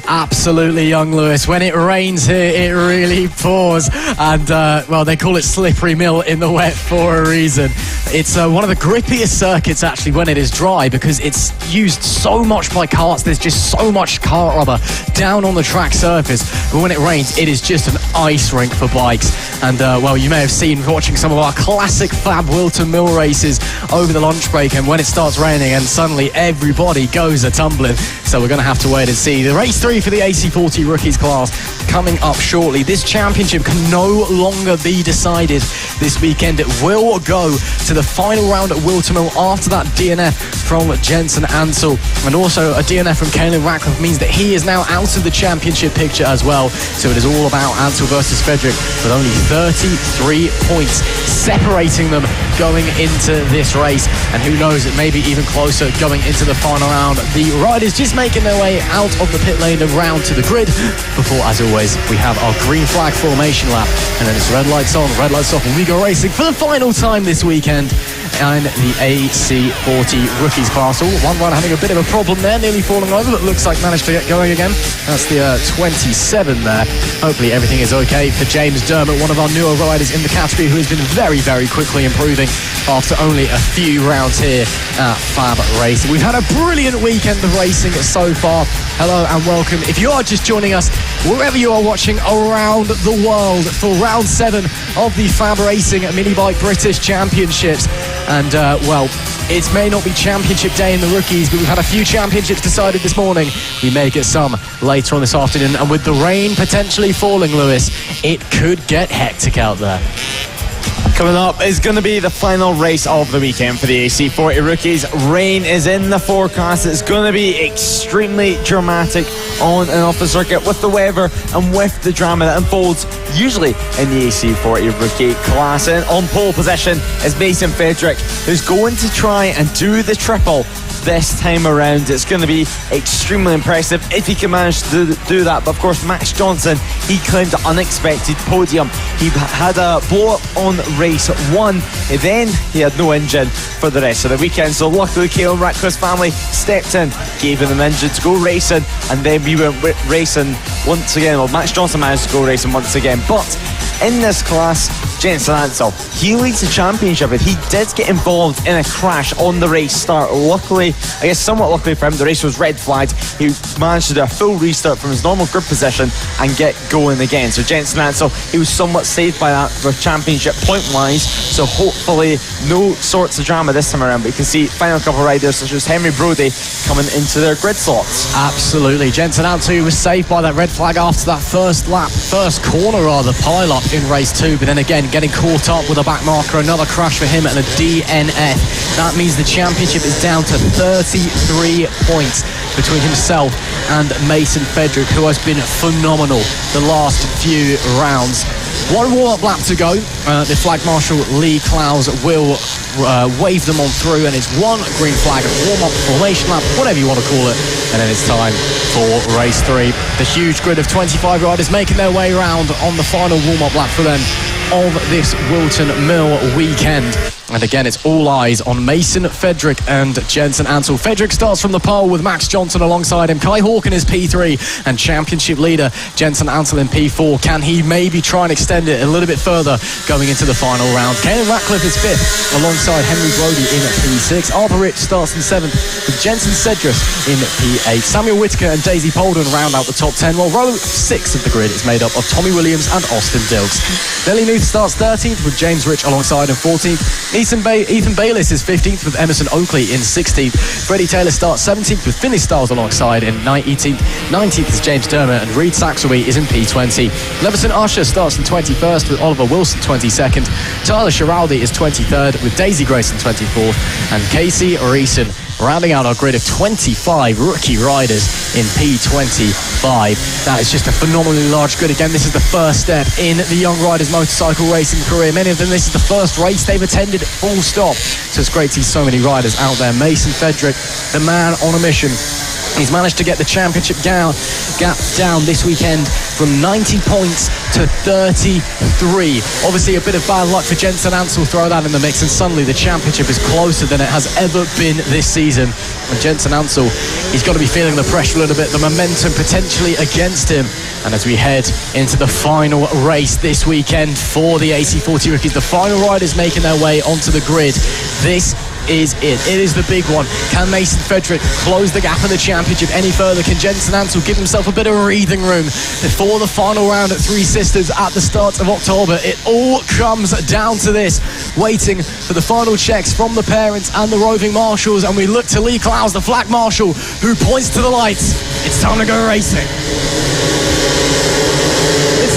Absolutely, young Lewis. When it rains here, it really pours. And, well, they call it Slippery Mill in the wet for a reason. It's one of the grippiest circuits, actually, when it is dry, because it's used so much by karts. There's just so much kart rubber down on the track surface. But when it rains, it is just an ice rink for bikes. And, well, you may have seen watching some of our classic FAB Whilton Mill races over the lunch break, and when it starts raining and suddenly everybody goes a-tumbling. So we're going to have to wait and see. The race 3 for the AC40 Rookies class coming up shortly. This championship can no longer be decided this weekend. It will go to the final round at Whilton Mill after that DNF from Jensen Ansel, and also a DNF from Caelan Ratcliffe means that he is now out of the championship picture as well. So it is all about Ansel versus Frederick, with only 33 points separating them going into this race, and who knows, it may be even closer going into the final round. The riders just making their way out of the pit lane and round to the grid before, as always, we have our green flag formation lap, and then it's red lights on, red lights off, and we go racing for the final time this weekend in the AC40 Rookies class. One rider having a bit of a problem there, nearly falling over, but looks like managed to get going again. That's the 27 there. Hopefully everything is okay for James Dermott, one of our newer riders in the category, who has been very, very quickly improving after only a few rounds here at FAB Racing. We've had a brilliant weekend of racing so far. Hello and welcome, if you are just joining us, wherever you are watching around the world, for round 7 of the FAB Racing Mini Bike British Championships. And, well, it may not be championship day in the rookies, but we've had a few championships decided this morning. We may get some later on this afternoon, and with the rain potentially falling, Lewis, it could get hectic out there.
Coming up is going to be the final race of the weekend for the AC40 Rookies. Rain is in the forecast. It's going to be extremely dramatic on and off the circuit, with the weather and with the drama that unfolds usually in the AC40 Rookie class. And on pole position is Mason Frederick, who's going to try and do the triple this time around. It's going to be extremely impressive if he can manage to do that. But of course, Max Johnson, he claimed an unexpected podium. He had a blow up on race 1, then he had no engine for the rest of the weekend. So luckily, Caelan Ratcliffe's family stepped in, gave him an engine to go racing, and then we went racing once again. Well, Max Johnson managed to go racing once again, but in this class, Jensen Ansel, he leads the championship, and he did get involved in a crash on the race start. Luckily, I guess somewhat luckily for him, the race was red flagged. He managed to do a full restart from his normal grid position and get going again. So Jensen Ansel, he was somewhat saved by that for championship point-wise, so hopefully no sorts of drama this time around. But you can see final couple of riders such as Henry Brodie coming into their grid slots.
Absolutely. Jensen Ansel was saved by that red flag after that first corner pile-up in race 2, but then again getting caught up with a back marker, another crash for him and a DNF. That means the championship is down to 33 points between himself and Mason Frederick, who has been phenomenal the last few rounds. One warm-up lap to go. The flag marshal Lee Clowes will wave them on through, and it's one green flag, warm-up formation lap, whatever you want to call it, and then it's time for race 3. The huge grid of 25 riders making their way around on the final warm-up lap for them of this Whilton Mill weekend. And again, it's all eyes on Mason Frederick and Jensen Ansel. Frederick starts from the pole with Max Johnson alongside him. Kai Hawken is P3 and championship leader Jensen Ansel in P4. Can he maybe try and extend it a little bit further going into the final round? Caelan Ratcliffe is 5th alongside Henry Brodie in P6. Arthur Rich starts in 7th with Jensen Cedrus in P8. Samuel Whitaker and Daisy Polden round out the top 10, while row 6 of the grid is made up of Tommy Williams and Austin Dilks. Nelly Newth starts 13th with James Rich alongside him 14th. Ethan Bayliss is 15th with Emerson Oakley in 16th. Freddie Taylor starts 17th with Finney Styles alongside in 19th. 19th is James Dermott, and Reed Saxelby is in P20. Leverson Usher starts in 21st with Oliver Wilson 22nd. Tyler Schiraldi is 23rd with Daisy Grayson 24th. And Casey Reeson rounding out our grid of 25 rookie riders in P25. That is just a phenomenally large grid. Again, this is the first step in the young riders' motorcycle racing career. Many of them, this is the first race they've attended, full stop. So it's great to see so many riders out there. Mason Fedrick, the man on a mission. He's managed to get the championship gap down this weekend from 90 points to 33. Obviously a bit of bad luck for Jensen Ansel, throw that in the mix, and suddenly the championship is closer than it has ever been this season. And Jensen Ansel, he's got to be feeling the pressure a little bit, the momentum potentially against him. And as we head into the final race this weekend for the AC40 Rookies, the final riders making their way onto the grid. This is it. It is the big one. Can Mason Fedrick close the gap in the championship any further? Can Jensen Ansel give himself a bit of breathing room before the final round at Three Sisters at the start of October? It all comes down to this. Waiting for the final checks from the parents and the roving marshals, and we look to Lee Clowes, the flag marshal, who points to the lights. It's time to go racing.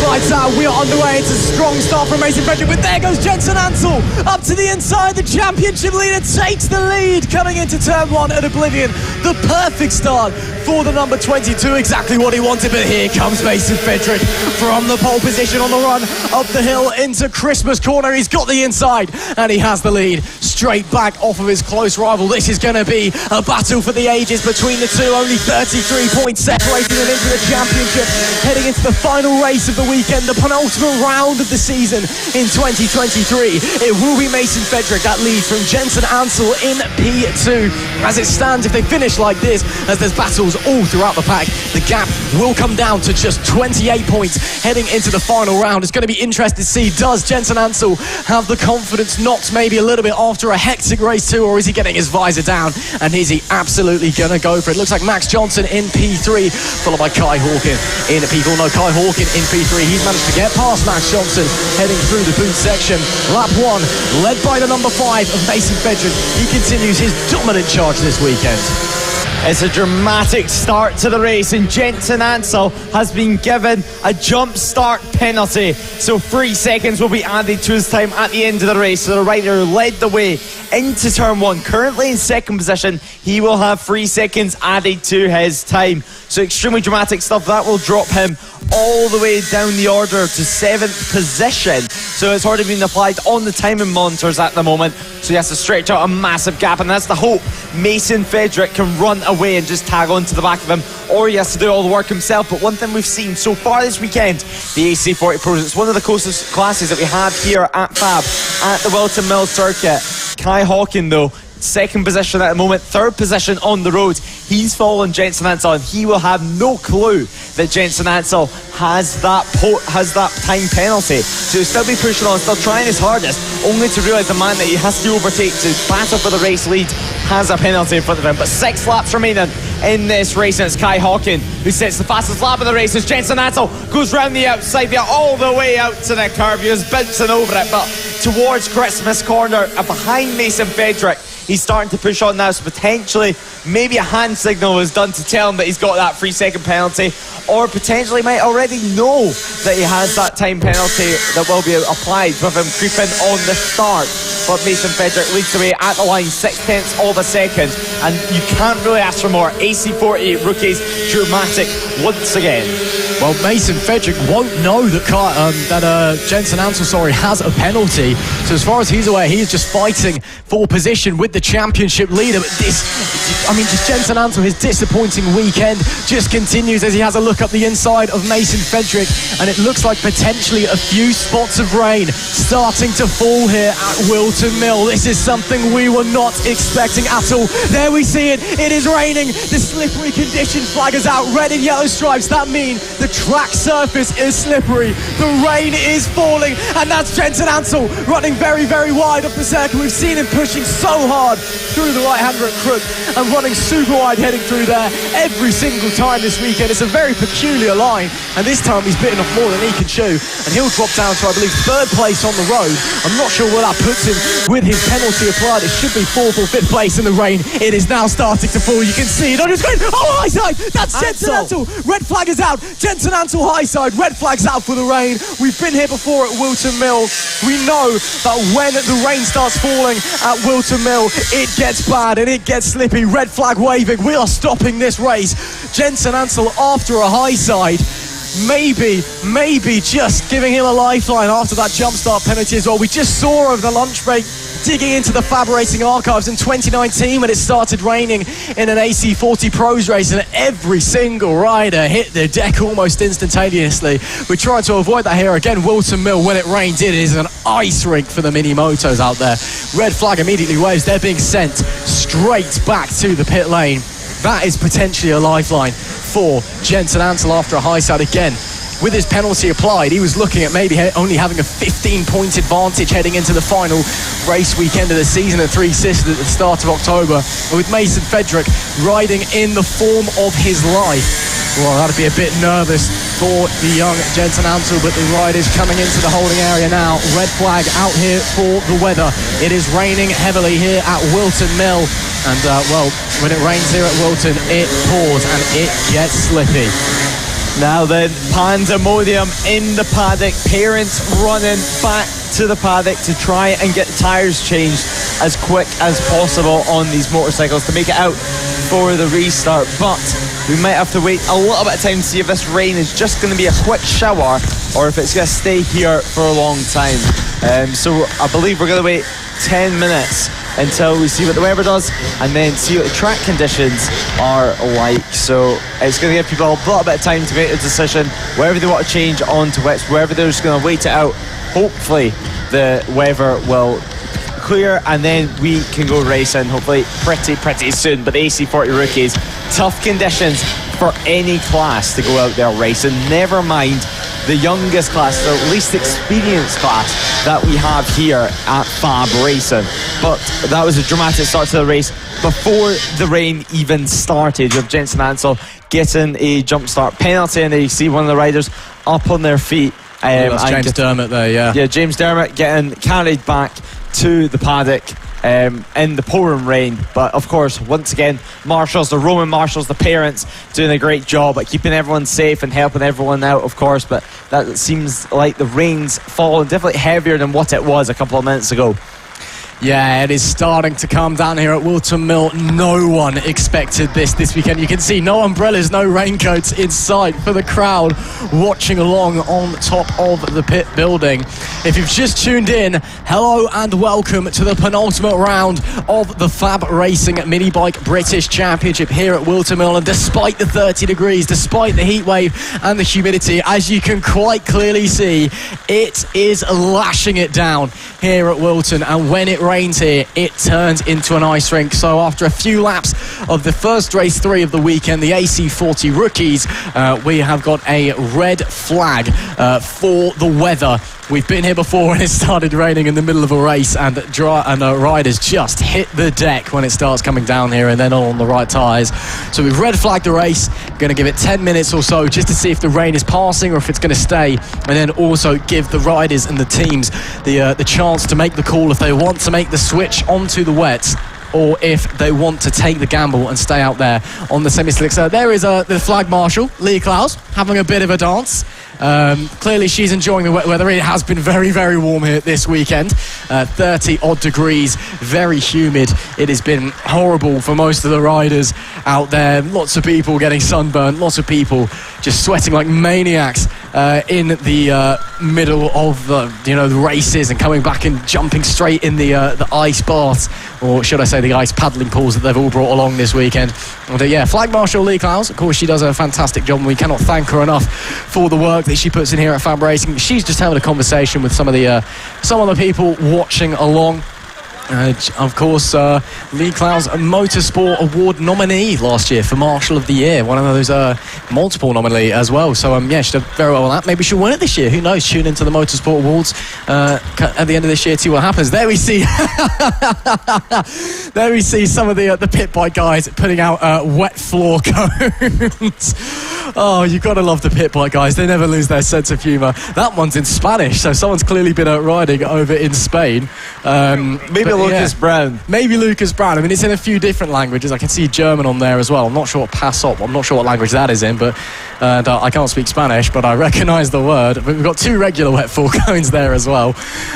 Lights out, we are underway. It's a strong start from Mason Fedrick, but there goes Jensen Ansel up to the inside. The championship leader takes the lead coming into turn 1 at Oblivion. The perfect start for the number 22, exactly what he wanted. But here comes Mason Fedrick from the pole position on the run up the hill into Christmas Corner. He's got the inside and he has the lead straight back off of his close rival. This is going to be a battle for the ages between the two. Only 33 points separating them into the championship, heading into the final race of the weekend, the penultimate round of the season in 2023. It will be Mason Fedrick that leads from Jensen Ansel in P2. As it stands, if they finish like this, as there's battles all throughout the pack, the gap will come down to just 28 points heading into the final round. It's going to be interesting to see, does Jensen Ansel have the confidence knocked maybe a little bit after a hectic race 2, or is he getting his visor down and is he absolutely going to go for it? Looks like Max Johnson in P3, followed by Kai Hawkin in P4. No, Kai Hawkin in P3. He's managed to get past Max Johnson heading through the boot section. Lap 1, led by the number 5 of Mason Fedrick. He continues his dominant charge this weekend.
It's a dramatic start to the race, and Jensen Ansel has been given a jump start penalty. So 3 seconds will be added to his time at the end of the race. So the rider led the way into turn 1, currently in second position. He will have 3 seconds added to his time. So extremely dramatic stuff. That will drop him all the way down the order to 7th position. So it's already been applied on the timing monitors at the moment. So he has to stretch out a massive gap, and that's the hope. Mason Fedrick can run away and just tag on to the back of him, or he has to do all the work himself. But one thing we've seen so far this weekend, the AC40 Pros, it's one of the closest classes that we have here at FAB, at the Whilton Mill circuit. Kai Hawkin, though, second position at the moment, third position on the road. He's following Jensen Ansel, and he will have no clue that Jensen Ansel has that time penalty. So he'll still be pushing on, still trying his hardest, only to realise the man that he has to overtake to battle for the race lead has a penalty in front of him. But 6 laps remaining in this race, and it's Kai Hawkin who sets the fastest lap of the race as Jensen Ansel goes round the outside there all the way out to the curb. He was bouncing over it, but towards Christmas Corner behind Mason Fedrick. He's starting to push on now, so potentially maybe a hand signal was done to tell him that he's got that 3 second penalty, or potentially might already know that he has that time penalty that will be applied with him creeping on the start. But Mason Fedrick leads away at the line, 6/10 of a second, and you can't really ask for more. AC40 Rookies, dramatic once again.
Well, Mason Fedrick won't know that Jensen Ansel, has a penalty. So as far as he's aware, he is just fighting for position with the championship leader. But just Jensen Ansel, his disappointing weekend just continues as he has a look up the inside of Mason Fedrick, and it looks like potentially a few spots of rain starting to fall here at Whilton Mill. This is something we were not expecting at all. There we see it. It is raining. The slippery condition flag is out. Red and yellow stripes. That mean the track surface is slippery. The rain is falling, and that's Jensen Ansel running very, very wide up the circle. We've seen him pushing so hard through the right-hander at Crook and running super wide heading through there every single time this weekend. It's a very peculiar line, and this time he's bitten off more than he can chew, and he'll drop down to, I believe, 3rd place on the road. I'm not sure where that puts him with his penalty applied. It should be 4th or 5th place in the rain. It is now starting to fall. You can see it on your screen. Oh, eyesight! That's Jensen Ansel. Red flag is out. Jensen
Jensen Ansell high side, red flags out for the rain. We've been here before at Whilton Mill. We know that when the rain starts falling at Whilton Mill, it gets bad and it gets slippy. Red flag waving. We are stopping this race. Jensen Ansell after a high side. Maybe just giving him a lifeline after that jump start penalty as well. We just saw over the lunch break digging into the FAB Racing archives in 2019 when it started raining in an AC40 Pros race, and every single rider hit the deck almost instantaneously. We're trying to avoid that here again. Whilton Mill, when it rains, it is an ice rink for the mini motos out there. Red flag immediately waves. They're being sent straight back to the pit lane. That is potentially a lifeline for Jensen Ansell after a high side again. With his penalty applied, he was looking at maybe only having a 15-point advantage heading into the final race weekend of the season at Three Sisters at the start of October. And with Mason Fedrick riding in the form of his life, well, that'd be a bit nervous for the young Jensen Ansell, but the riders coming into the holding area now. Red flag out here for the weather. It is raining heavily here at Whilton Mill. And, well, when it rains here at Whilton, it pours and it gets slippy.
Now then, pandemonium in the paddock. Parents running back to the paddock to try and get tyres changed as quick as possible on these motorcycles to make it out for the restart. But we might have to wait a little bit of time to see if this rain is just going to be a quick shower or if it's going to stay here for a long time. So I believe we're going to wait 10 minutes until we see what the weather does and then see what the track conditions are like. So it's going to give people a little bit of time to make a decision wherever they want to change onto wets, wherever they're just going to wait it out. Hopefully the weather will clear and then we can go racing hopefully pretty soon. But the AC40 Rookies, tough conditions for any class to go out there racing, never mind the youngest class, the least experienced class that we have here at FAB Racing. But that was a dramatic start to the race before the rain even started, with Jensen Ansell getting a jump start penalty, and there you see one of the riders up on their feet.
That's James Dermott there, yeah.
Yeah, James Dermott getting carried back to the paddock in the pouring rain. But of course, once again, marshals, the Roman marshals, the parents doing a great job at keeping everyone safe and helping everyone out, of course. But that seems like the rain's fallen definitely heavier than what it was a couple of minutes ago.
Yeah, it is starting to come down here at Whilton Mill. No one expected this weekend. You can see no umbrellas, no raincoats in sight for the crowd watching along on top of the pit building. If you've just tuned in, hello and welcome to the penultimate round of the FAB Racing Mini Bike British Championship here at Whilton Mill. And despite the 30 degrees, despite the heat wave and the humidity, as you can quite clearly see, it is lashing it down here at Whilton. And when it rains here, it turns into an ice rink. So after a few laps of the first race 3 of the weekend, the AC40 Rookies, we have got a red flag for the weather. We've been here before when it started raining in the middle of a race, and riders just hit the deck when it starts coming down here, and then on the right tyres. So we've red flagged the race. Going to give it 10 minutes or so just to see if the rain is passing or if it's going to stay, and then also give the riders and the teams the chance to make the call if they want to make the switch onto the wets, or if they want to take the gamble and stay out there on the semi-slicks. There is the flag marshal, Lee Klaus, having a bit of a dance. Clearly she's enjoying the wet weather. It has been very, very warm here this weekend. 30 odd degrees, very humid. It has been horrible for most of the riders out there. Lots of people getting sunburned, lots of people just sweating like maniacs in the middle of the races, and coming back and jumping straight in the ice baths, or should I say the ice paddling pools that they've all brought along this weekend. But yeah, Flag Marshal Lee Klaus, of course, she does a fantastic job, and we cannot thank her enough for the work that she puts in here at FAB Racing. She's just having a conversation with some of the people watching along. Of course, Lee Klaus, a Motorsport Award nominee last year for Marshal of the Year, one of those multiple nominee as well. So yeah, she did very well on that. Maybe she'll win it this year. Who knows? Tune into the Motorsport Awards at the end of this year to see what happens. There we see, there we see some of the pit bike guys putting out wet floor cones.
Oh, you've got to love the pit bike guys. They never lose their sense of humour. That one's in Spanish, so someone's clearly been riding over in Spain.
Maybe Lucas Brown.
Maybe Lucas Brown. I mean, it's in a few different languages. I can see German on there as well. I'm not sure what pass up. I'm not sure what language that is in, but I can't speak Spanish, but I recognise the word. But we've got 2 regular wet full cones there as well.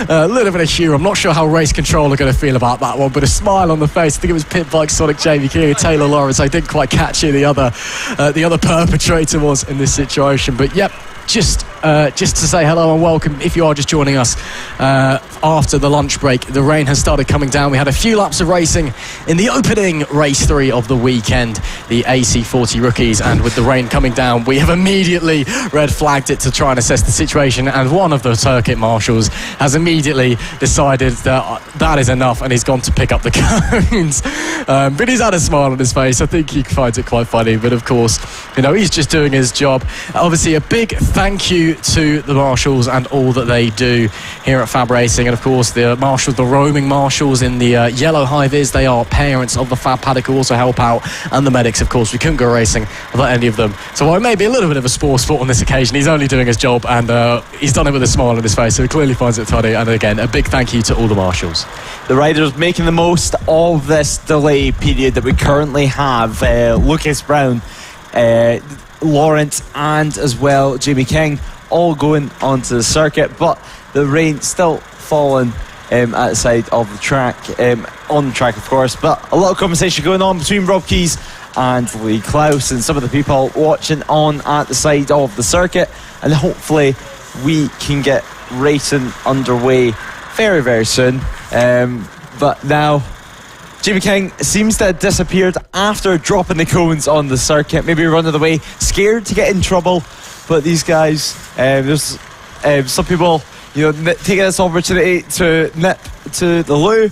A little bit of humour. I'm not sure how race control are going to feel about that one, but a smile on the face. I think it was pit bike Sonic Jamie King and Taylor Lawrence. I didn't quite catch who the other perpetrator was in this situation, but yep. Just to say hello and welcome if you are just joining us after the lunch break. The rain has started coming down. We had a few laps of racing in the opening race 3 of the weekend, the AC40 Rookies, and with the rain coming down we have immediately red flagged it to try and assess the situation, and one of the circuit marshals has immediately decided that is enough and he's gone to pick up the cones. But he's had a smile on his face. I think he finds it quite funny, but of course, you know, he's just doing his job. Obviously a big thank you to the marshals and all that they do here at FAB Racing, and of course the marshals, the roaming marshals in the yellow high-vis. They are parents of the FAB paddock who also help out, and the medics, of course. We couldn't go racing without any of them, so while it may be a little bit of a sport on this occasion, he's only doing his job, and he's done it with a smile on his face, so he clearly finds it funny. And again, a big thank you to all the marshals.
The riders making the most of this delay period that we currently have. Lucas Brown, Lawrence, and as well Jamie King all going onto the circuit, but the rain still falling at the side of the track, on the track of course. But a lot of conversation going on between Rob Keys and Lee Klaus and some of the people watching on at the side of the circuit, and hopefully we can get racing underway very, very soon. But now Jamie King seems to have disappeared after dropping the cones on the circuit, maybe running away, scared to get in trouble. But these guys, there's some people, you know, taking this opportunity to nip to the loo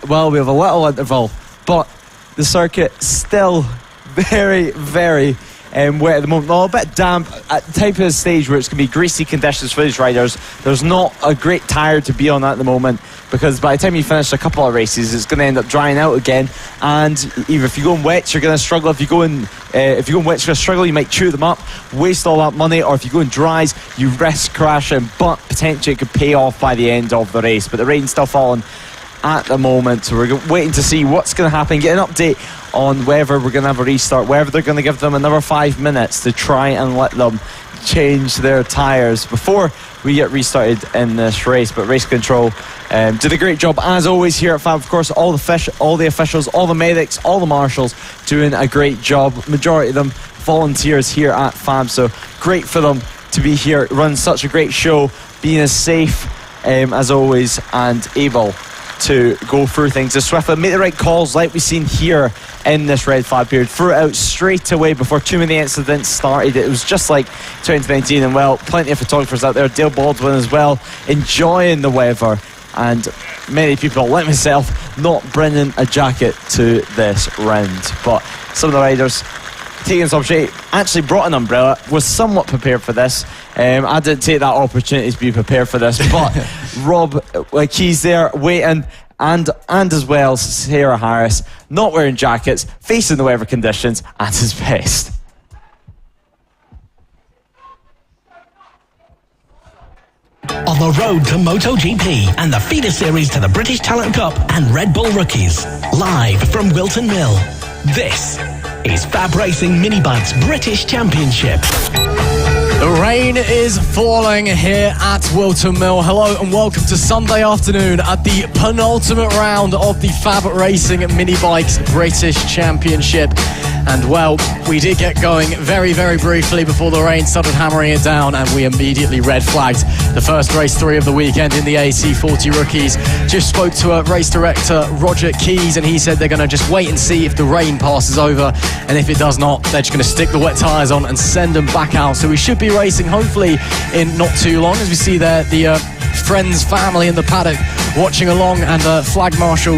while we have a little interval. But the circuit still very, very wet at the moment. A bit damp at the type of stage where it's going to be greasy conditions for these riders. There's not a great tyre to be on at the moment, because by the time you finish a couple of races, it's going to end up drying out again. And either if you go in wets, you're going to struggle. If you go in wets, you're going to struggle. You might chew them up, waste all that money. Or if you go in dries, you risk crashing, but potentially it could pay off by the end of the race. But the rain's still falling at the moment, so we're waiting to see what's going to happen, get an update on whether we're going to have a restart, whether they're going to give them another 5 minutes to try and let them change their tyres before we get restarted in this race. But race control did a great job as always here at FAB. Of course, all the officials, all the medics, all the marshals doing a great job. Majority of them volunteers here at FAB, so great for them to be here, run such a great show, being as safe as always, and able to go through things as swiftly, make the right calls like we've seen here in this red flag period. Threw it out straight away before too many incidents started. It was just like 2019, and well, plenty of photographers out there, Dale Baldwin as well, enjoying the weather, and many people like myself not bringing a jacket to this round. But some of the riders taking some shade, actually brought an umbrella, was somewhat prepared for this. I didn't take that opportunity to be prepared for this, but Rob Keys there waiting, and as well Sarah Harris not wearing jackets, facing the weather conditions at his best.
On the road to MotoGP and the feeder series to the British Talent Cup and RedBull Rookies, live from Whilton Mill, this is FAB-Racing Minibike's British Championship.
The rain is falling here at Whilton Mill. Hello and welcome to Sunday afternoon at the penultimate round of the FAB-Racing Minibikes British Championship. And well, we did get going very, very briefly before the rain started hammering it down, and we immediately red flagged the first race 3 of the weekend in the AC40 Rookies. Just spoke to race director Roger Keys, and he said they're going to just wait and see if the rain passes over, and if it does not, they're just going to stick the wet tyres on and send them back out. So we should be racing hopefully in not too long, as we see there the friends, family in the paddock watching along, and Flag Marshal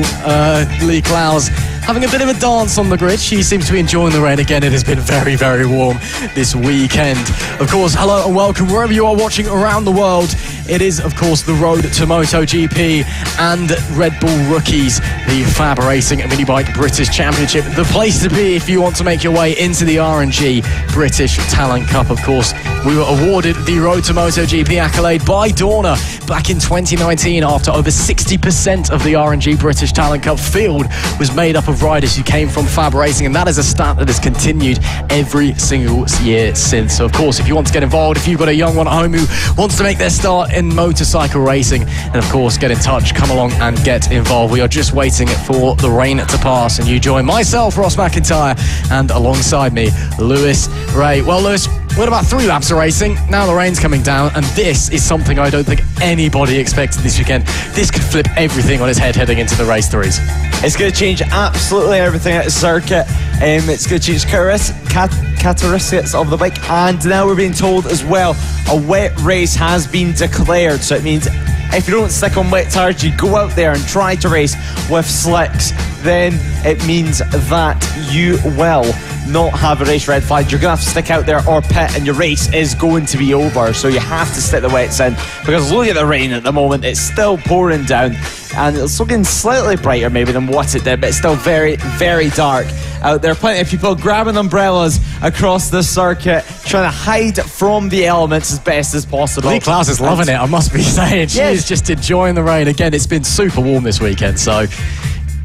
Lee Klaus having a bit of a dance on the grid. She seems to be enjoying the rain again. It has been very, very warm this weekend. Of course, hello and welcome wherever you are watching around the world. It is, of course, the road to MotoGP and RedBull Rookies, the FAB-Racing Minibike British Championship. The place to be if you want to make your way into the R&G British Talent Cup, of course. We were awarded the Road to MotoGP accolade by Dorna back in 2019 after over 60% of the R&G British Talent Cup field was made up of riders who came from FAB-Racing, and that is a stat that has continued every single year since. So, of course, if you want to get involved, if you've got a young one at home who wants to make their start in motorcycle racing, and of course get in touch, come along and get involved. We are just waiting for the rain to pass and you join myself, Ross McIntyre, and alongside me, Lewis Ray. Well, Lewis, we had about 3 laps of racing. Now the rain's coming down, and this is something I don't think anybody expected this weekend. This could flip everything on its head heading into the race 3s.
It's going to change absolutely everything at the circuit. It's going to change characteristics of the bike, and now we're being told as well a wet race has been declared. So it means if you don't stick on wet tyres, you go out there and try to race with slicks, then it means that you will not have a race red flag. You're going to have to stick out there or pit, and your race is going to be over. So you have to stick the wets in, because look at the rain at the moment. It's still pouring down, and it's looking slightly brighter maybe than what it did, but it's still very, very dark out there. Plenty of people grabbing umbrellas across the circuit, trying to hide from the elements as best as possible.
Lee Klaus is loving it, I must be saying. She is just enjoying the rain. Again, it's been super warm this weekend, so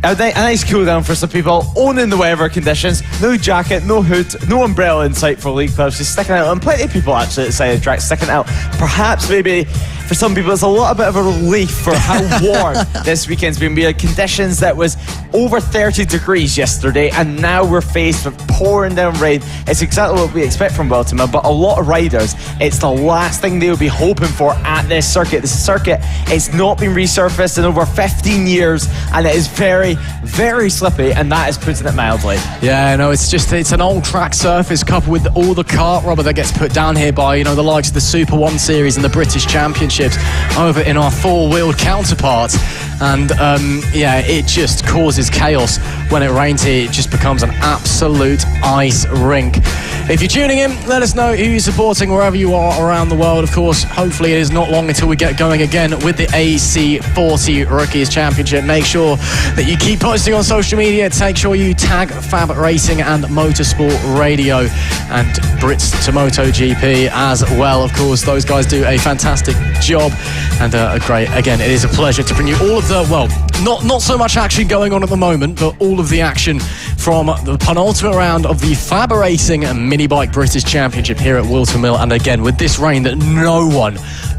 a nice cool down for some people, owning the weather conditions. No jacket, no hood, no umbrella in sight for Lee Klaus. She's sticking out, and plenty of people actually at the side of the track sticking out. Perhaps maybe for some people it's a little bit of a relief for how warm this weekend's been. We had conditions that was over 30 degrees yesterday, and now we're faced with pouring down rain. It's exactly what we expect from Whilton Mill, but a lot of riders, it's the last thing they'll be hoping for at this circuit. This circuit, it's not been resurfaced in over 15 years, and it is very, very slippy, and that is putting it mildly.
Yeah, no, it's an old track surface coupled with all the kart rubber that gets put down here by, the likes of the Super 1 Series and the British Championships over in our four-wheeled counterparts. And it just causes chaos when it rains here. It just becomes an absolute ice rink. If you're tuning in, let us know who you're supporting wherever you are around the world. Of course, hopefully it is not long until we get going again with the AC40 Rookies Championship. Make sure that you keep posting on social media. Make sure you tag Fab Racing and Motorsport Radio and Brits to MotoGP as well. Of course, those guys do a fantastic job and great. Again, it is a pleasure to bring you all of the, not so much action going on at the moment, but all of the action from the penultimate round of the FAB-Racing Minibike British Championship here at Whilton Mill. And again, with this rain that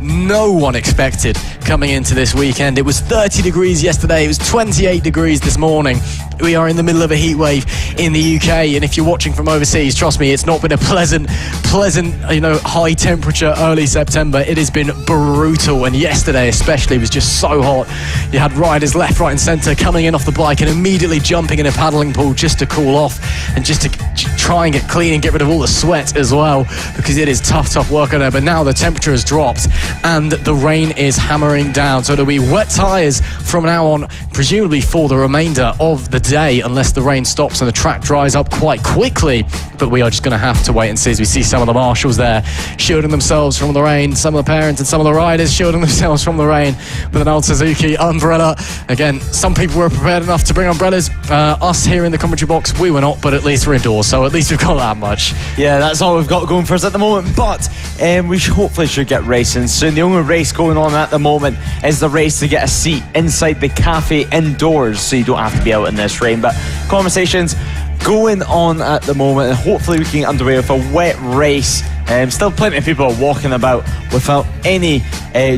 no one expected coming into this weekend. It was 30 degrees yesterday. It was 28 degrees this morning. We are in the middle of a heat wave in the UK, and if you're watching from overseas, trust me, it's not been a pleasant, high temperature early September. It has been brutal, and yesterday especially was just so hot. You had riders left, right and centre coming in off the bike and immediately jumping in a paddling pool just to cool off and just to try and get clean and get rid of all the sweat as well, because it is tough work on there. But now the temperature has dropped and the rain is hammering down, so there'll be wet tyres from now on, presumably for the remainder of the day, unless the rain stops and the track dries up quite quickly. But we are just going to have to wait and see as we see some of the marshals there shielding themselves from the rain, some of the parents and some of the riders shielding themselves from the rain with an old Suzuki umbrella. Again, some people were prepared enough to bring umbrellas. Us here in the commentary box, we were not, but at least we're indoors, so at least we've got that much.
Yeah, that's all we've got going for us at the moment, but we hopefully should get racing soon. The only race going on at the moment is the race to get a seat inside the cafe indoors, so you don't have to be out in this rain. But conversations going on at the moment, and hopefully we can get underway with a wet race. Still plenty of people are walking about without any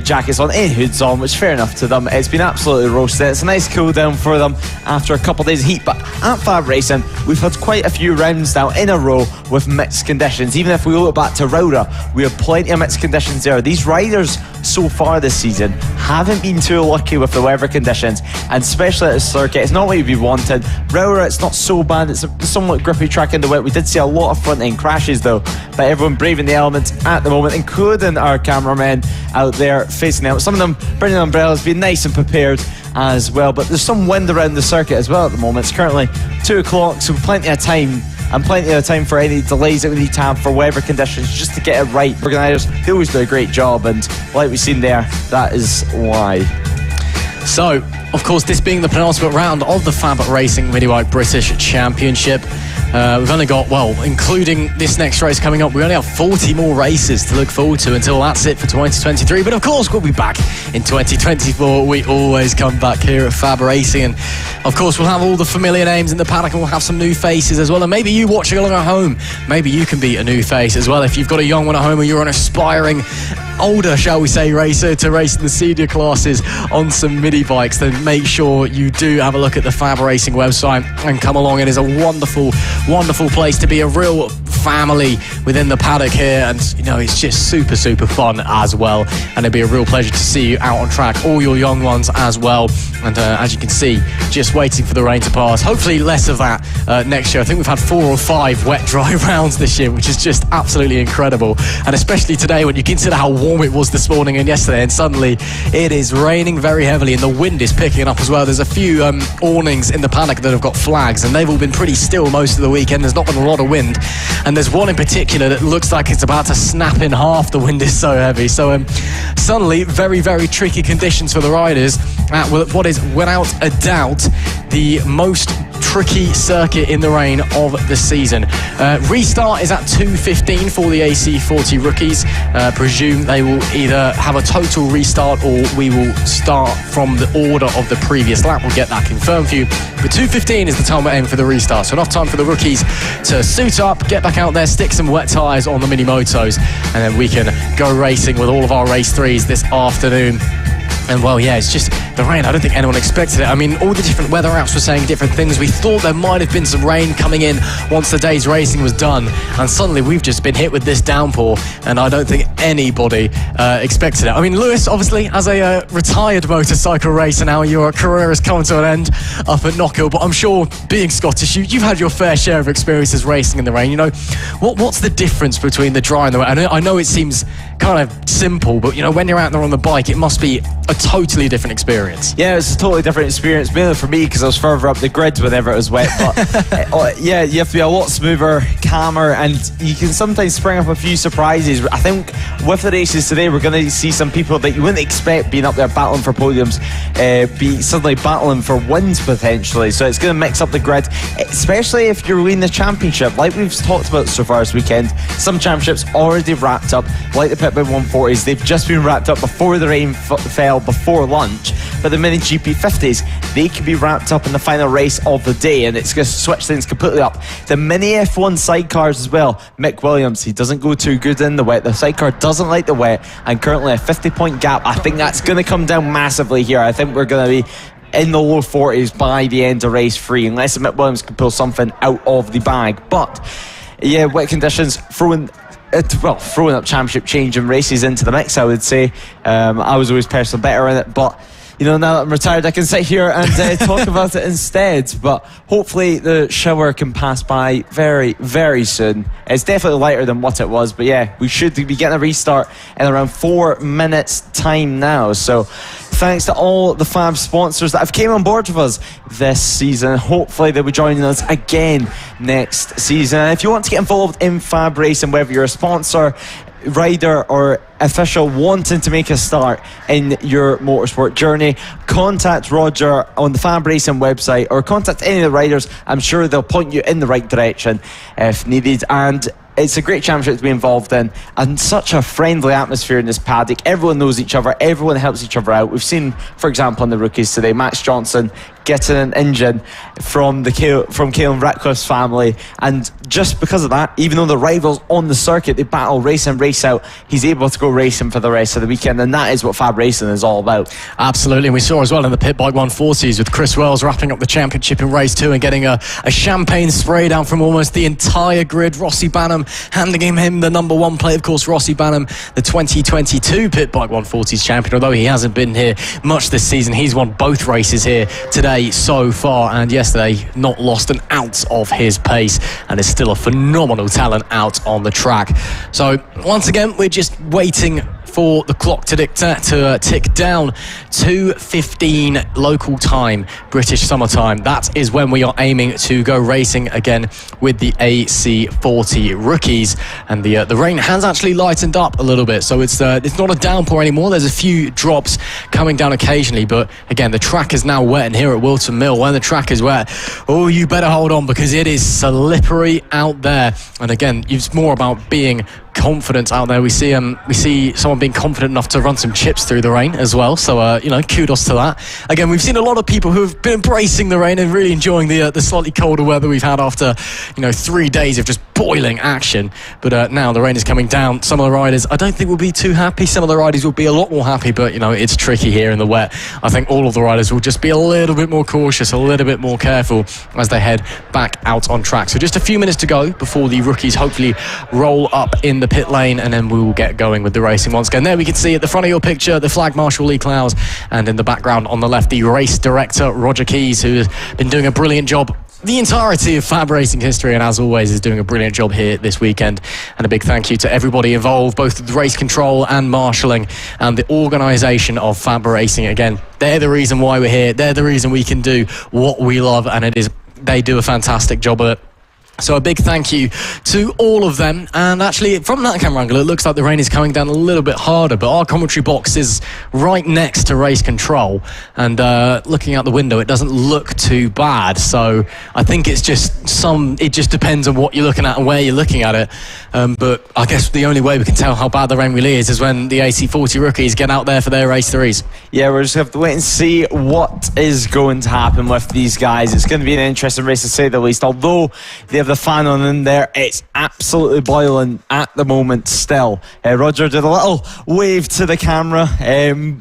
jackets on, any hoods on, which fair enough to them. It's been absolutely roasted. It's a nice cool down for them after a couple of days of heat. But at FAB-Racing, we've had quite a few rounds now in a row with mixed conditions. Even if we look back to Rowra, we have plenty of mixed conditions there. These riders so far this season haven't been too lucky with the weather conditions, and especially at the circuit. It's not what you'd be wanting. Rower, it's not so bad. It's a somewhat grippy track in the wet. We did see a lot of front end crashes though, but everyone braving the elements at the moment, including our cameramen out there facing out. Some of them bringing umbrellas, being nice and prepared as well. But there's some wind around the circuit as well at the moment. It's currently 2 o'clock, so plenty of time, and plenty of time for any delays that we need to have for weather conditions, just to get it right. Organisers, they always do a great job, and like we've seen there, that is why.
So, of course, this being the penultimate round of the FAB-Racing Mini Bike British Championship, we've only got, well, including this next race coming up, we only have 40 more races to look forward to until that's it for 2023. But of course, we'll be back in 2024. We always come back here at FAB Racing, and of course, we'll have all the familiar names in the paddock, and we'll have some new faces as well. And maybe you watching along at home, maybe you can be a new face as well. If you've got a young one at home, or you're an aspiring older, shall we say, racer to race in the senior classes on some mini bikes, then make sure you do have a look at the FAB Racing website and come along. It is a wonderful place to be, a real family within the paddock here, and you know, it's just super fun as well, and it'd be a real pleasure to see you out on track, all your young ones as well. And as you can see, just waiting for the rain to pass. Hopefully less of that next year. I think we've had 4 or 5 wet dry rounds this year, which is just absolutely incredible, and especially today when you consider how warm it was this morning and yesterday, and suddenly it is raining very heavily and the wind is picking up as well. There's a few awnings in the paddock that have got flags, and they've all been pretty still most of the weekend. There's not been a lot of wind, and there's one in particular that looks like it's about to snap in half. The wind is so heavy. So suddenly very tricky conditions for the riders at what is without a doubt the most tricky circuit in the rain of the season. Restart is at 2:15 for the AC40 rookies. Presume they will either have a total restart, or we will start from the order of the previous lap. We'll get that confirmed for you. But 2:15 is the time we're aiming for the restart. So enough time for the rookies to suit up, get back out there, stick some wet tyres on the mini motos, and then we can go racing with all of our race 3s this afternoon. And well, yeah, it's just the rain. I don't think anyone expected it. I mean, all the different weather apps were saying different things. We thought there might have been some rain coming in once the day's racing was done, and suddenly we've just been hit with this downpour, and I don't think anybody expected it. I mean, Lewis, obviously, as a retired motorcycle racer now, your career has come to an end up at Knockhill, but I'm sure, being Scottish, you've had your fair share of experiences racing in the rain. You know, what's the difference between the dry and the wet? I know it seems kind of simple, but you know, when you're out there on the bike, it must be a totally different experience.
Yeah, it's a totally different experience, mainly for me because I was further up the grid whenever it was wet. But yeah, you have to be a lot smoother, calmer, and you can sometimes spring up a few surprises. I think with the races today, we're going to see some people that you wouldn't expect being up there battling for podiums be suddenly battling for wins potentially. So it's going to mix up the grid, especially if you're winning the championship. Like we've talked about so far this weekend, some championships already wrapped up, like the Pitbull 140s. They've just been wrapped up before the rain fell before lunch. But the mini GP50s, they can be wrapped up in the final race of the day, and it's going to switch things completely up. The mini F1 sidecars as well. Mick Williams, he doesn't go too good in the wet. The sidecar doesn't like the wet, and currently a 50-point gap. I think that's going to come down massively here. I think we're going to be in the low 40s by the end of race 3, unless Mick Williams can pull something out of the bag. But yeah, wet conditions throwing up championship changing races into the mix, I would say. I was always personally better in it, but you know, now that I'm retired, I can sit here and talk about it instead. But hopefully the shower can pass by very soon. It's definitely lighter than what it was, but yeah, we should be getting a restart in around 4 minutes time now. So thanks to all the FAB sponsors that have came on board with us this season. Hopefully they'll be joining us again next season. And if you want to get involved in FAB Racing, whether you're a sponsor, rider or official wanting to make a start in your motorsport journey, contact Roger on the FAB Racing website, or contact any of the riders. I'm sure they'll point you in the right direction if needed. And it's a great championship to be involved in, and such a friendly atmosphere in this paddock. Everyone knows each other, everyone helps each other out. We've seen, for example, in the rookies today, Max Johnson getting an engine from Caelan Ratcliffe's family, and just because of that, even though the rivals on the circuit, they battle race in, race out, he's able to go racing for the rest of the weekend, and that is what FAB Racing is all about.
Absolutely, and we saw as well in the Pit Bike 140s with Chris Wells wrapping up the championship in race 2 and getting a champagne spray down from almost the entire grid. Rossi Banham Banham, handing him the number 1 plate. Of course, Rossi Banham, the 2022 Pit Bike 140s champion, although he hasn't been here much this season. He's won both races here today so far, and yesterday not lost an ounce of his pace, and is still a phenomenal talent out on the track. So once again, we're just waiting for the clock to tick down. 2:15 local time, British summertime. That is when we are aiming to go racing again with the AC40 Rookies. And the rain has actually lightened up a little bit, so it's not a downpour anymore. There's a few drops coming down occasionally, but again, the track is now wet, and here at Whilton Mill, when the track is wet, oh, you better hold on, because it is slippery out there. And again, it's more about being confident out there. We see someone being confident enough to run some chips through the rain as well, so kudos to that. Again, we've seen a lot of people who have been embracing the rain and really enjoying the slightly colder weather we've had after 3 days of just boiling action. But now the rain is coming down. Some of the riders, I don't think, will be too happy. Some of the riders will be a lot more happy, but it's tricky here in the wet. I think all of the riders will just be a little bit more cautious, a little bit more careful as they head back out on track. So just a few minutes to go before the rookies hopefully roll up in the pit lane, and then we will get going with the racing once again. There we can see at the front of your picture the Flag Marshal Lee Clowes, and in the background on the left the race director Roger Keys, who has been doing a brilliant job the entirety of Fab Racing history, and as always is doing a brilliant job here this weekend. And a big thank you to everybody involved, both the race control and marshalling and the organisation of Fab Racing. Again, they're the reason why we're here, they're the reason we can do what we love, and they do a fantastic job of it. So a big thank you to all of them. And actually, from that camera angle, it looks like the rain is coming down a little bit harder, but our commentary box is right next to race control, and looking out the window, it doesn't look too bad. So I think it just depends on what you're looking at and where you're looking at it. But I guess the only way we can tell how bad the rain really is when the AC40 Rookies get out there for their race 3s.
Yeah, we're just going to have to wait and see what is going to happen with these guys. It's going to be an interesting race, to say the least. Although they have the fan on in there, it's absolutely boiling at the moment still. Roger did a little wave to the camera,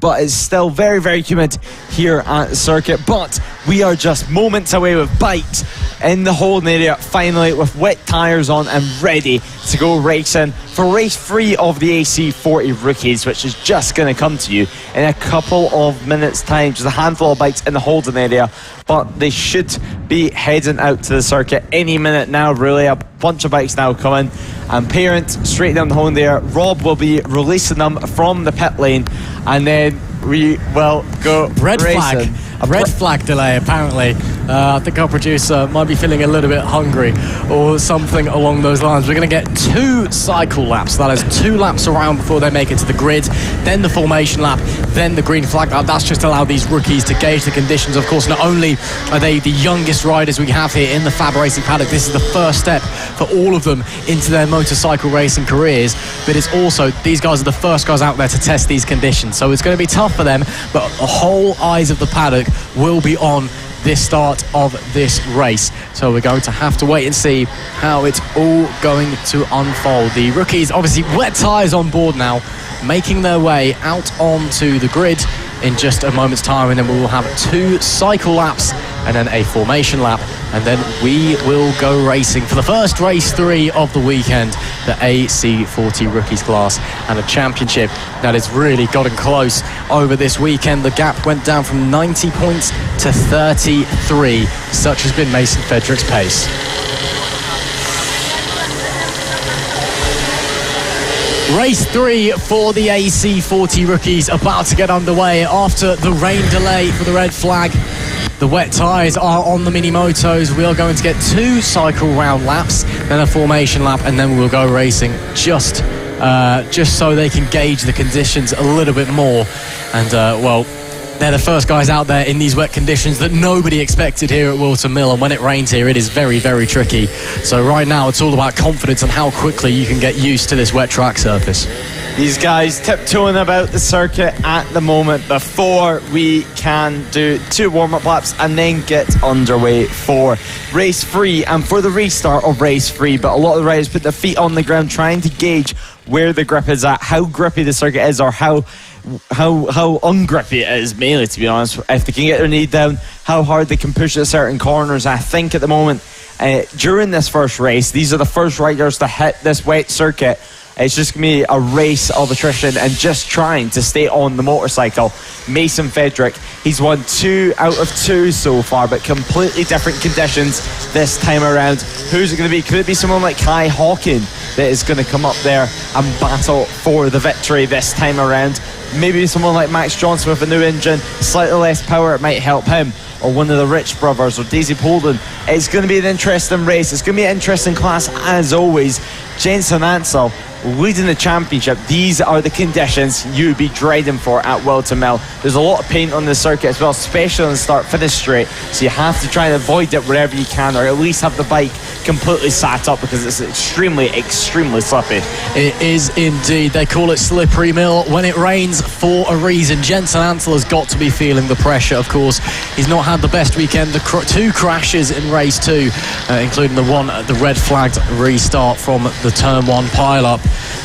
but it's still very, very humid here at the circuit. But we are just moments away with bikes in the holding area, finally, with wet tyres on and ready to go racing for race 3 of the AC40 Rookies, which is just going to come to you in a couple of minutes' time. Just a handful of bikes in the holding area, but they should be heading out to the circuit any minute now, really. A bunch of bikes now coming, and Parent straight down the holding area. Rob will be releasing them from the pit lane, and then we will go racing.
A red flag delay, apparently. I think our producer might be feeling a little bit hungry or something along those lines. We're going to get 2 cycle laps. That is 2 laps around before they make it to the grid, then the formation lap, then the green flag lap. That's just allowed these rookies to gauge the conditions. Of course, not only are they the youngest riders we have here in the Fab Racing paddock, this is the first step for all of them into their motorcycle racing careers, but it's also, these guys are the first guys out there to test these conditions. So it's going to be tough for them, but the whole eyes of the paddock will be on this start of this race. So we're going to have to wait and see how it's all going to unfold. The rookies, obviously wet tyres on board now, making their way out onto the grid in just a moment's time, and then we will have 2 cycle laps and then a formation lap, and then we will go racing for the first race 3 of the weekend, the AC40 Rookies class, and a championship that has really gotten close over this weekend. The gap went down from 90 points to 33. Such has been Mason Fedrick's pace. Race 3 for the AC40 Rookies about to get underway after the rain delay for the red flag. The wet tyres are on the mini motos. We are going to get 2 cycle round laps, then a formation lap, and then we'll go racing just so they can gauge the conditions a little bit more. And they're the first guys out there in these wet conditions that nobody expected here at Whilton Mill, and when it rains here, it is very, very tricky. So right now, it's all about confidence and how quickly you can get used to this wet track surface.
These guys tiptoeing about the circuit at the moment before we can do 2 warm-up laps and then get underway for race 3 and for the restart of race 3. But a lot of the riders put their feet on the ground trying to gauge where the grip is at, how grippy the circuit is, or how ungrippy it is, mainly, to be honest. If they can get their knee down, how hard they can push at certain corners. I think at the moment during this first race. These are the first riders to hit this wet circuit. It's just going to be a race of attrition and just trying to stay on the motorcycle. Mason Fedrick, he's won 2 out of 2 so far, but completely different conditions this time around. Who's it going to be? Could it be someone like Kai Hawken that is going to come up there and battle for the victory this time around? Maybe someone like Max Johnson with a new engine, slightly less power, it might help him. Or one of the Rich brothers, or Daisy Polden. It's going to be an interesting race. It's going to be an interesting class as always. Jensen Ansel leading the championship. These are the conditions you'd be dreading for at Whilton Mill. There's a lot of paint on the circuit as well, especially on the start-finish straight, so you have to try and avoid it wherever you can, or at least have the bike completely sat up, because it's extremely slippy.
It is indeed. They call it Slippery Mill when it rains for a reason. Jensen Ansel has got to be feeling the pressure, of course. He's not had the best weekend. The 2 crashes in race 2, including the red flagged restart from the turn 1 pile-up,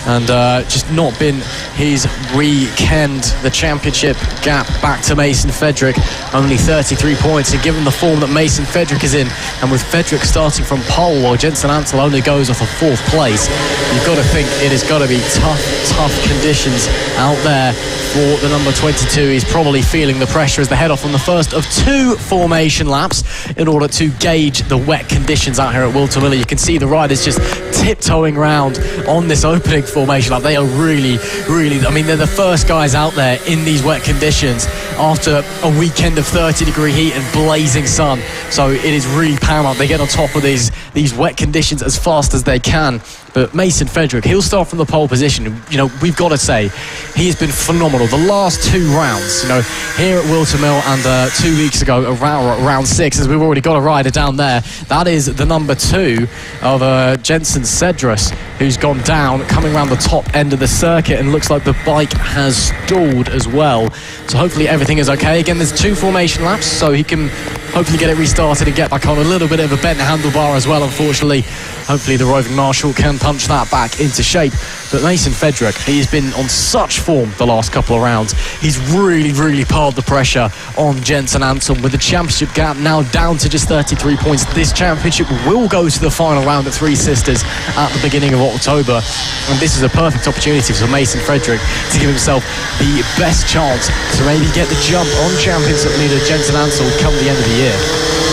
and just not been his weekend. The championship gap back to Mason Fedrick, only 33 points, and given the form that Mason Fedrick is in, and with Fedrick starting from pole while Jensen Ansel only goes off a 4th place, you've got to think it has got to be tough conditions out there for the number 22. He's probably feeling the pressure as they head off on the first of 2 formation laps in order to gauge the wet conditions out here at Whilton Mill. You can see the riders just tiptoeing around on this opening formation lap. They are really, I mean, they're the first guys out there in these wet conditions after a weekend of 30-degree heat and blazing sun. So it is really paramount they get on top of these wet conditions as fast as they can. But Mason Fedrick, he'll start from the pole position. You know, we've got to say, he has been phenomenal. The last 2 rounds, you know, here at Whilton Mill and 2 weeks ago, around round 6, as we've already got a rider down there, that is the number 2 of Jensen Cedrus, who's gone down, coming around the top end of the circuit, and looks like the bike has stalled as well. So hopefully everything is okay. Again, there's 2 formation laps, so he can hopefully get it restarted and get back on. A little bit of a bent handlebar as well, unfortunately. Hopefully the roving marshal can punch that back into shape. But Mason Fedrick, he's been on such form the last couple of rounds. He's really piled the pressure on Jensen Ansel, with the championship gap now down to just 33 points. This championship will go to the final round at Three Sisters at the beginning of October, and this is a perfect opportunity for Mason Fedrick to give himself the best chance to maybe get the jump on championship leader Jensen Ansel come the end of the year.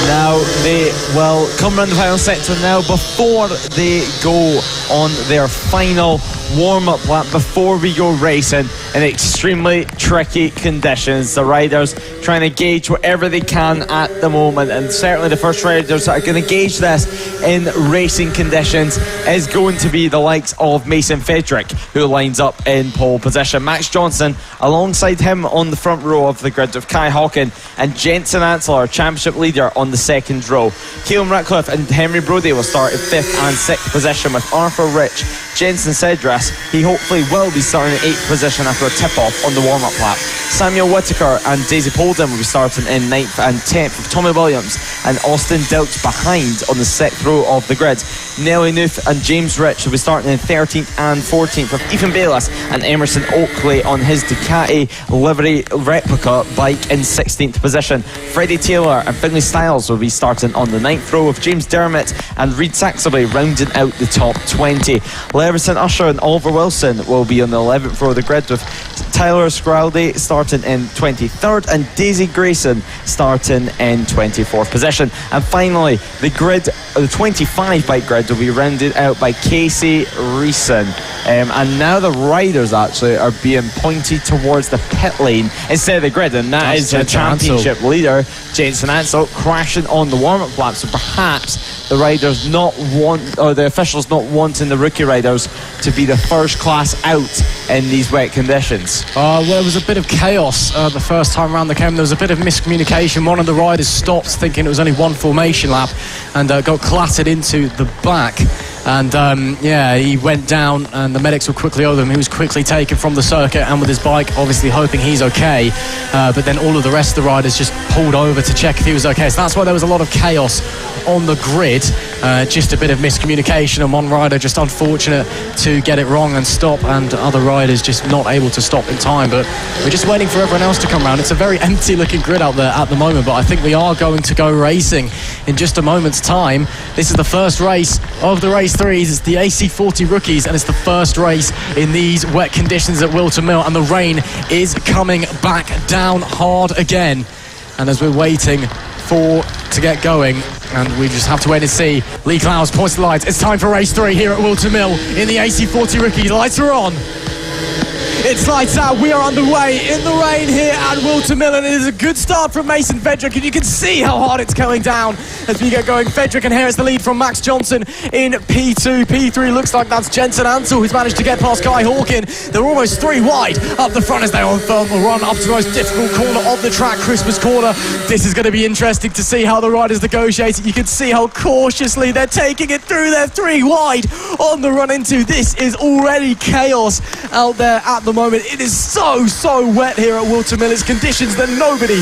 Now they will come around the final sector now before they go on their final warm-up lap before we go racing in extremely tricky conditions. The riders trying to gauge whatever they can at the moment, and certainly the first riders that are going to gauge this in racing conditions is going to be the likes of Mason Fedrick, who lines up in pole position. Max Johnson alongside him on the front row of the grid with Kai Hawken, and Jensen Ansel, our championship leader, on the second row. Keelan Ratcliffe and Henry Brodie will start in 5th and 6th position, with Arthur Rich. Jensen Cedras, he hopefully will be starting in 8th position after a tip-off on the warm-up lap. Samuel Whittaker and Daisy Polden will be starting in 9th and 10th, with Tommy Williams and Austin Dilks behind on the 6th row of the grid. Nelly Nuth and James Rich will be starting in 13th and 14th, with Ethan Bayliss and Emerson Oakley on his Ducati livery replica bike in 16th position. Freddie Taylor and Finlay Styles will be starting on the 9th row, with James Dermott and Reid Saxelby rounding out the top 20. Leverson Usher and Oliver Wilson will be on the 11th row of the grid, with Tyler Scraldi starting in 23rd and Daisy Grayson starting in 24th position. And finally, the grid, the 25 bike grid, will be rounded out by Casey Reeson. And now the riders actually are being pointed towards the pit lane instead of the grid, and that is the championship leader Jensen Ansel crashing on the warm-up lap. So perhaps the riders the officials not wanting the rookie riders to be the first class out in these wet conditions.
Well, there was a bit of chaos the first time around the came. There was a bit of miscommunication. One of the riders stopped thinking it was only 1 formation lap and got clattered into the back. And he went down, and the medics were quickly over him. He was quickly taken from the circuit and with his bike, obviously hoping he's okay. But then all of the rest of the riders just pulled over to check if he was okay. So that's why there was a lot of chaos on the grid. just a bit of miscommunication, and one rider just unfortunate to get it wrong and stop, and other riders just not able to stop in time. But we're just waiting for everyone else to come around. It's a very empty looking grid out there at the moment, but I think we are going to go racing in just a moment's time. This is the first race of the race 3s. It's the AC40 Rookies, and it's the first race in these wet conditions at Whilton Mill, and the rain is coming back down hard again. And as we're waiting to get going, and we just have to wait and see, Lee Clowes points the lights. It's time for race 3 here at Whilton Mill in the AC40 Rookies. Lights are on. It's lights out. We are underway in the rain here at Whilton Mill, and it is a good start from Mason Fedrick, and you can see how hard it's going down as we get going. Fedrick inherits the lead from Max Johnson in P2. P3 looks like that's Jensen Ansel, who's managed to get past Kai Hawkin. They're almost 3 wide up the front as they on the run up to the most difficult corner of the track, Christmas Corner. This is going to be interesting to see how the riders negotiate it. You can see how cautiously they're taking it through. They're 3 wide on the run into. This is already chaos out there at the moment. It is so wet here at Whilton Mill. It's conditions that nobody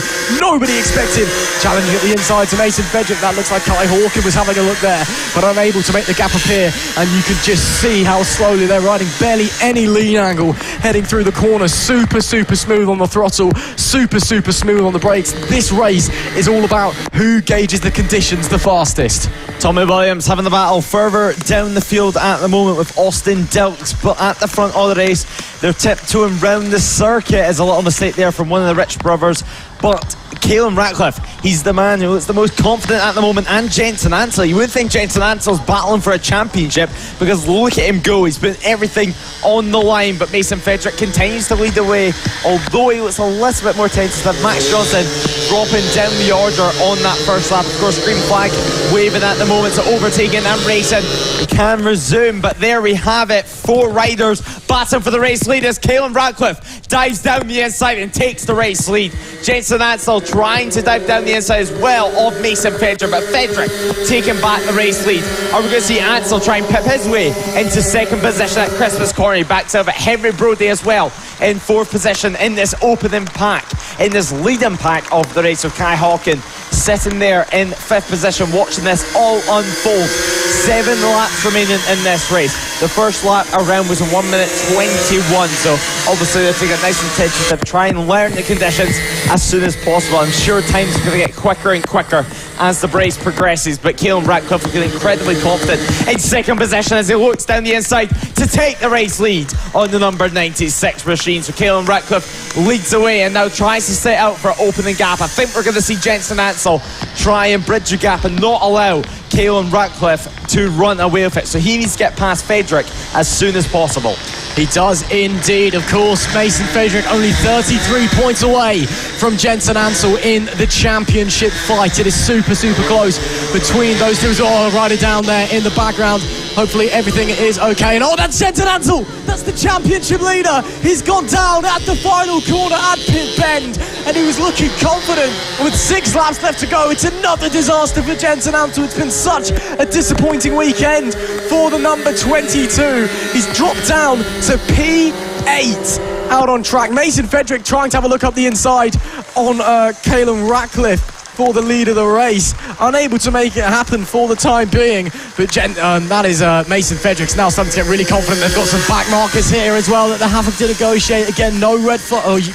expected. Challenging at the inside to Mason Fedrick. That looks like Kai Hawkin was having a look there, but unable to make the gap appear, and you can just see how slowly they're riding. Barely any lean angle heading through the corner. Super smooth on the throttle, super smooth on the brakes. This race is all about who gauges the conditions the fastest.
Tommy Williams having the battle further down the field at the moment with Austin Dilks, but at the front of the race they're tiptoeing round the circuit. Is a little mistake there from one of the Rich brothers, but Caelan Ratcliffe, he's the man who looks the most confident at the moment, and Jensen Ansel. You would think Jensen Ansel's battling for a championship, because look at him go. He's put everything on the line, but Mason Fedrick continues to lead the way, although he looks a little bit more tentative. Max Johnson dropping down the order on that first lap. Of course, green flag waving at the moment, so overtaking and racing can resume. But there we have it, 4 riders battling for the race lead as Caelan Ratcliffe dives down the inside and takes the race lead. Jensen Ansel trying to dive down the inside as well of Mason Fedrick, but Fedrick taking back the race lead. Are we going to see Ansel try and pip his way into second position at Christmas Corner? He backs over Henry Brody as well in 4th position in this opening pack, in this leading pack of the race, with Kai Hawkin sitting there in 5th position, watching this all unfold. 7 laps remaining in this race. The first lap around was in 1 minute 21, so obviously they're taking nice intention to try and learn the conditions as soon as possible. I'm sure time's going to get quicker and quicker as the race progresses, but Caelan Ratcliffe looking incredibly confident in 2nd position as he looks down the inside to take the race lead on the number 96 machine. So Caelan Ratcliffe leads away and now tries to set out for opening gap. I think we're going to see Jensen Ansel try and bridge the gap and not allow Caelan Ratcliffe to run away with it, so he needs to get past Fedrick as soon as possible.
He does indeed. Of course, Mason Fedrick only 33 points away from Jensen Ansel in the championship fight. It is super close between those two. Oh, a rider down there in the background. Hopefully everything is okay. And that's Jensen Ansel. That's the championship leader. He's gone down at the final corner at Pit Bend, and he was looking confident with 6 laps left to go. It's another disaster for Jensen Ansel. It's been such a disappointing weekend for the number 22. He's dropped down to P8 out on track. Mason Fedrick trying to have a look up the inside on Caelan Ratcliffe for the lead of the race, unable to make it happen for the time being. But that is Mason Fedrick's now starting to get really confident. They've got some back markers here as well that they're having to negotiate. Again, no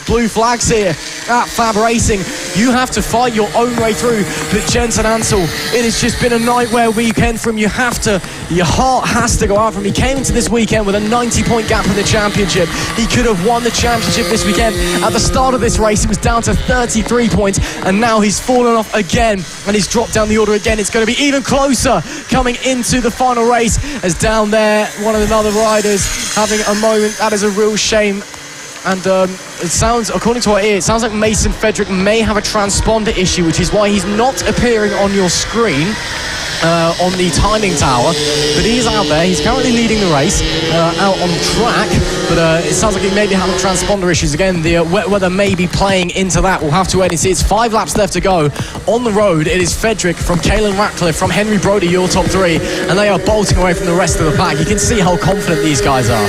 blue flags here at FAB Racing. You have to fight your own way through. But Jensen Ansel, it has just been a nightmare weekend from you. Your heart has to go out from him. He came into this weekend with a 90-point gap in the championship. He could have won the championship this weekend. At the start of this race, it was down to 33 points, and now he's fallen off again, and he's dropped down the order again. It's going to be even closer coming into the final race, as down there one of the other riders having a moment. That is a real shame. And it sounds, according to what I hear, it sounds like Mason Fedrick may have a transponder issue, which is why he's not appearing on your screen on the timing tower. But he is out there. He's currently leading the race out on track. But it sounds like he may be having transponder issues again. The wet weather may be playing into that. We'll have to wait and see. It's 5 laps left to go. On the road, it is Fedrick from Caelan Ratcliffe, from Henry Brody, your top 3, and they are bolting away from the rest of the pack. You can see how confident these guys are.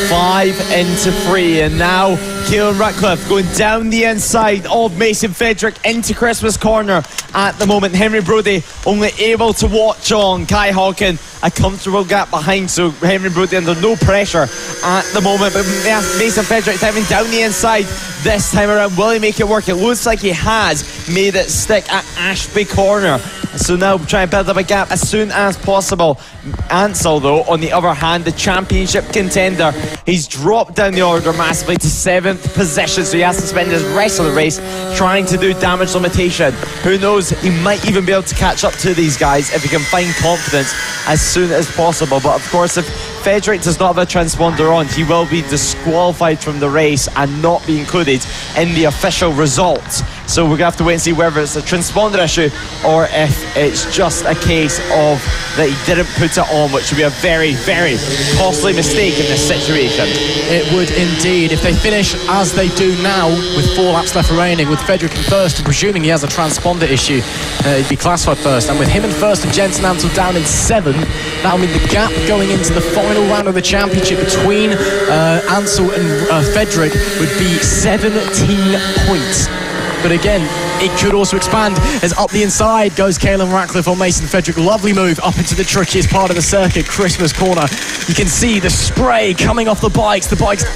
5 into 3, and now Caelan Ratcliffe going down the inside of Mason Frederick into Christmas corner at the moment. Henry Brodie only able to watch on. Kai Hawkin a comfortable gap behind, so Henry Brodie under no pressure at the moment. But Mason Frederick diving down the inside this time around. Will he make it work? It looks like he has made it stick at Ashby corner. So now try and build up a gap as soon as possible. Ansel, though, on the other hand, the championship contender, he's dropped down the order massively to 7th position, so he has to spend his rest of the race trying to do damage limitation. Who knows, he might even be able to catch up to these guys if he can find confidence as soon as possible. But of course, if Frederick does not have a transponder on, he will be disqualified from the race and not be included in the official results. So we're going to have to wait and see whether it's a transponder issue or if it's just a case of that he didn't put it on, which would be a very, very costly mistake in this situation.
It would indeed. If they finish as they do now with 4 laps left remaining, with Frederick in first and presuming he has a transponder issue, he'd be classified first, and with him in first and Jensen Ansel down in 7th, that'll mean the gap going into the final round of the championship between Ansel and Frederick would be 17 points. But again, it could also expand as up the inside goes Caelan Ratcliffe on Mason Frederick. Lovely move up into the trickiest part of the circuit, Christmas corner. You can see the spray coming off the bikes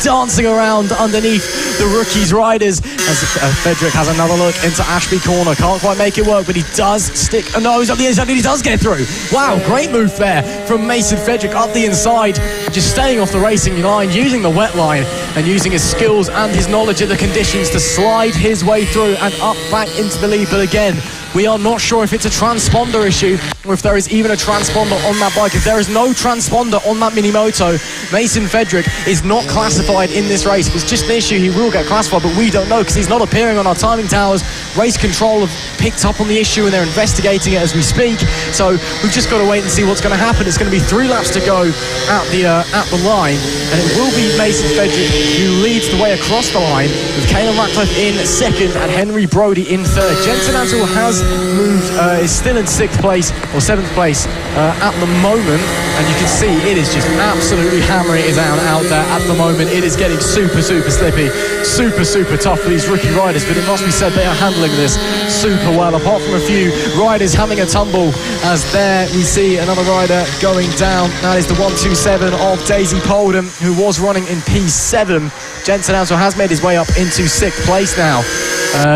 dancing around underneath the rookies' riders as Frederick has another look into Ashby corner. Can't quite make it work, but he does stick a nose up the inside and he does get through. Wow, great move there from Mason Frederick up the inside, just staying off the racing line, using the wet line and using his skills and his knowledge of the conditions to slide his way through and up back into the lead. But again, we are not sure if it's a transponder issue or if there is even a transponder on that bike. If there is no transponder on that mini moto, Mason Frederick is not classified in this race. If it's just an issue, he will get classified, but we don't know because he's not appearing on our timing towers. Race control have picked up on the issue and they're investigating it as we speak. So we've just got to wait and see what's going to happen. It's going to be 3 laps to go at the line, and it will be Mason Frederick who leads the way across the line, with Caelan Ratcliffe in 2nd and Henry Brodie in 3rd. Jensen Ansel has moved, is still in 6th place or 7th place at the moment, and you can see it is just absolutely hammering it down out there at the moment. It is getting super slippy, super tough for these rookie riders, but it must be said they are handling this super well, apart from a few riders having a tumble, as there we see another rider going down. That is the 127 of Daisy Polden, who was running in P7. Jensen Ansel has made his way up into 6th place now,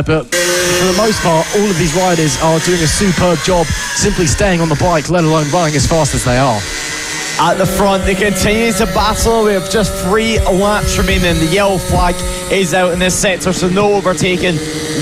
but for the most part all of these riders are doing a superb job simply staying on the bike, let alone running as fast as they are.
At the front, they continue to battle. We have just 3 laps remaining. The yellow flag is out in this sector, so no overtaking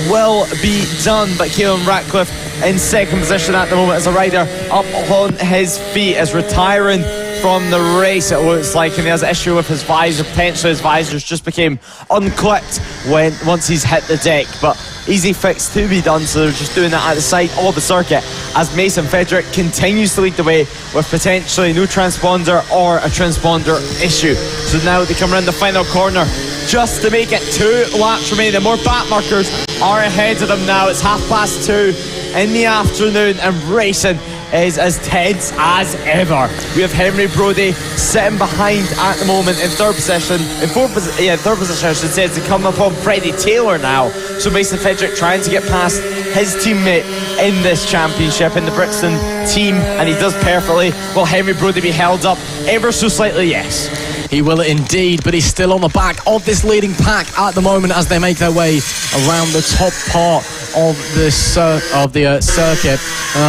will be done. But Caelan Ratcliffe in 2nd position at the moment as a rider up on his feet, is retiring from the race, it looks like, and he has an issue with his visor. Potentially his visors just became unclipped once he's hit the deck, but easy fix to be done, so they're just doing that at the side of the circuit as Mason Frederick continues to lead the way with potentially no transponder or a transponder issue. So now they come around the final corner just to make it 2 laps remaining. The more back markers are ahead of them now. It's 2:30 in the afternoon and racing is as tense as ever. We have Henry Brodie sitting behind at the moment in 3rd position, in 3rd position I should say, to come upon Freddie Taylor now. So Mason Frederick trying to get past his teammate in this championship in the Brixton team, and he does perfectly. Will Henry Brodie be held up ever so slightly? Yes.
He will indeed, but he's still on the back of this leading pack at the moment as they make their way around the top part of the circuit.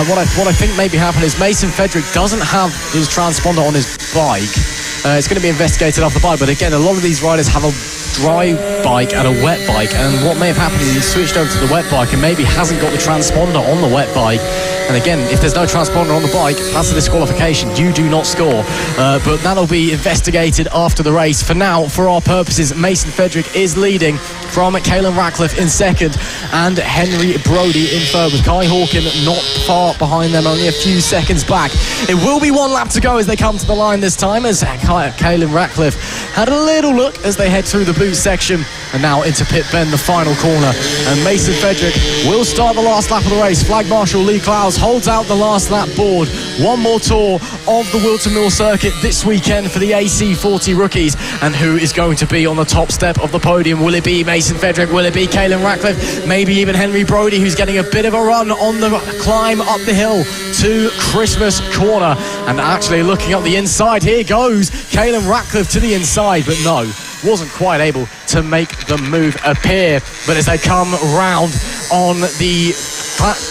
What I think maybe happened is Mason Frederick doesn't have his transponder on his bike. It's going to be investigated off the bike, but again, a lot of these riders have a dry bike and a wet bike, and what may have happened is he switched over to the wet bike and maybe hasn't got the transponder on the wet bike. And again, if there's no transponder on the bike, that's a disqualification. You do not score. But that'll be investigated after the race. For now, for our purposes, Mason Frederick is leading from Caelan Ratcliffe in 2nd and Henry Brodie in 3rd, with Kai Hawkin not far behind them, only a few seconds back. It will be 1 lap to go as they come to the line this time, as Caelan Ratcliffe had a little look as they head through the boot section and now into pit bend, the final corner. And Mason Frederick will start the last lap of the race. Flag Marshal Lee Clowes holds out the last lap board One more tour of the Whilton Mill circuit this weekend for the AC40 rookies. And who is going to be on the top step of the podium? Will it be Mason Fedrick? Will it be Caelan Ratcliffe? Maybe even Henry Brodie, who's getting a bit of a run on the climb up the hill to Christmas Corner. And actually looking up the inside, here goes Caelan Ratcliffe to the inside, but no, wasn't quite able to make the move appear. But as they come round on the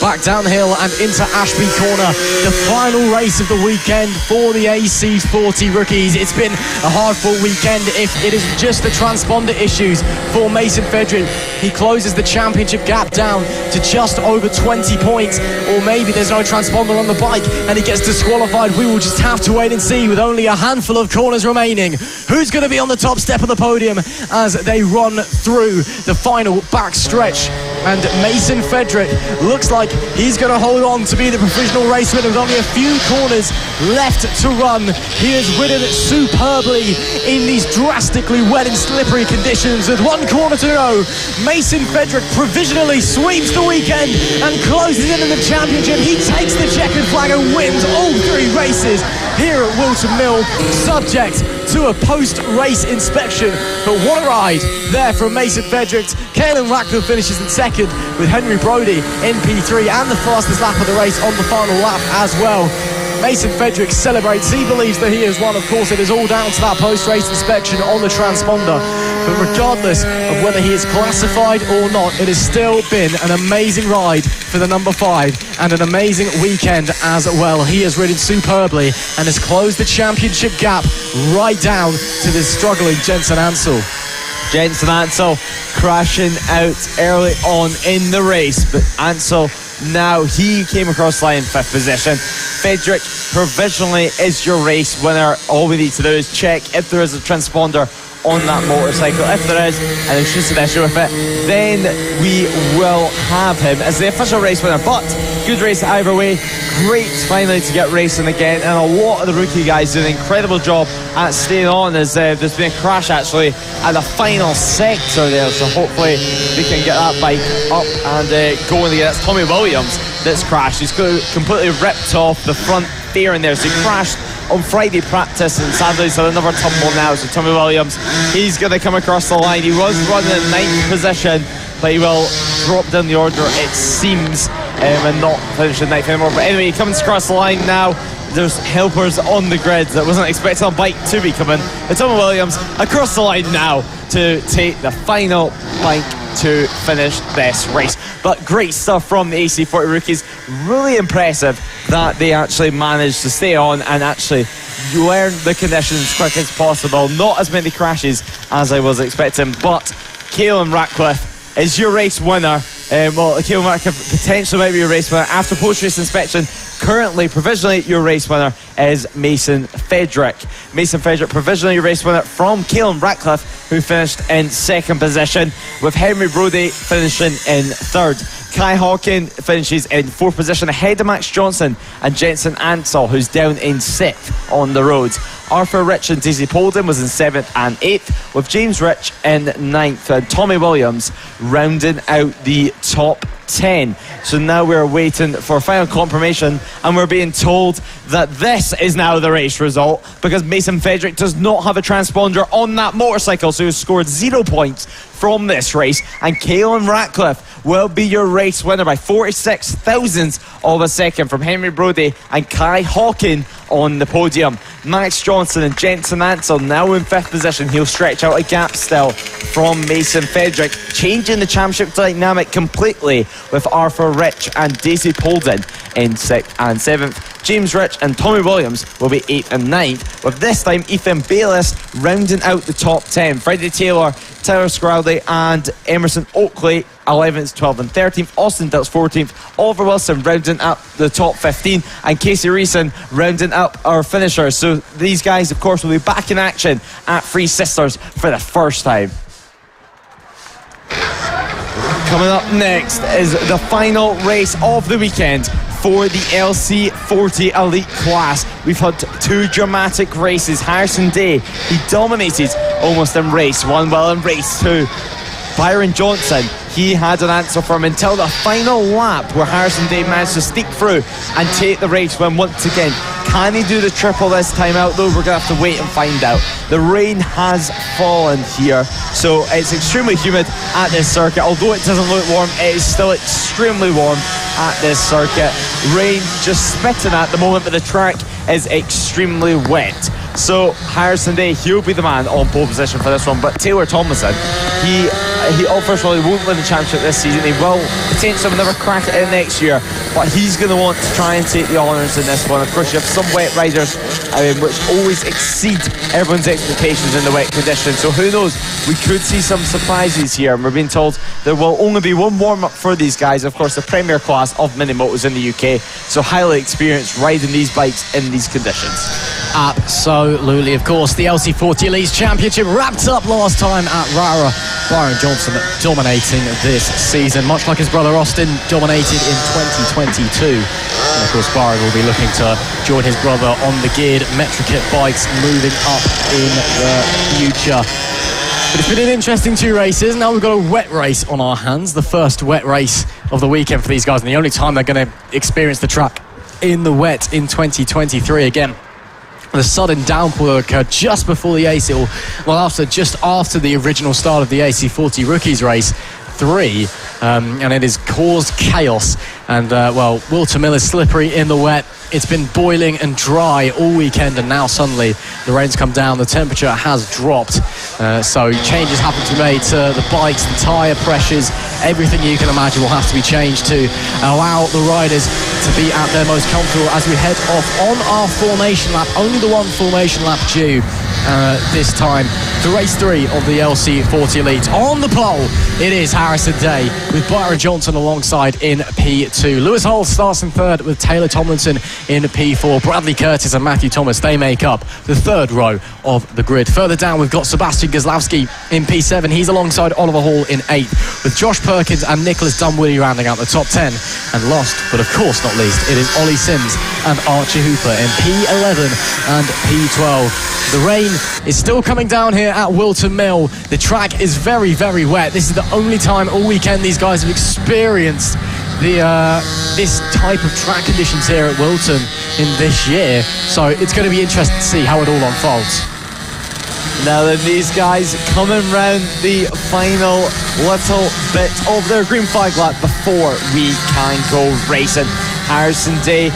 back down the hill and into Ashby Corner, the final race of the weekend for the AC40 rookies. It's been a hard-fought weekend if it isn't just the transponder issues for Mason Fedrick. He closes the championship gap down to just over 20 points, or maybe there's no transponder on the bike and he gets disqualified. We will just have to wait and see, with only a handful of corners remaining, who's going to be on the top step of the podium as they run through the final back stretch. And Mason Fedrick looks like he's going to hold on to be the provisional race winner with only a few corners left to run. He has ridden superbly in these drastically wet and slippery conditions. With one corner to go, Mason Fedrick provisionally sweeps the weekend and closes in the championship. He takes the checkered flag and wins all three races here at Whilton Mill, subject to a post-race inspection. But what a ride there from Mason Fedrick. Caelan Ratcliffe finishes in second, with Henry Brodie in P3 and the fastest lap of the race on the final lap as well. Mason Fedrick celebrates. He believes that he has won. Of course, it is all down to that post-race inspection on the transponder. But regardless of whether he is classified or not, it has still been an amazing ride for the number 5 and an amazing weekend as well. He has ridden superbly and has closed the championship gap right down to the struggling Jensen Ansell.
Jensen Ansell crashing out early on in the race, but Ansell now, he came across the line in 5th position. Fedrick provisionally is your race winner. All we need to do is check if there is a transponder on that motorcycle. If there is, and there's just an issue with it, then we will have him as the official race winner. But good race either way. Great finally to get racing again, and a lot of the rookie guys did an incredible job at staying on, as there's been a crash actually at the final sector there, so hopefully they can get that bike up and going again. That's Tommy Williams that's crashed. He's completely ripped off the front fairing there, so he crashed on Friday practice, and sadly he's had another tumble now. So Tommy Williams, he's going to come across the line. He was running in 9th position, but he will drop down the order, it seems, and not finish in 9th anymore. But anyway, he comes across the line now. There's helpers on the grid that wasn't expecting a bike to be coming. But Tommy Williams across the line now to take the final bike to finish this race. But great stuff from the AC40 rookies. Really impressive that they actually managed to stay on and actually learn the conditions as quick as possible. Not as many crashes as I was expecting, but Caelan Ratcliffe is your race winner. Caelan Ratcliffe potentially might be your race winner after post-race inspection. Currently, provisionally, your race winner is Mason Fedrick. Mason Fedrick, provisionally your race winner from Caelan Ratcliffe, who finished in 2nd position, with Henry Brodie finishing in 3rd. Kai Hawkin finishes in 4th position, ahead of Max Johnson and Jensen Ansell, who's down in 6th on the roads. Arthur Rich and Daisy Polden was in 7th and 8th, with James Rich in 9th, and Tommy Williams rounding out the top 10. So now we're waiting for final confirmation, and we're being told that this is now the race result, because Mason Fedrick does not have a transponder on that motorcycle, so he scored 0 points from this race, and Caelan Ratcliffe will be your race winner by 46 thousandths of a second from Henry Brodie and Kai Hawkin on the podium. Max Johnson and Jensen Ansell now in 5th position. He'll stretch out a gap still from Mason Fedrick, changing the championship dynamic completely, with Arthur Rich and Daisy Polden in 6th and 7th. James Rich and Tommy Williams will be 8th and 9th, with this time Ethan Bayliss rounding out the top 10. Freddie Taylor, Tyler Scrowley and Emerson Oakley 11th, 12th and 13th. Austin Dilts 14th. Oliver Wilson rounding up the top 15, and Casey Reeson rounding up our finishers. So these guys, of course, will be back in action at Three Sisters for the first time. Coming up next is the final race of the weekend for the LC40 Elite class. We've had 2 dramatic races. Harrison Day, he dominated almost in race 1, well in race 2. Byron Johnson, he had an answer for him until the final lap, where Harrison Day managed to sneak through and take the race. When once again, can he do the triple this time out? Though we're going to have to wait and find out. The rain has fallen here, so it's extremely humid at this circuit. Although it doesn't look warm, it is still extremely warm at this circuit. Rain just spitting at the moment, but the track is extremely wet. So Harrison Day, he'll be the man on pole position for this one. But Taylor Tomlinson, he first of all, he won't win the championship this season. He will potentially never crack it in next year, but he's going to want to try and take the honours in this one. Of course, you have some wet riders which always exceed everyone's expectations in the wet conditions. So who knows? We could see some surprises here. And we're being told there will only be one warm-up for these guys. Of course, the premier class of mini motos in the UK. So highly experienced riding these bikes in these conditions.
Absolutely, of course. The LC40 Elites Championship wrapped up last time at Rara. Byron Johnson dominating this season, much like his brother Austin dominated in 2022. And of course, Byron will be looking to join his brother on the geared Metrokit bikes moving up in the future. But it's been an interesting 2 races. Now we've got a wet race on our hands, the first wet race of the weekend for these guys, and the only time they're going to experience the track in the wet in 2023 again. The sudden downpour occurred just before the just after the original start of the AC40 Rookies race 3, and it has caused chaos. And Whilton Mill is slippery in the wet. It's been boiling and dry all weekend, and now suddenly the rain's come down, the temperature has dropped, so changes have to be made to the bikes, the tyre pressures, everything you can imagine will have to be changed to allow the riders to be at their most comfortable as we head off on our formation lap. Only the one formation lap due this time for race 3 of the LC40 Elite. On the pole, it is Harrison Day with Byron Johnson alongside in P2. Lewis Hull starts in 3rd with Taylor Tomlinson in P4. Bradley Curtis and Matthew Thomas, they make up the 3rd row of the grid. Further down, we've got Sebastian Gazlowski in P7. He's alongside Oliver Hall in 8th, with Josh Perkins and Nicholas Dunwoody rounding out the top 10. And last, but of course not least, it is Ollie Sims and Archie Hooper in P11 and P12. The rain is still coming down here at Whilton Mill. The track is very, very wet. This is the only time all weekend these guys have experienced this type of track conditions here at Whilton in this year. So it's going to be interesting to see how it all unfolds.
Now then, these guys coming round the final little bit of their green flag lap before we can go racing. Harrison Day,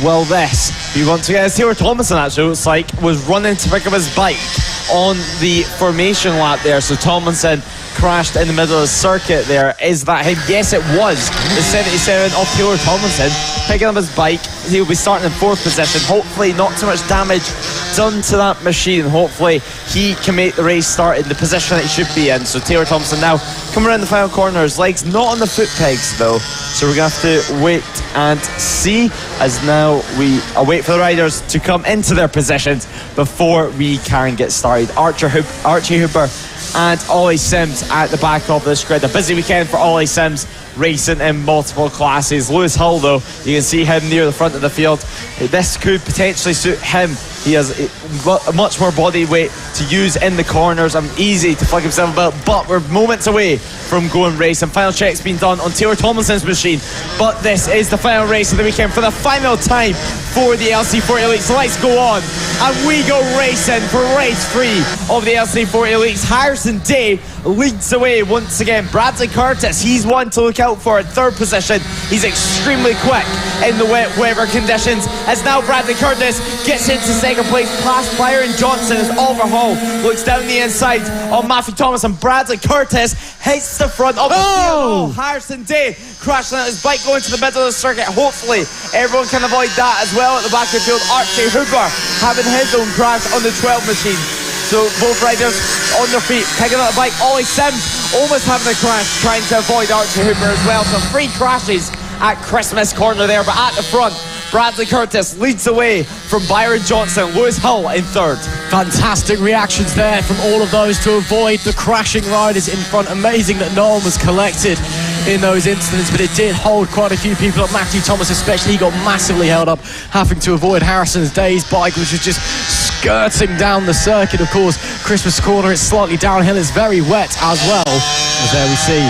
will this be once again, as Taylor Tomlinson actually looks like was running to pick up his bike on the formation lap there. So Tomlinson crashed in the middle of the circuit there. Is that him? Yes, it was. The 77 of Taylor Tomlinson picking up his bike. He'll be starting in 4th position. Hopefully not too much damage done to that machine. Hopefully he can make the race start in the position it should be in. So Taylor Tomlinson now coming around the final corner. His legs not on the foot pegs though, so we're going to have to wait and see, as now we await for the riders to come into their positions before we can get started. Archie Hooper and Ollie Sims at the back of this grid. A busy weekend for Ollie Sims, racing in multiple classes. Lewis Hull though, you can see him near the front of the field. This could potentially suit him. He has much more body weight to use in the corners and easy to plug himself about, but we're moments away from going racing. Final check's been done on Taylor Tomlinson's machine, but this is the final race of the weekend for the final time for the LC40 Elite. So let's go on and we go racing for race 3 of the LC40 Elites. Harrison Day leads the way once again. Bradley Curtis, he's one to look out for in 3rd position. He's extremely quick in the wet weather conditions, as now Bradley Curtis gets into 2nd place past Byron Johnson as Oliver Hall looks down the inside on Matthew Thomas, and Bradley Curtis hits the front of the field. Harrison Day crashing out his bike going to the middle of the circuit. Hopefully everyone can avoid that as well at the back of the field. Archie Hooper having his own crash on the 12 machine. So both riders on their feet picking up the bike. Ollie Sims almost having a crash, trying to avoid Archie Hooper as well. So 3 crashes at Christmas corner there, but at the front Bradley Curtis leads the way from Byron Johnson. Lewis Hull in 3rd.
Fantastic reactions there from all of those to avoid the crashing riders in front. Amazing that no one was collected in those incidents, but it did hold quite a few people up. Matthew Thomas especially, he got massively held up, having to avoid Harrison Day's bike, which was just skirting down the circuit. Of course, Christmas corner, it's slightly downhill, it's very wet as well. As there we see,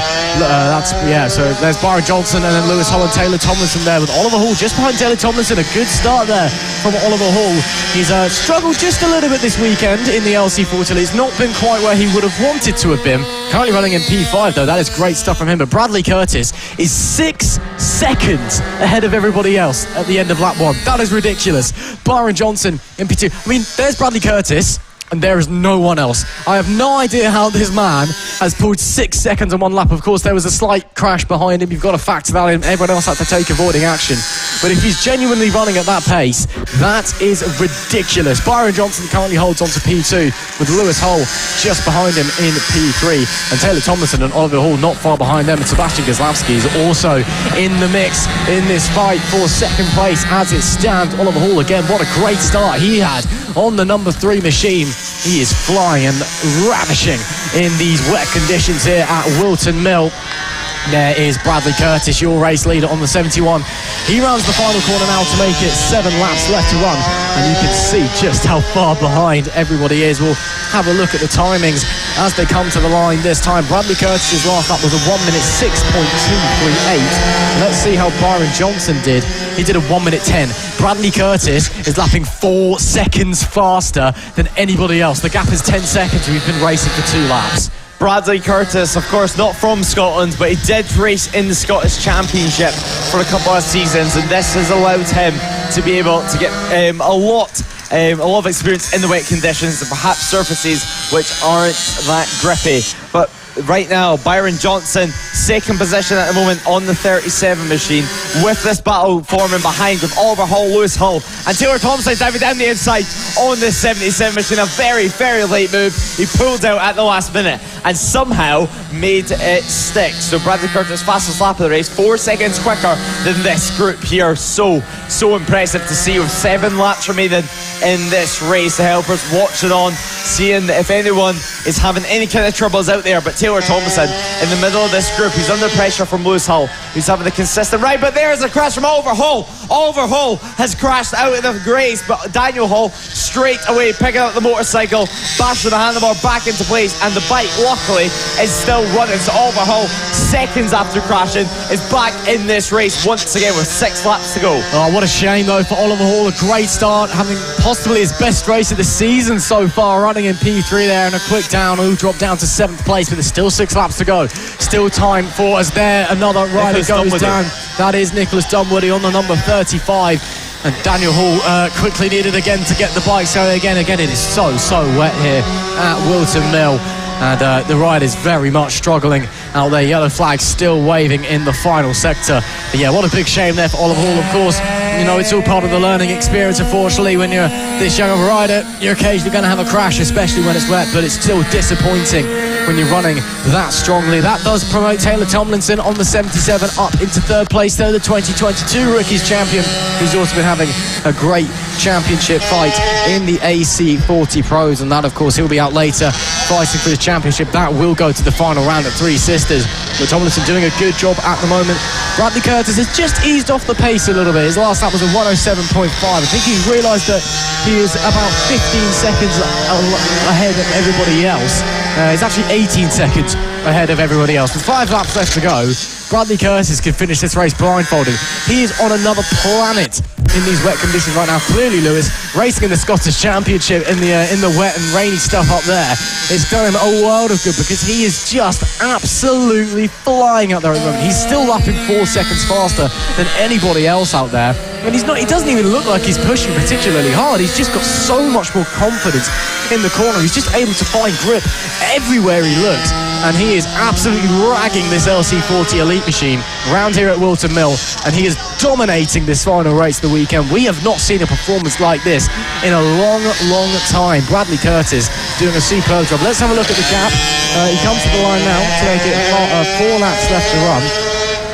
so there's Byron Johnson and then Lewis Hull and Taylor Tomlinson there with Oliver Hall just behind Taylor Tomlinson. A good start there from Oliver Hall. He's struggled just a little bit this weekend in the LC40. It's not been quite where he would have wanted to have been. Currently running in P5 though, that is great stuff from him. But Bradley Curtis is 6 seconds ahead of everybody else at the end of lap 1. That is ridiculous. Byron Johnson in P2. I mean, there's Bradley Curtis and there is no one else. I have no idea how this man has pulled 6 seconds on one lap. Of course, there was a slight crash behind him. You've got to factor that in. Everyone else had to take avoiding action. But if he's genuinely running at that pace, that is ridiculous. Byron Johnson currently holds on to P2 with Lewis Hull just behind him in P3. And Taylor Tomlinson and Oliver Hall not far behind them. And Sebastian Goslavsky is also in the mix in this fight for second place as it stands. Oliver Hall again, what a great start he had on the number 3 machine. He is flying and ravishing in these wet conditions here at Whilton Mill. There is Bradley Curtis, your race leader on the 71. He rounds the final corner now to make it 7 laps left to run. And you can see just how far behind everybody is. We'll have a look at the timings as they come to the line this time. Bradley Curtis's last lap was a 1 minute 6.238. Let's see how Byron Johnson did. He did a 1 minute 10. Bradley Curtis is lapping 4 seconds faster than anybody else. The gap is 10 seconds. We've been racing for 2 laps.
Bradley Curtis, of course, not from Scotland, but he did race in the Scottish Championship for a couple of seasons, and this has allowed him to be able to get a lot of experience in the wet conditions and perhaps surfaces which aren't that grippy. But right now, Byron Johnson, second position at the moment on the 37 machine, with this battle forming behind with Oliver Hall, Lewis Hull, and Taylor Thompson diving down the inside on the 77 machine. A very, very late move. He pulled out at the last minute and somehow made it stick. So Bradley Curtis, fastest lap of the race, 4 seconds quicker than this group here. So impressive to see with 7 laps remaining in this race. The helpers watching on, seeing if anyone is having any kind of troubles out there. But Taylor Thompson in the middle of this group, he's under pressure from Lewis Hull, who's having a consistent ride. But there's a crash from Oliver Hall. Oliver Hall has crashed out of the race, but Daniel Hall straight away picking up the motorcycle, bashing the handlebar back into place, and the bike luckily is still running. So Oliver Hall, seconds after crashing, is back in this race once again with 6 laps to go.
Oh, what a shame though for Oliver Hall. A great start, having possibly his best race of the season so far, running in P3 there, and a quick down. Who dropped down to 7th place, but there's still 6 laps to go. Still time for us there. Another rider goes down. That is Nicholas Dunwoody on the number 35. And Daniel Hall quickly needed again to get the bike. So again, it is so wet here at Whilton Mill. And the riders very much struggling out there. Yellow flag still waving in the final sector. But yeah, what a big shame there for Oliver Hall, of course. You know, it's all part of the learning experience. Unfortunately, when you're this young of a rider, you're occasionally going to have a crash, especially when it's wet. But it's still disappointing when you're running that strongly. That does promote Taylor Tomlinson on the 77 up into 3rd place, though, the 2022 Rookies champion, who's also been having a great championship fight in the AC40 Pros. And that, of course, he'll be out later fighting for his championship. That will go to the final round at Three Sisters. But Tomlinson doing a good job at the moment. Bradley Curtis has just eased off the pace a little bit. His last lap was a 107.5. I think he's realised that he is about 15 seconds ahead of everybody else. He's actually 18 seconds ahead of everybody else. With 5 laps left to go, Bradley Curtis can finish this race blindfolded. He is on another planet in these wet conditions right now. Clearly, Lewis, racing in the Scottish Championship in the wet and rainy stuff up there, it's done him a world of good, because he is just absolutely flying out there at the moment. He's still lapping 4 seconds faster than anybody else out there. And he doesn't even look like he's pushing particularly hard. He's just got so much more confidence in the corner. He's just able to find grip everywhere he looks. And he is absolutely ragging this LC40 Elite machine round here at Whilton Mill. And he is dominating this final race of the weekend. We have not seen a performance like this in a long time. Bradley Curtis doing a superb job. Let's have a look at the gap. He comes to the line now to make it 4 laps left to run.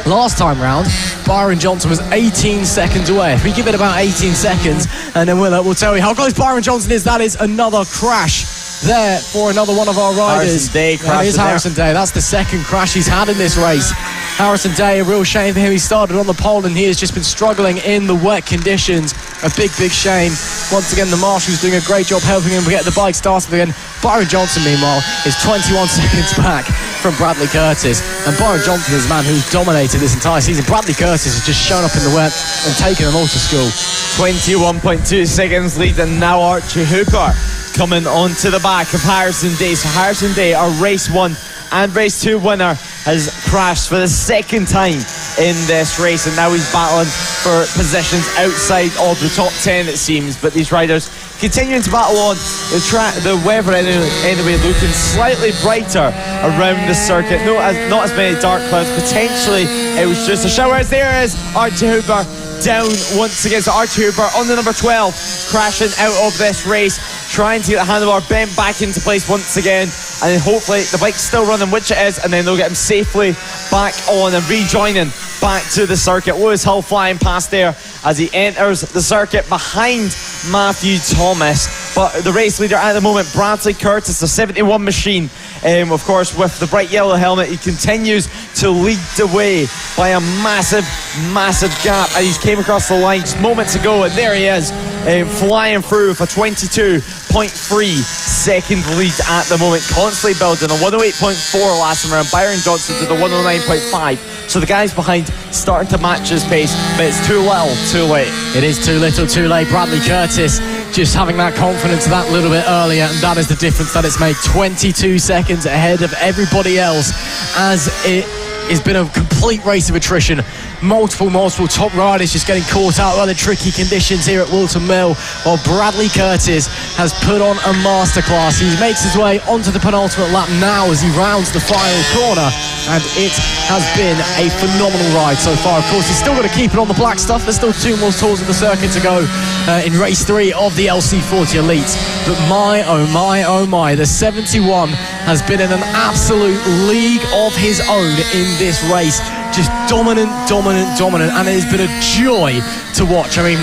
Last time round, Byron Johnson was 18 seconds away. If we give it about 18 seconds, and then we'll tell you how close Byron Johnson is. That is another crash there for another one of our riders.
Harrison Day crashed.
That is Harrison Day. That's the second crash he's had in this race. Harrison Day, a real shame for him. He started on the pole and he has just been struggling in the wet conditions. A big shame. Once again, the Marshal's doing a great job helping him get the bike started again. Byron Johnson, meanwhile, is 21 seconds back from Bradley Curtis. And Byron Johnson is a man who's dominated this entire season. Bradley Curtis has just shown up in the wet and taken them all to school.
21.2 seconds lead, and now Archie Hooper coming onto the back of Harrison Day. So Harrison Day, our race 1 and race 2 winner, has crashed for the second time in this race, and now he's battling for positions outside of the top 10, it seems. But these riders continuing to battle on. The weather anyway looking slightly brighter around the circuit. Not as many dark clouds. Potentially it was just a shower. As there is Archie Hooper down once again. So Archie Hooper on the number 12, crashing out of this race, trying to get the handlebar bent back into place once again, and then hopefully the bike's still running, which it is, and then they'll get him safely back on and rejoining back to the circuit. Lewis Hull flying past there as he enters the circuit behind Matthew Thomas. But the race leader at the moment, Bradley Curtis, the 71 machine, of course with the bright yellow helmet, he continues to lead the way by a massive gap, and he's came across the line just moments ago, and there he is, flying through with a 22.3 second lead at the moment, constantly building a 108.4 last time around. Byron Johnson to the 109.5. So the guys behind starting to match his pace, but it's too little, too late.
It is too little, too late. Bradley Curtis just having that confidence that little bit earlier, and that is the difference that it's made. 22 seconds ahead of everybody else, as it has been a complete race of attrition. Multiple top riders just getting caught out by the tricky conditions here at Whilton Mill, while Bradley Curtis has put on a masterclass. He makes his way onto the penultimate lap now as he rounds the final corner, and it has been a phenomenal ride so far. Of course, he's still got to keep it on the black stuff. There's still 2 more tours of the circuit to go in race 3 of the LC40 Elite. But my, oh my, the 71 has been in an absolute league of his own in this race. Just dominant, and it has been a joy to watch. I mean,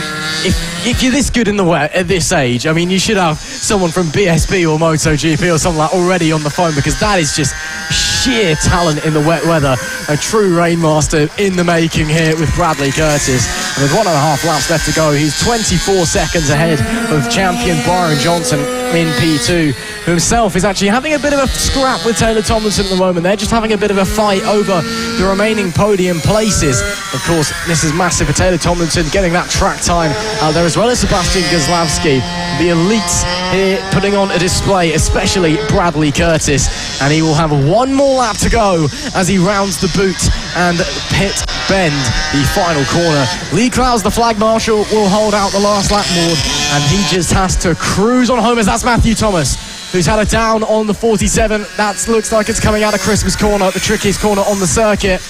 if you're this good in the wet at this age, I mean, you should have someone from BSB or MotoGP or something like already on the phone, because that is just sheer talent in the wet weather. A true rainmaster in the making here with Bradley Curtis. And with 1.5 laps left to go, he's 24 seconds ahead of champion Byron Johnson in P2, who himself is actually having a bit of a scrap with Taylor Tomlinson at the moment. They're just having a bit of a fight over the remaining podium places. Of course, this is massive for Taylor Tomlinson, getting that track time out there, as well as Sebastian Goslavsky. The elites here putting on a display, especially Bradley Curtis, and he will have 1 more lap to go as he rounds the boot and pit bend, the final corner. Lee Krause, the flag marshal, will hold out the last lap more, and he just has to cruise on home, as that's Matthew Thomas, who's had a down on the 47. That looks like it's coming out of Christmas corner, the trickiest corner on the circuit.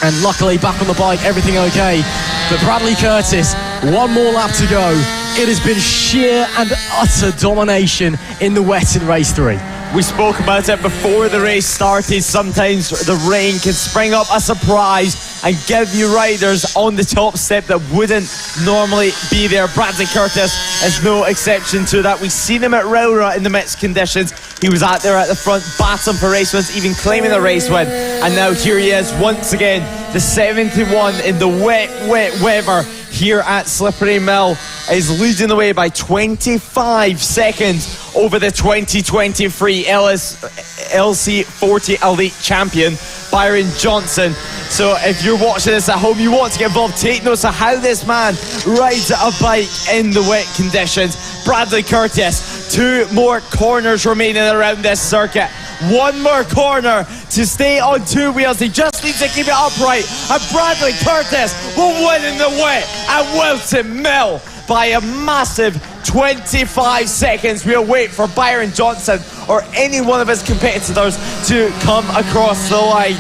And luckily back on the bike, everything okay. But Bradley Curtis, 1 more lap to go. It has been sheer and utter domination in the wet in race 3.
We spoke about it before the race started. Sometimes the rain can spring up a surprise and give you riders on the top step that wouldn't normally be there. Bradley Curtis is no exception to that. We've seen him at Raura in the mixed conditions. He was out there at the front battling for race wins, even claiming a race win. And now here he is once again, the 71 in the wet weather here at Slippery Mill, is leading the way by 25 seconds over the 2023 LC40 Elite champion, Byron Johnson. So if you're watching this at home, you want to get involved, take notice of how this man rides a bike in the wet conditions. Bradley Curtis, 2 more corners remaining around this circuit. 1 more corner to stay on 2 wheels. He just needs to keep it upright, and Bradley Curtis will win in the wet at Whilton Mill by a massive 25 seconds. We'll wait for Byron Johnson or any one of his competitors to come across the line.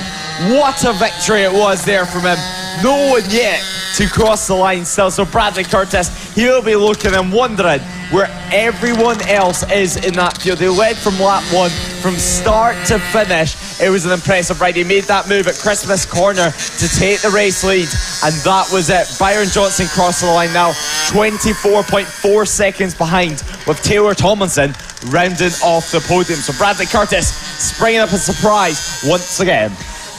What a victory it was there from him. No one yet to cross the line still. So Bradley Curtis, he'll be looking and wondering where everyone else is in that field. They led from lap 1 from start to finish. It was an impressive ride. He made that move at Christmas corner to take the race lead, and that was it. Byron Johnson crossing the line now, 24.4 seconds behind, with Taylor Tomlinson rounding off the podium. So Bradley Curtis springing up a surprise once again.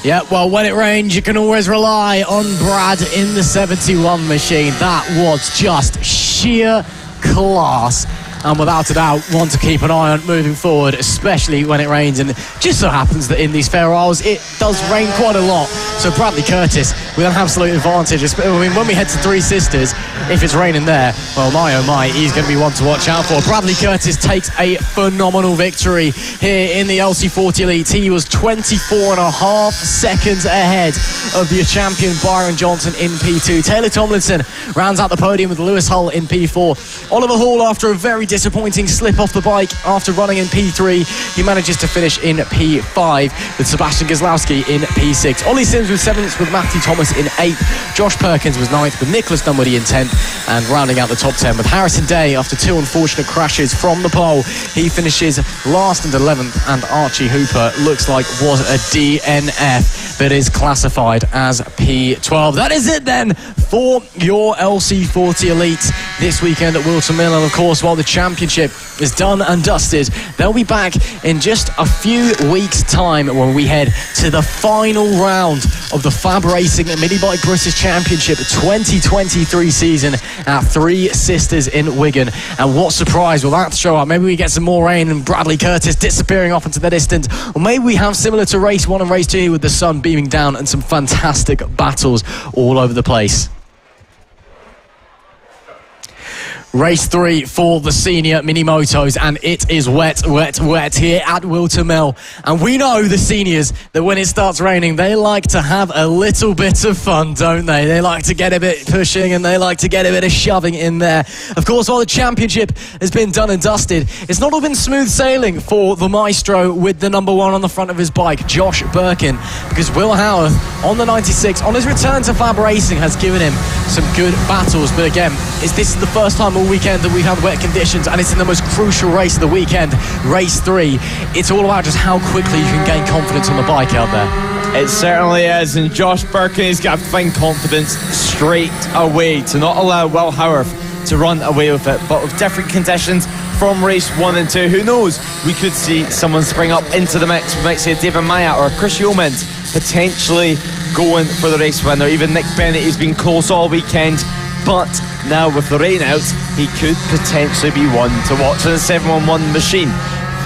Yeah, well, when it rains, you can always rely on Brad in the 71 machine. That was just sheer class. And without a doubt, one to keep an eye on moving forward, especially when it rains. And it just so happens that in these Faroe Isles, it does rain quite a lot. So Bradley Curtis with an absolute advantage. I mean, when we head to Three Sisters, if it's raining there, well, my oh my, he's going to be one to watch out for. Bradley Curtis takes a phenomenal victory here in the LC40 Elite. He was 24.5 seconds ahead of the champion Byron Johnson in P2. Taylor Tomlinson rounds out the podium with Lewis Hull in P4. Oliver Hall, after a very disappointing slip off the bike after running in P3, he manages to finish in P5 with Sebastian Gazlowski in P6. Ollie Sims was 7th with Matthew Thomas in 8th. Josh Perkins was 9th with Nicholas Dunwoody in 10th, and rounding out the top 10 with Harrison Day after 2 unfortunate crashes from the pole. He finishes last and 11th, and Archie Hooper looks like was a DNF but is classified as P12. That is it then for your LC40 Elite this weekend at Whilton Mill. And of course, while the championship is done and dusted, they'll be back in just a few weeks' time when we head to the final round of the FAB-Racing Mini Bike British Championship 2023 season at Three Sisters in Wigan. And what surprise will that show up? Maybe we get some more rain and Bradley Curtis disappearing off into the distance, or maybe we have similar to race 1 and race 2 with the sun beaming down and some fantastic battles all over the place. Race 3 for the senior mini motos, and it is wet here at Whilton Mill. And we know, the seniors, that when it starts raining, they like to have a little bit of fun, don't they? They like to get a bit pushing and they like to get a bit of shoving in there. Of course, while the championship has been done and dusted, it's not all been smooth sailing for the maestro with the number 1 on the front of his bike, Josh Birkin, because Will Howarth on the 96, on his return to Fab Racing, has given him some good battles. But again, this is the first time all weekend that we've had wet conditions, and it's in the most crucial race of the weekend, race 3. It's all about just how quickly you can gain confidence on the bike out there.
It certainly is, and Josh Birkin has got to find confidence straight away to not allow Will Howarth to run away with it. But with different conditions from race 1 and 2, who knows, we could see someone spring up into the mix. We might see a David Maya or a Chris Yeomans potentially going for the race winner. Even Nick Bennett has been close all weekend, but now with the rain out, he could potentially be one to watch in the 711 machine.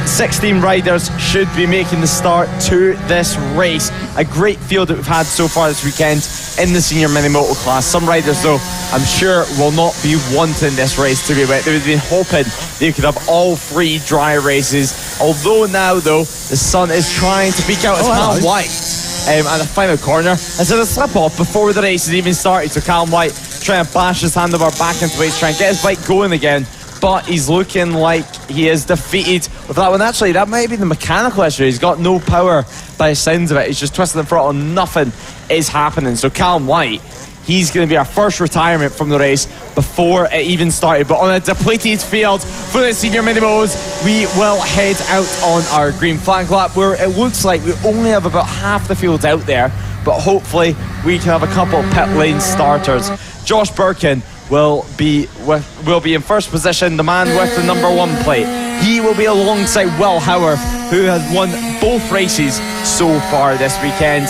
16 riders should be making the start to this race. A great field that we've had so far this weekend in the senior mini moto class. Some riders, though, I'm sure will not be wanting this race to be wet. They would have been hoping they could have all 3 dry races. Although now, though, the sun is trying to peek out as Callum White at the final corner has had a slip off before the race has even started. So Callum White trying to bash his handlebar back into race, trying to get his bike going again, but he's looking like he is defeated with that one. Actually, that might be the mechanical issue. He's got no power by the sounds of it. He's just twisting the throttle and nothing is happening. So Callum White, he's going to be our first retirement from the race before it even started. But on a depleted field for the senior minimos, we will head out on our green flag lap, where it looks like we only have about half the field out there, but hopefully we can have a couple of pit lane starters. Josh Birkin will be in first position, the man with the number 1 plate. He will be alongside Will Howarth, who has won both races so far this weekend.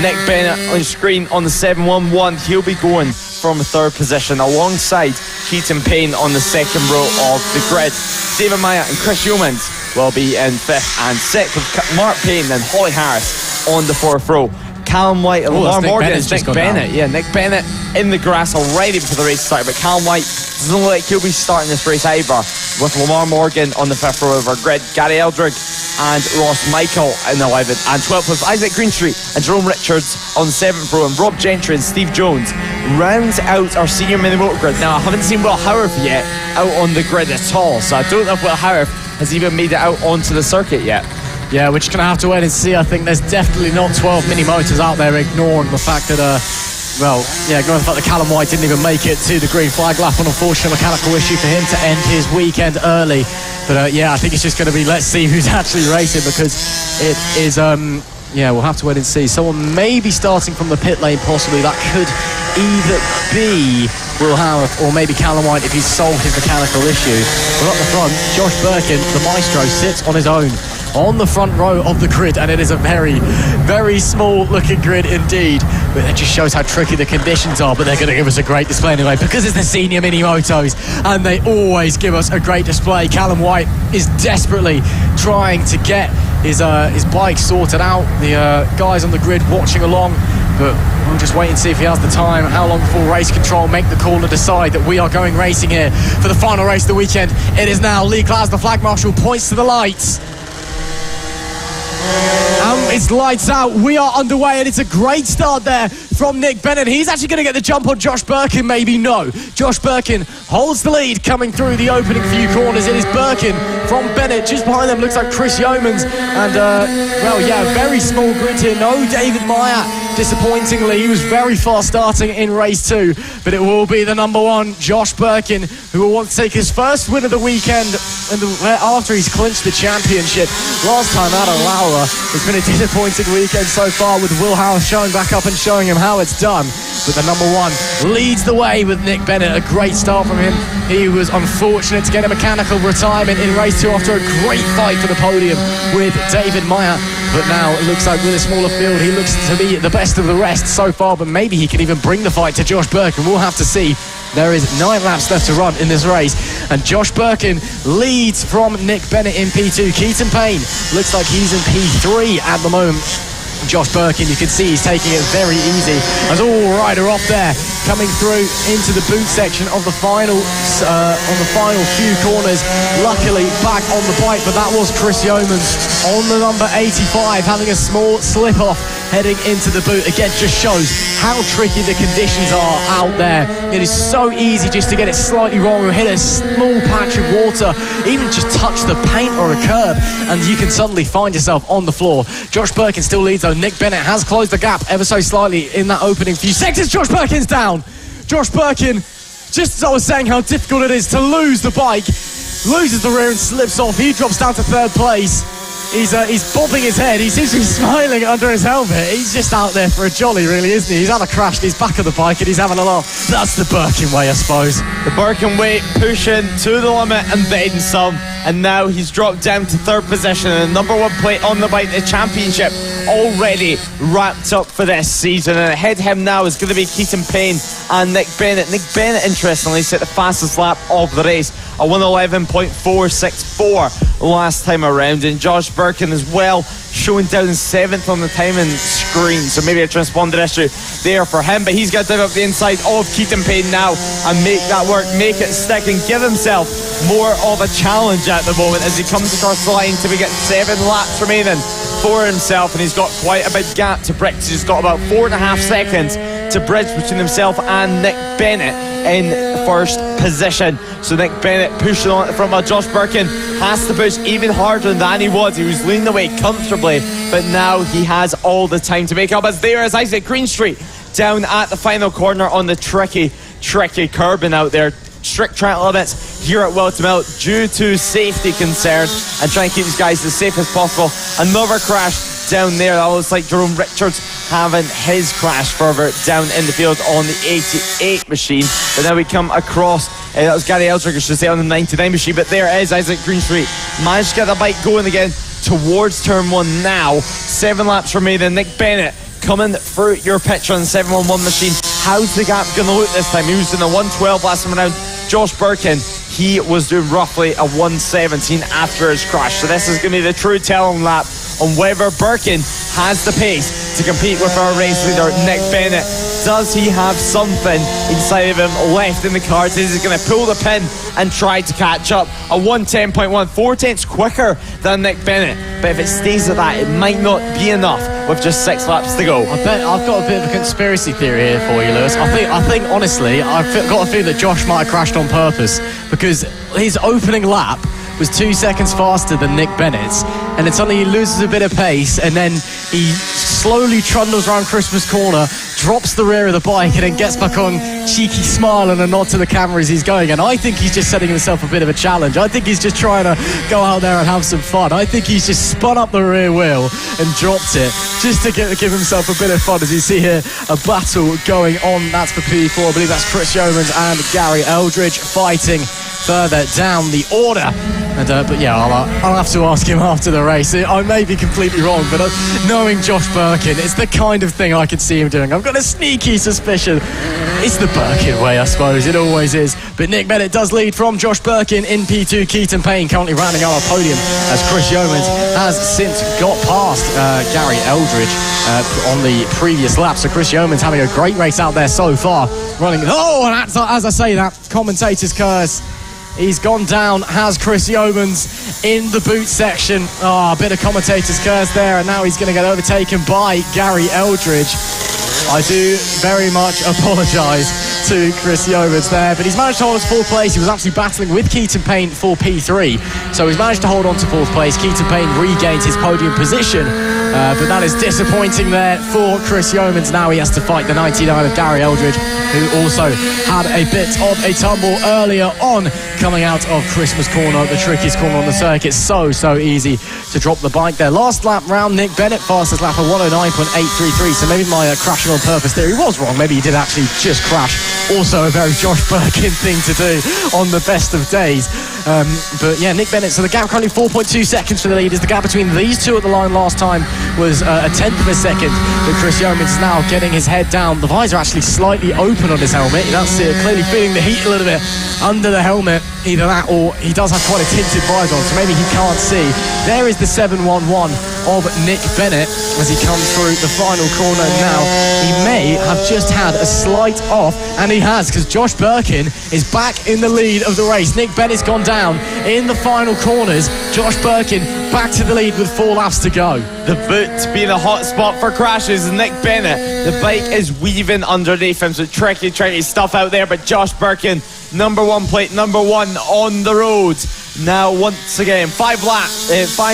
Nick Bennett on the screen on the 711, he'll be going from 3rd position alongside Keaton Payne on the 2nd row of the grid. David Maya and Chris Yeomans will be in 5th and 6th, with Mark Payne and Holly Harris on the 4th row. Callum White and Lamar Morgan is Nick Bennett. Yeah, Nick Bennett in the grass already before the race started, but Callum White doesn't look like he'll be starting this race either, with Lamar Morgan on the 5th row of our grid, Gary Eldrick and Ross Michael in 11th and 12th, with Isaac Greenstreet and Jerome Richards on the 7th row, and Rob Gentry and Steve Jones rounds out our senior mini motor grid. Now, I haven't seen Will Howarth yet out on the grid at all, so I don't know if Will Howarth has even made it out onto the circuit yet.
Yeah, we're just going to have to wait and see. I think there's definitely not 12 mini motors out there, ignoring the fact that, ignoring the fact that Callum White didn't even make it to the green flag lap. An unfortunate mechanical issue for him to end his weekend early. But I think it's just going to be, let's see who's actually racing, because it is, we'll have to wait and see. Someone may be starting from the pit lane, possibly. That could either be Will Howarth or maybe Callum White if he's solved his mechanical issue. But up the front, Josh Birkin, the maestro, sits on his own on the front row of the grid, and it is a very, very small looking grid indeed. But it just shows how tricky the conditions are, but they're going to give us a great display anyway, because it's the senior mini motos, and they always give us a great display. Callum White is desperately trying to get his bike sorted out. The guys on the grid watching along, but we'll just wait and see if he has the time, how long before race control make the call and decide that we are going racing here for the final race of the weekend. It is now Lee Klaas, the flag marshal, points to the lights. It's lights out. We are underway, and it's a great start there from Nick Bennett. He's actually going to get the jump on Josh Birkin, maybe. No. Josh Birkin holds the lead coming through the opening few corners. It is Birkin from Bennett. Just behind them looks like Chris Yeomans. And, very small grid here. No David Meyer, disappointingly. He was very fast starting in race 2. But it will be the number 1, Josh Birkin, who will want to take his first win of the weekend after he's clinched the championship. Last time out of Laura, it's been a disappointing weekend so far, with Will House showing back up and showing him how it's done. But the number 1 leads the way with Nick Bennett. A great start from him. He was unfortunate to get a mechanical retirement in race 2 after a great fight for the podium with David Meyer. But now it looks like with a smaller field, he looks to be the best of the rest so far, but maybe he can even bring the fight to Josh Birkin. We'll have to see. There is 9 laps left to run in this race, and Josh Birkin leads from Nick Bennett in P2. Keaton Payne looks like he's in P3 at the moment. Josh Birkin, you can see he's taking it very easy. As all rider off there, coming through into the boot section of the final few corners. Luckily back on the bike, but that was Chris Yeomans on the number 85, having a small slip off heading into the boot. Again, just shows how tricky the conditions are out there. It is so easy just to get it slightly wrong or hit a small patch of water, even just touch the paint or a curb, and you can suddenly find yourself on the floor. Josh Birkin still leads though. Nick Bennett has closed the gap ever so slightly in that opening few seconds. Josh Birkin's down. Josh Birkin, just as I was saying how difficult it is to lose the bike, loses the rear and slips off. He drops down to 3rd place. He's bobbing his head. He seems to be smiling under his helmet. He's just out there for a jolly, really, isn't he? He's had a crash and he's back on the bike and he's having a laugh. That's the Birkin way, I suppose.
The Birkin way pushing to the limit and then some. And now he's dropped down to 3rd position, and the number 1 plate on the bike, the championship, already wrapped up for this season. And ahead of him now is going to be Keaton Payne and Nick Bennett. Nick Bennett, interestingly, set the fastest lap of the race, a 1:11.464 last time around. And Josh Birkin as well, showing down 7th on the timing screen, so maybe a transponder issue there for him. But he's got to dive up the inside of Keaton Payne now and make that work, make it stick, and give himself more of a challenge at the moment as he comes across the line to get 7 laps remaining for himself. And he's got quite a big gap to bridge. He's got about 4.5 seconds to bridge between himself and Nick Bennett in 1st position. So Nick Bennett pushing on from Josh Birkin has to push even harder than he was. He was leading the way comfortably, but now he has all the time to make up. As there is Isaac Greenstreet down at the final corner on the tricky curbing out there. Strict track limits here at Whilton Mill due to safety concerns, and trying to keep these guys as safe as possible. Another crash down there. That looks like Jerome Richards having his crash further down in the field on the 88 machine. But now we come across, that was Gary Eldrick, I should say, on the 99 machine. But there is Isaac Greenstreet. Managed to get the bike going again towards turn 1 now. 7 laps remaining. Nick Bennett coming through your picture on the 711 machine. How's the gap going to look this time? He was in a 112 last time around. Josh Birkin, he was doing roughly a 117 after his crash. So this is going to be the true telling lap on whether Birkin has the pace to compete with our race leader, Nick Bennett. Does he have something inside of him left in the cards? Is he going to pull the pin and try to catch up? A 110.1, 4 tenths quicker than Nick Bennett. But if it stays at that, it might not be enough with just 6 laps to go.
I bet I've got a bit of a conspiracy theory here for you, Lewis. I think honestly, I've got a feeling that Josh might have crashed on purpose, because his opening lap was 2 seconds faster than Nick Bennett's, and then suddenly he loses a bit of pace, and then he slowly trundles around Christmas corner, drops the rear of the bike, and then gets back on, cheeky smile and a nod to the camera as he's going. And I think he's just setting himself a bit of a challenge. I think he's just trying to go out there and have some fun. I think he's just spun up the rear wheel and dropped it just to give himself a bit of fun. As you see here, a battle going on. That's for P4. I believe that's Chris Yeomans and Gary Eldridge fighting further down the order. But yeah, I'll have to ask him after the race. I may be completely wrong, but knowing Josh Birkin, it's the kind of thing I could see him doing. I've got a sneaky suspicion it's the Birkin way, I suppose. It always is. But Nick Bennett does lead from Josh Birkin in P2. Keaton Payne currently rounding out our podium as Chris Yeomans has since got past Gary Eldridge on the previous lap. So Chris Yeomans having a great race out there so far. Running. Oh, and as I say that, commentator's curse. He's gone down, has Chris Yeomans in the boot section. A bit of commentator's curse there, and now he's going to get overtaken by Gary Eldridge. I do very much apologise to Chris Yeomans there, but he's managed to hold on to fourth place. He was actually battling with Keaton Payne for P3, so he's managed to hold on to fourth place. Keaton Payne regains his podium position, but that is disappointing there for Chris Yeomans. Now he has to fight the 99 of Gary Eldridge, who also had a bit of a tumble earlier on coming out of Christmas Corner, the trickiest corner on the circuit. So easy to drop the bike there. Last lap round, Nick Bennett, fastest lap of 109.833, so maybe my crashing on purpose theory was wrong. Maybe he did actually just crash. Also a very Josh Birkin thing to do on the best of days. But yeah, Nick Bennett, so the gap currently 4.2 seconds for the leaders. The gap between these two at the line last time was a tenth of a second, but Chris Yeomans is now getting his head down. The visor actually slightly open on his helmet. That's it, clearly feeling the heat a little bit under the helmet. Either that or he does have quite a tinted visor on, so maybe he can't see. There is the 711 of Nick Bennett as he comes through the final corner now. He may have just had a slight off, and he has, because Josh Birkin is back in the lead of the race. Nick Bennett's gone down in the final corners. Josh Birkin back to the lead with 4 laps to go.
The boot being a hot spot for crashes. Nick Bennett, the bike is weaving underneath him, so tricky stuff out there, but Josh Birkin, number 1 plate, number 1 on the road. Now once again, 5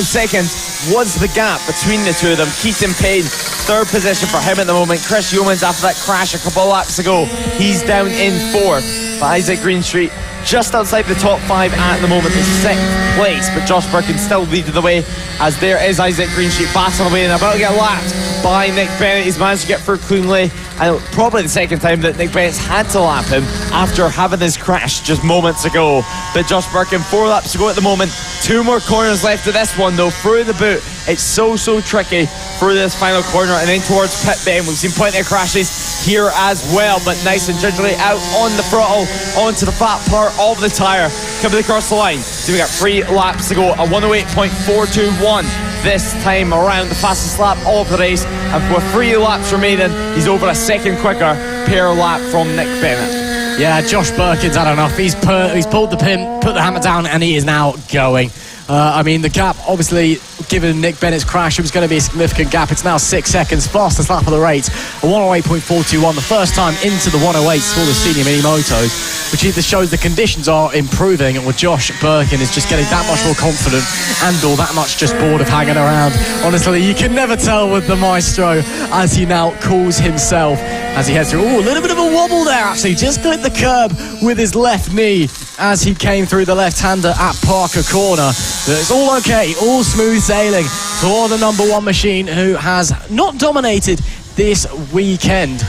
seconds was the gap between the two of them. Keaton Payne, third position for him at the moment. Chris Yeomans, after that crash a couple of laps ago, he's down in 4th. But Isaac Greenstreet just outside the top 5 at the moment in 6th place, but Josh Birkin still leading the way as there is Isaac Greenstreet battling away and about to get lapped by Nick Bennett. He's managed to get through cleanly, and probably the second time that Nick Bennett's had to lap him after having his crash just moments ago. But Josh Birkin, 4 laps to go at the moment. 2 more corners left of this one though, through the boot. It's so tricky through this final corner and then towards pit bend. We've seen plenty of crashes here as well, but nice and gingerly out on the throttle onto the flat part of the tyre, coming across the line. So we got 3 laps to go, a 108.421 this time around, the fastest lap of the race, and with 3 laps remaining, he's over a second quicker per lap from Nick Bennett.
Yeah, Josh Birkin's had enough. He's pulled the pin, put the hammer down, and he is now going. I mean, the gap, obviously, given Nick Bennett's crash, it was going to be a significant gap. It's now 6 seconds, fastest lap of the race, a 108.421, the first time into the 108s for the senior mini motos, which either shows the conditions are improving, or Josh Birkin is just getting that much more confident and or that much just bored of hanging around. Honestly, you can never tell with the maestro, as he now calls himself, as he heads through. A little bit of a wobble there, actually, just clipped the curb with his left knee as he came through the left-hander at Parker Corner. But it's all okay, all smooth sailing for the number 1 machine, who has not dominated this weekend.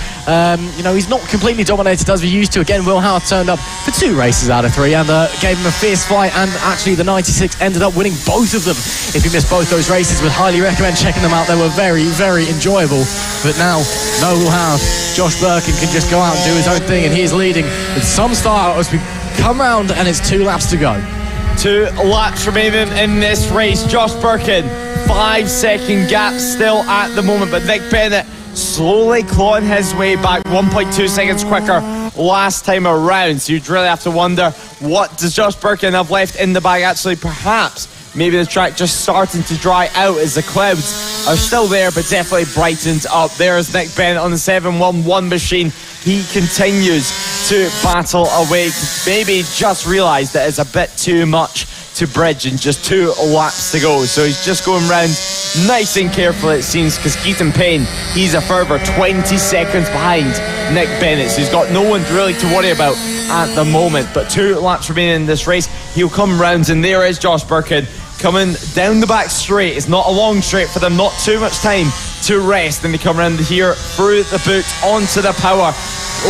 He's not completely dominated as we used to. Again, Will Howard turned up for 2 races out of 3 and gave him a fierce fight, and actually the 96 ended up winning both of them. If you missed both those races, would highly recommend checking them out. They were very enjoyable. But now, no Will Howard, Josh Birkin can just go out and do his own thing, and he is leading with some style as we come round, and it's 2 laps to go.
2 laps remaining in this race. Josh Birkin, 5-second gap still at the moment, but Nick Bennett slowly clawing his way back, 1.2 seconds quicker last time around. So you'd really have to wonder, what does Josh Birkin have left in the bag? Actually, perhaps maybe the track just starting to dry out as the clouds are still there, but definitely brightened up. There's Nick Bennett on the 711 machine. He continues to battle away. Maybe just realised that it's a bit too much to bridge in just 2 laps to go. So he's just going round nice and careful, it seems, because Keaton Payne, he's a further 20 seconds behind Nick Bennett. So he's got no one really to worry about at the moment. But 2 laps remaining in this race. He'll come round, and there is Josh Birkin coming down the back straight. It's not a long straight for them, not too much time to rest. And they come around here through the boot onto the power,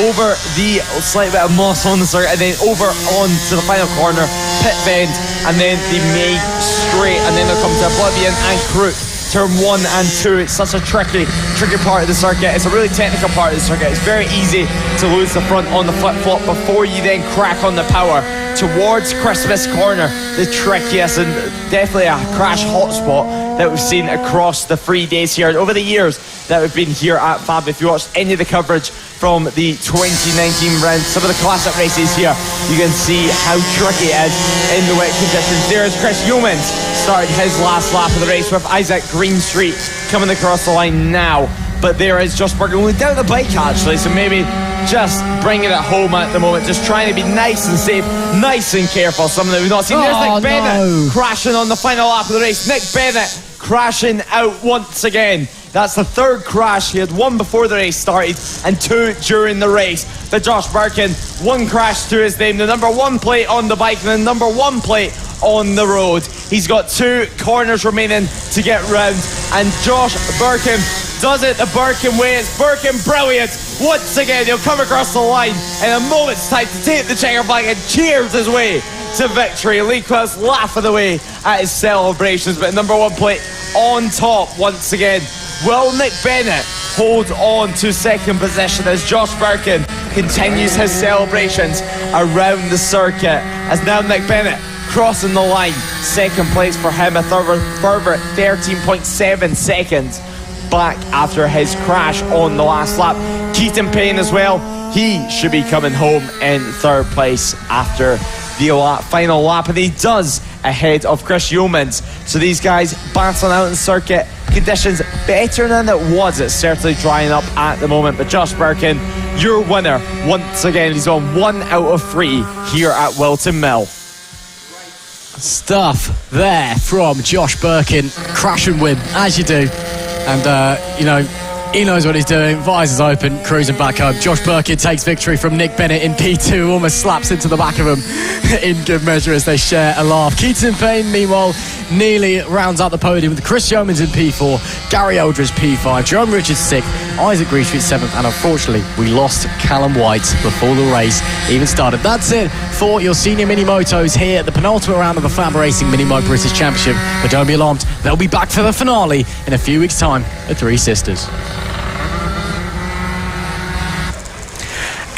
over the slight bit of moss on the circuit, and then over onto the final corner pit bend, and then they make straight, and then they'll come to Oblivion and Crook. Turn 1 and 2. It's such a tricky part of the circuit. It's a really technical part of the circuit. It's very easy to lose the front on the flip-flop before you then crack on the power. Towards Christmas Corner, the trickiest and definitely a crash hotspot that we've seen across the 3 days here. And over the years that we've been here at FAB, if you watched any of the coverage from the 2019 round, some of the classic races here, you can see how tricky it is in the wet conditions. There's Chris Yeomans started his last lap of the race with Isaac Greenstreet coming across the line now. But there is Josh Bergen only down the bike actually, so maybe just bringing it home at the moment, just trying to be nice and safe, nice and careful. Something that we've not seen. There's Nick Bennett crashing on the final lap of the race. Nick Bennett crashing out once again. That's the third crash. He had one before the race started and two during the race. But Josh Birkin, one crash to his name, the number 1 plate on the bike and the number 1 plate on the road. He's got 2 corners remaining to get round, and Josh Birkin does it the Birkin way. It's Birkin brilliant. Once again, he'll come across the line in a moment's time to take the checker flag and cheers his way to victory. Lee Klaus laughing away at his celebrations, but number 1 plate on top once again. Will Nick Bennett hold on to second position as Josh Birkin continues his celebrations around the circuit, as now Nick Bennett crossing the line. Second place for him, a further 13.7 seconds back after his crash on the last lap. Keaton Payne as well, he should be coming home in third place after the final lap, and he does ahead of Chris Yeomans. So these guys battling out in circuit conditions better than it was. It's certainly drying up at the moment, but Josh Birkin, your winner once again. He's on 1 out of 3 here at Whilton Mill.
Stuff there from Josh Birkin. Crash and win, as you do. And, he knows what he's doing. Visors open, cruising back home. Josh Birkin takes victory from Nick Bennett in P2, almost slaps into the back of him in good measure as they share a laugh. Keaton Payne, meanwhile, nearly rounds out the podium with Chris Yeomans in P4, Gary Aldridge P5, Jerome Richards 6th, Isaac Greenstreet 7th, and unfortunately, we lost Callum White before the race even started. That's it for your senior mini-motos here at the penultimate round of the FAB-Racing Mini-Mo British Championship. But don't be alarmed, they'll be back for the finale in a few weeks' time at Three Sisters.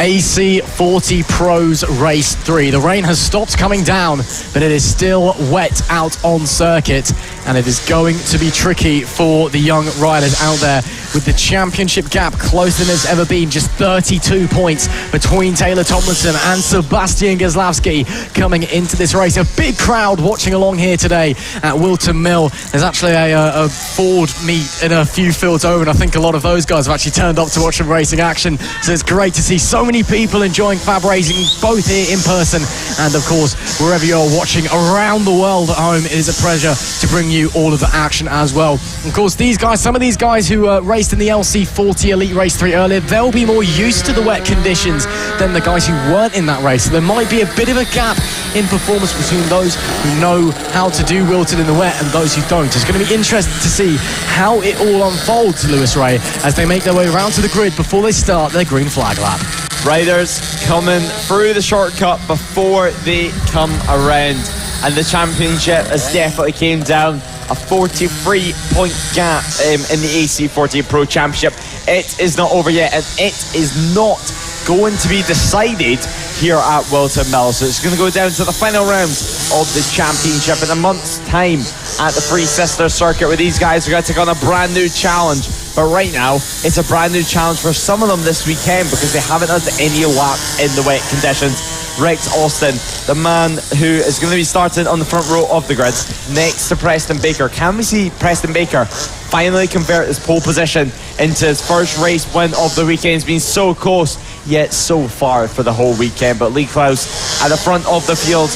AC40 Pros Race 3. The rain has stopped coming down, but it is still wet out on circuit, and it is going to be tricky for the young riders out there, with the championship gap closer than it's ever been. Just 32 points between Taylor Tomlinson and Sebastian Gazlowski coming into this race. A big crowd watching along here today at Whilton Mill. There's actually a Ford meet in a few fields over, and I think a lot of those guys have actually turned up to watch some racing action. So it's great to see so many people enjoying FAB Racing, both here in person and, of course, wherever you're watching around the world at home. It is a pleasure to bring you all of the action as well. Of course, these guys, some of these guys who raced in the LC40 Elite Race 3 earlier, they'll be more used to the wet conditions than the guys who weren't in that race. So there might be a bit of a gap in performance between those who know how to do Whilton in the wet and those who don't. It's going to be interesting to see how it all unfolds, Lewis Ray, as they make their way around to the grid before they start their green flag lap.
Riders coming through the shortcut before they come around, and the championship has definitely came down. A 43-point gap in the AC40 Pro Championship. It is not over yet, and it is not going to be decided here at Whilton Mill. So it's going to go down to the final rounds of the championship in a month's time at the Three Sisters circuit, where these guys are going to take on a brand new challenge. But right now, it's a brand new challenge for some of them this weekend because they haven't had any laps in the wet conditions. Rex Austin, the man who is going to be starting on the front row of the grid next to Preston Baker. Can we see Preston Baker finally convert his pole position into his first race win of the weekend? It's been so close, yet so far for the whole weekend. But Lee Klaus at the front of the field,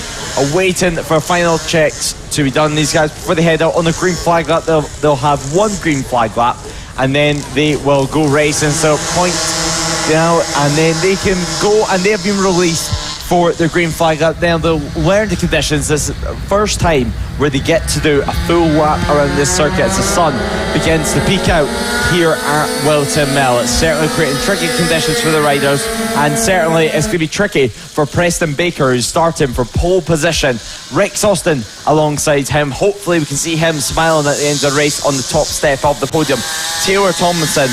waiting for final checks to be done. These guys, before they head out on the green flag lap, they'll have one green flag lap, and then they will go racing. So point now, and then they can go, and they have been released for the green flag lap. Then they'll learn the conditions. This first time where they get to do a full lap around this circuit as the sun begins to peak out here at Whilton Mill. It's certainly creating tricky conditions for the riders, and certainly it's going to be tricky for Preston Baker, who's starting from pole position. Rex Austin alongside him. Hopefully we can see him smiling at the end of the race on the top step of the podium. Taylor Tomlinson,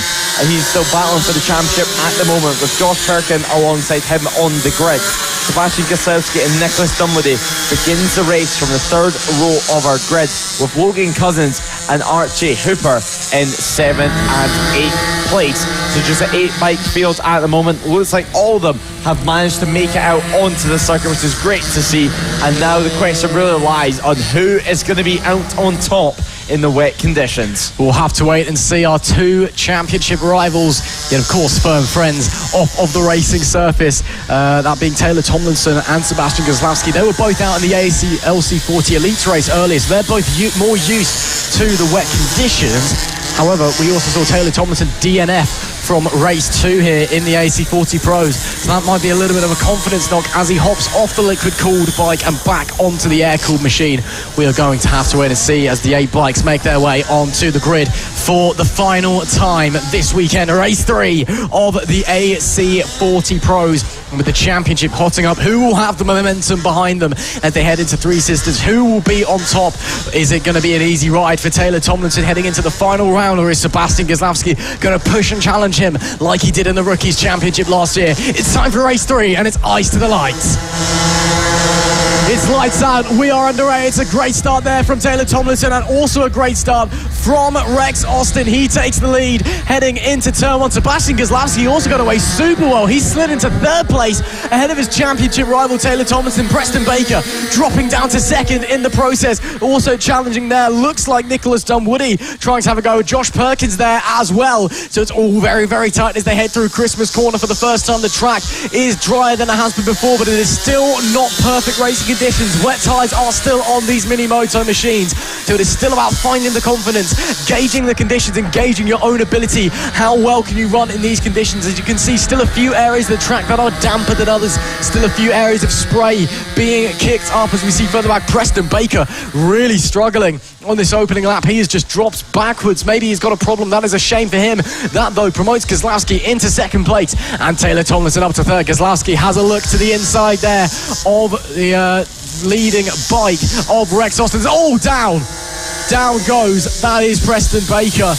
he's still battling for the championship at the moment, with Josh Perkin alongside him on the grid. Sebastian Gosowski and Nicholas Dunwoody begins the race from the third row of our grid, with Logan Cousins and Archie Hooper in 7th and 8th place. So just an 8-bike field at the moment. Looks like all of them have managed to make it out onto the circuit, which is great to see. And now the question really lies on who is going to be out on top in the wet conditions.
We'll have to wait and see our two championship rivals, yet of course firm friends off of the racing surface, that being Taylor Tomlinson and Sebastian Gosowski. They were both out in the AAC LC40 Elites race earlier, so they're both more used to the wet conditions. However, we also saw Taylor Tomlinson DNF from race 2 here in the AC40 Pros. So that might be a little bit of a confidence knock as he hops off the liquid-cooled bike and back onto the air-cooled machine. We are going to have to wait and see as the 8 bikes make their way onto the grid for the final time this weekend. Race 3 of the AC40 Pros. And with the championship hotting up, who will have the momentum behind them as they head into Three Sisters? Who will be on top? Is it going to be an easy ride for Taylor Tomlinson heading into the final round, or is Sebastian Gosowski going to push and challenge him like he did in the Rookies Championship last year? It's time for race 3, and it's ice to the lights. It's lights out. We are underway. It's a great start there from Taylor Tomlinson, and also a great start from Rex Austin. He takes the lead heading into turn 1. Sebastian Gosowski also got away super well. He slid into 3rd place ahead of his championship rival Taylor Tomlinson. Preston Baker dropping down to 2nd in the process. Also challenging there looks like Nicholas Dunwoody trying to have a go. Josh Perkins there as well. So it's all very, very tight as they head through Christmas Corner for the first time. The track is drier than it has been before, but it is still not perfect racing conditions. Wet tyres are still on these mini moto machines, so it is still about finding the confidence, gauging the conditions, and gauging your own ability. How well can you run in these conditions? As you can see, still a few areas of the track that are damper than others, still a few areas of spray being kicked up. As we see further back, Preston Baker really struggling on this opening lap. He has just dropped backwards. Maybe he's got a problem. That is a shame for him. That though promotes Gosowski into 2nd place, and Taylor Tomlinson up to 3rd. Gosowski has a look to the inside there of the leading bike of Rex Austin's. Oh, down goes. That is Preston Baker.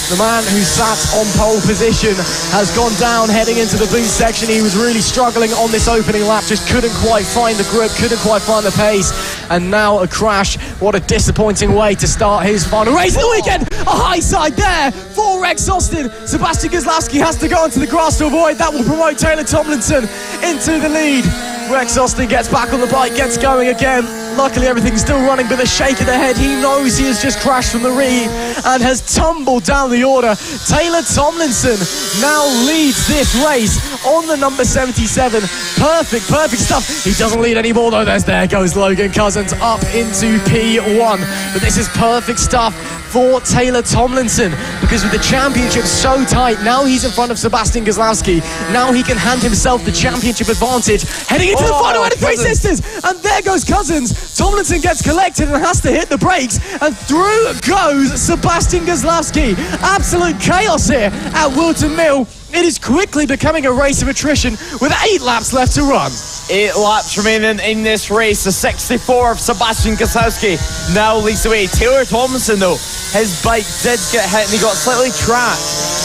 The man who sat on pole position has gone down heading into the boot section. He was really struggling on this opening lap, just couldn't quite find the grip, couldn't quite find the pace, and now a crash. What a disappointing way to start his final race of the weekend. A high side there for Rex Austin. Sebastian Gosowski has to go onto the grass to avoid. That will promote Taylor Tomlinson into the lead. Rex Austin gets back on the bike, gets going again. Luckily everything's still running, but a shake of the head. He knows he has just crashed from the reed and has tumbled down the order. Taylor Tomlinson now leads this race on the number 77. Perfect stuff. He doesn't lead anymore though. There goes Logan Cousins up into P1. But this is perfect stuff for Taylor Tomlinson, because with the championship so tight, now he's in front of Sebastian Gosowski. Now he can hand himself the championship advantage heading into the final round of Three Sisters. And there goes Cousins. Tomlinson gets collected and has to hit the brakes, and through goes Sebastian Gosowski. Absolute chaos here at Whilton Mill. It is quickly becoming a race of attrition with 8 laps left to run.
8 laps remaining in this race. The 64 of Sebastian Gosowski now leads the way. Taylor Tomlinson though, his bike did get hit and he got slightly tracked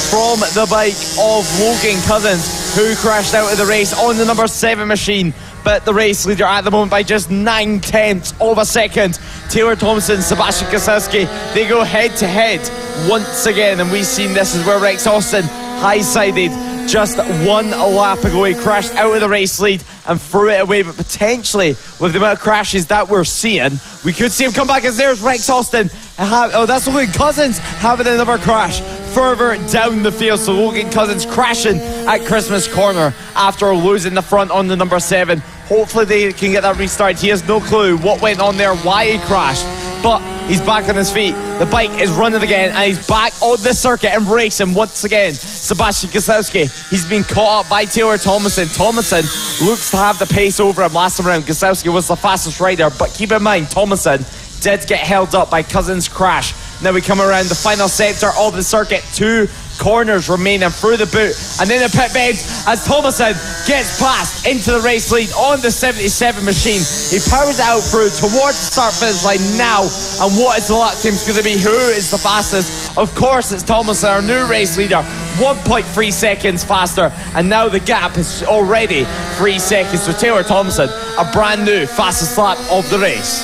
from the bike of Logan Cousins, who crashed out of the race on the number 7 machine. But the race leader at the moment by just 9/10 of a second. Taylor Tomlinson, Sebastian Gosowski, they go head to head once again, and we've seen this is where Rex Austin high-sided just 1 lap ago. He crashed out of the race lead and threw it away, but potentially with the amount of crashes that we're seeing, we could see him come back. As there's Rex Austin. That's Logan Cousins having another crash further down the field. So Logan Cousins crashing at Christmas Corner after losing the front on the number 7. Hopefully they can get that restarted. He has no clue what went on there, why he crashed, but he's back on his feet. The bike is running again, and he's back on the circuit and racing once again. Sebastian Gosowski, he's been caught up by Taylor Tomlinson. Tomlinson looks to have the pace over him last time around. Gosowski was the fastest rider, but keep in mind, Tomlinson did get held up by Cousins' crash. Now we come around the final sector of the circuit. 2 corners remaining through the boot, and then the pit bends as Thomason gets past into the race lead on the 77 machine. He powers out through towards the start finish line now, and what is the lap team's going to be? Who is the fastest? Of course it's Thomason, our new race leader, 1.3 seconds faster, and now the gap is already 3 seconds. So Taylor Thomason, a brand new fastest lap of the race.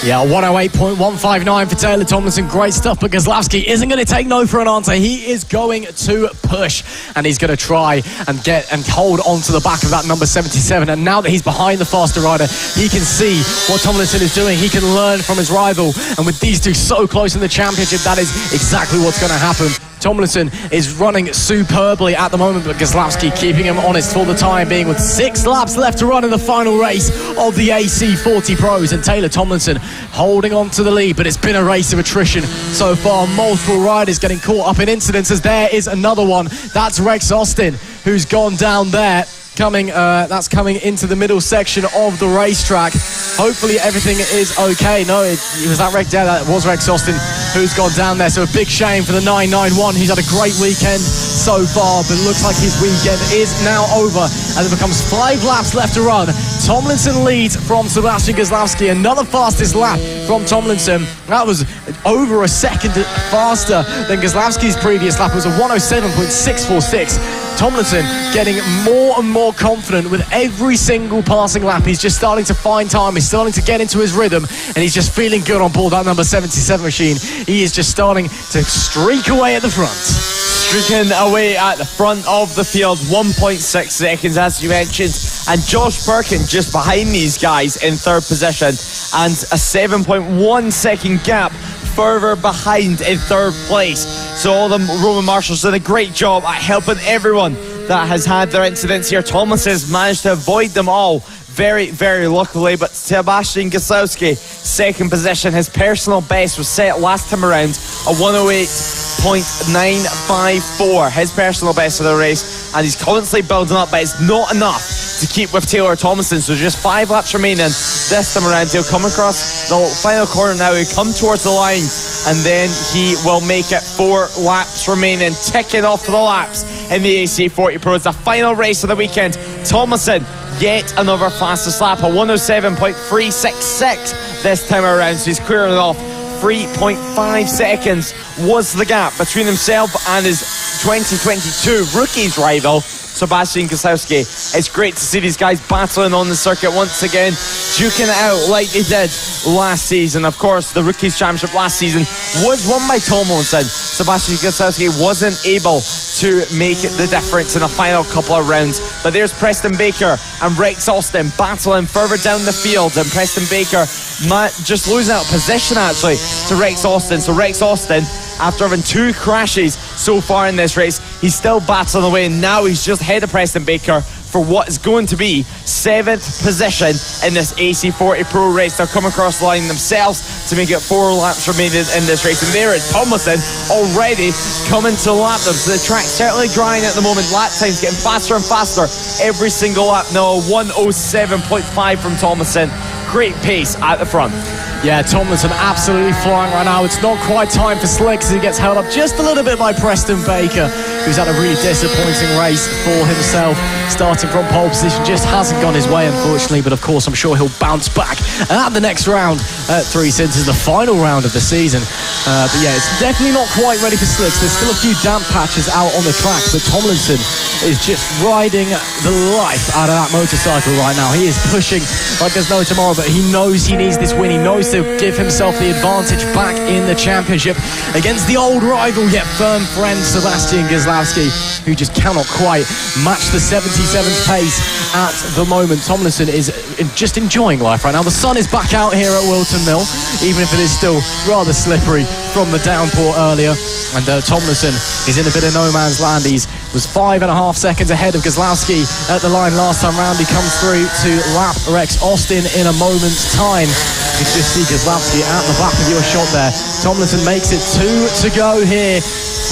Yeah, 108.159 for Taylor Tomlinson. Great stuff, but Gazlowski isn't going to take no for an answer. He is going to push, and he's going to try and get and hold on to the back of that number 77. And now that he's behind the faster rider, he can see what Tomlinson is doing. He can learn from his rival. And with these two so close in the championship, that is exactly what's going to happen. Tomlinson is running superbly at the moment, but Gazlowski keeping him honest for the time being with 6 laps left to run in the final race of the AC40 Pros, and Taylor Tomlinson holding on to the lead. But it's been a race of attrition so far. Multiple riders getting caught up in incidents, as there is another one. That's Rex Austin, who's gone down there. That's coming into the middle section of the racetrack. Hopefully everything is okay. No, it was that Rex. Yeah, that was Rex Austin who's gone down there. So a big shame for the 991. He's had a great weekend so far, but looks like his weekend is now over as it becomes 5 laps left to run. Tomlinson leads from Sebastian Gazlowski. Another fastest lap from Tomlinson. That was over a second faster than Gazlowski's previous lap. It was a 107.646. Tomlinson getting more and more confident with every single passing lap. He's just starting to find time. He's starting to get into his rhythm, and he's just feeling good on board that number 77 machine. He is just starting to streak away at the front.
Streaking away at the front of the field, 1.6 seconds as you mentioned, and Josh Birkin just behind these guys in 3rd position, and a 7.1 second gap further behind in 3rd place. So all the Roman marshals did a great job at helping everyone that has had their incidents here. Thomas has managed to avoid them all very, very luckily, but Sebastian Gazlowski, 2nd position. His personal best was set last time around, a 108.954, his personal best for the race, and he's constantly building up, but it's not enough to keep with Taylor Tomlinson. So just 5 laps remaining this time around. He'll come across the final corner now. He'll come towards the line, and then he will make it 4 laps remaining, ticking off the laps in the AC40 Pro. It's the final race of the weekend. Tomlinson, yet another fastest lap, a 107.366 this time around. So he's clearing it off. 3.5 seconds was the gap between himself and his 2022 rookies rival, Sebastian Gazlowski. It's great to see these guys battling on the circuit once again, duking it out like they did last season. Of course, the Rookies Championship last season was won by Tomlinson. Sebastian Gazlowski wasn't able to make the difference in the final couple of rounds. But there's Preston Baker and Rex Austin battling further down the field, and Preston Baker just losing out position actually to Rex Austin. So Rex Austin, after having 2 crashes so far in this race, he's still battling away, and now he's just ahead of Preston Baker for what is going to be 7th position in this AC40 Pro race. They'll come across the line themselves to make it 4 laps remaining in this race, and there is Tomlinson already coming to lap them. So the track's certainly drying at the moment. Lap time's getting faster and faster every single lap now. 107.5 from Tomlinson. Great pace at the front.
Yeah, Tomlinson absolutely flying right now. It's not quite time for Slick as he gets held up just a little bit by Preston Baker, who's had a really disappointing race for himself. Starting from pole position, just hasn't gone his way, unfortunately, but of course I'm sure he'll bounce back at the next round at 3 since it's the final round of the season. But yeah, it's definitely not quite ready for Slicks. There's still a few damp patches out on the track, but Tomlinson is just riding the life out of that motorcycle right now. He is pushing like there's no tomorrow, but he knows he needs this win. He knows to give himself the advantage back in the championship against the old rival yet firm friend Sebastian Gazlowski, who just cannot quite match the 77's pace at the moment. Tomlinson is just enjoying life right now. The sun is back out here at Whilton Mill, even if it is still rather slippery from the downpour earlier. And Tomlinson is in a bit of no man's land. He was 5.5 seconds ahead of Gazlowski at the line last time round. He comes through to lap Rex Austin in a moment's time. You can just see Gazlowski at the back of your shot there. Tomlinson makes it 2 to go here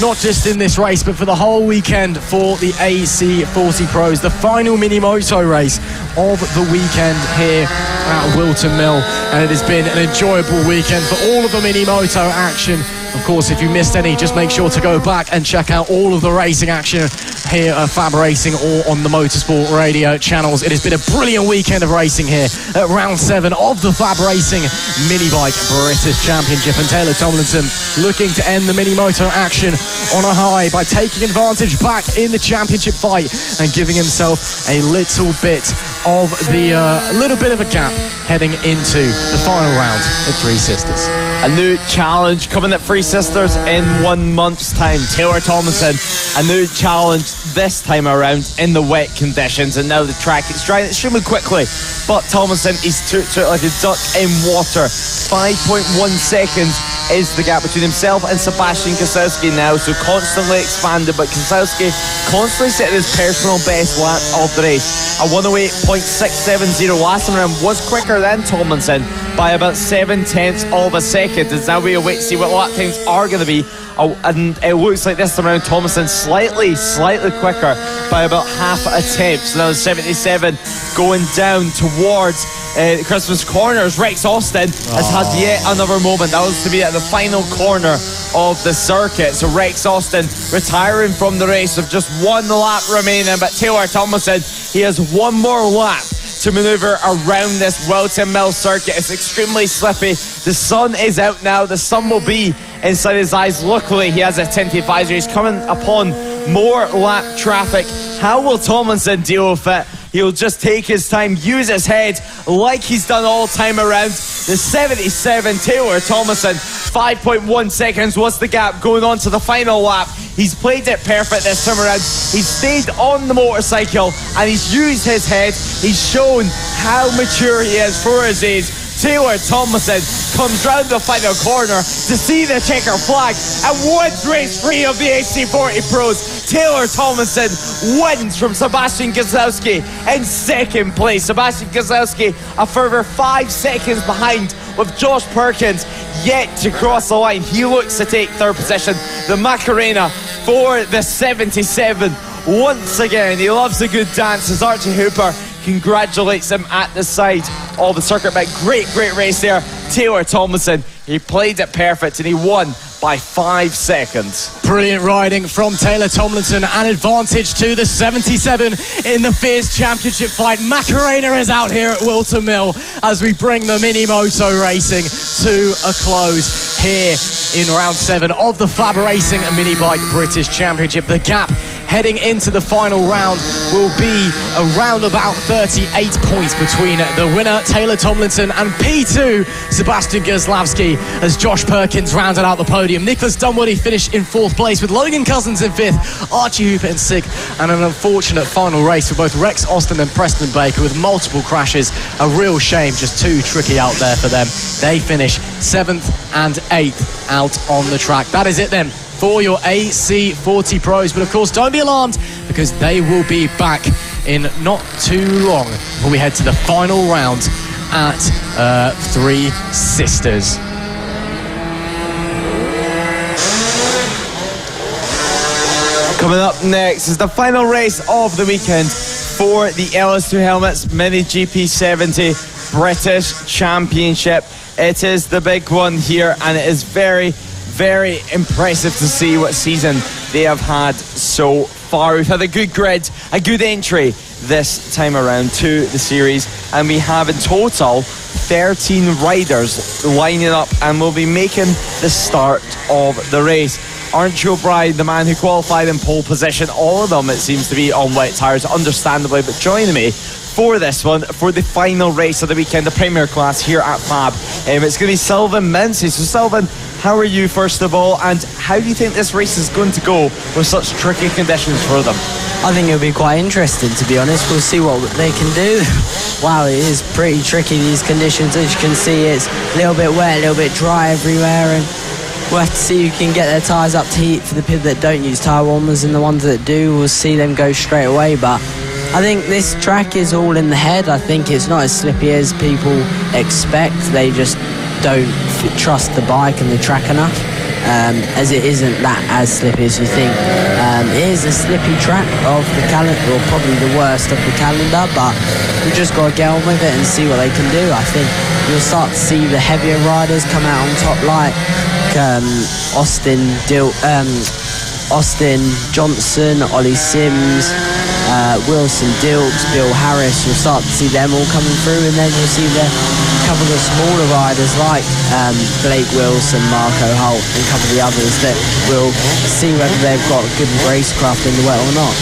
not just in this race, but for the whole weekend for the AC40 Pros. The final mini-moto race of the weekend here at Whilton Mill. And it has been an enjoyable weekend for all of the mini-moto action. Of course, if you missed any, just make sure to go back and check out all of the racing action here at FAB Racing or on the Motorsport Radio channels. It has been a brilliant weekend of racing here at round 7 of the FAB Racing Mini Bike British Championship. And Taylor Tomlinson looking to end the mini-moto action on a high by taking advantage back in the championship fight and giving himself a little bit of a gap heading into the final round at Three Sisters.
A new challenge coming at Three Sisters in 1 month's time. Taylor Tomlinson, a new challenge this time around in the wet conditions, and now the track is drying extremely quickly, but Tomlinson is to it like a duck in water. 5.1 seconds is the gap between himself and Sebastian Kosowski now, so constantly expanded, but Kosowski constantly setting his personal best lap of the race. A 108.670 last time around was quicker than Tomlinson by about 7/10 of a second, as now we await to see what lap times are going to be. And it looks like this time around Tomlinson slightly quicker by about half a tenth. So now 77 going down towards the Christmas corners. Rex Austin has had yet another moment. That was to be at the final corner of the circuit. So Rex Austin retiring from the race with just 1 lap remaining. But Taylor Tomlinson, he has 1 more lap to manoeuvre around this Whilton Mill circuit. It's extremely slippy. The sun is out now. The sun will be inside his eyes. Luckily, he has a tint advisory. He's coming upon more lap traffic. How will Tomlinson deal with it? He'll just take his time, use his head like he's done all time around. The 77, Taylor Tomlinson, 5.1 seconds was the gap going on to the final lap. He's played it perfect this time around. He's stayed on the motorcycle and he's used his head. He's shown how mature he is for his age. Taylor Tomlinson comes round the final corner to see the checker flag and wins race 3 of the AC40 Pros. Taylor Tomlinson wins from Sebastian Kosowski in second place. Sebastian Kosowski a further 5 seconds behind, with Josh Perkins yet to cross the line. He looks to take third position. The Macarena for the 77. Once again, he loves a good dance as Archie Hooper congratulates him at the side of the circuit. But great race there. Taylor Tomlinson, he played it perfect and he won by 5 seconds.
Brilliant riding from Taylor Tomlinson, an advantage to the 77 in the fierce championship fight. Macarena is out here at Whilton Mill as we bring the mini-moto racing to a close here in round 7 of the FAB Racing Mini Bike British Championship. The gap heading into the final round will be around about 38 points between the winner Taylor Tomlinson and P2 Sebastian Goslavsky, as Josh Perkins rounded out the podium. Nicholas Dunwoody finished in 4th place with Logan Cousins in 5th, Archie Hooper in 6th, and an unfortunate final race for both Rex Austin and Preston Baker with multiple crashes. A real shame, just too tricky out there for them. They finish 7th and 8th out on the track. That is it then for your AC40 Pros, but of course don't be alarmed, because they will be back in not too long when we head to the final round at Three Sisters.
Coming up next is the final race of the weekend for the LS2 Helmets Mini GP70 British Championship. It is the big one here, and it is very impressive to see what season they have had so far. We've had a good grid, a good entry this time around to the series, and we have in total 13 riders lining up and will be making the start of the race. Archie O'Brien, the man who qualified in pole position, all of them it seems to be on wet tyres, understandably, but joining me for this one, for the final race of the weekend, the Premier Class here at FAB, it's going to be Sylvan Mincy. So Sylvan, how are you first of all, and how do you think this race is going to go with such tricky conditions for them?
I think it'll be quite interesting, to be honest. We'll see what they can do. Wow, it is pretty tricky, these conditions. As you can see, it's a little bit wet, a little bit dry everywhere, and we'll have to see who can get their tyres up to heat for the people that don't use tyre warmers, and the ones that do, we'll see them go straight away. But I think this track is all in the head. I think it's not as slippy as people expect. They just don't trust the bike and the track enough. as it isn't that as slippy as you think. It is a slippy track of the calendar, or probably the worst of the calendar, but we've just got to get on with it and see what they can do. I think you'll start to see the heavier riders come out on top, like Austin Johnson, Ollie Sims, Wilson Dilks, Bill Harris. You'll start to see them all coming through, and then you'll see a couple of smaller riders like Blake Wilson, Marco Holt, and a couple of the others that will see whether they've got good racecraft in the wet or not.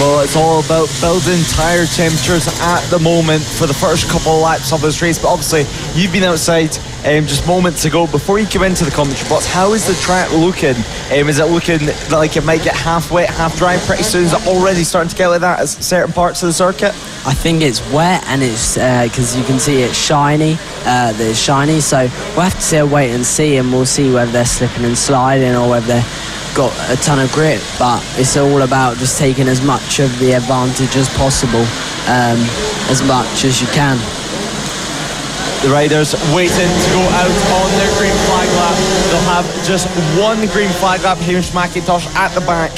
Well, it's all about building tyre temperatures at the moment for the first couple of laps of this race. But obviously, you've been outside just moments ago before you came into the commentary box. How is the track looking? Is it looking like it might get half wet, half dry pretty soon? Is it already starting to get like that at certain parts of the circuit?
I think it's wet, and it's because you can see it's shiny. It's shiny, so we'll have to wait and see, and we'll see whether they're slipping and sliding or whether they're got a ton of grip. But it's all about just taking as much of the advantage as possible, as much as you can.
The riders waiting to go out on their green flag lap. They'll have just one green flag lap. Hamish McIntosh at the back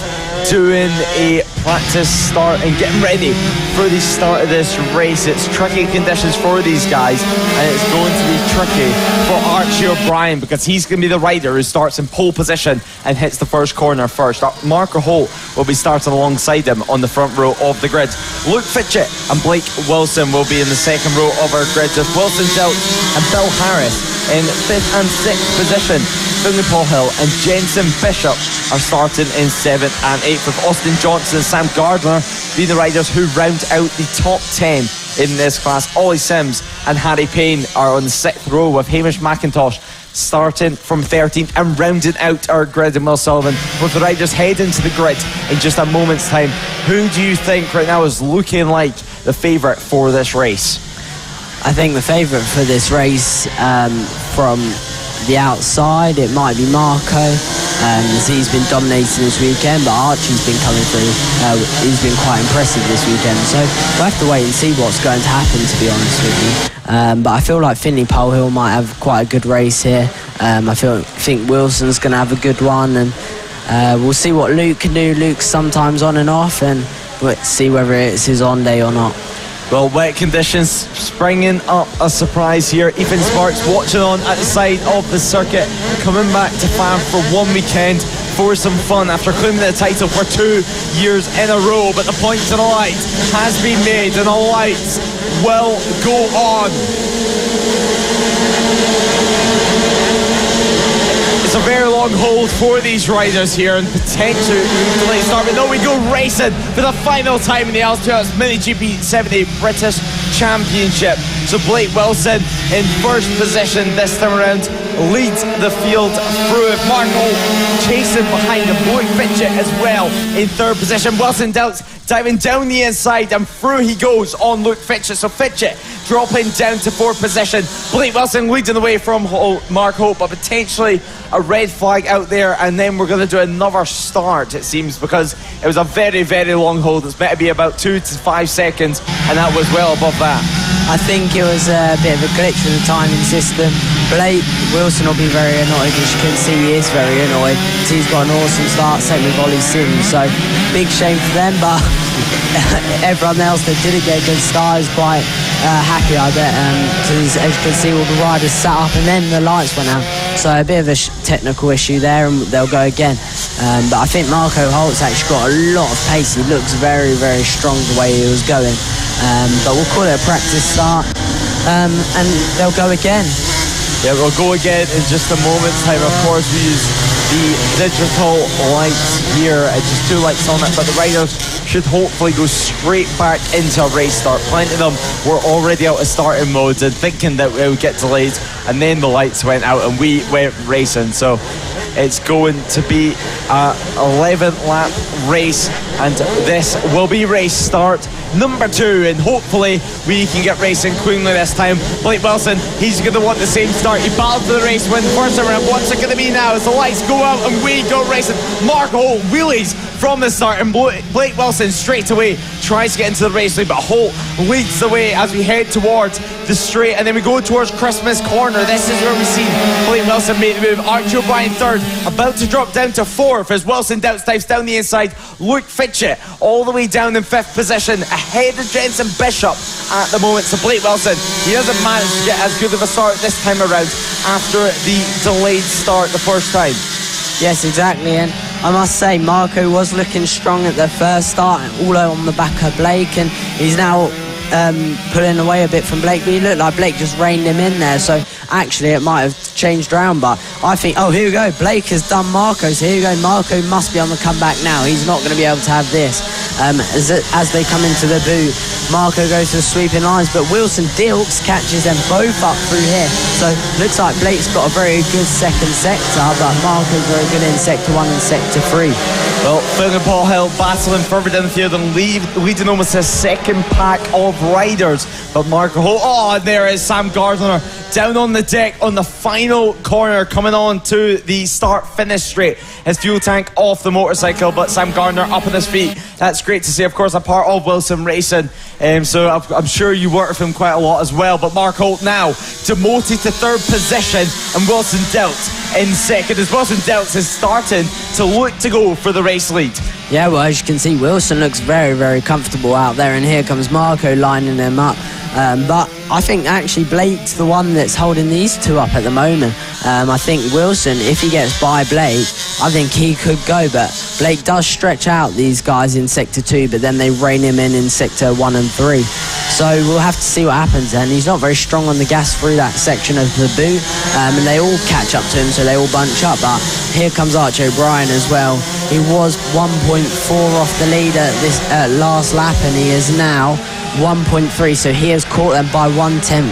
doing a practice start and getting ready for the start of this race. It's tricky conditions for these guys, and it's going to be tricky for Archie O'Brien, because he's going to be the rider who starts in pole position and hits the first corner first. Marco Holt will be starting alongside him on the front row of the grid. Luke Fitchett and Blake Wilson will be in the second row of our grid, with Wilson Dilks and Bill Harris in 5th and 6th position. Finley Paul Hill and Jensen Bishop are starting in 7th and 8th, with Austin Johnson and Sam Gardner being the riders who round out the top 10 in this class. Ollie Sims and Harry Payne are on the 6th row, with Hamish McIntosh starting from 13th and rounding out our grid. And Will Sullivan with the riders heading to the grid in just a moment's time. Who do you think right now is looking like the favourite for this race?
I think the favourite for this race, from the outside, it might be Marco, as he's been dominating this weekend, but Archie's been coming through. He's been quite impressive this weekend, so we'll have to wait and see what's going to happen, to be honest with you. But I feel like Finley Polehill might have quite a good race here. I think Wilson's going to have a good one, and we'll see what Luke can do. Luke's sometimes on and off, and we'll see whether it's his on day or not.
Well, wet conditions springing up a surprise here. Ethan Sparks watching on at the side of the circuit, coming back to FAB for one weekend for some fun after claiming the title for 2 years in a row. But the point to the light has been made, and the lights will go on. It's a very long hold for these riders here, and potentially delay start. But no, we go racing for the final time in the Altitude MotoGP 70 British Championship. So Blake Wilson in first position this time around leads the field through. Marco chasing behind him. Luke Fitchett as well in third position. Wilson Dilks diving down the inside, and through he goes on Luke Fitchett. So Fitchett dropping down to fourth position. Blake Wilson leading the way from Mark Hope, but potentially a red flag out there, and then we're going to do another start, it seems, because it was a very, very long hold. It's meant to be about 2 to 5 seconds, and that was well above that.
I think it was a bit of a glitch with the timing system. Blake Wilson will be very annoyed, as you can see he is very annoyed. He's got an awesome start, same with Ollie Sims, so big shame for them, but everyone else that didn't get a good start is quite happy, I bet, because as you can see all the riders sat up and then the lights went out, so a bit of a technical issue there, and they'll go again. But I think Marco Holt's actually got a lot of pace. He looks very, very strong the way he was going, but we'll call it a practice start, and they'll go again.
Yeah, we'll go again in just a moment's time. Of course, we use the digital lights here, just 2 lights on it, but the riders should hopefully go straight back into a race start. Plenty of them were already out of starting modes and thinking that we would get delayed, and then the lights went out and we went racing. So it's going to be a 11th lap race, and this will be race start number 2, and hopefully we can get racing cleanly this time. Blake Wilson, he's going to want the same start. He battled for the race win first time around. What's it going to be now as the lights go out and we go racing? Mark Holt wheelies from the start, and Blake Wilson straight away tries to get into the race lead, but Holt leads the way as we head towards the straight, and then we go towards Christmas Corner. This is where we see Blake Wilson make the move. Archie O'Brien third, about to drop down to fourth as Wilson dives down the inside. Luke Fitchett all the way down in fifth position, ahead of Jensen Bishop at the moment. So Blake Wilson, he doesn't manage to get as good of a start this time around after the delayed start the first time.
Yes, exactly, and I must say Marco was looking strong at the first start, all on the back of Blake, and he's now pulling away a bit from Blake, but he looked like Blake just reined him in there, so actually it might have changed around. But I think, oh, here we go, Blake has done Marco, so here we go, Marco must be on the comeback now. He's not going to be able to have this. As they come into the boot, Marco goes to the sweeping lines, but Wilson Dilks catches them both up through here, so looks like Blake's got a very good second sector, but Marco's very good in sector 1 and sector 3.
Well, Phil and Paul Hill battling further down the field and leading almost a second pack of riders. But Marco Holt, oh, and there is Sam Gardner down on the deck on the final corner, coming on to the start-finish straight. His fuel tank off the motorcycle, but Sam Gardner up on his feet. That's great to see, of course, a part of Wilson Racing. So I'm sure you work with him quite a lot as well. But Mark Holt now demoted to third position, and Wilson Dilks in second, as Wilson Dilks is starting to look to go for the race lead.
Yeah, well, as you can see, Wilson looks very, very comfortable out there, and here comes Marco lining them up. But I think actually Blake's the one that's holding these two up at the moment. I think Wilson, if he gets by Blake, I think he could go, but Blake does stretch out these guys in sector 2, but then they rein him in sector 1 and 3. So we'll have to see what happens, and he's not very strong on the gas through that section of the boot, and they all catch up to him, so they all bunch up. But here comes Archie O'Brien as well. He was 1.4 off the lead at this last lap, and he is now 1.3, so he has caught them by 1/10.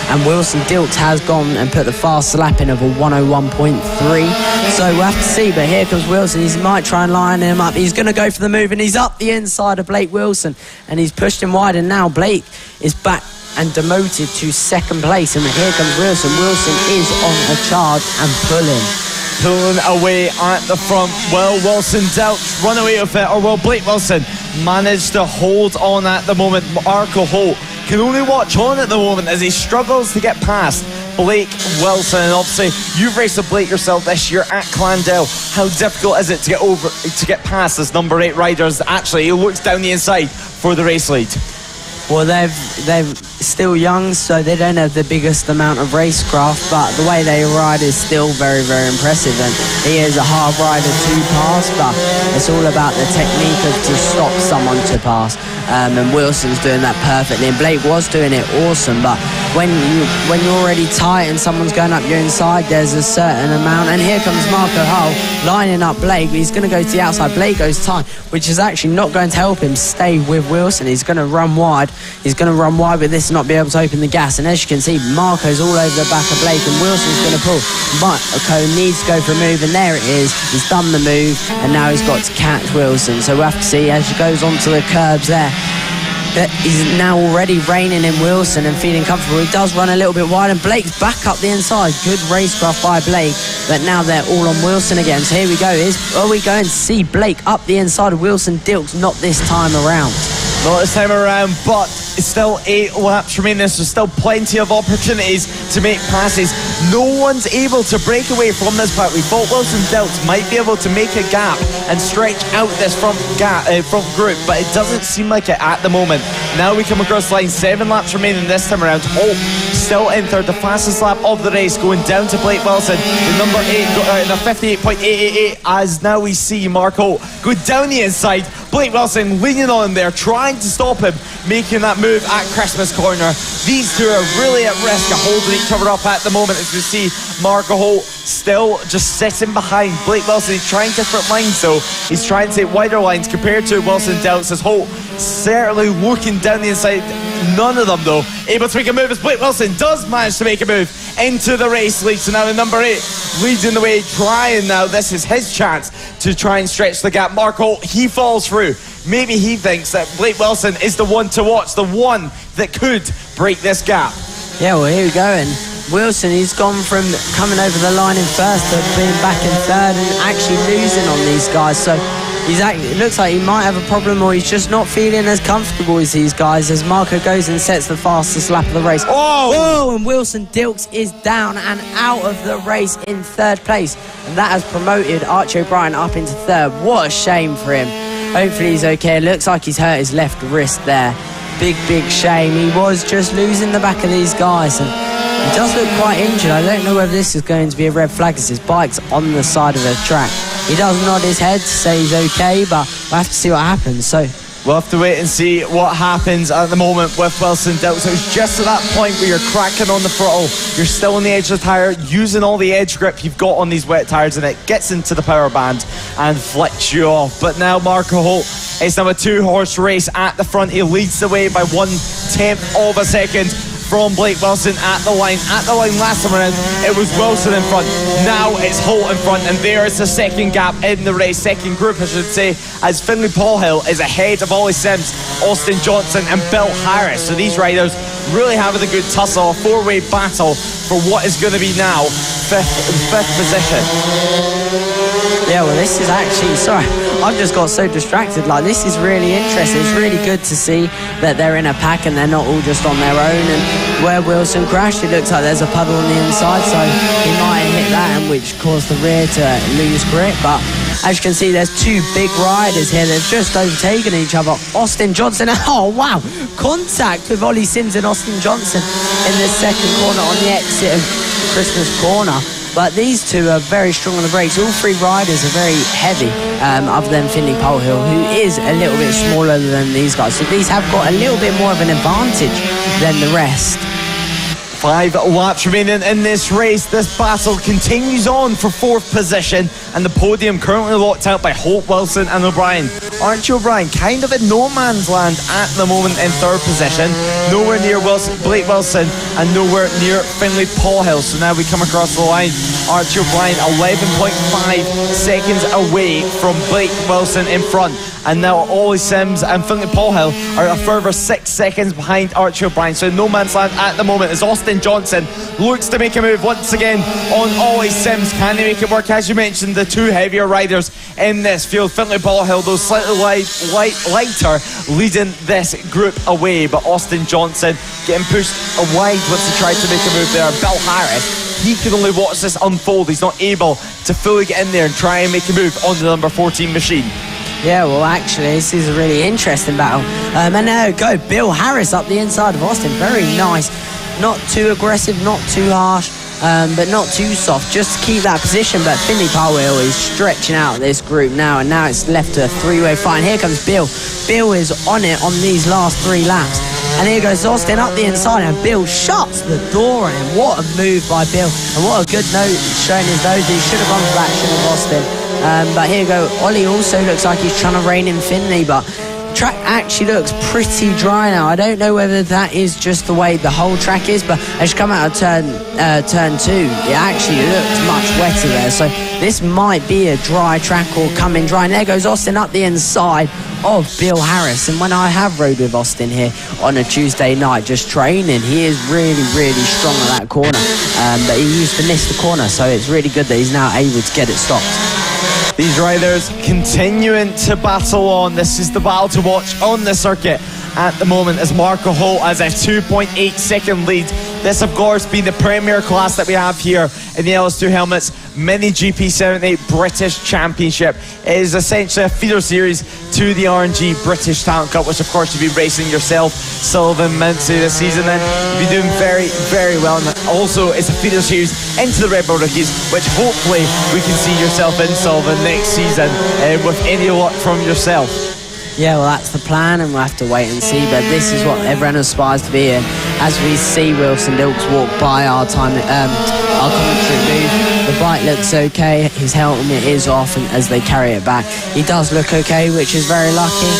And Wilson Dilks has gone and put the fast lap in of a 1:01.3. So we'll have to see, but here comes Wilson. He might try and line him up. He's going to go for the move, and he's up the inside of Blake Wilson, and he's pushed him wide, and now Blake is back and demoted to second place. And here comes Wilson. Wilson is on a charge and
pulling away at the front. Will Wilson Dilks run away with it, or will Blake Wilson manage to hold on at the moment? Marco Holt can only watch on at the moment as he struggles to get past Blake Wilson. And obviously you've raced with Blake yourself this year at Clandell. How difficult is it to get past this number 8 riders? Actually, he looks down the inside for the race lead.
Well, they're still young, so they don't have the biggest amount of racecraft, but the way they ride is still very, very impressive, and he is a hard rider to pass, but it's all about the technique of to stop someone to pass, and Wilson's doing that perfectly, and Blake was doing it awesome. But when you're already tight and someone's going up your inside, there's a certain amount, and here comes Marco Hull lining up Blake. He's going to go to the outside. Blake goes tight, which is actually not going to help him stay with Wilson. He's going to run wide. He's going to run wide with this, not be able to open the gas, and as you can see, Marco's all over the back of Blake, and Wilson's going to pull. Marco needs to go for a move, and there it is. He's done the move, and now he's got to catch Wilson. So we'll have to see as he goes onto the curbs there. But he's now already reining in Wilson and feeling comfortable. He does run a little bit wide, and Blake's back up the inside. Good racecraft by Blake, but now they're all on Wilson again. So here we go. Are we going to see Blake up the inside of Wilson Dilks? Not this time around.
Not this time around, but it's still 8 laps remaining. There's still plenty of opportunities to make passes. No one's able to break away from this part. We thought Wilson Dilks might be able to make a gap and stretch out this front group, but it doesn't seem like it at the moment. Now we come across the line, 7 laps remaining this time around. Holt still in third, the fastest lap of the race, going down to Blake Wilson, the number 8 in a 58.888, as now we see Mark Holt go down the inside. Blake Wilson leaning on there, trying to stop him making that move at Christmas Corner. These two are really at risk of holding each other up at the moment, as we see Marco Holt still just sitting behind Blake Wilson. He's trying different lines though. He's trying to take wider lines compared to Wilson Dilks, as Holt certainly looking down the inside. None of them though able to make a move, as Blake Wilson does manage to make a move into the race lead. So now the number 8 leading the way, trying now. This is his chance to try and stretch the gap. Mark Holt, he falls through. Maybe he thinks that Blake Wilson is the one to watch, the one that could break this gap.
Yeah, well, here we go. And Wilson, he's gone from coming over the line in first to being back in third and actually losing on these guys. So It looks like he might have a problem, or he's just not feeling as comfortable as these guys, as Marco goes and sets the fastest lap of the race.
Oh!
And Wilson Dilks is down and out of the race in third place, and that has promoted Archie O'Brien up into third. What a shame for him. Hopefully he's okay. It looks like he's hurt his left wrist there. Big shame. He was just losing the back of these guys, and he does look quite injured. I don't know whether this is going to be a red flag as his bike's on the side of the track. He does nod his head to say he's okay, but we'll have to see what happens. So
we'll have to wait and see what happens at the moment with Wilson Dilks. So it's just at that point where you're cracking on the throttle, you're still on the edge of the tyre, using all the edge grip you've got on these wet tyres, and it gets into the power band and flicks you off. But now Marco Holt, it's now a 2-horse race at the front. He leads the way by 1/10 of a second from Blake Wilson at the line. At the line last time around, it was Wilson in front. Now it's Holt in front, and there is the second gap in the race, second group I should say, as Finlay Paulhill is ahead of Ollie Sims, Austin Johnson and Bill Harris. So these riders really having a good tussle, a 4-way battle for what is going to be now fifth position.
Yeah, well, this is actually, sorry, I've just got so distracted. Like, this is really interesting. It's really good to see that they're in a pack and they're not all just on their own. And where Wilson crashed, it looks like there's a puddle on the inside, so he might have hit that, and which caused the rear to lose grip. But as you can see, there's two big riders here. They've just overtaken each other. Austin Johnson, oh wow, contact with Ollie Sims and Austin Johnson in the second corner on the exit of Christmas Corner. But these two are very strong on the brakes. All three riders are very heavy, other than Finlay Paulhill, who is a little bit smaller than these guys. So these have got a little bit more of an advantage than the rest.
5 laps remaining in this race. This battle continues on for 4th position, and the podium currently locked out by Holt, Wilson and O'Brien. Archie O'Brien kind of in no man's land at the moment in 3rd position, nowhere near Blake Wilson and nowhere near Finlay Paulhill. So now we come across the line. Archie O'Brien 11.5 seconds away from Blake Wilson in front, and now Ollie Sims and Finlay Paulhill are a further 6 seconds behind Archie O'Brien. So in no man's land at the moment as Austin Johnson looks to make a move once again on Ollie Sims. Can he make it work? As you mentioned, the two heavier riders in this field, Finlay Paulhill, though slightly lighter, leading this group away, but Austin Johnson getting pushed wide once he tried to make a move there. Bill Harris, he can only watch this unfold. He's not able to fully get in there and try and make a move on the number 14 machine.
Yeah, well, actually, this is a really interesting battle. And there we go, Bill Harris up the inside of Austin. Very nice. Not too aggressive, not too harsh, but not too soft. Just to keep that position. But Finlay Paulhill is stretching out this group now, and now it's left to a 3-way fight. And here comes Bill. Bill is on it on these last 3 laps. And here goes Austin up the inside, and Bill shuts the door on him. What a move by Bill, and what a good note showing his nose. He should have gone for that, shouldn't have Austin. But here you go. Ollie also looks like he's trying to rein in Finlay, but track actually looks pretty dry now. I don't know whether that is just the way the whole track is, but as you come out of turn 2, it actually looks much wetter there. So this might be a dry track or coming dry. And there goes Austin up the inside of Bill Harris. And when I have rode with Austin here on a Tuesday night just training, he is really, really strong at that corner. But he used to miss the corner, so it's really good that he's now able to get it stopped.
These riders continuing to battle on. This is the battle to watch on the circuit at the moment as Marco Holt has a 2.8 second lead. This, of course, being the premier class that we have here in the LS2 helmets, Mini GP 78 British Championship. It is essentially a feeder series to the RNG British Talent Cup, which of course you'll be racing yourself, Sullivan, Mincy this season, and you'll be doing very, very well. And also it's a feeder series into the RedBull Rookies, which hopefully we can see yourself in, Sullivan, next season with any luck from yourself.
Yeah, well, that's the plan, and we'll have to wait and see. But this is what everyone aspires to be in. As we see Wilson Dilks walk by our commentary booth, the bike looks okay. His helmet is off, and as they carry it back, he does look okay, which is very lucky.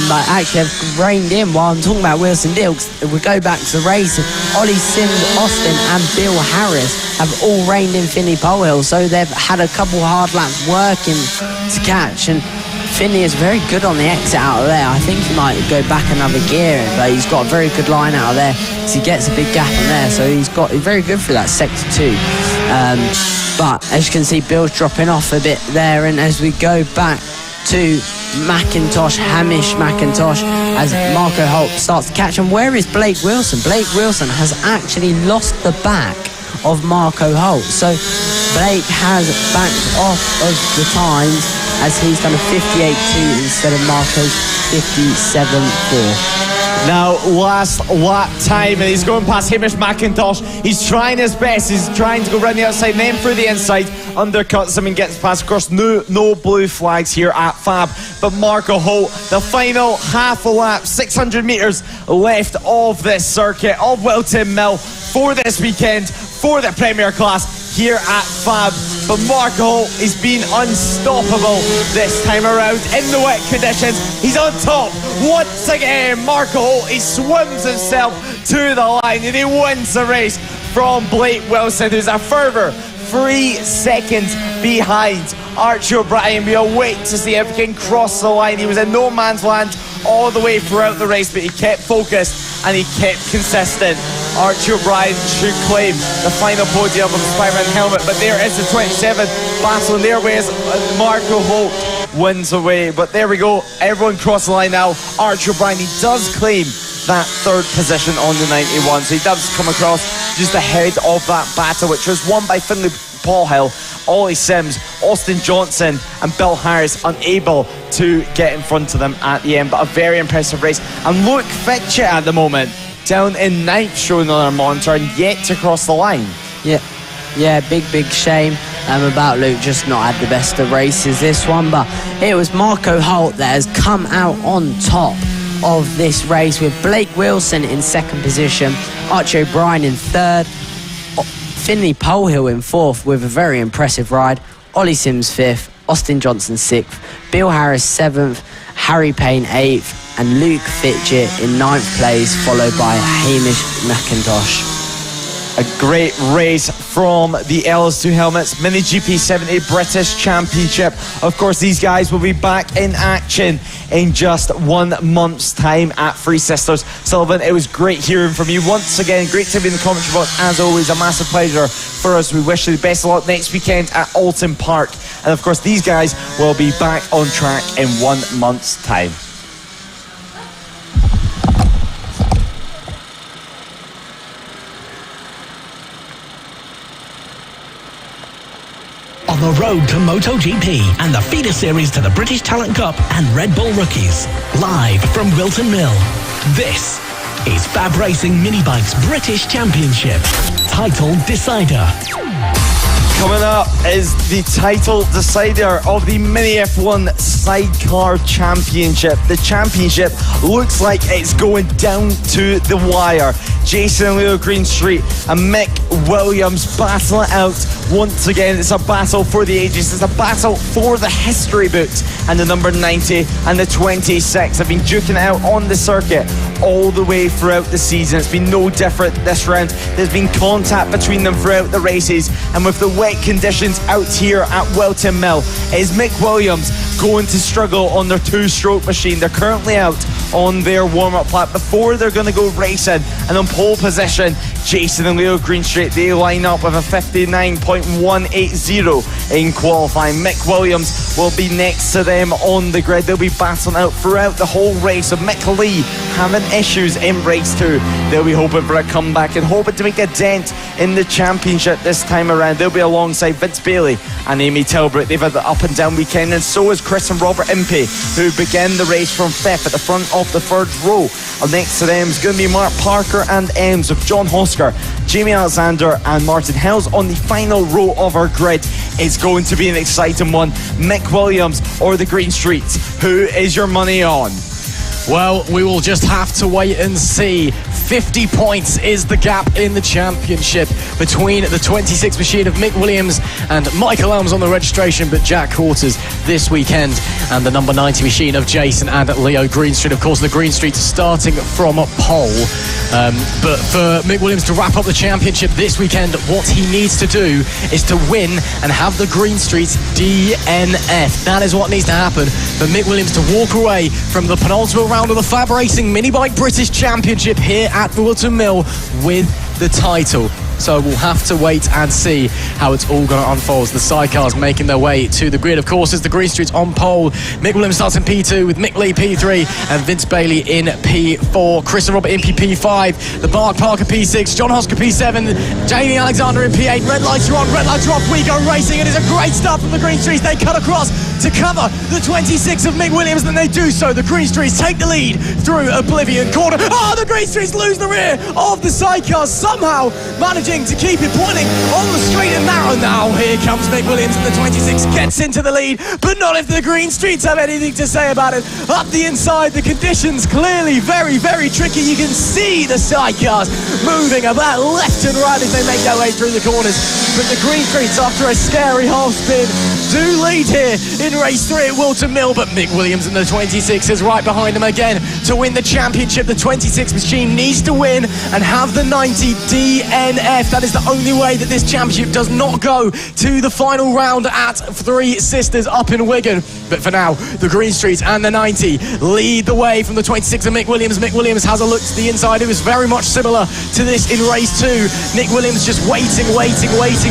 But actually, I've reined in while I'm talking about Wilson Dilks. If we go back to the race, Ollie Sims, Austin, and Bill Harris have all reined in Finlay Paulhill, so they've had a couple hard laps working to catch. And Finlay is very good on the exit out of there. I think he might go back another gear, but he's got a very good line out of there because he gets a big gap in there. So he's very good for that sector 2. But as you can see, Bill's dropping off a bit there, and as we go back to Hamish McIntosh, as Marco Holt starts to catch. And where is Blake Wilson? Blake Wilson has actually lost the back of Marco Holt. So Blake has backed off of the times, as he's done a 58.2 instead of Marco's 57.4.
Now, last lap time, and he's going past Hamish McIntosh. He's trying his best. He's trying to go around the outside, then through the inside, undercuts him and gets past. Of course, no blue flags here at Fab. But Marco Holt, the final half a lap, 600 metres left of this circuit of Whilton Mill for this weekend, for the Premier Class here at Fab. But Marco Holt has been unstoppable this time around in the wet conditions. He's on top once again. Marco Holt, he swims himself to the line and he wins the race from Blake Wilson, who's a further 3 seconds behind Archie O'Brien. We'll wait to see if he can cross the line. He was in no man's land all the way throughout the race, but he kept focused and he kept consistent. Archie O'Brien should claim the final podium of the Spider-Man helmet, but there is the 27th battle, and there is Marco Holt wins away. But there we go, everyone crossed the line now. Archie O'Brien, he does claim that third position on the 91, so he does come across just ahead of that battle, which was won by Finlay Paul Hill, Ollie Sims, Austin Johnson and Bill Harris unable to get in front of them at the end. But a very impressive race. And Luke Fitchett at the moment down in ninth, showing on our monitor, and yet to cross the line.
Yeah, big shame about Luke just not had the best of races this one, but it was Marco Holt that has come out on top of this race, with Blake Wilson in second position, Archie O'Brien in third, Finlay Polehill in fourth with a very impressive ride, Ollie Sims fifth, Austin Johnson sixth, Bill Harris seventh, Harry Payne eighth, and Luke Fitchett in ninth place, followed by Hamish McIntosh.
A great race from the LS2 helmets, Mini GP 70 British Championship. Of course, these guys will be back in action in just 1 month's time at Three Sisters. Sullivan, it was great hearing from you once again. Great to be in the commentary box, as always. A massive pleasure for us. We wish you the best of luck next weekend at Alton Park. And of course, these guys will be back on track in 1 month's time.
On the road to MotoGP and the feeder series to the British Talent Cup and RedBull Rookies. Live from Whilton Mill. This is FAB-Racing Mini Bikes British Championship. Title Decider.
Coming up is the title decider of the Mini F1 Sidecar Championship. The championship looks like it's going down to the wire. Jason and Leo Greenstreet and Mick Williams battle it out once again. It's a battle for the ages. It's a battle for the history books. And the number 90 and the 26 have been duking it out on the circuit all the way throughout the season. It's been no different this round. There's been contact between them throughout the races, and with the wet conditions out here at Whilton Mill, is Mick Williams going to struggle on their two-stroke machine. They're currently out on their warm-up lap before they're going to go racing, and on pole position, Jason and Leo Greenstreet, they line up with a 59.180 in qualifying. Mick Williams will be next to them on the grid. They'll be battling out throughout the whole race. So Mick Lee having issues in race 2. They'll be hoping for a comeback and hoping to make a dent in the championship this time around. They'll be alongside Vince Bailey and Amy Tilbrook. They've had the up and down weekend, and so is Chris and Robert Impey, who began the race from 5th at the front of the third row. Next to them is going to be Mark Parker and Ems, with John Hosker, Jamie Alexander and Martin Hells on the final row of our grid. It's going to be an exciting one. Mick Williams or the Greenstreets, who is your money on?
Well, we will just have to wait and see. 50 points is the gap in the championship between the 26 machine of Mick Williams and Michael Elms on the registration, but Jack Quarters this weekend, and the number 90 machine of Jason and Leo Greenstreet. Of course, the Greenstreets starting from a pole. But for Mick Williams to wrap up the championship this weekend, what he needs to do is to win and have the Greenstreets DNF. That is what needs to happen for Mick Williams to walk away from the penultimate round of the FAB Racing Minibike British Championship here at Whilton Mill with the title. So we'll have to wait and see how it's all going to unfold. The sidecars making their way to the grid. Of course, as the Green Street's on pole, Mick Williams starts in P2 with Mick Lee P3 and Vince Bailey in P4. Chris and Robert in P5. The Bark Parker P6. John Hosker P7. Jamie Alexander in P8. Red lights are on. Red lights are off. We go racing. It is a great start from the Green Streets. They cut across to cover the 26 of Mick Williams, and they do so. The Green Streets take the lead through Oblivion Corner. Oh, the Green Streets lose the rear of the sidecars, somehow managing to keep it pointing on the straight and narrow. Now here comes Mick Williams, and the 26 gets into the lead, but not if the Green Streets have anything to say about it. Up the inside, the conditions clearly very, very tricky. You can see the sidecars moving about left and right as they make their way through the corners, but the Green Streets, after a scary half spin, do lead here in race 3 at Whilton Mill, but Mick Williams and the 26 is right behind them again to win the championship. The 26 machine needs to win and have the 90 DNF. That is the only way that this championship does not go to the final round at Three Sisters up in Wigan. But for now, the Green Streets and the 90 lead the way from the 26 of Mick Williams. Mick Williams has a look to the inside. It was very much similar to this in race 2. Mick Williams just waiting,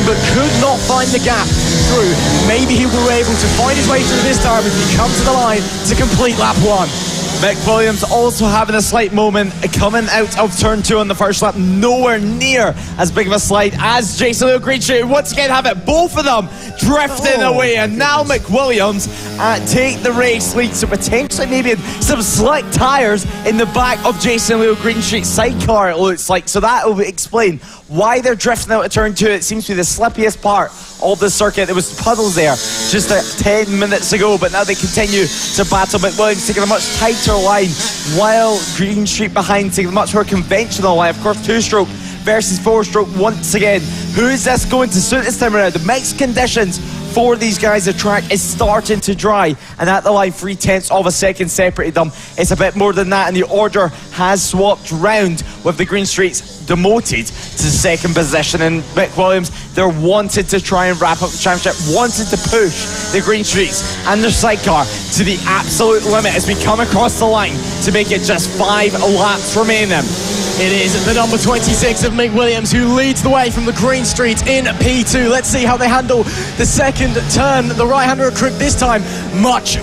but could not find the gap through. Maybe he will be able to find his way through this time if he comes to the line to complete lap 1.
Mick Williams also having a slight moment coming out of turn 2 on the first lap. Nowhere near as big of a slide as Jason Leo Greenstreet. Once again have it, both of them drifting away, and now Mick Williams take the race lead. So potentially maybe some slick tyres in the back of Jason Leo Greenstreet's sidecar, it looks like. So that will explain why they're drifting out of turn 2. It seems to be the slippiest part of the circuit. There was puddles there just 10 minutes ago, but now they continue to battle. Mick Williams taking a much tighter line, while Green Street behind taking a much more conventional line. Of course, 2-stroke versus 4-stroke once again. Who is this going to suit this time around? The mixed conditions for these guys, the track is starting to dry, and at the line 0.3 of a second separated them. It's a bit more than that, and the order has swapped round with the Green Streets demoted to second position. And Mick Williams, they're wanted to try and wrap up the championship, wanted to push the Green Streets and their sidecar to the absolute limit as we come across the line to make it just 5 laps remaining.
It is the number 26 of Mick Williams who leads the way from the Green Street in P2. Let's see how they handle the second turn. The right-hander crook this time much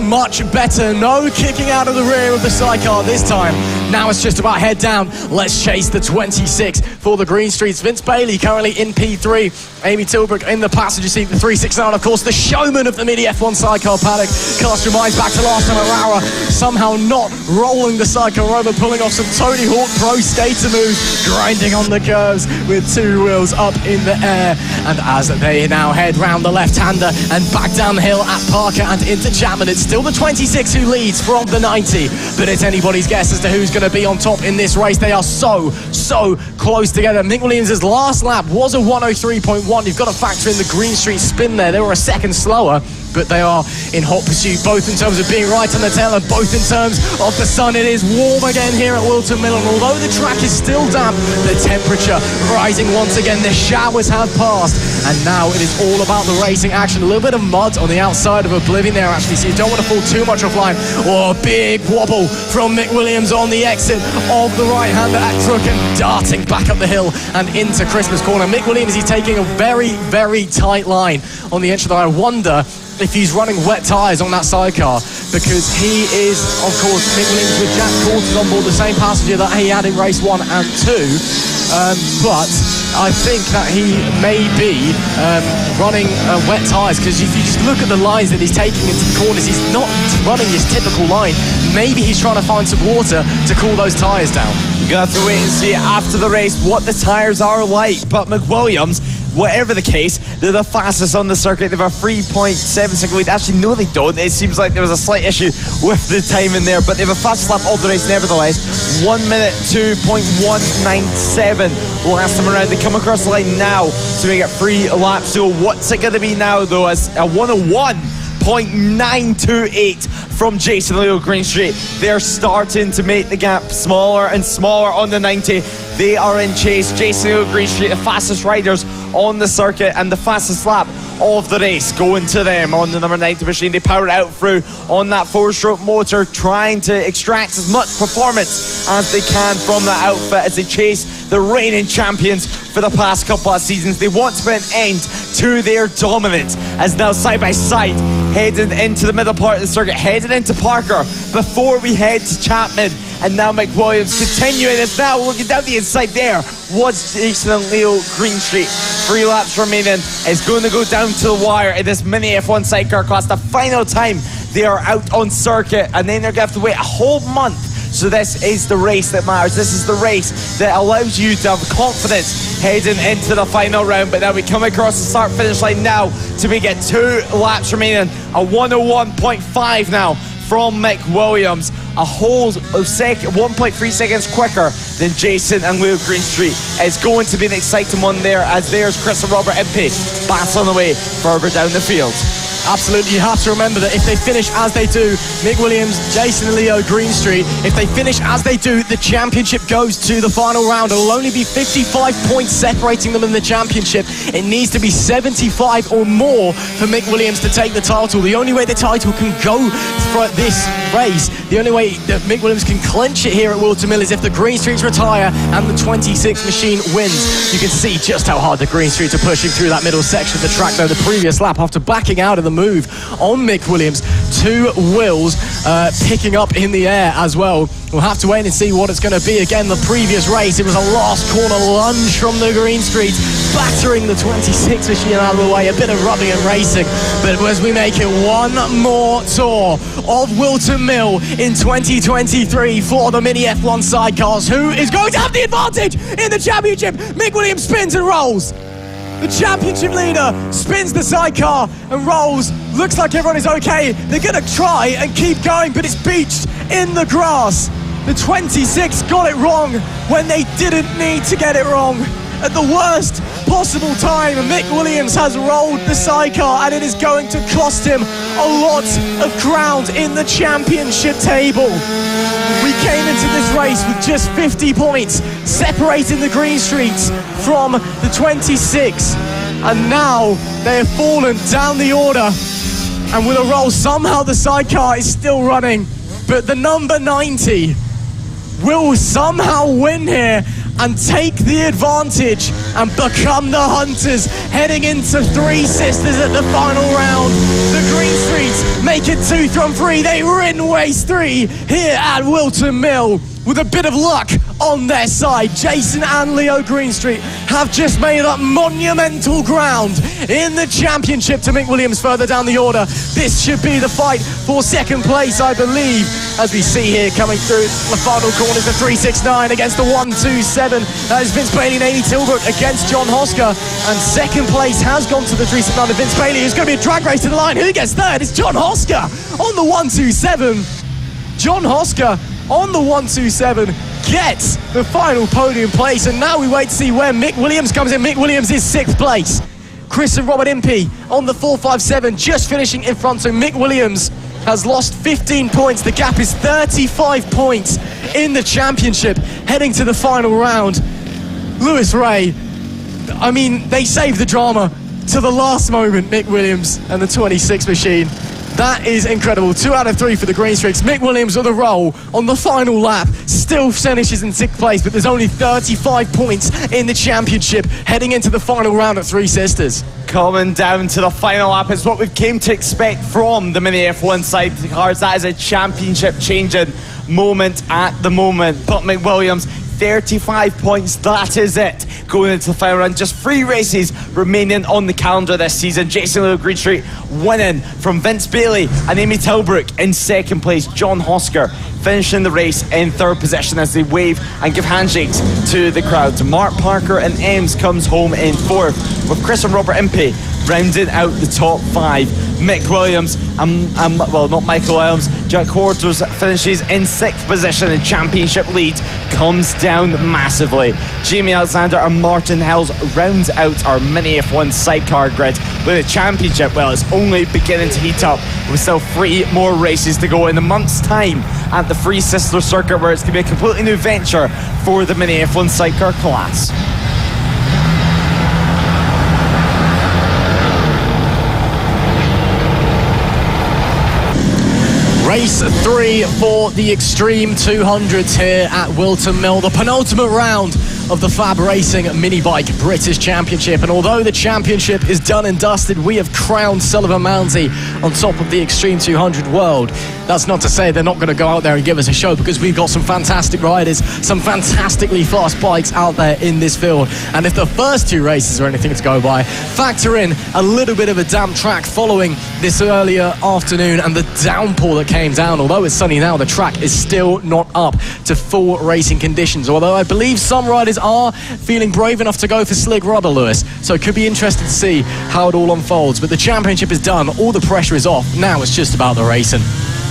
better. No kicking out of the rear of the sidecar this time. Now it's just about head down. Let's chase the 26 for the Green Streets. Vince Bailey currently in P3. Amy Tilbrook in the passenger seat, the 369. Of course, the showman of the Mini F1 sidecar paddock. Cast your minds back to last time at Rara. Somehow not rolling the sidecar over, pulling off some Tony Hawk Pro skater moves, grinding on the curves with 2 wheels up in the air. And as they now head round the left-hander and back down the hill at Parker and into Chapman, it's still the 26 who leads from the 90. But it's anybody's guess as to who's going to be on top in this race. They are so close together. Mick Williams' last lap was a 103.1. You've got to factor in the Green Street spin there. They were a second slower, but they are in hot pursuit, both in terms of being right on the tail and both in terms of the sun. It is warm again here at Whilton Mill, and although the track is still damp, the temperature rising once again. The showers have passed, and now it is all about the racing action. A little bit of mud on the outside of Oblivion there, actually, so you don't want to fall too much offline. Oh, a big wobble from Mick Williams on the exit of the right-hander at Crook, and darting back up the hill and into Christmas Corner. Mick Williams, he's taking a very tight line on the entry line. I wonder if he's running wet tyres on that sidecar, because he is, of course, Mick Williams with Jack Coulton on board, the same passenger that he had in race 1 and 2. But I think that he may be running wet tyres, because if you just look at the lines that he's taking into the corners, he's not running his typical line. Maybe he's trying to find some water to cool those tyres down.
You're going to have to wait and see after the race what the tyres are like. But Mick Williams, whatever the case, they're the fastest on the circuit. They have a 3.7 second lead. Actually, no, they don't. It seems like there was a slight issue with the time in there, but they have a fast lap of the race nevertheless. 1 minute 2.197 last time around. They come across the line now to make it 3 laps. So what's it going to be now, though? As a 101.928 from Jason Leo Greenstreet. They're starting to make the gap smaller and smaller on the 90. They are in chase. Jason Leo Greenstreet, the fastest riders on the circuit, and the fastest lap of the race going to them on the number 90 machine. They power it out through on that 4-stroke motor, trying to extract as much performance as they can from that outfit as they chase the reigning champions for the past couple of seasons. They want to put an end to their dominance, as now side by side, heading into the middle part of the circuit, heading into Parker before we head to Chapman. And now Mick Williams continuing this now, looking down the inside there was Jason and Leo Greenstreet. 3 laps remaining. It's going to go down to the wire in this mini F1 sidecar class. The final time they are out on circuit, and then they're going to have to wait a whole month. So this is the race that matters. This is the race that allows you to have confidence heading into the final round. But now we come across the start-finish line now to make it 2 laps remaining. A 101.5 now from Mick Williams, a whole 1.3 seconds quicker than Jason and Leo Greenstreet. It's going to be an exciting one there, as there's Chris and Robert Impey battling away further down the field.
Absolutely, you have to remember that if they finish as they do, Mick Williams, Jason and Leo Greenstreet, if they finish as they do, the championship goes to the final round. It'll only be 55 points separating them in the championship. It needs to be 75 or more for Mick Williams to take the title. The only way the title can go for this race, the only way that Mick Williams can clinch it here at Whilton Mill, is if the Greenstreets retire and the 26 machine wins. You can see just how hard the Greenstreets are pushing through that middle section of the track, though, the previous lap, after backing out of the move on Mick Williams. 2 wheels picking up in the air as well. We'll have to wait and see what it's going to be. Again, the previous race, it was a last corner lunge from the Greenstreets, battering the 26 machine out of the way. A bit of rubbing and racing, but as we make it one more tour of Whilton Mill in 2023 for the mini F1 sidecars, who is going to have the advantage in the championship? Mick Williams spins and rolls. The championship leader spins the sidecar and rolls. Looks like everyone is okay. They're going to try and keep going, but it's beached in the grass. The 26 got it wrong when they didn't need to get it wrong. At the worst possible time, Mick Williams has rolled the sidecar, and it is going to cost him a lot of ground in the championship table. We came into this race with just 50 points, separating the Greenstreets from the 26. And now they have fallen down the order. And with a roll, somehow the sidecar is still running. But the number 90 will somehow win here and take the advantage and become the hunters heading into Three Sisters at the final round. The Greenstreets make it 2 from 3. They win race 3 here at Whilton Mill with a bit of luck on their side. Jason and Leo Greenstreet have just made up monumental ground in the championship to Mick Williams further down the order. This should be the fight for second place, I believe, as we see here coming through the final corners, the 369 against the 127. That is Vince Bailey and Amy Tilbrook against John Hosker, and second place has gone to the 369 of Vince Bailey, who's going to be a drag race to the line. Who gets third? It's John Hosker on the 127. John Hosker on the 127 gets the final podium place, and now we wait to see where Mick Williams comes in. Mick Williams is 6th place. Chris and Robert Impey on the 457, just finishing in front. So Mick Williams has lost 15 points. The gap is 35 points in the championship heading to the final round. Lewis Ray, I mean, they saved the drama to the last moment, Mick Williams and the 26 machine. That is incredible. 2 out of 3 for the Greenstreets. Mick Williams with a roll on the final lap, still finishes in 6th place, but there's only 35 points in the championship heading into the final round at Three Sisters.
Coming down to the final lap is what we've came to expect from the mini F1 sidecars. That is a championship changing moment at the moment. But Mick Williams, 35 points, that is it. Going into the final round, just 3 races remaining on the calendar this season. Jason Leo Greenstreet winning from Vince Bailey and Amy Tilbrook in 2nd place. John Hosker finishing the race in 3rd position as they wave and give handshakes to the crowd. Mark Parker and Ems comes home in 4th, with Chris and Robert Impey rounding out the top 5. Mick Williams well, not Michael Williams, Jack Quarters finishes in 6th position, and championship lead comes down massively. Jamie Alexander and Martin Hills rounds out our mini F1 sidecar grid with a championship. Well, it's only beginning to heat up with still 3 more races to go in a month's time at the Three Sisters circuit, where it's going to be a completely new venture for the mini F1 sidecar class.
Race 3 for the Extreme 200s here at Whilton Mill, the penultimate round of the FAB Racing Mini Bike British Championship. And although the championship is done and dusted, we have crowned Sullivan Mounsey on top of the Extreme 200 World. That's not to say they're not going to go out there and give us a show, because we've got some fantastic riders, some fantastically fast bikes out there in this field. And if the first two races are anything to go by, factor in a little bit of a damp track following this earlier afternoon and the downpour that came down. Although it's sunny now, the track is still not up to full racing conditions, although I believe some riders are feeling brave enough to go for slick rubber, Lewis. So it could be interesting to see how it all unfolds. But the championship is done, all the pressure is off. Now it's just about the racing.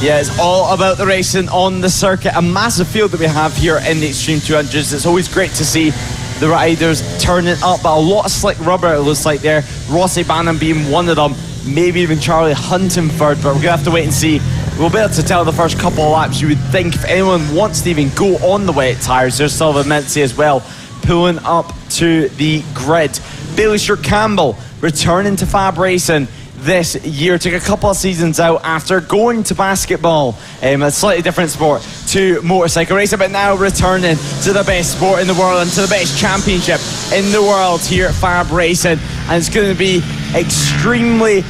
Yeah, it's all about the racing on the circuit. A massive field that we have here in the Extreme 200s. It's always great to see the riders turning up, but a lot of slick rubber, it looks like there. Rossi Bannon being one of them, maybe even Charlie Huntingford, but we're going to have to wait and see. We'll be able to tell the first couple of laps. You would think if anyone wants to even go on the wet tyres, there's Sullivan Mounsey as well, pulling up to the grid. Bailey Stewart Campbell returning to FAB Racing this year. Took a couple of seasons out after going to basketball, a slightly different sport, to motorcycle racing, but now returning to the best sport in the world and to the best championship in the world here at FAB Racing. And it's going to be extremely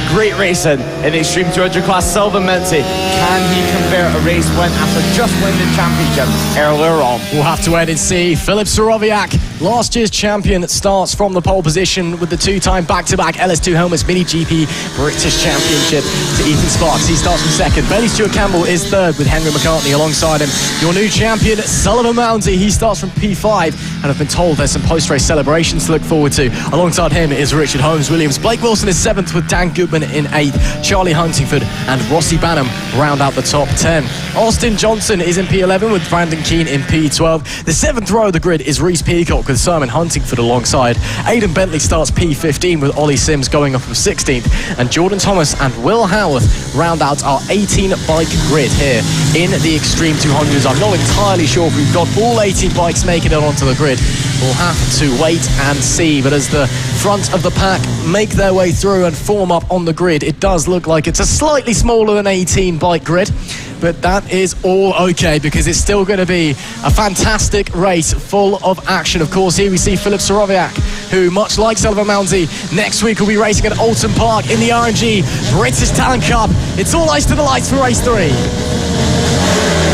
great racing in the Extreme 200 class. Sullivan Mounsey, can he convert a race win after just winning the championship earlier on?
We'll have to wait and see. Filip Sorowiak, last year's champion, starts from the pole position with the two-time back-to-back LS2 helmets Mini GP British Championship to Ethan Sparks. He starts from second. Bailey Stewart Campbell is third with Henry McCartney alongside him. Your new champion, Sullivan Mounsey, he starts from P5, and I've been told there's some post-race celebrations to look forward to. Alongside him is Richard Holmes-Williams. Blake Wilson is 7th with Dan Goodman in 8th. Charlie Huntingford and Rossi Bannon round out the top 10. Austin Johnson is in P11 with Brandon Keane in P12. The 7th row of the grid is Reece Peacock with Simon Huntingford alongside. Aidan Bentley starts P15 with Ollie Sims going up from 16th. And Jordan Thomas and Will Howarth round out our 18 bike grid here in the Extreme 200s. I'm not entirely sure if we've got all 18 bikes making it onto the grid. We'll have to wait and see. But as the front of the pack make their way through and form up on the grid, it does look like it's a slightly smaller than 18 bike grid. But that is all okay, because it's still going to be a fantastic race full of action. Of course, here we see Filip Sorowiak, who, much like Sullivan Mounsey, next week will be racing at Alton Park in the RNG British Talent Cup. It's all ice to the lights for race 3.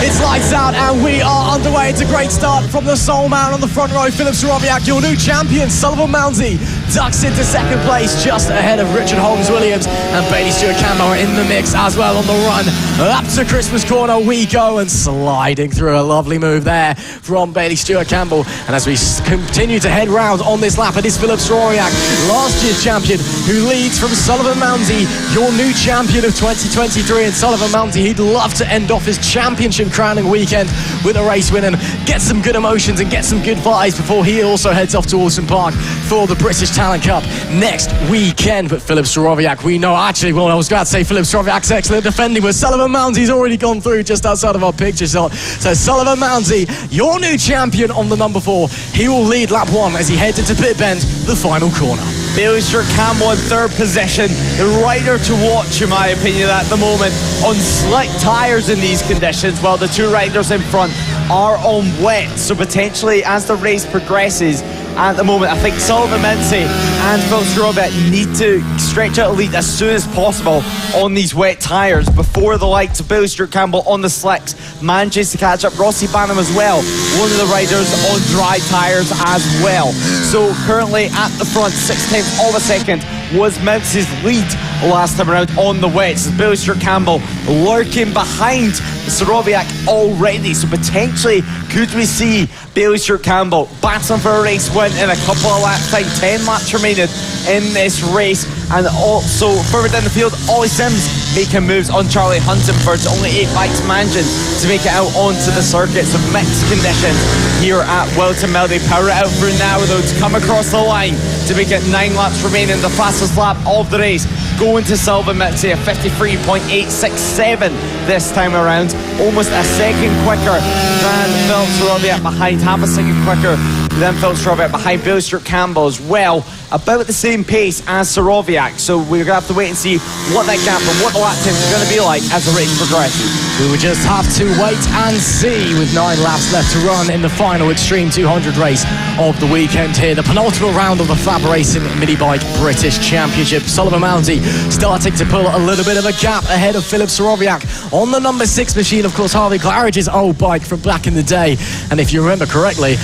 It's lights out and we are underway. It's a great start from the sole man on the front row. Filip Sorowiak, your new champion. Sullivan Mounsey ducks into second place just ahead of Richard Holmes-Williams, and Bailey Stewart Campbell are in the mix as well on the run. Up to Christmas corner we go, and sliding through a lovely move there from Bailey Stewart Campbell. And as we continue to head round on this lap, it is Filip Sorowiak, last year's champion, who leads from Sullivan Mounsey, your new champion of 2023. And Sullivan Mounsey, he'd love to end off his championship crowning weekend with a race win and get some good emotions and get some good vibes before he also heads off to Alton Park for the British Talent Cup next weekend. But Filip Sorowiak, we know, actually, well, I was glad to say Filip Sorowiak's excellent defending, but Sullivan Mounsey's already gone through just outside of our picture shot. So Sullivan Mounsey, your new champion on the number 4. He will lead lap 1 as he heads into pit bend, the final corner.
Bailey Stewart Campbell in third position, the rider to watch in my opinion at the moment, on slick tyres in these conditions, while the two riders in front are on wet. So potentially as the race progresses, at the moment I think Sullivan Mounsey and Filip Sorowiak need to stretch out a lead as soon as possible on these wet tyres before the likes of Bailey Stewart Campbell on the slicks manages to catch up. Rossi Bannon as well, one of the riders on dry tyres as well. So currently at the front, 6/10 of a second was Mounsey's lead last time around on the wets. Bailey Stewart Campbell lurking behind Sorowiak already, so potentially could we see Bailey Stewart Campbell battling for a race win in a couple of laps time. 10 laps remaining in this race. And also further down the field, Ollie Sims making moves on Charlie Huntingford. Only 8 bikes managing to make it out onto the circuit. Some mixed conditions here at Whilton Mill. They power it out through now though to come across the line to make it 9 laps remaining. The fastest lap of the race going to Sullivan Mounsey, a 53.867 this time around. Almost a second quicker than Filip Sorowiak behind, half a second quicker Then Phil Soroviak behind Billy Stewart Campbell as well, about the same pace as Soroviak. So we're going to have to wait and see what that gap and what the lap times are going to be like as the race progresses.
We will just have to wait and see, with 9 laps left to run in the final Extreme 200 race of the weekend here. The penultimate round of the FAB-Racing Mini Bike British Championship. Sullivan Mounty starting to pull a little bit of a gap ahead of Philip Soroviak on the number 6 machine. Of course, Harvey Claridge's old bike from back in the day. And if you remember correctly,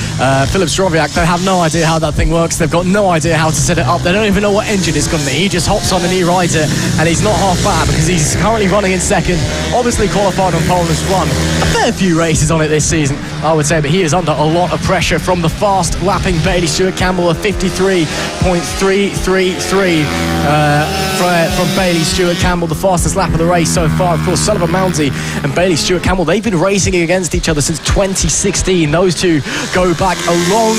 Philip Soroviak, they have no idea how that thing works. They've got no idea how to set it up. They don't even know what engine it's going to be. He just hops on and he rides it, and he's not half bad because he's currently running in second. Obviously qualified on pole and has run a fair few races on it this season, I would say, but he is under a lot of pressure from the fast lapping Bailey Stewart Campbell, a 53.333 from Bailey Stewart Campbell, the fastest lap of the race so far. Of course, Sullivan Mounty and Bailey Stewart Campbell, they've been racing against each other since 2016. Those two go back a long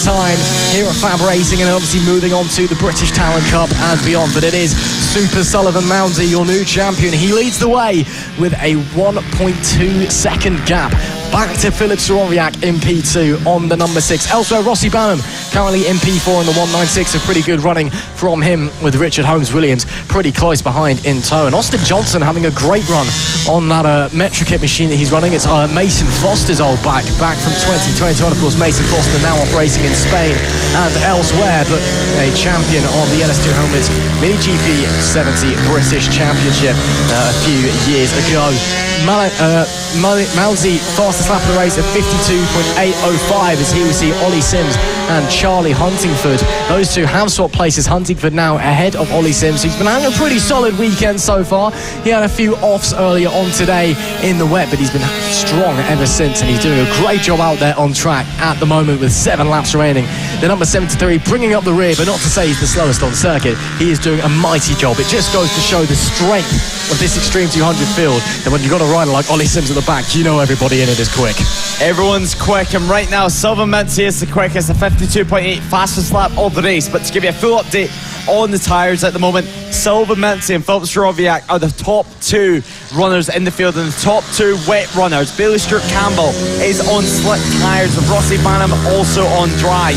time here at Fab Racing, and obviously moving on to the British Talent Cup and beyond. But it is Super Sullivan Mounty, your new champion. He leads the way with a 1.2 second gap back to Philip Soroviak in P2 on the number 6. Elsewhere, Rossi Banham currently in P4 in the 196. A pretty good running from him, with Richard Holmes-Williams pretty close behind in tow. And Austin Johnson having a great run on that Metrokit machine that he's running. It's Mason Foster's old back from 2021. Of course, Mason Foster now off racing in Spain and elsewhere, but a champion of the LS2 Helmets Mini GP 70 British Championship a few years ago. Mounty fastest lap of the race at 52.805 as he will see Ollie Sims and Charlie Huntingford. Those two have swapped places. Huntingford now ahead of Ollie Sims. He's been having a pretty solid weekend so far. He had a few offs earlier on today in the wet, but he's been strong ever since, and he's doing a great job out there on track at the moment with 7 laps remaining. The number 73 bringing up the rear, but not to say he's the slowest on circuit. He is doing a mighty job. It just goes to show the strength of this Extreme 200 field, that when you've got a rider like Ollie Sims at the back, you know everybody in it is quick.
Everyone's quick, and right now Sullivan Mounty is the quickest, a 52.8 fastest lap of the race. But to give you a full update on the tyres at the moment, Sullivan Mounty and Philip Soroviak are the top 2 runners in the field, and the top 2 wet runners. Bailey Stewart Campbell is on slick tyres, with Rossi Banham also on dry.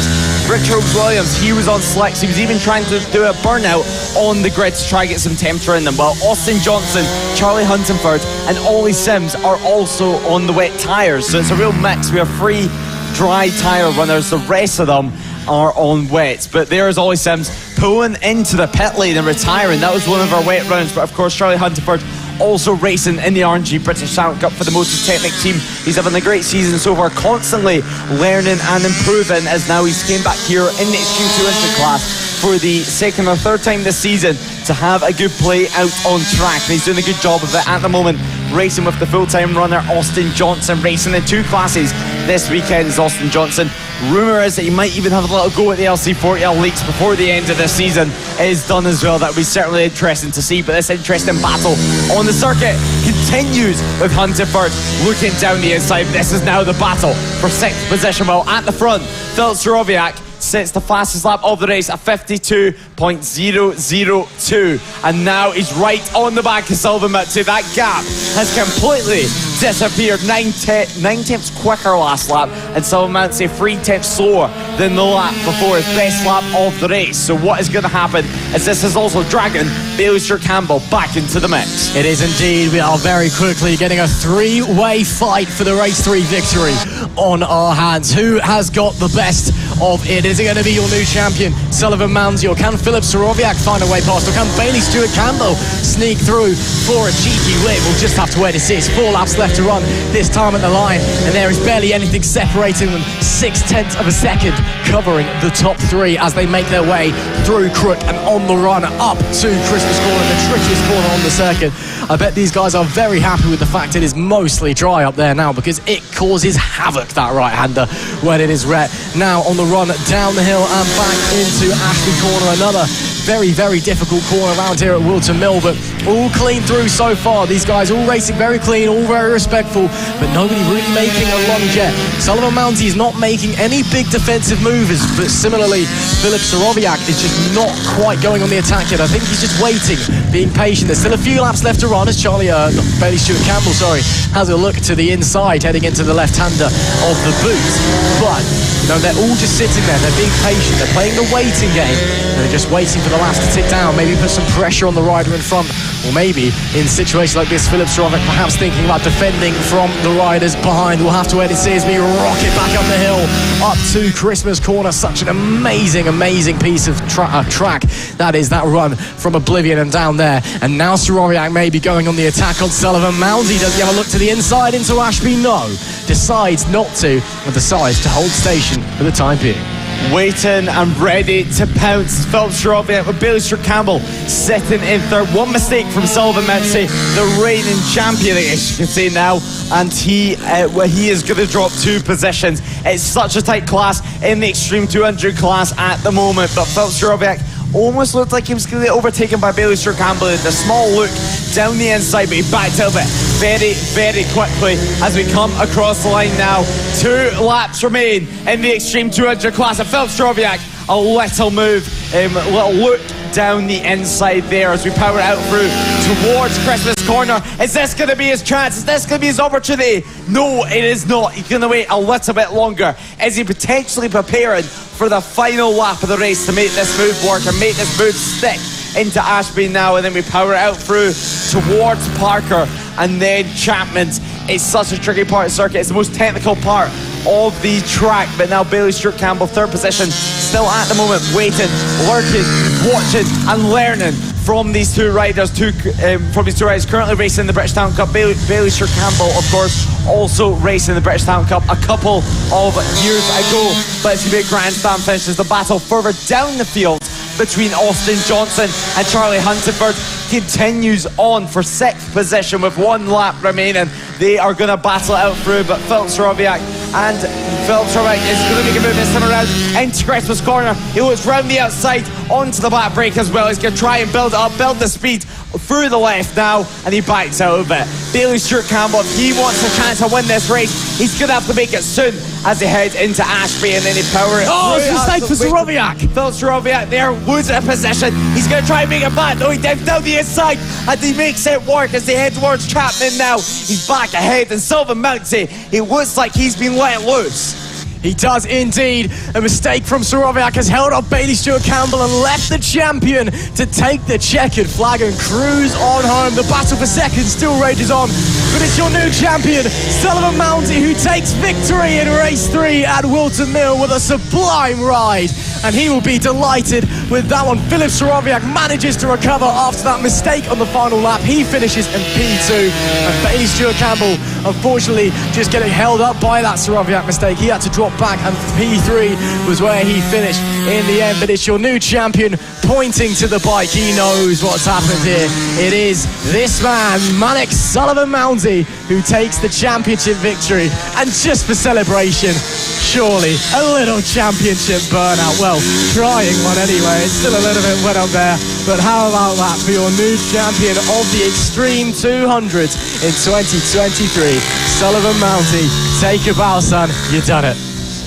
Richard Williams, he was on slicks. He was even trying to do a burnout on the grid to try and get some temperature in them. While Austin Johnson, Charlie Huntingford and Ollie Sims are also on the wet tyres. So it's a real mix. We have 3 dry tyre runners. The rest of them are on wet. But there's Ollie Sims pulling into the pit lane and retiring. That was one of our wet rounds. But of course, Charlie Huntingford also racing in the RNG British Talent Cup for the Motors Technic team. He's having a great season so far, constantly learning and improving, as now he's came back here in the Extreme 200 class for the 2nd or 3rd time this season to have a good play out on track, and he's doing a good job of it at the moment, racing with the full-time runner Austin Johnson, racing in 2 classes this weekend is Austin Johnson. Rumour is that he might even have a little go at the LC40L leaks before the end of the season is done as well. That would be certainly interesting to see, but this interesting battle on the circuit continues with Huntingford looking down the inside. This is now the battle for 6th position, while at the front Philip Soroviak sets the fastest lap of the race at 52.002, and now he's right on the back of Sullivan Mounty. That gap has completely disappeared. 9 tenths quicker last lap, and Sullivan Mounty 3 tenths slower than the lap before his best lap of the race. So what is going to happen, as this is also dragging Bailey Stewart Campbell back into the mix?
It is indeed. We are very quickly getting a 3-way fight for the race 3 victory on our hands. Who has got the best of it? Is it going to be your new champion, Sullivan Mounty, or can Philip Soroviak find a way past, or can Bailey Stewart Campbell sneak through for a cheeky win? We'll just have to wait to see. It's 4 laps left to run this time at the line, and there is barely anything separating them. 0.6 of a second covering the top 3 as they make their way through Crook and on the run up to Christmas Corner, the trickiest corner on the circuit. I bet these guys are very happy with the fact it is mostly dry up there now, because it causes havoc, that right-hander, when it is wet. Now on the run down the hill and back into Ashley Corner, another very, very difficult corner around here at Whilton Mill, but all clean through so far. These guys all racing very clean, all very respectful, but nobody really making a lunge yet. Sullivan Mounty is not making any big defensive moves, but similarly, Filip Soroviak is just not quite going on the attack yet. I think he's just waiting, being patient. There's still a few laps left to run as Bailey Stewart Campbell, has a look to the inside, heading into the left-hander of the boot. But, you know, they're all just sitting there. They're being patient. They're playing the waiting game. They're just waiting for the last to tick down. Maybe put some pressure on the rider in front. Or maybe, in situations like this, Filip Soroviak perhaps thinking about defending from the riders behind. We'll have to wait and see as we rocket back up the hill, up to Christmas Corner. Such an amazing, amazing piece of track. That is that run from Oblivion and down there. And now Soroviak may be going on the attack on Sullivan Mounty. Does he have a look to the inside into Ashby? No. Decides not to, and decides to hold station for the time being.
Waiting and ready to pounce. Filip Soroviak with Bailey Stewart Campbell sitting in third. One mistake from Sullivan Mounty, the reigning champion, as you can see now, and he is going to drop 2 positions. It's such a tight class in the Extreme 200 class at the moment, but Filip Soroviak almost looked like he was going to get overtaken by Bailey Stewart Campbell. The small look down the inside, but he backed out of it very, very quickly as we come across the line now. 2 laps remain in the Extreme 200 class, and Filip Soroviak, a little move, little look down the inside there as we power out through towards Christmas Corner. Is this going to be his chance? Is this going to be his opportunity? No, it is not. He's going to wait a little bit longer. Is he potentially preparing for the final lap of the race to make this move work and make this move stick into Ashby now? And then we power out through towards Parker and then Chapman's. It's such a tricky part of the circuit. It's the most technical part of the track, but now Bailey Stewart Campbell, 3rd position, still at the moment waiting, lurking, watching and learning from these 2 riders, currently racing in the British Talent Cup. Bailey Stewart Campbell, of course, also racing the British Talent Cup a couple of years ago, but it's going to be a grandstand finish as the battle further down the field between Austin Johnson and Charlie Huntingford continues on for 6th position with 1 lap remaining. They are going to battle it out through, but Filip Soroviak is going to make a move this time around into Christmas Corner. He looks round the outside onto the back brake as well. He's going to try and build it up, build the speed through the left now, and he backs out of it. Bailey Stewart Campbell, if he wants a chance to win this race, he's going to have to make it soon as he heads into Ashby, and then he power it.
Oh, it's a mistake for Soroviak.
Filip Soroviak there, losing a position. He's going to try and make it back. No, he dives down the inside, and he makes it work as they head towards Chapman now. He's back ahead, and Sullivan Mounty, it looks like he's been let loose.
He does indeed. A mistake from Soroviak has held up Bailey Stewart Campbell and left the champion to take the checkered flag and cruise on home. The battle for second still rages on, but it's your new champion, Sullivan Mounty, who takes victory in race 3 at Whilton Mill with a sublime ride. And he will be delighted with that one. Filip Soroviak manages to recover after that mistake on the final lap. He finishes in P2. And Bailey Stewart Campbell, unfortunately, just getting held up by that Soroviak mistake. He had to drop back, and P3 was where he finished in the end. But it's your new champion pointing to the bike. He knows what's happened here. It is this man, Manic Sullivan Mounty, who takes the championship victory. And just for celebration, surely a little championship burnout. Well, trying one anyway. It's still a little bit wet up there, but how about that for your new champion of the Extreme 200s in 2023, Sullivan Mounty. Take a bow, son. You done it.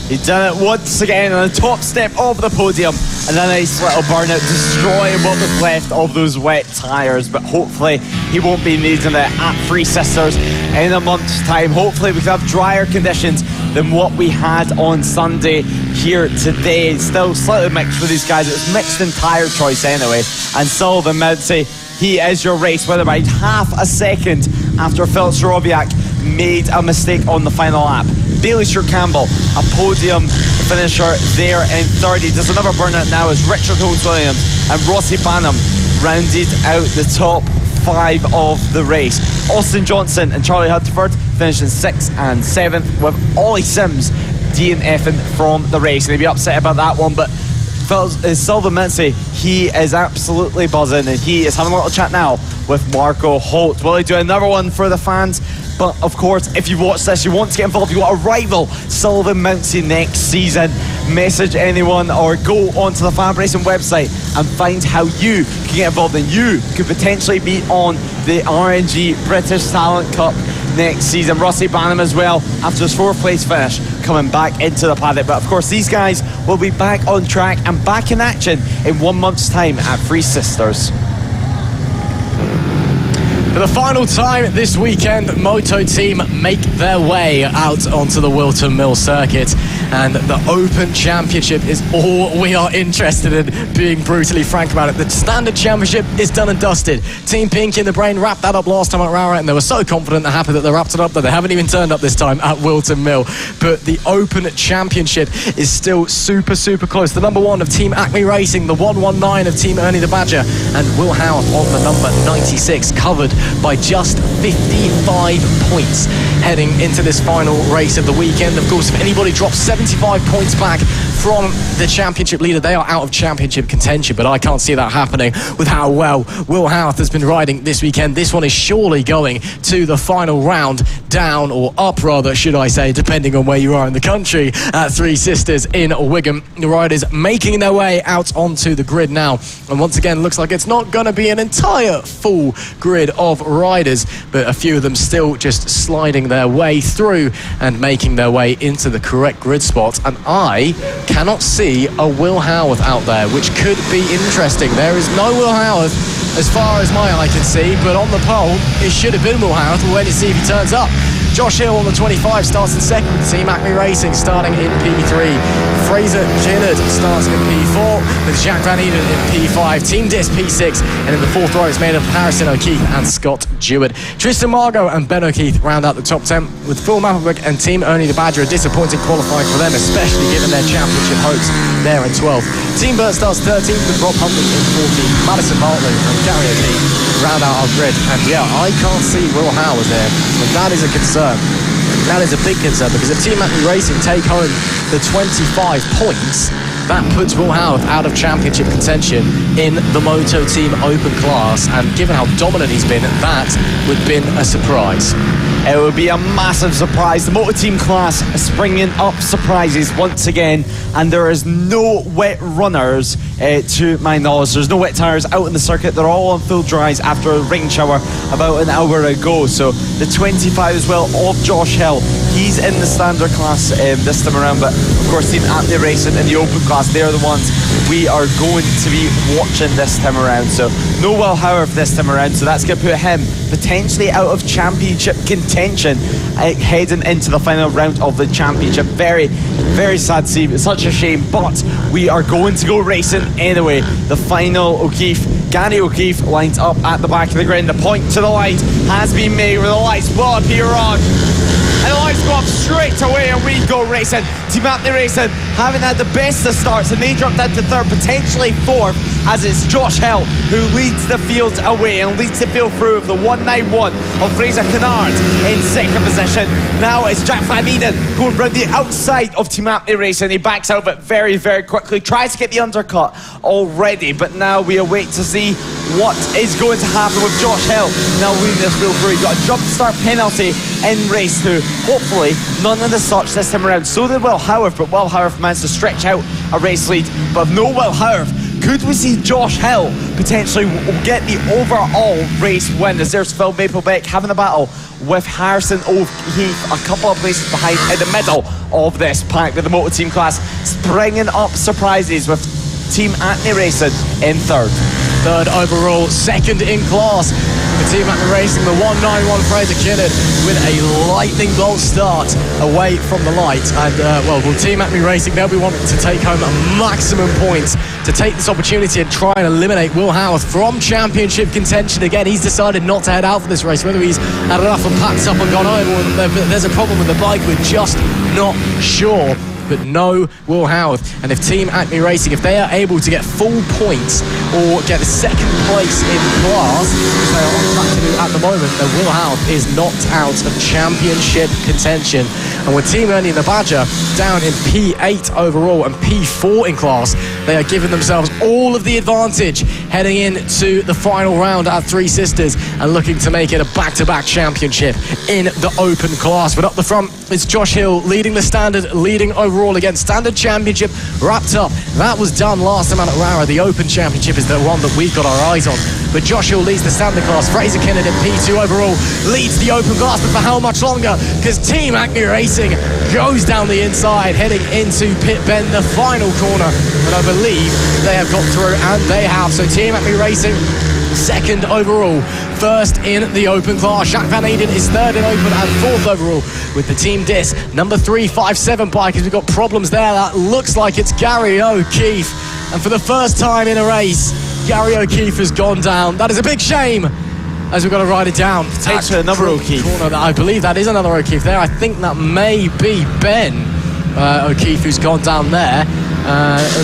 He's done it once again on the top step of the podium, and a nice little burnout, destroying what was left of those wet tyres. But hopefully he won't be needing it at Three Sisters in a month's time. Hopefully we can have drier conditions than what we had on Sunday here today. It's still slightly mixed for these guys. It was mixed in tyre choice anyway. And Sullivan Mounty, he is your race winner by half a second after Filip Soroviak made a mistake on the final lap. Bailey Stewart Campbell, a podium finisher there in third. He does another burnout now as Richard Holmes-Williams and Rossi Banham rounded out the top 5 of the race. Austin Johnson and Charlie Huntingford finishing 6th and 7th, with Ollie Sims DNFing from the race. And he'd be upset about that one, but Sullivan Mounty, he is absolutely buzzing, and he is having a little chat now with Marco Holt. Will he do another one for the fans? But of course, if you've watched this, you want to get involved, you want to rival Sullivan Mounty next season, message anyone or go onto the FAB Racing website and find how you can get involved, and you could potentially be on the RNG British Talent Cup next season. Rossi Banham as well, after his 4th place finish, coming back into the paddock. But of course, these guys will be back on track and back in action in 1 month's time at Three Sisters.
For the final time this weekend, Moto Team make their way out onto the Whilton Mill circuit, and the Open Championship is all we are interested in, being brutally frank about it. The Standard Championship is done and dusted. Team Pink in the Brain wrapped that up last time at Rara, and they were so confident and happy that they wrapped it up that they haven't even turned up this time at Whilton Mill. But the Open Championship is still super, super close. The number 1 of Team Acme Racing, the 119 of Team Ernie the Badger, and Will Howarth on the number 96, covered by just 55 points heading into this final race of the weekend. Of course, if anybody drops 75 points back from the championship leader, they are out of championship contention, but I can't see that happening with how well Will Howarth has been riding this weekend. This one is surely going to the final round, down or up rather, should I say, depending on where you are in the country, at Three Sisters in Wigan. The riders making their way out onto the grid now, and once again looks like it's not going to be an entire full grid of riders, but a few of them still just sliding their way through and making their way into the correct grid spot. And I cannot see a Will Howarth out there, which could be interesting. There is no Will Howarth as far as my eye can see, but on the pole it should have been Will Howarth. We'll wait to see if he turns up. Josh Hill on the 25 starts in second with Team Acme Racing starting in P3. Fraser Ginnard starts in P4 with Jack Van Eden in P5. Team Dis P6, and in the 4th row it's made up of Harrison O'Keefe and Scott Jewett. Tristan Margot and Ben O'Keefe round out the top 10, with Phil Mapplebrook and Team Ernie the Badger a disappointing qualifying for them, especially given their championship hopes there in 12th. Team Burt starts 13th with Rob Huntley in 14th. Madison Bartley and Gary O'Keefe round out our grid, and yeah, I can't see Will Howarth there, and that is a concern. That is a big concern, because if Team Acme Racing take home the 25 points, that puts Will Howarth out of championship contention in the Moto Team Open class, and given how dominant he's been, that would have been a surprise.
It would be a massive surprise. The Moto Team class springing up surprises once again, and there is no wet runners to my knowledge. There's no wet tyres out in the circuit. They're all on full dries after a rain shower about an hour ago. So the 25 as well of Josh Hill, he's in the standard class this time around, but of course Team Acme Racing in the open class, they're the ones we are going to be watching this time around. So no Will Howarth this time around, so that's going to put him potentially out of championship contention heading into the final round of the championship. Very, very sad to see. It's such a shame, but we are going to go racing anyway. The final O'Keefe, Gary O'Keefe, lines up at the back of the grid. The point to the light has been made where the lights will appear on. And the lights go up straight away, and we go racing. Team Acme Racing having had the best of starts, and they dropped down to 3rd, potentially 4th, as it's Josh Hill who leads the field away and leads the field through of the 191 of Fraser Kennard in 2nd position. Now it's Jack Van Eden going round the outside of Team Acme Racing. He backs out of it very, very quickly, tries to get the undercut already, but now we await to see what is going to happen with Josh Hill now leading this field through. He got a jump start penalty in race 2. Hopefully none of the such this time around. So did Will Howarth, but Will Howarth managed to stretch out a race lead. But no Will Howarth, could we see Josh Hill potentially get the overall race win, as there's Phil Maplebeck having a battle with Harrison O'Keefe a couple of places behind in the middle of this pack, with the Moto Team class springing up surprises with Team Acme Racing in 3rd.
3rd overall, 2nd in class for Team Acme Racing, the 191 Fraser Kinnard with a lightning bolt start away from the light. And well, Team Acme Racing, they'll be wanting to take home maximum points to take this opportunity and try and eliminate Will Howarth from championship contention again. He's decided not to head out for this race. Whether he's had enough and packed up and gone home, or there's a problem with the bike, we're just not sure. But no Will Howarth. And if Team Acme Racing, if they are able to get full points or get the 2nd place in class, which they are on track to do at the moment, then Will Howarth is knocked out of championship contention. And with Team Ernie the Badger down in P8 overall and P4 in class, they are giving themselves all of the advantage heading into the final round at Three Sisters and looking to make it a back-to-back championship in the open class. But up the front, it's Josh Hill leading the standard, leading overall again. Standard championship wrapped up. That was done last time out at Rara. The open championship is the one that we've got our eyes on. But Josh Hill leads the standard class. Fraser Kennedy P2 overall leads the open class, but for how much longer? Because Team Acme Racing goes down the inside, heading into Pit Bend, the final corner. And I believe they have got through, and they have. So Team Acme Racing second overall, first in the open class. Jacques Van Eden is third in open and fourth overall with the Team Dis number 357 bike. As we've got problems there, that looks like it's Gary O'Keefe, and for the first time in a race, Gary O'Keefe has gone down. That is a big shame, as we've got to ride it down.
Potentially another O'Keefe.
Corner, I believe that is another O'Keefe there. I think that may be Ben O'Keefe who's gone down there.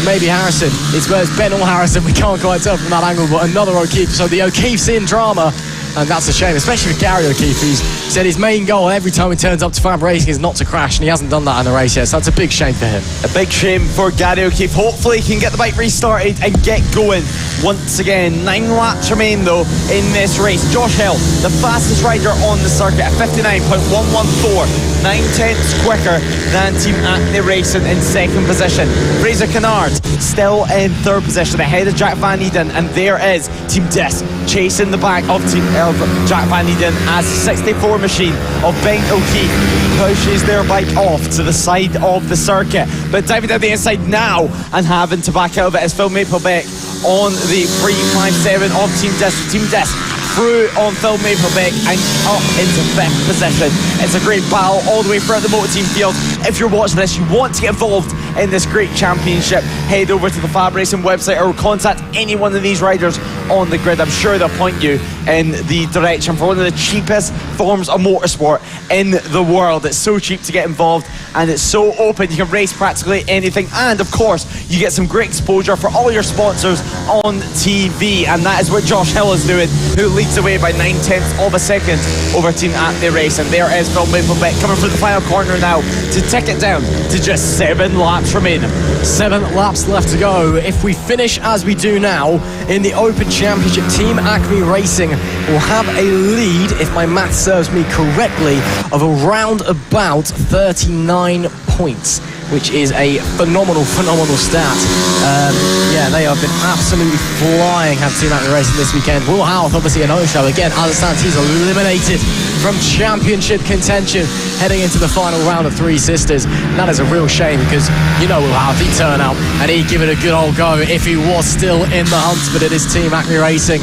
Maybe Harrison. It's Ben or Harrison. We can't quite tell from that angle, but another O'Keefe. So the O'Keefe's in drama, and that's a shame, especially for Gary O'Keefe, who's said his main goal every time he turns up to FAB Racing is not to crash, and he hasn't done that in the race yet, so that's a big shame for him.
A big shame for Gary O'Keefe. Hopefully he can get the bike restarted and get going once again. 9 laps remain though in this race. Josh Hill, the fastest rider on the circuit at 59.114, 9/10 quicker than Team Acme Racing in second position. Fraser Kennard still in third position ahead of Jack Van Eden, and there is Team Dis chasing the back of Jack Van Eden as the 64 machine of Ben O'Keefe pushes their bike off to the side of the circuit. But diving down the inside now and having to back out of it is Phil Maplebeck on the 357 of Team Dis. Team Dis through on Phil Maplebeck and up into fifth position. It's a great battle all the way throughout the motor team field. If you're watching this, you want to get involved in this great championship, head over to the FAB Racing website or contact any one of these riders on the grid. I'm sure they'll point you in the direction for one of the cheapest forms of motorsport in the world. It's so cheap to get involved and it's so open. You can race practically anything, and of course you get some great exposure for all your sponsors on TV, and that is what Josh Hill is doing, who leads the way by 9/10 of a second over Team Acme Racing. There is Phil Maplebeck coming through the final corner now to tick it down to just 7 laps remaining.
7 laps left to go. If we finish as we do now in the Open Championship, Team Acme Racing will have a lead, if my math serves me correctly, of around about 39 points, which is a phenomenal stat. Yeah, they have been absolutely flying, have Team Acme Racing this weekend. Will Howarth, obviously a no-show. Again, as it stands, he's eliminated from championship contention heading into the final round of Three Sisters. And that is a real shame, because you know Will Howarth, he'd turn out and he'd give it a good old go if he was still in the hunt. But it is Team Acme Racing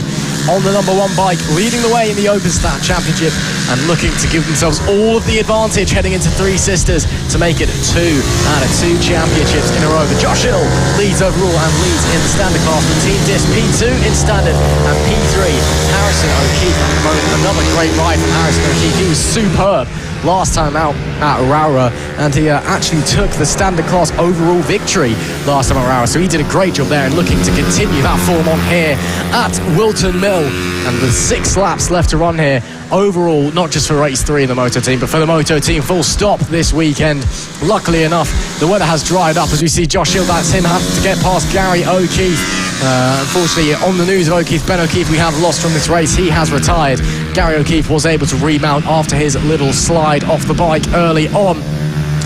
on the number 1 bike, leading the way in the Open Stat Championship and looking to give themselves all of the advantage heading into Three Sisters to make it 2 out of 2 championships in a row. But Josh Hill leads overall and leads in the standard class with Team Dis P2 in standard and P3 Harrison O'Keefe at the moment. Another great ride from Harrison O'Keefe. He was superb last time out at Rara, and he actually took the standard class overall victory last time at Rara, so he did a great job there and looking to continue that form on here at Whilton Mill. And with 6 laps left to run here overall, not just for race 3 in the moto team, but for the moto team full stop this weekend. Luckily enough, the weather has dried up as we see Josh Hill. That's him having to get past Gary O'Keefe. Unfortunately, on the news of O'Keefe, Ben O'Keefe, we have lost from this race. He has retired. Gary O'Keefe was able to remount after his little slide off the bike early on.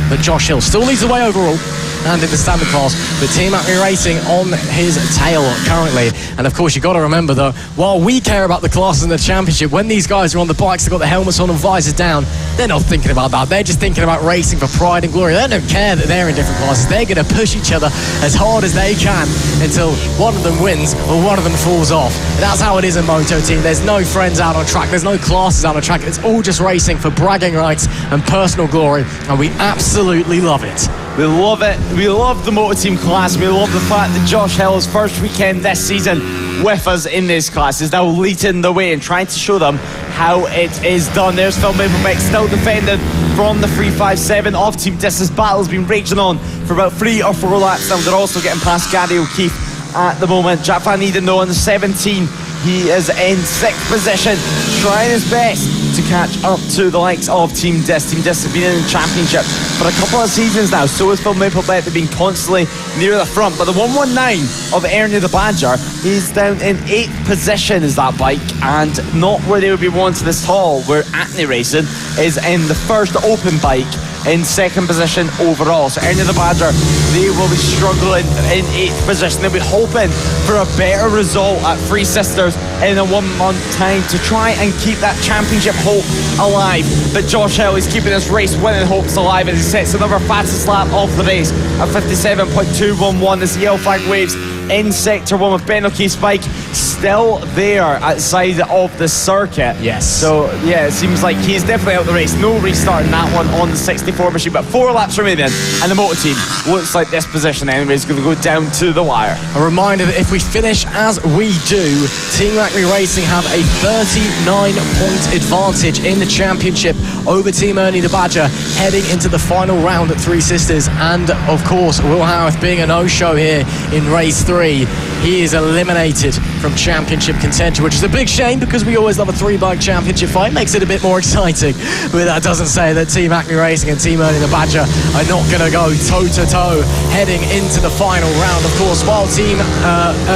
But Josh Hill still leads the way overall and in the standard class, but Team Acme Racing on his tail currently. And of course, you've got to remember that while we care about the classes in the championship, when these guys are on the bikes, they've got the helmets on and visors down, they're not thinking about that. They're just thinking about racing for pride and glory. They don't care that they're in different classes. They're going to push each other as hard as they can until one of them wins or one of them falls off. That's how it is in Moto Team. There's no friends out on track. There's no classes out on track. It's all just racing for bragging rights and personal glory, and we absolutely love it.
We love it. We love the motor team class. We love the fact that Josh Hill's first weekend this season with us in this class is now leading the way and trying to show them how it is done. There's Phil Maplebeck still defending from the 357 of Team Dis. Battle's been raging on for about 3 or 4 laps now. They're also getting past Gary O'Keefe at the moment. Jack Van Eden though on the 17. he is in 6th position, trying his best to catch up to the likes of Team Dis. Team Dis have been in the championship for a couple of seasons now, so has Phil Maplebet. They've been constantly near the front, but the 119 of Ernie the Badger, he's down in 8th position is that bike, and not where they would be wanting this tall, where Acne Racing is in the first open bike in 2nd position overall. So Ernie the Badger, they will be struggling in 8th position. They'll be hoping for a better result at Three Sisters in a 1 month time to try and keep that championship hope alive. But Josh Hill is keeping this race winning hopes alive as he sets another fastest lap of the race at 57.211 as the yellow flag waves in sector 1 with Ben O'Keefe's bike still there outside of the circuit.
Yes.
So yeah, it seems like he's definitely out the race. No restart in that one on the 64 machine, but 4 laps remaining, and the motor team looks like this position anyway is going to go down to the wire.
A reminder that if we finish as we do, Team Acme Racing have a 39-point advantage in the championship over Team Ernie the Badger heading into the final round at Three Sisters. And of course, Will Howarth being a no-show here in race 3, he is eliminated from championship contention, which is a big shame because we always love a 3-bike championship fight. Makes it a bit more exciting, but that doesn't say that Team Acme Racing and Team Ernie the Badger are not going to go toe-to-toe heading into the final round. Of course, while Team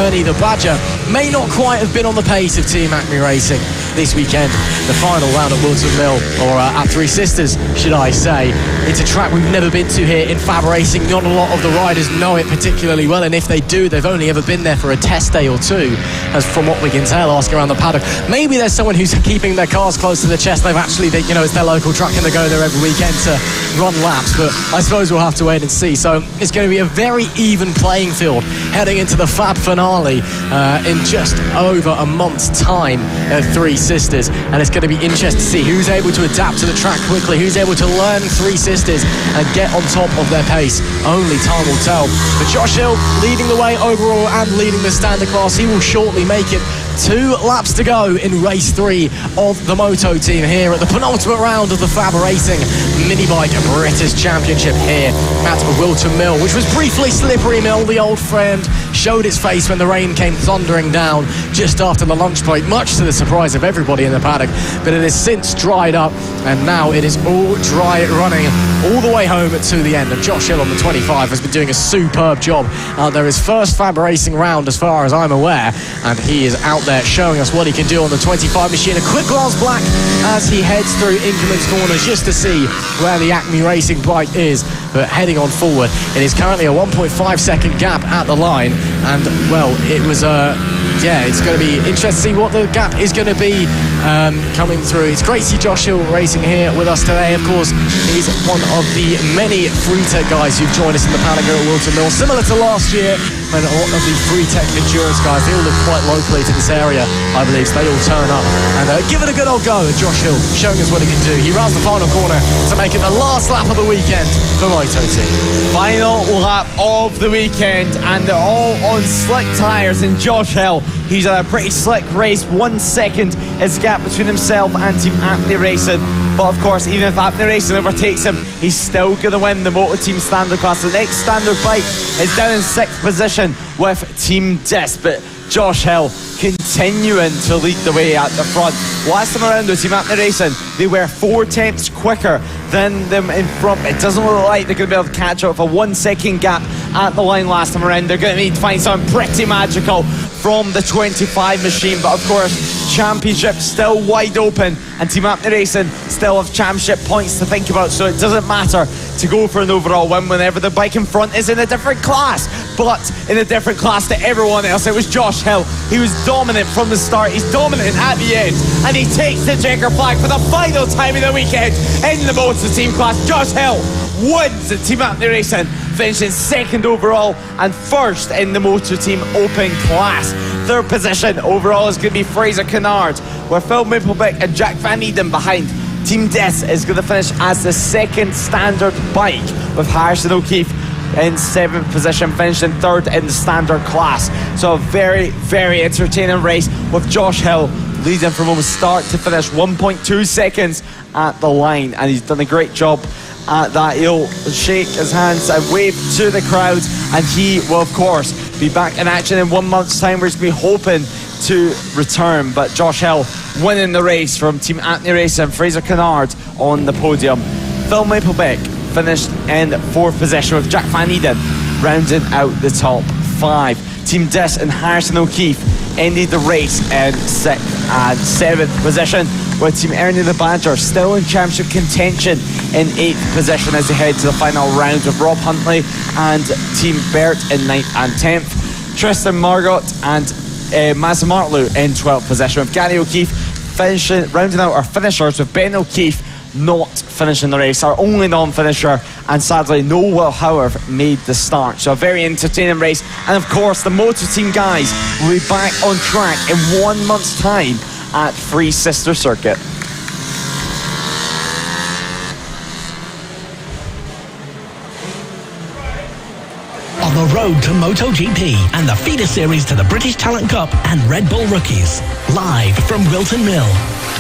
Ernie the Badger may not quite have been on the pace of Team Acme Racing this weekend, the final round at Whilton Mill, or at Three Sisters, should I say. It's a track we've never been to here in FAB-Racing. Not a lot of the riders know it particularly well, and if they do, they've only ever been there for a test day or two, as from what we can tell, asking around the paddock. Maybe there's someone who's keeping their cars close to the chest. They've actually, it's their local track and they go there every weekend to run laps, but I suppose we'll have to wait and see. So it's going to be a very even playing field heading into the Fab finale in just over a month's time at Three Sisters, and it's going to be interesting to see who's able to adapt to the track quickly, who's able to learn Three Sisters and get on top of their pace. Only time will tell. But Josh Hill leading the way overall and leading the standard class. He will shortly make it. 2 laps to go in race 3 of the Moto team here at the penultimate round of the FAB-Racing Minibike British Championship here at Whilton Mill, which was briefly Slippery Mill. The old friend showed its face when the rain came thundering down just after the lunch break, much to the surprise of everybody in the paddock, but it has since dried up and now it is all dry running all the way home to the end. And Josh Hill on the 25 has been doing a superb job out there, his first FAB-Racing round as far as I'm aware, and he is out there showing us what he can do on the 25 machine. A quick glance back as he heads through Inkerman's corners just to see where the Acme Racing bike is, but heading on forward, it is currently a 1.5 second gap at the line, and well, it was it's going to be interesting to see what the gap is going to be coming through. It's great to see Josh Hill racing here with us today. Of course, he's one of the many Free-Tech guys who've joined us in the paddock at Whilton Mill, similar to last year when a lot of the Free-Tech endurance guys, they all live quite locally to this area, I believe, so they all turn up and give it a good old go. And Josh Hill showing us what he can do. He rounds the final corner to make it the last lap of the weekend for Moto team.
Final lap of the weekend, and they're all on slick tyres, and Josh Hill, he's had a pretty slick race. 1 second is the gap between himself and Team Acme Racing. But of course, even if Acme Racing overtakes him, he's still going to win the Moto Team Standard class. The next standard bike is down in 6th position with Team Dis, but Josh Hill continuing to lead the way at the front. Last time around with Team Acme Racing, they were 4 tenths quicker than them in front. It doesn't look like they're going to be able to catch up with a 1 second gap at the line last time around. They're going to need to find something pretty magical from the 25 machine, but of course, championship still wide open, and Team Acme Racing still have championship points to think about, so it doesn't matter to go for an overall win whenever the bike in front is in a different class, but in a different class to everyone else. It was Josh Hill. He was dominant from the start, he's dominant at the end, and he takes the checker flag for the final time of the weekend in the Moto team class. Josh Hill wins at Team Acme Racing, finishing 2nd overall and 1st in the Moto Team Open class. 3rd position overall is going to be Fraser Kennard, with Phil Maplebet and Jack Van Eden behind. Team Dis is going to finish as the 2nd standard bike, with Harrison O'Keefe in 7th position, finishing 3rd in the standard class. So a very, very entertaining race with Josh Hill leading from almost start to finish, 1.2 seconds at the line, and he's done a great job at that. He'll shake his hands and wave to the crowd, and he will of course be back in action in 1 month's time. We're going to be hoping to return, but Josh Hill winning the race from Team Anthony Racing. Fraser Kennard on the podium. Phil Maplebeck finished in 4th position, with Jack Van Eden rounding out the top 5. Team Dis and Harrison O'Keefe ended the race in 6th and 7th position, with Team Ernie the Badger still in championship contention in 8th position as they head to the final round, with Rob Huntley and Team Bert in 9th and 10th. Tristan Margot and Mazza Martlew in 12th position, with Gary O'Keefe rounding out our finishers, with Ben O'Keefe not finishing the race, our only non-finisher, and sadly Noel Howard made the start. So a very entertaining race, and of course the motor team guys will be back on track in 1 month's time at Free Sister Circuit.
On the road to MotoGP and the feeder series to the British Talent Cup and RedBull Rookies, live from Whilton Mill.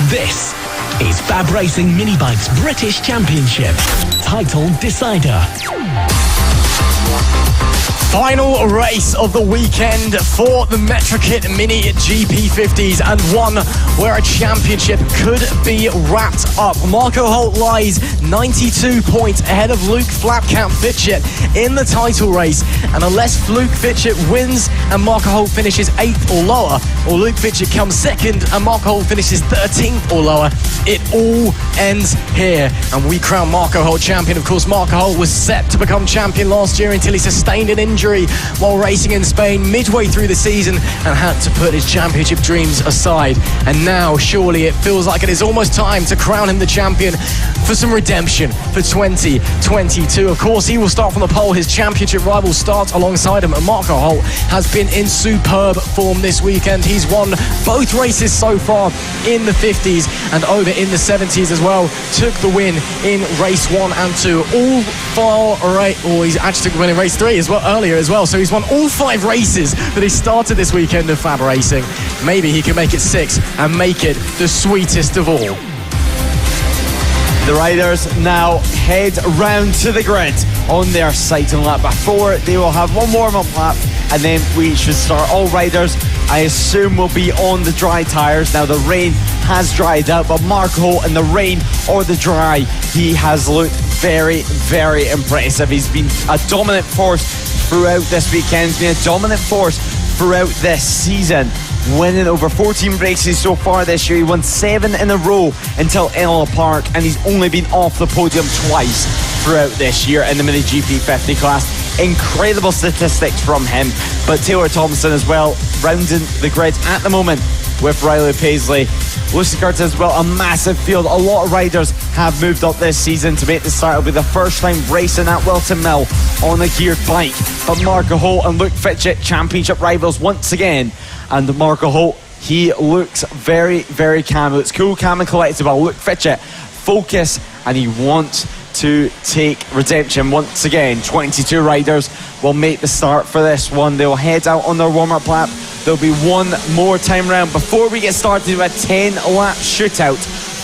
This is FAB-Racing Mini Bikes British Championship, title decider.
Final race of the weekend for the Metrokit Mini GP50s, and one where a championship could be wrapped up. Marco Holt lies 92 points ahead of Luke Flapcamp Fitchett in the title race, and unless Luke Fitchett wins and Marco Holt finishes 8th or lower, or Luke Fitchett comes 2nd and Marco Holt finishes 13th or lower, it all ends here, and we crown Marco Holt champion. Of course, Marco Holt was set to become champion last year until he sustained an injury while racing in Spain midway through the season and had to put his championship dreams aside. And now surely it feels like it is almost time to crown him the champion for some redemption for 2022. Of course, he will start from the pole. His championship rival starts alongside him, and Marco Holt has been in superb form this weekend. He's won both races so far in the 50s and over in the 70s as well. Took the win in race 1 and 2. He's actually took the win in race 3 as well earlier as well. So he's won all 5 races that he started this weekend of Fab Racing. Maybe he can make it 6 and make it the sweetest of all.
The riders now head round to the grid on their sighting lap. Before, they will have one warm-up lap, and then we should start. All riders, I assume, will be on the dry tyres. Now, the rain has dried out, but Marco Holt in the rain or the dry, he has looked very, very impressive. He's been a dominant force throughout this weekend. He's been a dominant force throughout this season, winning over 14 races so far this year. He won 7 in a row until Enola Park, and he's only been off the podium twice throughout this year in the Mini GP 50 class. Incredible statistics from him. But Taylor Thompson as well, rounding the grid at the moment with Riley Paisley. Lucy Curtis as well, a massive field. A lot of riders have moved up this season to make the start. It'll be the first time racing at Whilton Mill on a geared bike. But Marco Holt and Luke Fitchett, championship rivals once again. And Marco Holt, he looks very, very calm. He looks cool, calm and collected. While Luke Fitchett, focus, and he wants to take redemption once again. 22 riders will make the start for this one. They'll head out on their warm-up lap. There'll be one more time round before we get started with a 10-lap shootout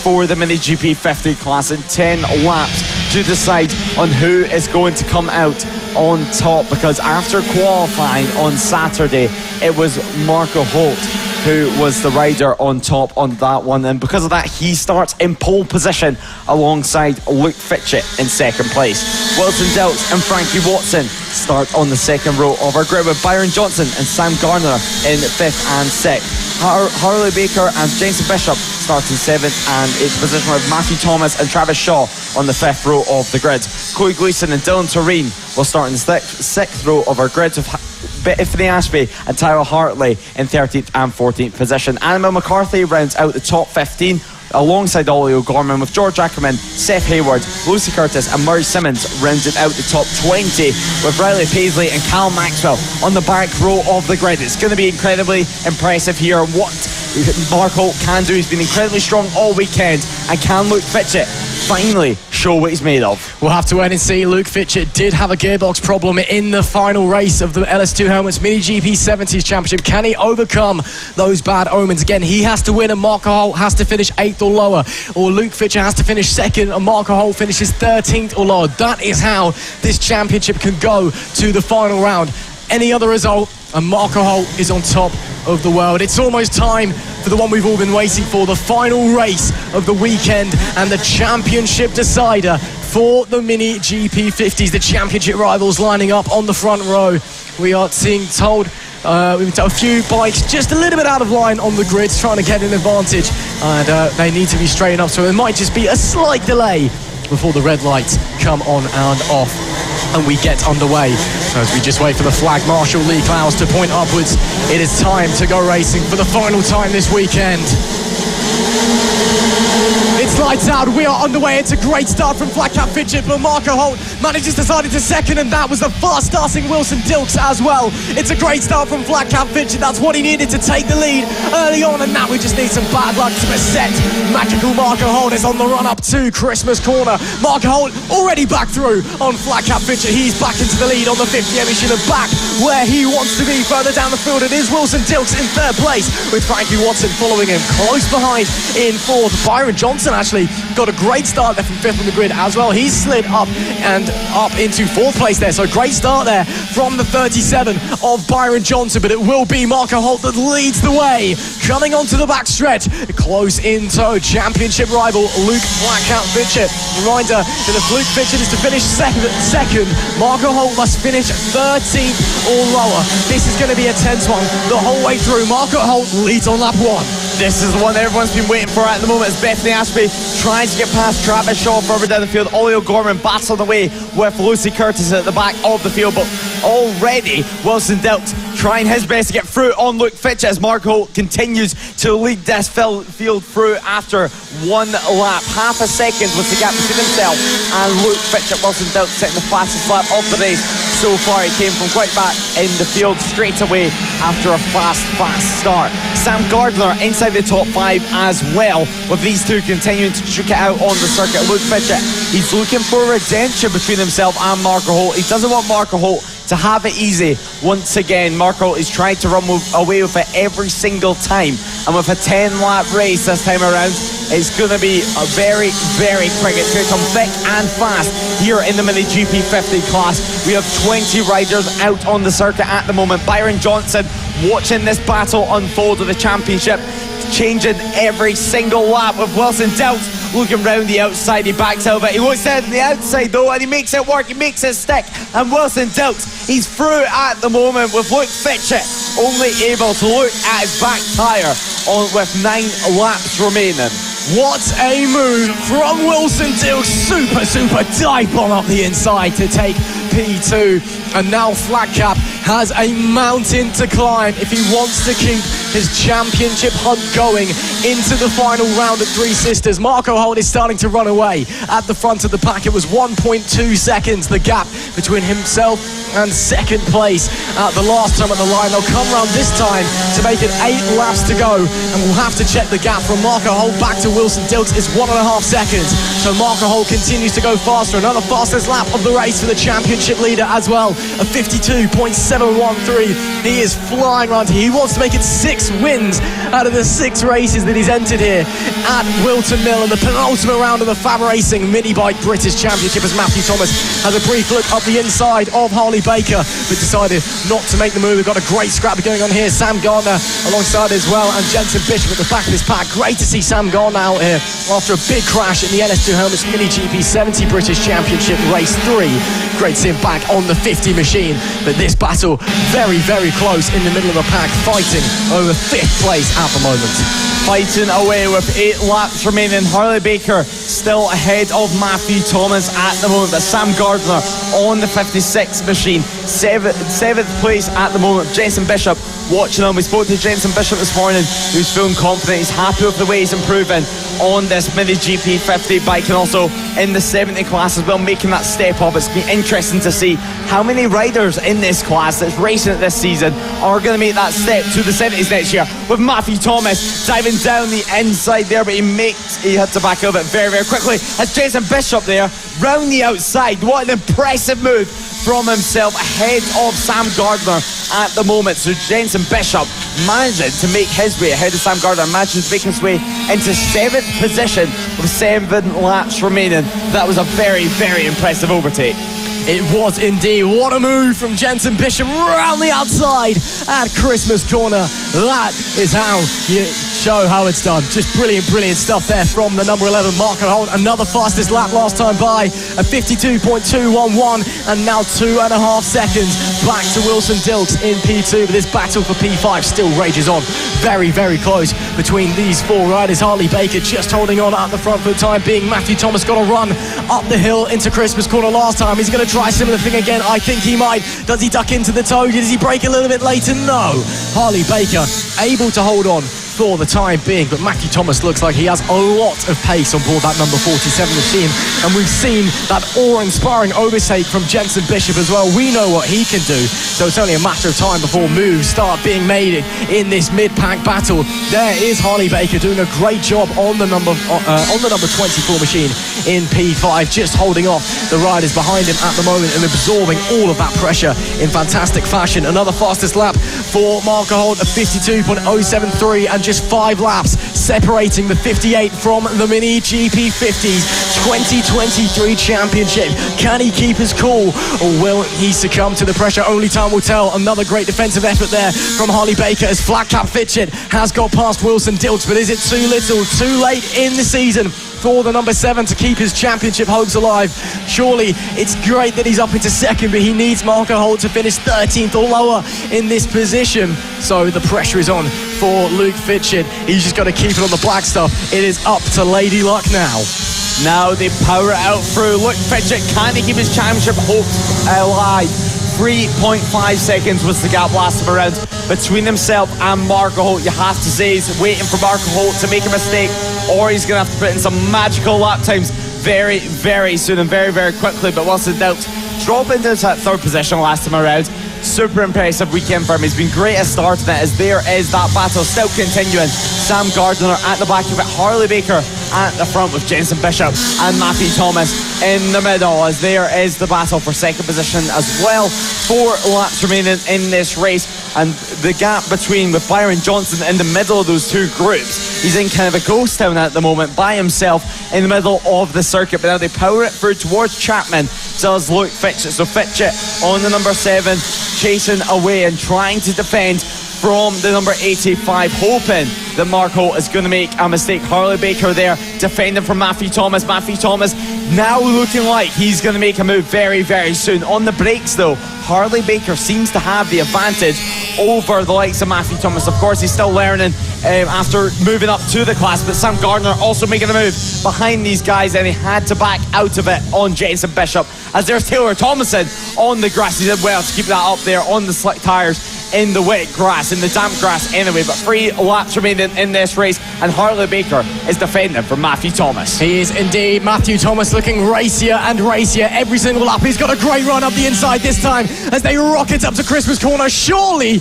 for the Mini GP 50 class, and 10 laps to decide on who is going to come out on top, because after qualifying on Saturday, it was Marco Holt who was the rider on top on that one, and because of that, he starts in pole position alongside Luke Fitchett in 2nd place. Wilson Delks and Frankie Watson start on the 2nd row of our grid, with Byron Johnson and Sam Garner in 5th and 6th. Harley Baker and Jason Bishop start in 7th and 8th position, with Matthew Thomas and Travis Shaw on the 5th row of the grid. Chloe Gleeson and Dylan Tureen will start in the 6th row of our grid, with Anthony Ashby and Tyler Hartley in 13th and 14th position. Annabelle McCarthy rounds out the top 15 alongside Ollie O'Gorman, with George Ackerman, Seth Hayward, Lucy Curtis and Murray Simmons rounded out the top 20, with Riley Paisley and Cal Maxwell on the back row of the grid. It's going to be incredibly impressive here what Mark Holt can do. He's been incredibly strong all weekend, and can Luke Fitchett finally show what he's made of?
We'll have to wait and see. Luke Fitchett did have a gearbox problem in the final race of the LS2 Helmets Mini GP 70s Championship. Can he overcome those bad omens? Again, he has to win and Marco Holt has to finish 8th or lower, or Luke Fitchett has to finish 2nd and Marco Holt finishes 13th or lower. That is how this championship can go to the final round. Any other result and Marco Holt is on top of the world. It's almost time for the one we've all been waiting for, the final race of the weekend and the championship decider for the Mini GP 50s. The championship rivals lining up on the front row. We are seeing told we've got a few bikes just a little bit out of line on the grids trying to get an advantage, and they need to be straightened up, so there might just be a slight delay before the red lights come on and off and we get underway. So as we just wait for the flag marshal Lee Clowes to point upwards, it is time to go racing for the final time this weekend. It's lights out, we are underway. It's a great start from Flat Cap Fitchett, but Marco Holt manages to start into second, and that was the fast starting Wilson Dilks as well. It's a great start from Flat Cap Fitchett. That's what he needed to take the lead early on, and now we just need some bad luck to beset magical Marco Holt is on the run up to Christmas Corner. Marco Holt already back through on Flat Cap Fitchett. He's back into the lead on the 50M machine and back where he wants to be. Further down the field, it is Wilson Dilks in third place, with Frankie Watson following him close behind in fourth. Byron Johnson actually got a great start there from fifth on the grid as well. He's slid up and up into fourth place there, so great start there from the 37 of Byron Johnson, but it will be Marco Holt that leads the way coming onto the back stretch, close in tow championship rival Luke Flat Cap Fitchett. Reminder that if Luke Fitchett is to finish second, Marco Holt must finish 13th or lower. This is going to be a tense one the whole way through. Marco Holt leads on lap 1.
This is the one everyone's been waiting for at the moment. It's Bethany Ashby trying to get past Travis Shaw further down the field. Ollie O'Gorman battling away with Lucy Curtis at the back of the field, but already Wilson Dilks trying his best to get through on Luke Fitchett as Marco Holt continues to lead this field through after one lap. Half a second was the gap between himself and Luke Fitchett. Wilson Dilks setting the fastest lap of the race so far. He came from quite back in the field straight away after a fast start. Sam Gardner inside the top 5 as well, with these two continuing to trick it out on the circuit. Luke Fitchett, he's looking for redemption between himself and Marco Holt. He doesn't want Marco Holt to have it easy once again. Marco Holt is trying to run away with it every single time, and with a 10-lap race this time around, it's going to be a very, very quick. It's going to come thick and fast here in the Mini GP 50 class. We have 20 riders out on the circuit at the moment. Byron Johnson watching this battle unfold of the championship, changing every single lap, with Wilson Dilks looking round the outside. He backs out of it. He looks down the outside though, and he makes it work. He makes it stick. And Wilson Dilks, he's through at the moment, with Luke Fitchett only able to look at his back tyre with 9 laps remaining.
What a move from Wilson Dilks. Super dive bomb up the inside to take P2. And now Flat Cap has a mountain to climb if he wants to keep his championship hunt going into the final round at Three Sisters. Marco Holt is starting to run away at the front of the pack. It was 1.2 seconds, the gap between himself and second place at the last time at the line. They'll come round this time to make it 8 laps to go, and we'll have to check the gap from Marco Holt back to Wilson Dilks is 1.5 seconds. So Marco Holt continues to go faster. Another fastest lap of the race for the championship leader as well, a 52.713. He is flying around here. He wants to make it 6 wins out of the 6 races that he's entered here at Whilton Mill in the penultimate round of the FAB-Racing Mini Bike British Championship, as Matthew Thomas has a brief look up the inside of Harley Baker, but decided not to make the move. We've got a great scrap going on here. Sam Gardner alongside as well, and Jensen Bishop at the back of this pack. Great to see Sam Gardner out here after a big crash in the LS2 Helmets Mini GP 70 British Championship Race 3. Great to see him back on the 50 machine, but this battle very close in the middle of the pack, fighting over 5th place at the moment.
Fighting away with 8 laps remaining. Harley Baker still ahead of Matthew Thomas at the moment, but Sam Gardner on the 56 machine, 7th place at the moment. Jensen Bishop watching him. We spoke to Jensen Bishop this morning, who's feeling confident. He's happy with the way he's improving on this Mini GP 50 bike, and also in the 70 class as well, making that step up. It's been interesting to see how many riders in this class that's racing it this season are going to make that step to the 70s next year, with Matthew Thomas diving down the inside there, but he had to back over it very quickly as Jensen Bishop there round the outside. What an impressive move from himself, ahead of Sam Gardner at the moment. So Jensen Bishop managing to make his way ahead of Sam Gardner, managing to make his way into 7th position with 7 laps remaining. That was a very impressive overtake.
It was indeed. What a move from Jensen Bishop round the outside at Christmas corner. That is how you show how it's done. Just brilliant stuff there from the number 11, Marco Holt. Another fastest lap last time by, a 52.211, and now 2.5 seconds back to Wilson Dilks in P2. But this battle for P5 still rages on. Very, very close between these four riders. Harley Baker just holding on at the front for the time being. Matthew Thomas got a run up the hill into Christmas corner last time. He's going to try a similar thing again. I think he might. Does he duck into the toe? Does he brake a little bit later? No. Harley Baker able to hold on for the time being, but Matthew Thomas looks like he has a lot of pace on board that number 47 machine, and we've seen that awe-inspiring overtake from Jensen Bishop as well. We know what he can do, so it's only a matter of time before moves start being made in this mid-pack battle. There is Harley Baker doing a great job on the number 24 machine in P5, just holding off the riders behind him at the moment and absorbing all of that pressure in fantastic fashion. Another fastest lap for Marco Holt of 52.073, and just 5 laps separating the 58 from the Mini GP 50s 2023 championship. Can he keep his cool, or will he succumb to the pressure? Only time will tell. Another great defensive effort there from Harley Baker as Flat Cap Fitchett has got past Wilson Dilks, but is it too little, too late in the season for the number 7 to keep his championship hopes alive? Surely it's great that he's up into second, but he needs Marco Holt to finish 13th or lower in this position. So the pressure is on for Luke Fitchett. He's just got to keep it on the black stuff. It is up to Lady Luck now.
Now they power it out through. Luke Fitchett, can he keep his championship hopes alive? 3.5 seconds was the gap last time around between himself and Marco Holt. You have to say he's waiting for Marco Holt to make a mistake, or he's going to have to put in some magical lap times very, very soon and very, very quickly. But once in doubt, drop into that third position last time around. Super impressive weekend for him. He's been great at starting it, as there is that battle still continuing. Sam Gardner at the back of it, Harley Baker at the front with Jensen Bishop and Matthew Thomas in the middle, as there is the battle for second position as well. 4 laps remaining in this race, and the gap between with Byron Johnson in the middle of those two groups. He's in kind of a ghost town at the moment by himself in the middle of the circuit, but now they power it through towards Chapman. Does Luke Fitchett. So Fitchett on the number 7, chasing away and trying to defend from the number 85, hoping that Marco is going to make a mistake. Harley Baker there defending from Matthew Thomas. Matthew Thomas now looking like he's going to make a move very, very soon. On the brakes though, Harley Baker seems to have the advantage over the likes of Matthew Thomas. Of course, he's still learning after moving up to the class, but Sam Gardner also making a move behind these guys, and he had to back out of it on Jensen Bishop, as there's Taylor Thomason on the grass. He did well to keep that up there on the slick tyres in the wet grass, in the damp grass anyway. But 3 laps remaining in this race, and Harley Baker is defending for Matthew Thomas.
He is indeed. Matthew Thomas looking racier and racier every single lap. He's got a great run up the inside this time as they rocket up to Christmas corner. Surely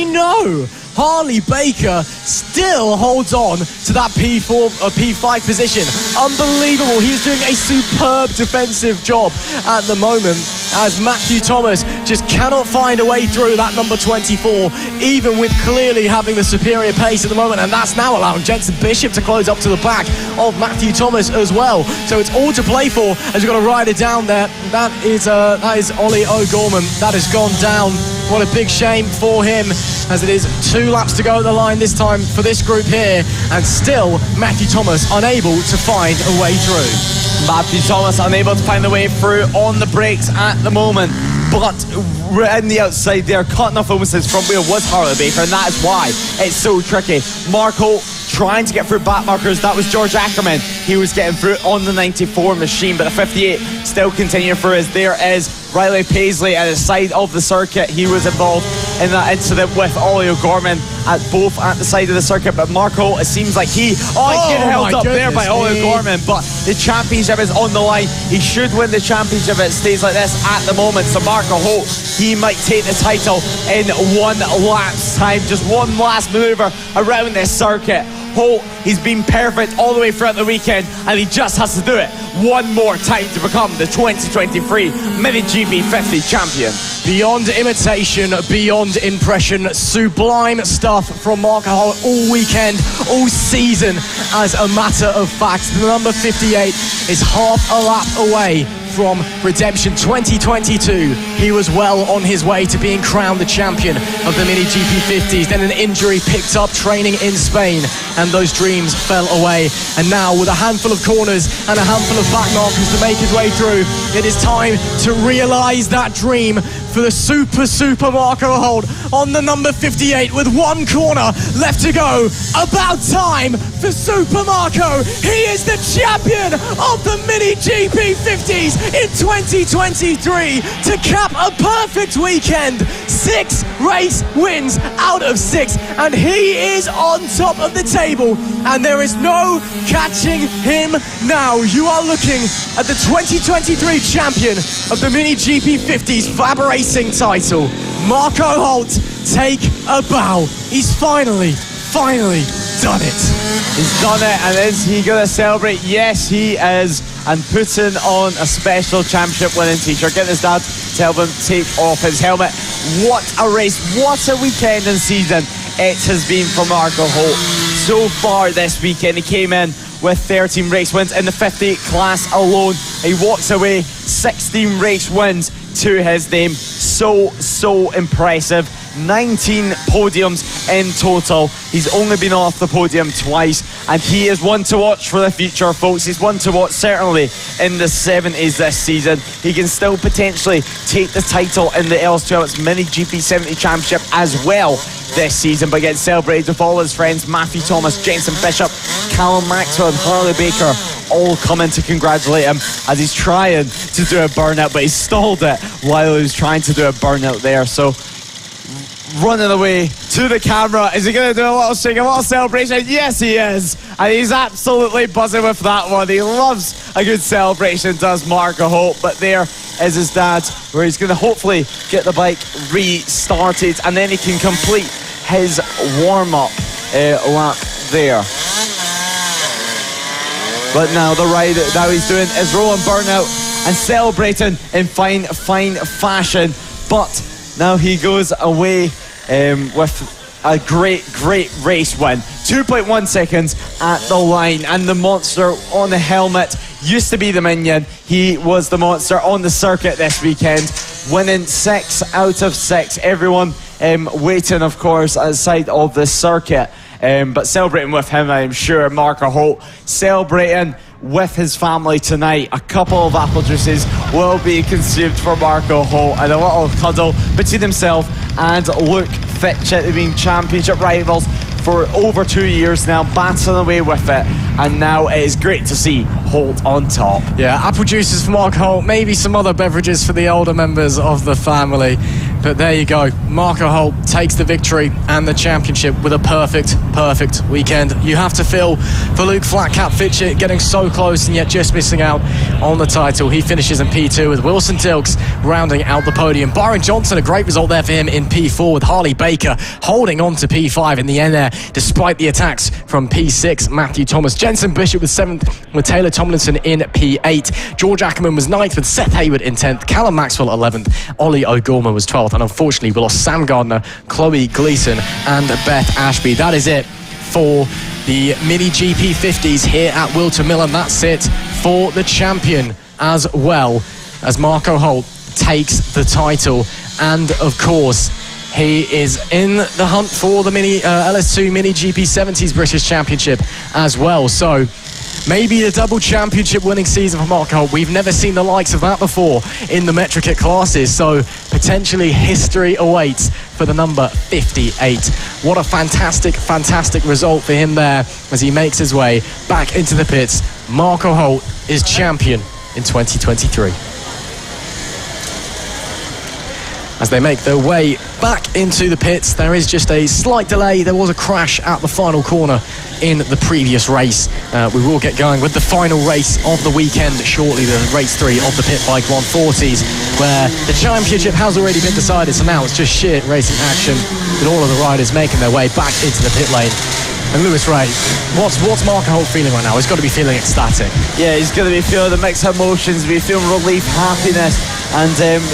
no. Harley Baker still holds on to that P5 position. Unbelievable. He's doing a superb defensive job at the moment, as Matthew Thomas just cannot find a way through that number 24, even with clearly having the superior pace at the moment, and that's now allowing Jensen Bishop to close up to the back of Matthew Thomas as well. So it's all to play for as we've got a rider down there. That is Ollie O'Gorman. That has gone down. What a big shame for him, as it is 2 laps to go at the line this time for this group here, and still Matthew Thomas unable to find a way through.
Matthew Thomas unable to find a way through on the brakes at the moment, but in the outside there, cutting off almost his front wheel was Harley Baker, and that is why it's so tricky. Marco trying to get through back markers. That was George Ackerman. He was getting through on the 94 machine, but the 58 still continuing through, as there is Riley Paisley at the side of the circuit. He was involved in that incident with Ollie O'Gorman at the side of the circuit, but Marco, it seems like he getting held up there by Ollie O'Gorman, but the championship is on the line. He should win the championship if it stays like this at the moment. So Marco Holt, he might take the title in 1 lap's time. Just one last manoeuvre around this circuit. Holt, he's been perfect all the way throughout the weekend, and he just has to do it one more time to become the 2023 Mini GP 50 champion.
Beyond imitation, beyond impression, sublime stuff from Marco Holt all weekend, all season. As a matter of fact, the number 58 is half a lap away from Redemption 2022. He was well on his way to being crowned the champion of the Mini GP 50s. Then an injury picked up training in Spain, and those dreams fell away. And now, with a handful of corners and a handful of back markers to make his way through, it is time to realise that dream for the super Marco Holt on the number 58 with one corner left to go. About time for Super Marco. He is the champion of the Mini GP 50s in 2023 to cap a perfect weekend. 6 race wins out of 6, and he is on top of the table, and there is no catching him now. You are looking at the 2023 champion of the Mini GP 50s FAB-Racing title. Marco Holt, take a bow. He's finally done it.
He's done it, and is he going to celebrate? Yes, he is, and putting on a special championship winning t-shirt. Get his dad to help him take off his helmet. What a race, what a weekend and season it has been for Marco Holt. So far this weekend, he came in with 13 race wins in the 50 class alone. He walks away 16 race wins to his name. So impressive. 19 podiums in total. He's only been off the podium twice, and he is one to watch for the future, folks. He's one to watch certainly in the 70s this season. He can still potentially take the title in the LS2 Mini GP 70 Championship as well this season, but getting celebrated with all his friends, Matthew Thomas, Jenson Bishop, Callum Maxwell and Harley Baker, all coming to congratulate him as he's trying to do a burnout, but he stalled it while he was trying to do a burnout there. So running away to the camera. Is he going to do a little shake, a little celebration? Yes, he is. And he's absolutely buzzing with that one. He loves a good celebration, does Marco Holt. But there is his dad, where he's going to hopefully get the bike restarted, and then he can complete his warm-up lap there. But now the ride now he's doing is rolling burnout and celebrating in fine fashion. But now he goes away with a great race win. 2.1 seconds at the line, and the monster on the helmet used to be the Minion. He was the monster on the circuit this weekend, winning 6 out of 6. Everyone waiting, of course, outside of the circuit. But celebrating with him, I'm sure. Marco Holt celebrating with his family tonight. A couple of apple juices will be consumed for Marco Holt, and a little cuddle between himself and Luke Fitchett. They've been championship rivals for over 2 years now, battling away with it, and now it is great to see Holt on top.
Yeah, apple juices for Marco Holt, maybe some other beverages for the older members of the family. But there you go. Marco Holt takes the victory and the championship with a perfect weekend. You have to feel for Luke Flatcap Fitchett, getting so close and yet just missing out on the title. He finishes in P2 with Wilson Dilks rounding out the podium. Byron Johnson, a great result there for him in P4, with Harley Baker holding on to P5 in the end there, despite the attacks from P6, Matthew Thomas. Jenson Bishop was 7th, with Taylor Tomlinson in P8. George Ackerman was 9th, with Seth Hayward in 10th. Callum Maxwell 11th. Ollie O'Gorman was 12th. And unfortunately, we lost Sam Gardner, Chloe Gleason and Beth Ashby. That is it for the Mini GP 50s here at Whilton Mill, and that's it for the champion as well, as Marco Holt takes the title. And of course, he is in the hunt for the LS2 Mini GP 70s British Championship as well. So maybe the double championship winning season for Marco Holt. We've never seen the likes of that before in the Metrokit classes, so potentially history awaits for the number 58. What a fantastic result for him there as he makes his way back into the pits. Marco Holt is champion in 2023. As they make their way back into the pits, there is just a slight delay. There was a crash at the final corner in the previous race. We will get going with the final race of the weekend shortly, the race 3 of the Pit Bike 140s, where the championship has already been decided, so now it's just sheer racing action with all of the riders making their way back into the pit lane. And Lewis Ray, what's Marco Holt feeling right now? He's got to be feeling ecstatic.
Yeah, he's going to be feeling the mix of emotions, be feeling relief, happiness, And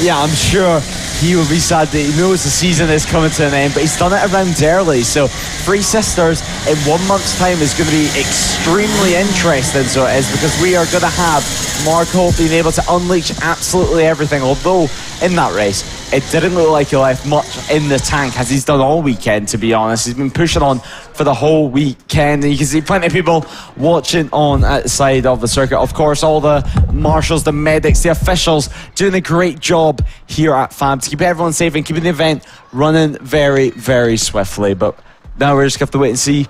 I'm sure he will be sad that he knows the season is coming to an end, but he's done it around early. So Three Sisters in 1 month's time is going to be extremely interesting. So it is, because we are going to have Mark Holt being able to unleash absolutely everything. Although in that race, it didn't look like he left much in the tank, as he's done all weekend, to be honest. He's been pushing on for the whole weekend, and you can see plenty of people watching on at the side of the circuit. Of course, all the marshals, the medics, the officials doing a great job here at FAB to keep everyone safe and keeping the event running very, very swiftly. But now we're just going to have to wait and see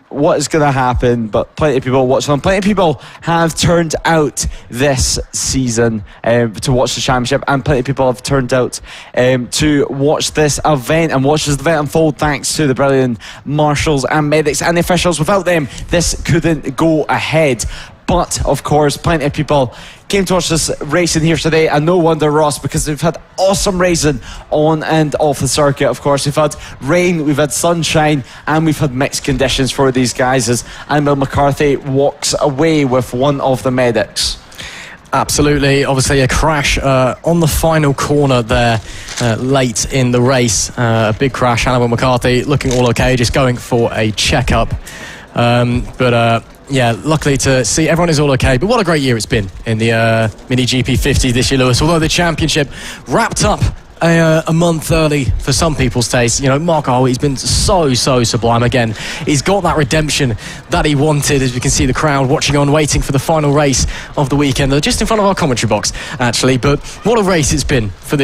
what is going to happen. But plenty of people watching on. Plenty of people have turned out this season to watch the championship, and plenty of people have turned out to watch this event and watch this event unfold, thanks to the brilliant marshals and medics and the officials. Without them, this couldn't go ahead. But of course, plenty of people came to watch this racing here today, and no wonder, Ross, because we've had awesome racing on and off the circuit. Of course, we've had rain, we've had sunshine, and we've had mixed conditions for these guys as Annabelle McCarthy walks away with one of the medics.
Absolutely. Obviously a crash on the final corner there late in the race. A big crash. Annabelle McCarthy looking all okay, just going for a checkup. Yeah, luckily to see everyone is all okay. But what a great year it's been in the Mini GP 50 this year, Lewis. Although the championship wrapped up a month early for some people's taste. You know, Mark Holt, he's been so sublime again. He's got that redemption that he wanted, as we can see the crowd watching on, waiting for the final race of the weekend. They're just in front of our commentary box, actually. But what a race it's been for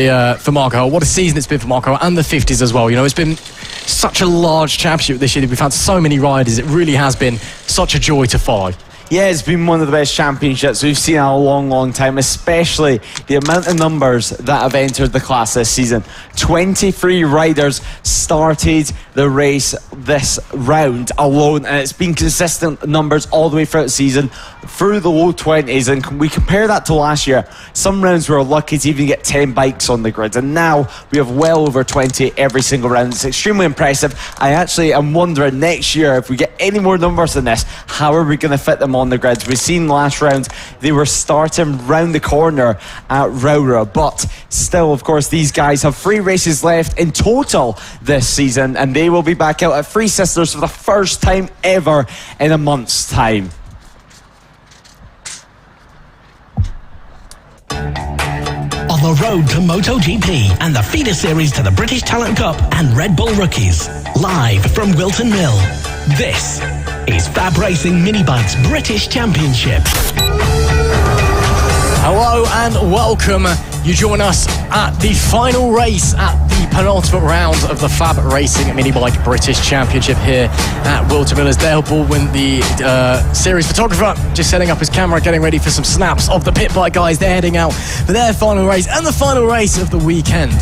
Mark Holt. What a season it's been for Mark Holt, and the 50s as well. You know, it's been such a large championship this year. We've had so many riders. It really has been such a joy to follow.
Yeah, it's been one of the best championships we've seen in a long time, especially the amount of numbers that have entered the class this season. 23 riders started the race this round alone, and it's been consistent numbers all the way throughout the season, through the low 20s, and we compare that to last year. Some rounds we were lucky to even get 10 bikes on the grid, and now we have well over 20 every single round. It's extremely impressive. I actually am wondering next year, if we get any more numbers than this, how are we going to fit them on the grids? We've seen last round they were starting round the corner at Roura, but still, of course, these guys have 3 races left in total this season, and they will be back out at Three Sisters for the first time ever in a month's time.
On the road to MotoGP and the feeder series to the British Talent Cup and RedBull Rookies, live from Whilton Mill, this is FAB-Racing Mini Bikes British Championship.
Hello and welcome. You join us at the final race at the penultimate round of the FAB-Racing Mini Bike British Championship here at Whilton Mill, as Dale Baldwin, the series photographer, just setting up his camera, getting ready for some snaps of the pit bike guys. They're heading out for their final race and the final race of the weekend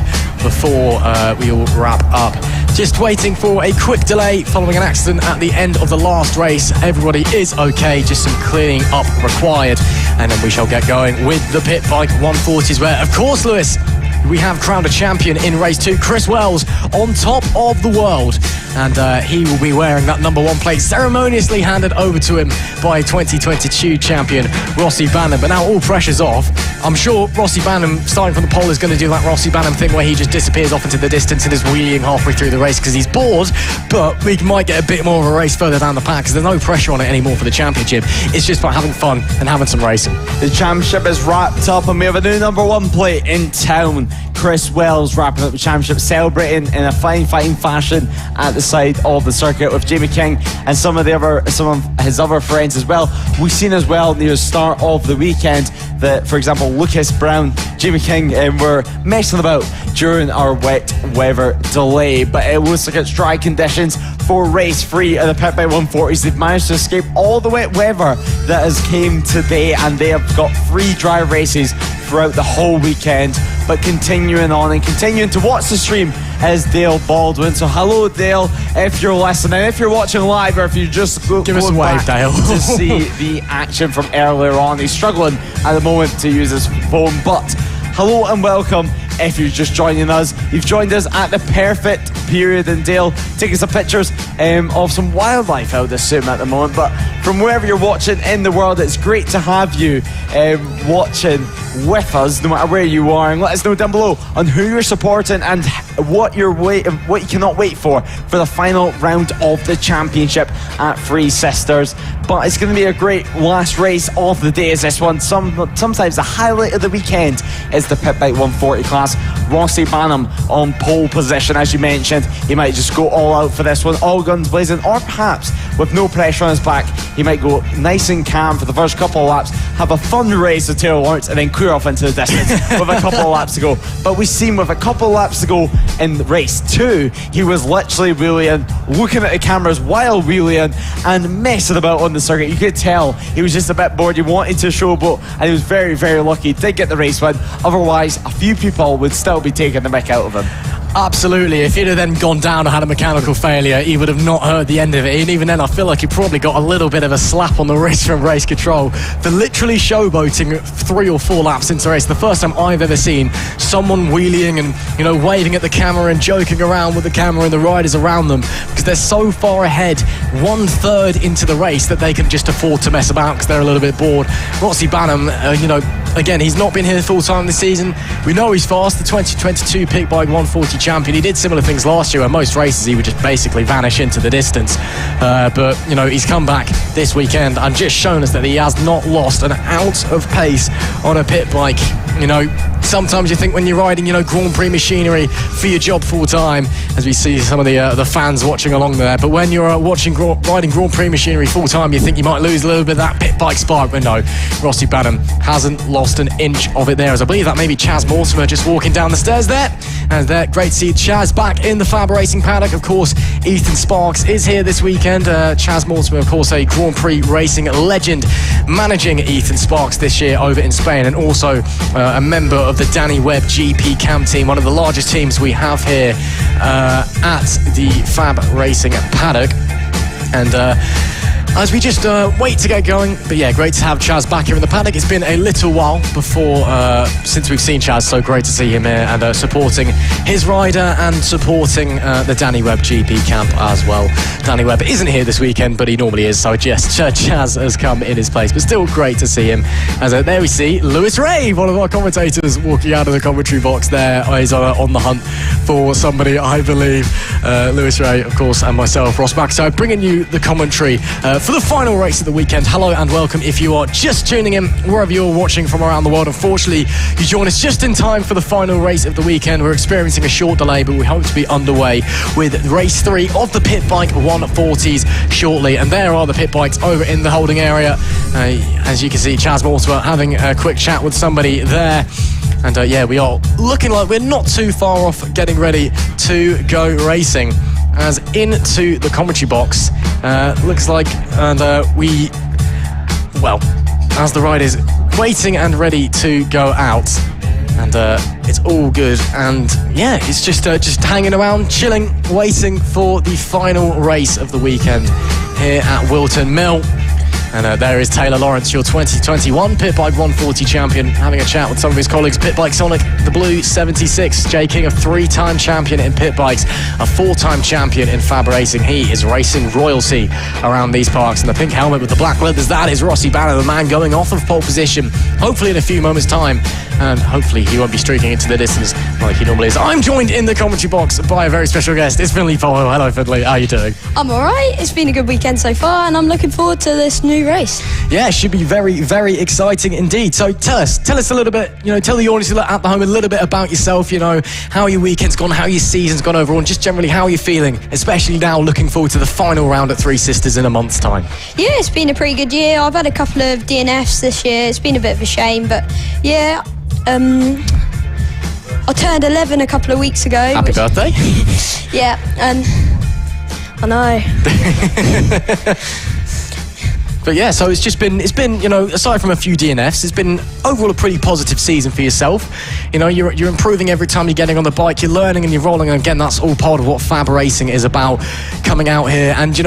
before we all wrap up. Just waiting for a quick delay following an accident at the end of the last race. Everybody is okay, just some cleaning up required, and then we shall get going with the pit bike 140s, where, of course, Lewis, we have crowned a champion in race 2, Chris Wells, on top of the world, and he will be wearing that number 1 plate ceremoniously handed over to him by 2022 champion Rossi Banham. But now all pressure's off. I'm sure Rossi Banham, starting from the pole, is going to do that Rossi Banham thing where he just disappears off into the distance and is wheeling halfway through the race because he's bored. But we might get a bit more of a race further down the pack because there's no pressure on it anymore for the championship. It's just about having fun and having some racing.
The championship is wrapped up and we have a new number 1 plate in town. Chris Wells wrapping up the championship, celebrating in a fine fighting fashion at the side of the circuit with Jamie King and some of his other friends as well. We've seen as well near the start of the weekend that, for example, Lucas Brown, Jamie King were messing about during our wet weather delay, but it looks like it's dry conditions for race 3 of the Pit Bike 140s. They've managed to escape all the wet weather that has came today, and they have got 3 dry races throughout the whole weekend. But continuing on and continuing to watch the stream is Dale Baldwin. So hello, Dale, if you're listening, if you're watching live, or if you just give us a wave, Dale, to see the action from earlier on. He's struggling at the moment to use his phone, but hello and welcome. If you're just joining us, you've joined us at the perfect period, and Dale taking some pictures of some wildlife out this sim at the moment. But from wherever you're watching in the world, it's great to have you watching with us, no matter where you are, and let us know down below on who you're supporting and what you cannot wait for the final round of the championship at Three Sisters. But it's going to be a great last race of the day, is this one. Sometimes the highlight of the weekend is the pit bike 140 class. Rossi Banham on pole position, as you mentioned. He might just go all out for this one, all guns blazing, or perhaps with no pressure on his back, he might go nice and calm for the first couple of laps, have a fun race with Taylor Lawrence, and then clear off into the distance with a couple of laps to go. But we've seen with a couple of laps to go in race 2, he was literally wheeling, looking at the cameras while wheeling and messing about on the circuit. You could tell he was just a bit bored. He wanted to showboat, and he was very, very lucky. He did get the race win. Otherwise, a few people would still be taking the mick out of him.
Absolutely. If he'd have then gone down or had a mechanical failure, he would have not heard the end of it. And even then, I feel like he probably got a little bit of a slap on the wrist from race control for literally showboating 3 or 4 laps into the race. The first time I've ever seen someone wheeling and, you know, waving at the camera and joking around with the camera and the riders around them, because they're so far ahead, 1/3 into the race, that they can just afford to mess about because they're a little bit bored. Rossi Banham, again, he's not been here full time this season. We know he's fast, the 2022 Pit Bike 140 champion. He did similar things last year, where most races he would just basically vanish into the distance. But, you know, he's come back this weekend and just shown us that he has not lost an ounce of pace on a pit bike. You know, sometimes you think when you're riding, you know, Grand Prix machinery for your job full time, as we see some of the fans watching along there. But when you're riding Grand Prix machinery full time, you think you might lose a little bit of that pit bike spark. But no, Rossi Banham hasn't lost an inch of it there. As I believe that maybe Chaz Mortimer just walking down the stairs there. And there, great to see Chaz back in the FAB Racing paddock. Of course, Ethan Sparks is here this weekend. Chaz Mortimer, of course, a Grand Prix racing legend, managing Ethan Sparks this year over in Spain, and also a member of the Danny Webb GP Cam team, one of the largest teams we have here at the FAB Racing paddock. And as we just wait to get going, but yeah, great to have Chaz back here in the paddock. It's been a little while since we've seen Chaz, so great to see him here and supporting his rider and supporting the Danny Webb GP camp as well. Danny Webb isn't here this weekend, but he normally is, so yes, Chaz has come in his place, but still great to see him. As there we see Lewis Ray, one of our commentators, walking out of the commentary box there. He's on the hunt for somebody, I believe. Lewis Ray, of course, and myself, Ross Mack. So bringing you the commentary for the final race of the weekend. Hello and welcome if you are just tuning in, wherever you're watching from around the world. Unfortunately, you join us just in time for the final race of the weekend. We're experiencing a short delay, but we hope to be underway with race 3 of the Pit Bike 140s shortly. And there are the pit bikes over in the holding area. As you can see, Chaz Mortimer having a quick chat with somebody there. And yeah, we are looking like we're not too far off getting ready to go racing. As into the commentary box, looks like, and as the ride is waiting and ready to go out, and it's all good, and yeah, it's just hanging around, chilling, waiting for the final race of the weekend here at Whilton Mill. And there is Taylor Lawrence, your 2021 Pit Bike 140 champion, having a chat with some of his colleagues. Pit Bike Sonic, the Blue 76. Jay King, a 3-time champion in pit bikes, a 4-time champion in FAB Racing. He is racing royalty around these parks. And the pink helmet with the black leathers, that is Rossi Banham, the man going off of pole position, hopefully in a few moments' time. And hopefully he won't be streaking into the distance like he normally is. I'm joined in the commentary box by a very special guest. It's Finley Powell. Hello, Finley. How are you doing?
I'm all right. It's been a good weekend so far, and I'm looking forward to this new race.
Yeah, it should be very, very exciting indeed. So tell us a little bit, tell the audience at the home a little bit about yourself, how your weekend's gone, how your season's gone overall, and just generally how you're feeling, especially now looking forward to the final round at Three Sisters in a month's time. Yeah,
it's been a pretty good year. I've had a couple of DNFs this year. It's been a bit of a shame, but yeah, I turned 11 a couple of weeks ago.
Happy birthday.
Yeah, and I know.
But yeah, so it's been, aside from a few DNFs, it's been overall a pretty positive season for yourself. You're improving every time you're getting on the bike, you're learning and you're rolling, and again, that's all part of what FAB Racing is about, coming out here. And,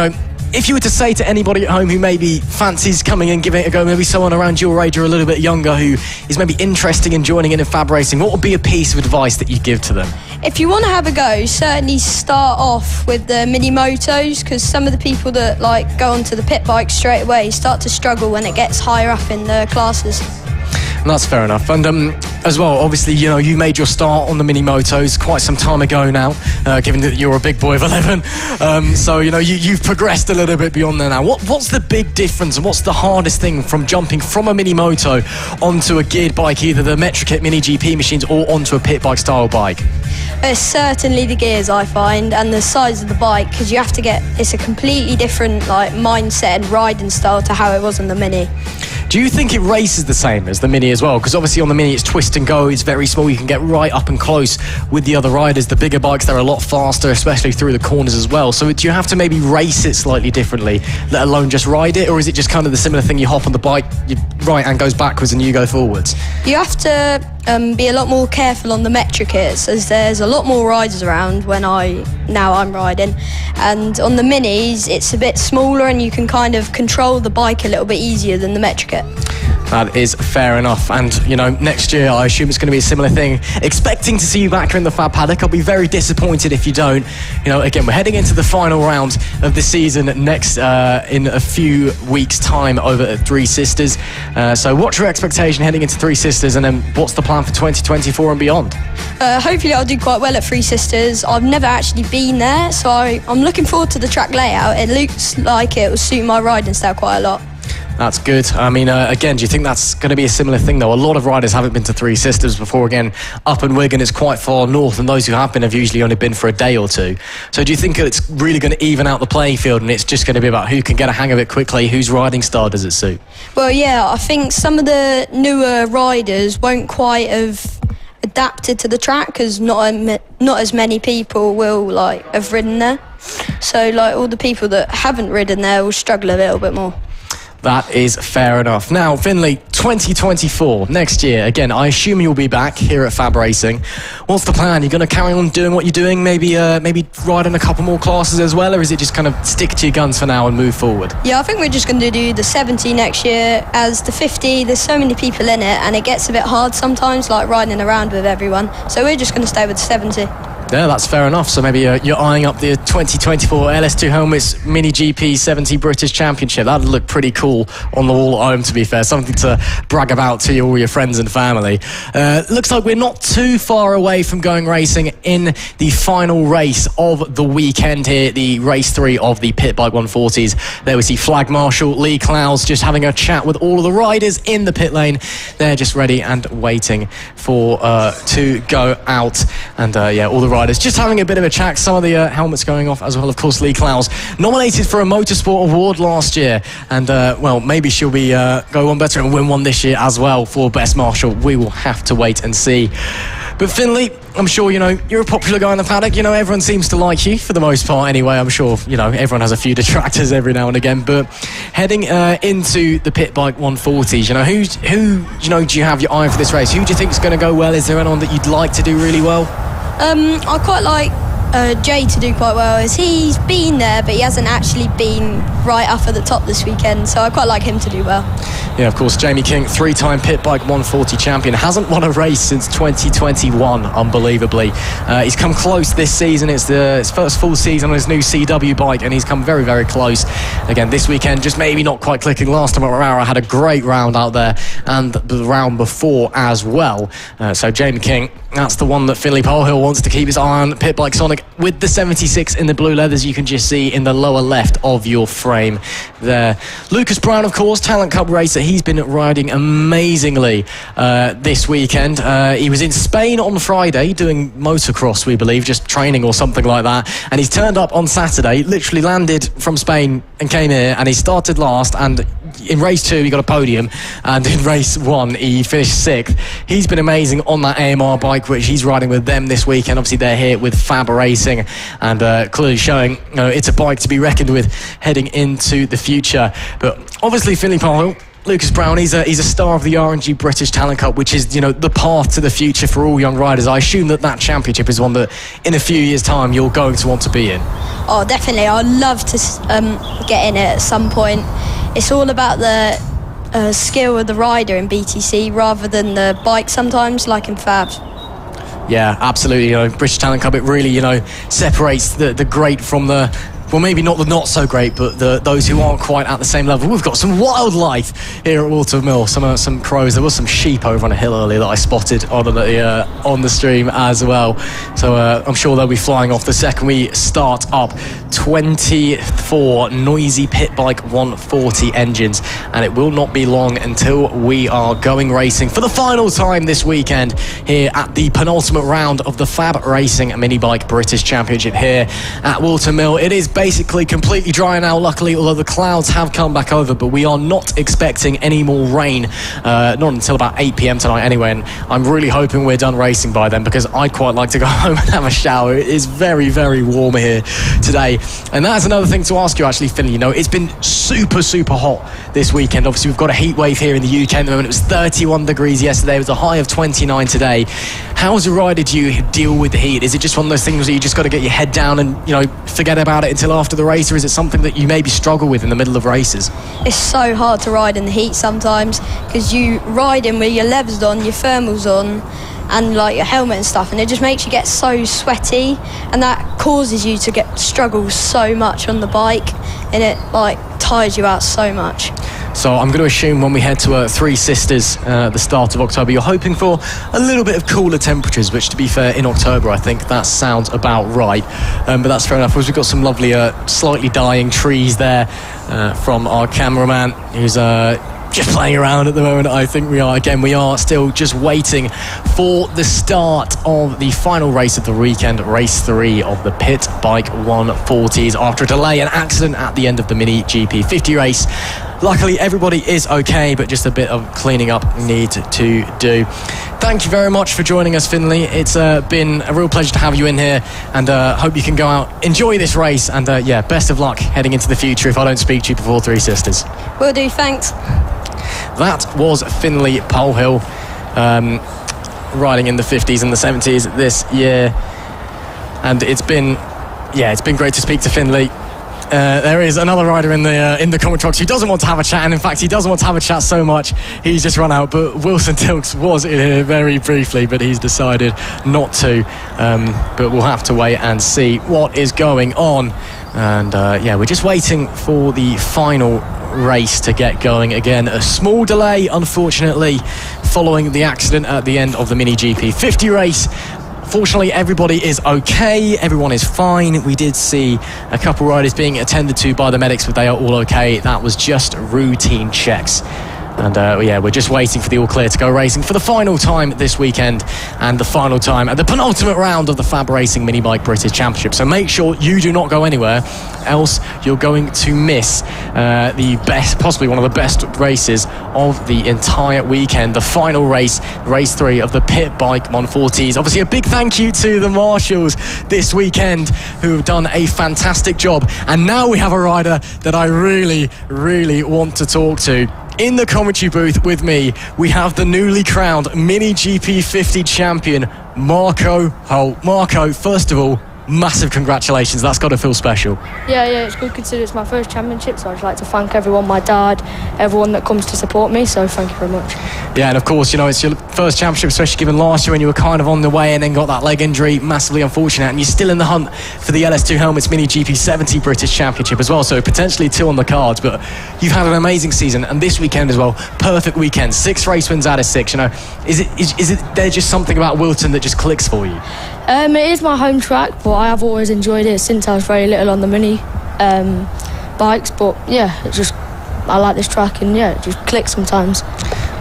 if you were to say to anybody at home who maybe fancies coming in, giving it a go, maybe someone around your age or a little bit younger who is maybe interested in joining in FAB Racing, what would be a piece of advice that you'd give to them?
If you want to have a go, certainly start off with the mini motos, because some of the people that like go onto the pit bike straight away start to struggle when it gets higher up in the classes.
That's fair enough. And as well, obviously, you made your start on the mini motos quite some time ago now, given that you're a big boy of 11. So, you've progressed a little bit beyond there now. What's the big difference and what's the hardest thing from jumping from a mini moto onto a geared bike, either the MetroKit Mini GP machines or onto a pit bike style bike?
It's certainly the gears, I find, and the size of the bike, because you have to it's a completely different mindset and riding style to how it was on the mini.
Do you think it races the same as the mini as well? Because obviously on the mini it's twist and go, it's very small, you can get right up and close with the other riders. The bigger bikes, they're a lot faster, especially through the corners as well. So do you have to maybe race it slightly differently, let alone just ride it? Or is it just kind of the similar thing, you hop on the bike, your right hand goes backwards and you go forwards?
You have to be a lot more careful on the MetroKits, as there's a lot more riders around now I'm riding. And on the minis, it's a bit smaller and you can kind of control the bike a little bit easier than the MetroKit.
That is fair enough. And, next year I assume it's going to be a similar thing. Expecting to see you back here in the Fab paddock. I'll be very disappointed if you don't. Again, we're heading into the final round of the season next in a few weeks' time over at Three Sisters. So what's your expectation heading into Three Sisters, and then what's the plan for 2024 and beyond?
Hopefully I'll do quite well at Three Sisters. I've never actually been there, so I'm looking forward to the track layout. It looks like it will suit my riding style quite a lot.
That's good. I mean, again, do you think that's going to be a similar thing, though? A lot of riders haven't been to Three Sisters before. Again, up in Wigan, it's quite far north, and those who have been have usually only been for a day or two. So do you think it's really going to even out the playing field, and it's just going to be about who can get a hang of it quickly, whose riding style does it suit?
Well, yeah, I think some of the newer riders won't quite have adapted to the track, because not as many people will have ridden there. So all the people that haven't ridden there will struggle a little bit more.
That is fair enough. Now, Finley, 2024, next year, again, I assume you'll be back here at Fab Racing. What's the plan? You're going to carry on doing what you're doing, maybe riding a couple more classes as well, or is it just kind of stick to your guns for now and move forward?
Yeah, I think we're just going to do the 70 next year. As the 50, there's so many people in it, and it gets a bit hard sometimes, riding around with everyone. So we're just going to stay with the 70.
Yeah, that's fair enough. So maybe you're eyeing up the 2024 LS2 Helmets Mini GP 70 British Championship. That'd look pretty cool on the wall at home, to be fair. Something to brag about to all your friends and family. Looks like we're not too far away from going racing in the final race of the weekend here, the race 3 of the Pit Bike 140s. There we see Flag Marshal Lee Clowes just having a chat with all of the riders in the pit lane. They're just ready and waiting for to go out. And all the riders just having a bit of a chat. Some of the helmets going off as well. Of course, Lee Clowes nominated for a Motorsport Award last year, and maybe she'll be go on better and win one this year as well for Best Marshal. We will have to wait and see. But Finley, I'm sure you're a popular guy in the paddock. Everyone seems to like you for the most part anyway. I'm sure everyone has a few detractors every now and again, but heading into the Pit Bike 140s, who do you have your eye for this race? Who do you think is going to go well? Is there anyone that you'd like to do really well?
I quite like Jay to do quite well, as he's been there, but he hasn't actually been right up at the top this weekend, so I quite like him to do well.
Yeah, of course, Jamie King, 3-time Pit Bike 140 champion, hasn't won a race since 2021, unbelievably. He's come close this season. It's his first full season on his new CW bike, and he's come very, very close. Again, this weekend, just maybe not quite clicking. Last time at Rara had a great round out there, and the round before as well. So Jamie King, that's the one that Finley Polehill wants to keep his eye on. Pit Bike Sonic with the 76 in the blue leathers, you can just see in the lower left of your frame there. Lucas Brown, of course, Talent Cup racer. He's been riding amazingly this weekend. He was in Spain on Friday doing motocross, we believe, just training or something like that, and he's turned up on Saturday, literally landed from Spain and came here, and he started last, and in race 2 he got a podium, and in race 1 he finished 6th. He's been amazing on that AMR bike, which he's riding with them this weekend. Obviously they're here with FAB Racing, and clearly showing it's a bike to be reckoned with heading into the future. But obviously Finley Polehill, Lucas Brown, he's a star of the R&G British Talent Cup, which is the path to the future for all young riders. I assume that championship is one that in a few years' time you're going to want to be in.
Oh, definitely. I'd love to get in it at some point. It's all about the skill of the rider in BTC rather than the bike sometimes, like in Fabs.
Yeah, absolutely. You know, British Talent Cup, it really, you know, separates the great from the, well, maybe not the not so great, but those who aren't quite at the same level. We've got some wildlife here at Whilton Mill. Some crows. There was some sheep over on a hill earlier that I spotted on the stream as well. So I'm sure they'll be flying off the second we start up. 24 noisy pit bike 140 engines, and it will not be long until we are going racing for the final time this weekend here at the penultimate round of the FAB-Racing Mini Bike British Championship here at Whilton Mill. It is basically completely dry now, luckily, although the clouds have come back over, but we are not expecting any more rain, not until about 8 p.m. tonight anyway, and I'm really hoping we're done racing by then, because I'd quite like to go home and have a shower. It is very, very warm here today. And that's another thing to ask you, actually, Finley. You know, it's been super, super hot this weekend. Obviously, we've got a heat wave here in the UK at the moment. It was 31 degrees yesterday. It was a high of 29 today. How as a rider do you deal with the heat? Is it just one of those things where you just got to get your head down and, you know, forget about it until after the race, or is it something that you maybe struggle with in the middle of races?
It's so hard to ride in the heat sometimes, because you ride in with your leathers on, your thermals on, and like your helmet and stuff, and it just makes you get so sweaty, and that causes you to struggle so much on the bike, and it like tires you out so much.
So I'm going to assume when we head to Three Sisters at the start of October, you're hoping for a little bit of cooler temperatures, which, to be fair, in October I think that sounds about right, but that's fair enough. We've got some lovely slightly dying trees there from our cameraman, who's just playing around at the moment. I think we are still just waiting for the start of the final race of the weekend, race 3 of the Pit Bike 140s, after a delay and accident at the end of the Mini GP 50 race. Luckily everybody is okay, but just a bit of cleaning up need to do. Thank you very much for joining us, Finley. It's been a real pleasure to have you in here, and hope you can go out, enjoy this race, and best of luck heading into the future if I don't speak to you before Three Sisters.
Will do, thanks.
That was Finley Polhill, riding in the 50s and the 70s this year, and it's been great to speak to Finley. There is another rider in the comment box who doesn't want to have a chat, and in fact he doesn't want to have a chat so much he's just run out, but Wilson Tilks was in here very briefly, but he's decided not to, but we'll have to wait and see what is going on. And we're just waiting for the final race to get going again. A small delay, unfortunately, following the accident at the end of the Mini GP 50 race. Fortunately, everybody is okay. Everyone is fine. We did see a couple riders being attended to by the medics, but they are all okay. That was just routine checks. And we're just waiting for the all clear to go racing for the final time this weekend, and the final time at the penultimate round of the FAB-Racing Mini Bike British Championship. So make sure you do not go anywhere, else you're going to miss the best, possibly one of the best races of the entire weekend. The final race, race 3 of the Pit Bike 140s. Obviously a big thank you to the marshals this weekend, who have done a fantastic job. And now we have a rider that I really, really want to talk to. In the commentary booth with me, we have the newly crowned Mini GP 50 champion, Marco Holt. Marco, first of all, massive congratulations. That's got to feel special.
Yeah, it's good considering it's my first championship, so I'd just like to thank everyone, my dad, everyone that comes to support me, so thank you very much.
Yeah, and of course, you know, it's your first championship, especially given last year when you were kind of on the way and then got that leg injury, massively unfortunate, and you're still in the hunt for the LS2 Helmets Mini GP 70 British Championship as well, so potentially 2 on the cards, but you've had an amazing season, and this weekend as well, perfect weekend, 6 race wins out of 6, you know. Is it there just something about Wilton that just clicks for you?
It is my home track, but I have always enjoyed it since I was very little on the mini bikes, but I like this track, and it just clicks sometimes.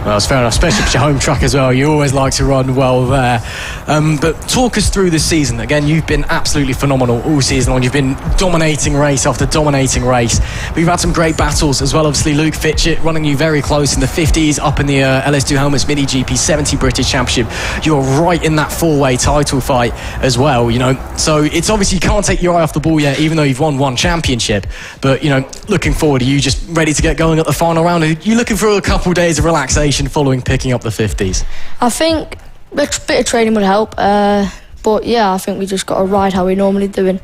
Well, it's fair enough, especially if it's your home track as well. You always like to run well there. But talk us through this season. Again, you've been absolutely phenomenal all season long. You've been dominating race after dominating race. But you've had some great battles as well. Obviously, Luke Fitchett running you very close in the 50s, up in the LS2 Helmets Mini GP 70 British Championship. You're right in that 4-way title fight as well, you know. So it's obviously you can't take your eye off the ball yet, even though you've won 1 championship. But, you know, looking forward, are you just ready to get going at the final round? Are you looking for a couple of days of relaxation following picking up the 50s?
I think a bit of training would help, but I think we just got to ride how we normally do.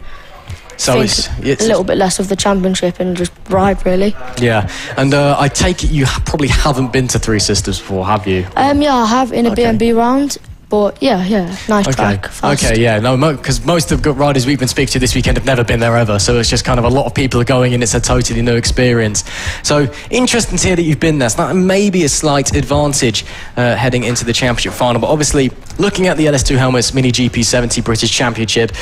So it's
a little bit less of the championship and just ride, really.
Yeah, and I take it you probably haven't been to Three Sisters before, have you?
I have in a B&B round. But nice track. Fast.
Okay, yeah, no, because most of the riders we've been speaking to this weekend have never been there ever, so it's just kind of a lot of people are going in. It's a totally new experience. So interesting to hear that you've been there. So that may be a slight advantage heading into the championship final. But obviously, looking at the LS2 Helmets Mini GP70 British Championship,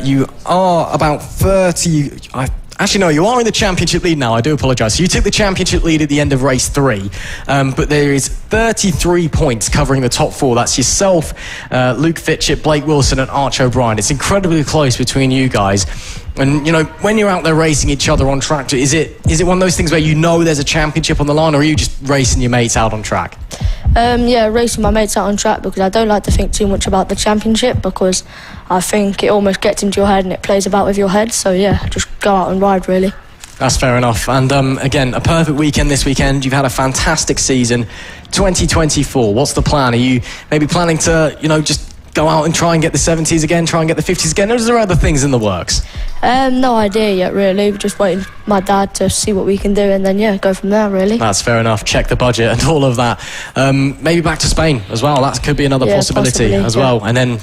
you are about 30. Actually, no, you are in the championship lead now. I do apologise. So you took the championship lead at the end of race 3, but there is 33 points covering the top 4. That's yourself, Luke Fitchett, Blake Wilson and Arch O'Brien. It's incredibly close between you guys. And, when you're out there racing each other on track, is it one of those things where there's a championship on the line, or are you just racing your mates out on track?
Racing my mates out on track, because I don't like to think too much about the championship, because I think it almost gets into your head and it plays about with your head. So just go out and ride, really.
That's fair enough. And again, a perfect weekend this weekend. You've had a fantastic season. 2024, what's the plan? Are you maybe planning to just go out and try and get the 70s again, try and get the 50s again, or is there other things in the works?
No idea yet, really. We're just waiting for my dad to see what we can do, and then go from there, really.
That's fair enough. Check the budget and all of that. Maybe back to Spain as well. That could be another possibility as well. And then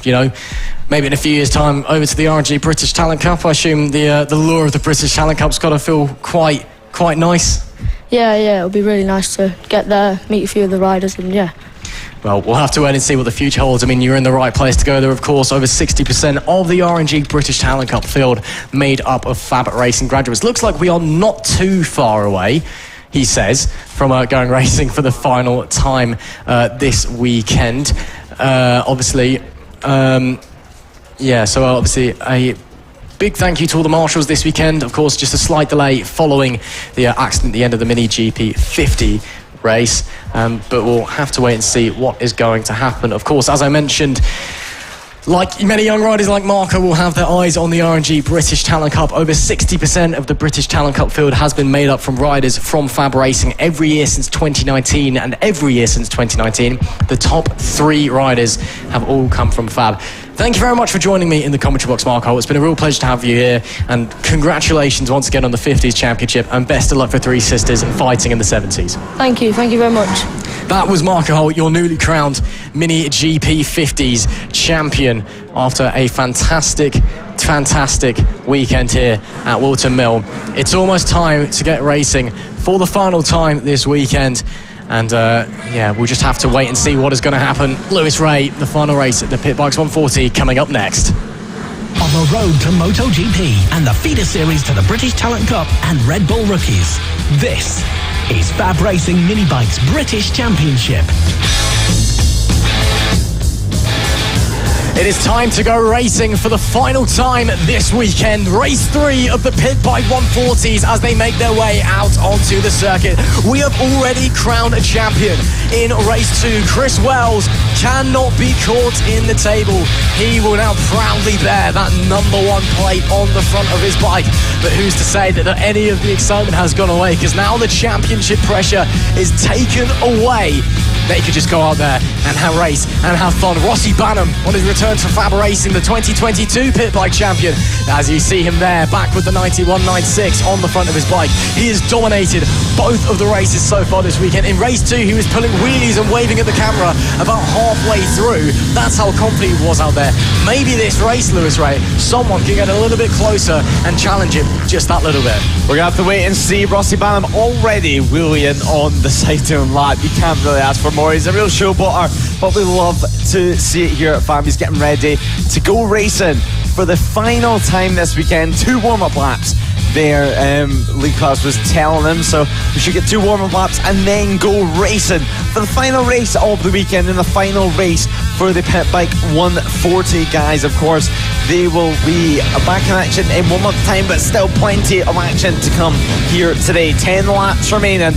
maybe in a few years' time over to the RNG British Talent Cup. I assume the lure of the British Talent Cup's got to feel quite nice.
Yeah, it'll be really nice to get there, meet a few of the riders, and
Well, we'll have to wait and see what the future holds. I mean, you're in the right place to go there, of course. Over 60% of the RNG British Talent Cup field made up of FAB-Racing graduates. Looks like we are not too far away, he says, from going racing for the final time this weekend. So obviously a big thank you to all the marshals this weekend. Of course, just a slight delay following the accident at the end of the Mini GP 50 race, but we'll have to wait and see what is going to happen. Of course, as I mentioned, like many young riders like Marco will have their eyes on the RNG British Talent Cup. Over 60% of the British Talent Cup field has been made up from riders from FAB Racing every year since 2019, and every year since 2019 the top 3 riders have all come from FAB. Thank you very much for joining me in the commentary box, Marco. It's been a real pleasure to have you here, and congratulations once again on the 50s championship, and best of luck for Three Sisters and fighting in the 70s.
Thank you very much.
That was Marco Holt, your newly crowned Mini GP 50s champion, after a fantastic weekend here at Whilton Mill. It's almost time to get racing for the final time this weekend. And we'll just have to wait and see what is going to happen. Lewis Ray, the final race at the Pit Bikes 140, coming up next.
On the road to MotoGP and the feeder series to the British Talent Cup and RedBull Rookies, this is FAB-Racing Mini Bikes British Championship.
It is time to go racing for the final time this weekend. Race 3 of the Pit Bike 140s as they make their way out onto the circuit. We have already crowned a champion in race 2. Chris Wells cannot be caught in the table. He will now proudly bear that #1 plate on the front of his bike. But who's to say that any of the excitement has gone away, because now the championship pressure is taken away. They could just go out there and have race and have fun. Rossi Banham on his return to FAB Racing, the 2022 Pit Bike champion. As you see him there, back with the 91.96 on the front of his bike. He has dominated both of the races so far this weekend. In race 2, he was pulling wheelies and waving at the camera about halfway through. That's how confident he was out there. Maybe this race, Lewis Ray, someone can get a little bit closer and challenge him just that little bit.
We're going to have to wait and see. Rossi Banham already wheeling on the side-down lap. You can't really ask for more. He's a real showboater, but we love to see it here at FAB. He's getting ready to go racing for the final time this weekend. 2 warm-up laps there. Lee Klaus was telling him, so we should get 2 warm-up laps and then go racing for the final race of the weekend, and the final race for the Pit Bike 140 guys. Of course, they will be back in action in warm-up time, but still plenty of action to come here today. 10 laps remaining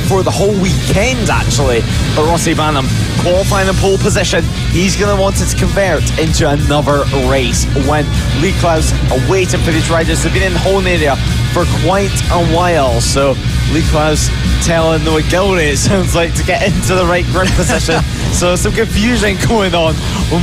for the whole weekend, actually. But Rossi Banham qualifying in pole position. He's going to want it to convert into another race when Lee Klaus are waiting for these riders. They've been in the home area for quite a while. So Luca's telling Noah Gilray, it sounds like, to get into the right grid position. So some confusion going on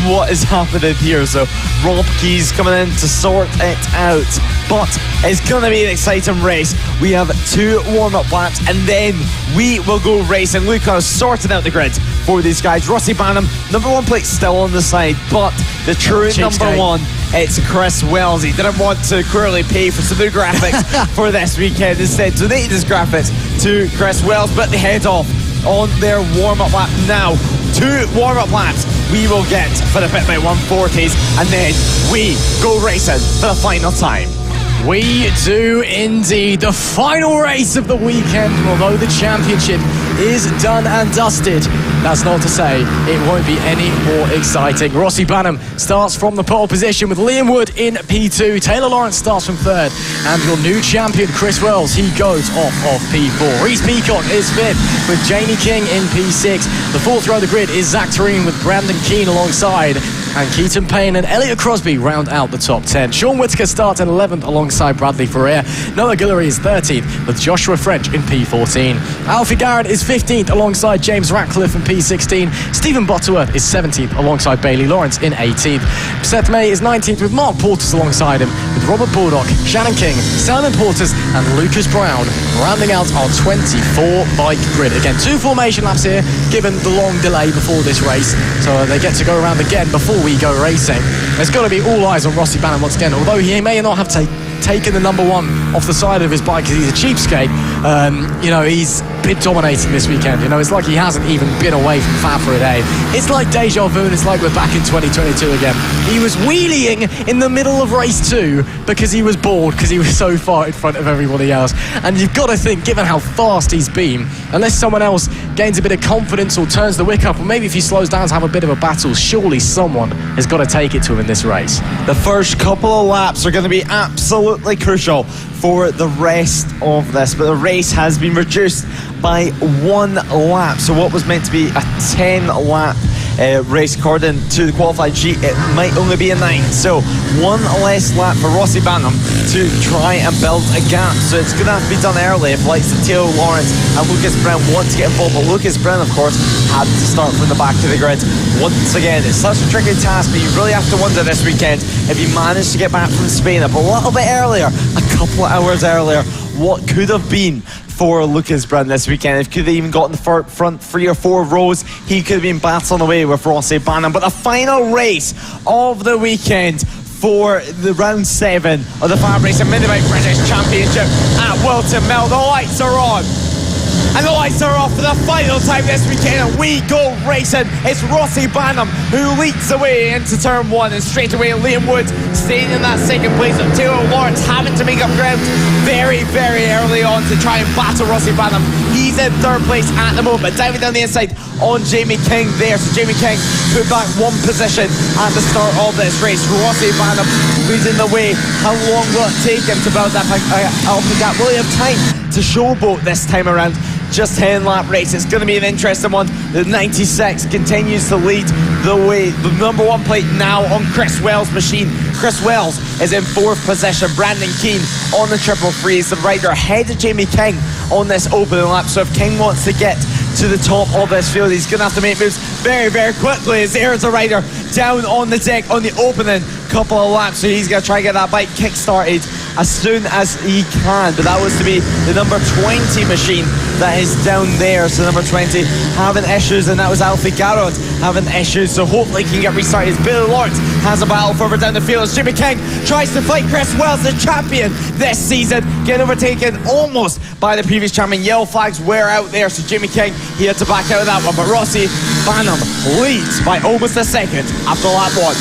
what is happening here. So Rob Key's coming in to sort it out. But it's going to be an exciting race. We have 2 warm-up laps and then we will go racing. Luca is sorting out the grid for these guys. Rossi Banham, number 1 plate still on the side, but the true number 1, it's Chris Wells. He didn't want to clearly pay for some new graphics for this weekend. Instead, donated his graphics to Chris Wells, but they head off on their warm-up lap now. 2 warm-up laps we will get for the Pitmate 140s, and then we go racing for the final time.
We do indeed. The final race of the weekend, although the championship is done and dusted, that's not to say it won't be any more exciting. Rossi Banham starts from the pole position with Liam Wood in P2. Taylor Lawrence starts from 3rd, and your new champion Chris Wells, he goes off of P4. Reese Peacock is 5th with Jamie King in P6. The 4th row of the grid is Zach Tureen with Brandon Keane alongside, and Keaton Payne and Elliot Crosby round out the top 10. Sean Whittaker starts in 11th alongside Bradley Ferrer. Noah Guillory is 13th with Joshua French in P14. Alfie Garrett is 15th alongside James Ratcliffe in P16. Stephen Butterworth is 17th alongside Bailey Lawrence in 18th. Seth May is 19th with Mark Porters alongside him, with Robert Bullock, Shannon King, Simon Porters and Lucas Brown rounding out our 24-bike grid. Again, 2 formation laps here, given the long delay before this race, so they get to go around again before we go racing. There's got to be all eyes on Rossi Banham once again, although he may not have taken the number 1 off the side of his bike because he's a cheapskate. He's been dominating this weekend. It's like he hasn't even been away from FAB for a day. It's like deja vu, and it's like we're back in 2022 again. He was wheeling in the middle of race 2 because he was bored, because he was so far in front of everybody else. And you've got to think, given how fast he's been, unless someone else gains a bit of confidence or turns the wick up, or maybe if he slows down to have a bit of a battle, surely someone has got to take it to him in this race.
The first couple of laps are going to be absolutely crucial for the rest of this, but the race has been reduced by 1 lap. So what was meant to be a 10-lap race according to the qualified sheet, it might only be a 9. So 1 less lap for Rossi Banham to try and build a gap. So it's going to have to be done early if likes of Taylor Lawrence and Lucas Brown want to get involved. But Lucas Brown, of course, had to start from the back of the grid. Once again, it's such a tricky task, but you really have to wonder this weekend if you managed to get back from Spain up a little bit earlier, a couple of hours earlier, what could have been for Lucas Brown this weekend. If he could have even gotten the front 3 or 4 rows, he could have been battling away with Rossi Banham. But the final race of the weekend for the round 7 of the FAB-Racing Mini-Bike British Championship at Whilton Mill. The lights are on. And the lights are off for the final time this weekend, and we go racing. It's Rossi Banham who leads the way into turn 1, and straight away Liam Wood staying in that 2nd place, with Taylor Lawrence having to make up ground very, very early on to try and battle Rossi Banham. He's in 3rd place at the moment, diving down the inside on Jamie King there. So Jamie King put back 1 position at the start of this race. Rossi Banham leading the way. How long will it take him to build that alpha gap? Will he have time to showboat this time around? Just 10-lap race. It's going to be an interesting one. The 96 continues to lead the way. The number 1 plate now on Chris Wells' machine. Chris Wells is in 4th position. Brandon Keane on the triple free is the rider ahead of Jamie King on this opening lap. So if King wants to get to the top of this field, he's going to have to make moves very, very quickly, as there's a rider down on the deck on the opening couple of laps. So he's going to try and get that bike kick-started as soon as he can. But that was to be the number 20 machine that is down there. So number 20 having issues, and that was Alfie Garrod having issues. So hopefully he can get restarted. Billy Lawrence has a battle further down the field as Jimmy King tries to fight Chris Wells, the champion this season, getting overtaken almost by the previous champion. Yellow flags were out there, so Jimmy King, he had to back out of that one. But Rossi Banham leads by almost a second after lap 1.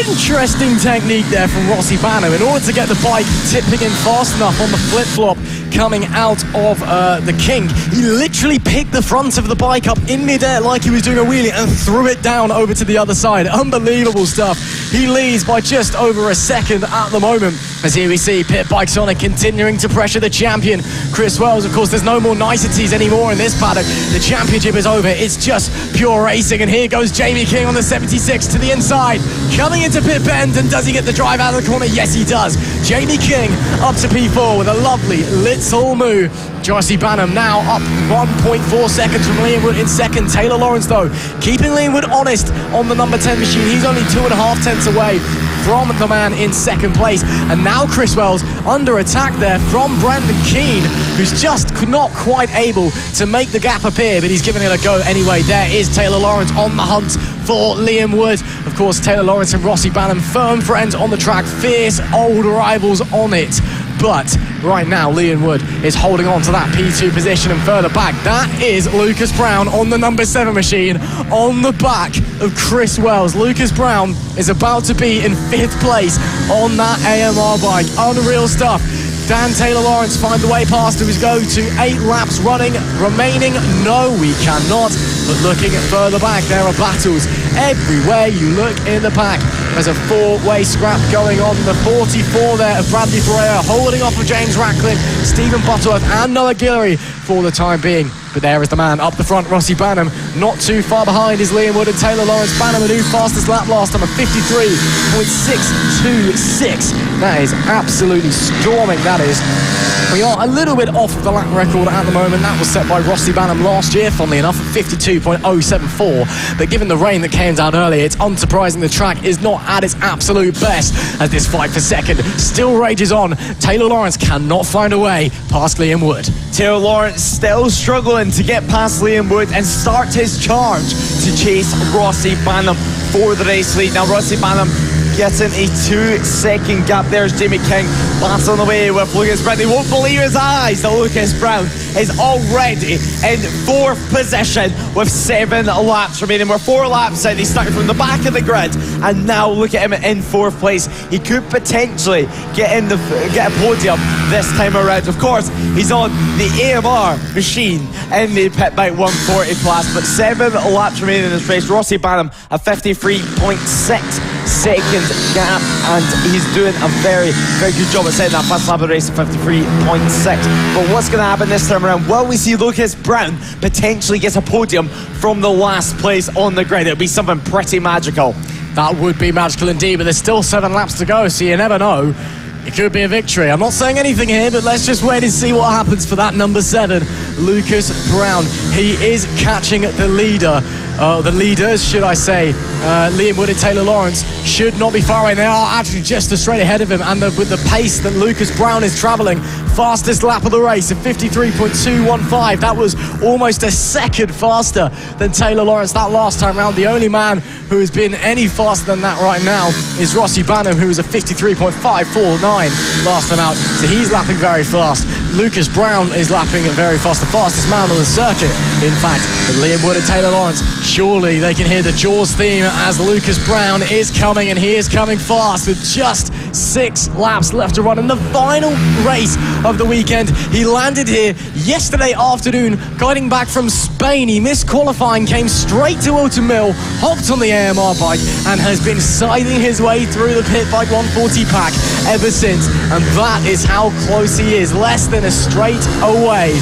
Interesting technique there from Rossi Banham in order to get the bike tipping in fast enough on the flip-flop coming out of the King. He literally picked the front of the bike up in midair like he was doing a wheelie and threw it down over to the other side. Unbelievable stuff. He leads by just over a second at the moment. As here we see Pit Bike Sonic continuing to pressure the champion, Chris Wells. Of course, there's no more niceties anymore in this paddock. The championship is over. It's just pure racing. And here goes Jamie King on the 76 to the inside, coming into pit bend. And does he get the drive out of the corner? Yes, he does. Jamie King up to P4 with a lovely little move. Joyce Banham now up 1.4 seconds from Liam Wood in second. Taylor Lawrence, though, keeping Liam Wood honest on the number 10 machine. He's only 2.5 tenths away from the man in second place. And now Chris Wells under attack there from Brandon Keane, who's just not quite able to make the gap appear, but he's giving it a go anyway. There is Taylor Lawrence on the hunt for Liam Wood. Of course, Taylor Lawrence and Rossi Banham, firm friends on the track, fierce old rivals on it. But right now, Liam Wood is holding on to that P2 position, and further back, that is Lucas Brown on the number 7 machine on the back of Chris Wells. Lucas Brown is about to be in 5th place on that AMR bike. Unreal stuff. Dan Taylor Lawrence find the way past to his go to 8 laps running remaining. No, we cannot. But looking further back, there are battles everywhere you look in the pack. There's a 4-way scrap going on. The 44 there of Bradley Ferreira holding off of James Ratcliffe, Stephen Butterworth and Noah Guillory for the time being. But there is the man up the front, Rossi Banham. Not too far behind is Liam Wood and Taylor Lawrence. Banham, a new fastest lap last time of 53.626. That is absolutely storming, that is. We are a little bit off of the lap record at the moment. That was set by Rossi Banham last year, funnily enough, at 52.074. But given the rain that came down earlier, it's unsurprising the track is not at its absolute best as this fight for second still rages on. Taylor Lawrence cannot find a way past Liam Wood.
Taylor Lawrence still struggling to get past Liam Wood and start his charge to chase Rossi Banham for the race lead. Now Rossi Banham getting a 2-second gap. There's Jamie King battling away with Lucas Brown. He won't believe his eyes that Lucas Brown is already in 4th position with 7 laps remaining. We're 4 laps in. He started from the back of the grid, and now look at him in 4th place. He could potentially get a podium this time around. Of course, he's on the AMR machine in the Pit Bike 140 class, but 7 laps remaining in this race. Rossi Banham a 53.6 second gap, and he's doing a very, very good job at setting that fast lap of the race at 53.6. But what's going to happen this time around? Will we see Lucas Brown potentially get a podium from the last place on the grid? It'll be something pretty magical.
That would be magical indeed, but there's still 7 laps to go, so you never know. It could be a victory. I'm not saying anything here, but let's just wait and see what happens for that number 7, Lucas Brown. He is catching the leader. The leaders, should I say. Liam Wood and Taylor Lawrence should not be far away. They are actually just straight ahead of him, and with the pace that Lucas Brown is travelling, fastest lap of the race at 53.215. That was almost a second faster than Taylor Lawrence that last time round. The only man who has been any faster than that right now is Rossi Banham, who was a 53.549 last time out. So he's lapping very fast. Lucas Brown is lapping very fast, the fastest man on the circuit, in fact. But Liam Wood and Taylor Lawrence, surely they can hear the Jaws theme as Lucas Brown is coming, and he is coming fast with just 6 laps left to run in the final race of the weekend. He landed here yesterday afternoon, guiding back from Spain. He missed qualifying, came straight to Whilton Mill, hopped on the AMR bike, and has been scything his way through the Pit Bike 140 pack ever since. And that is how close he is, less than a straight away.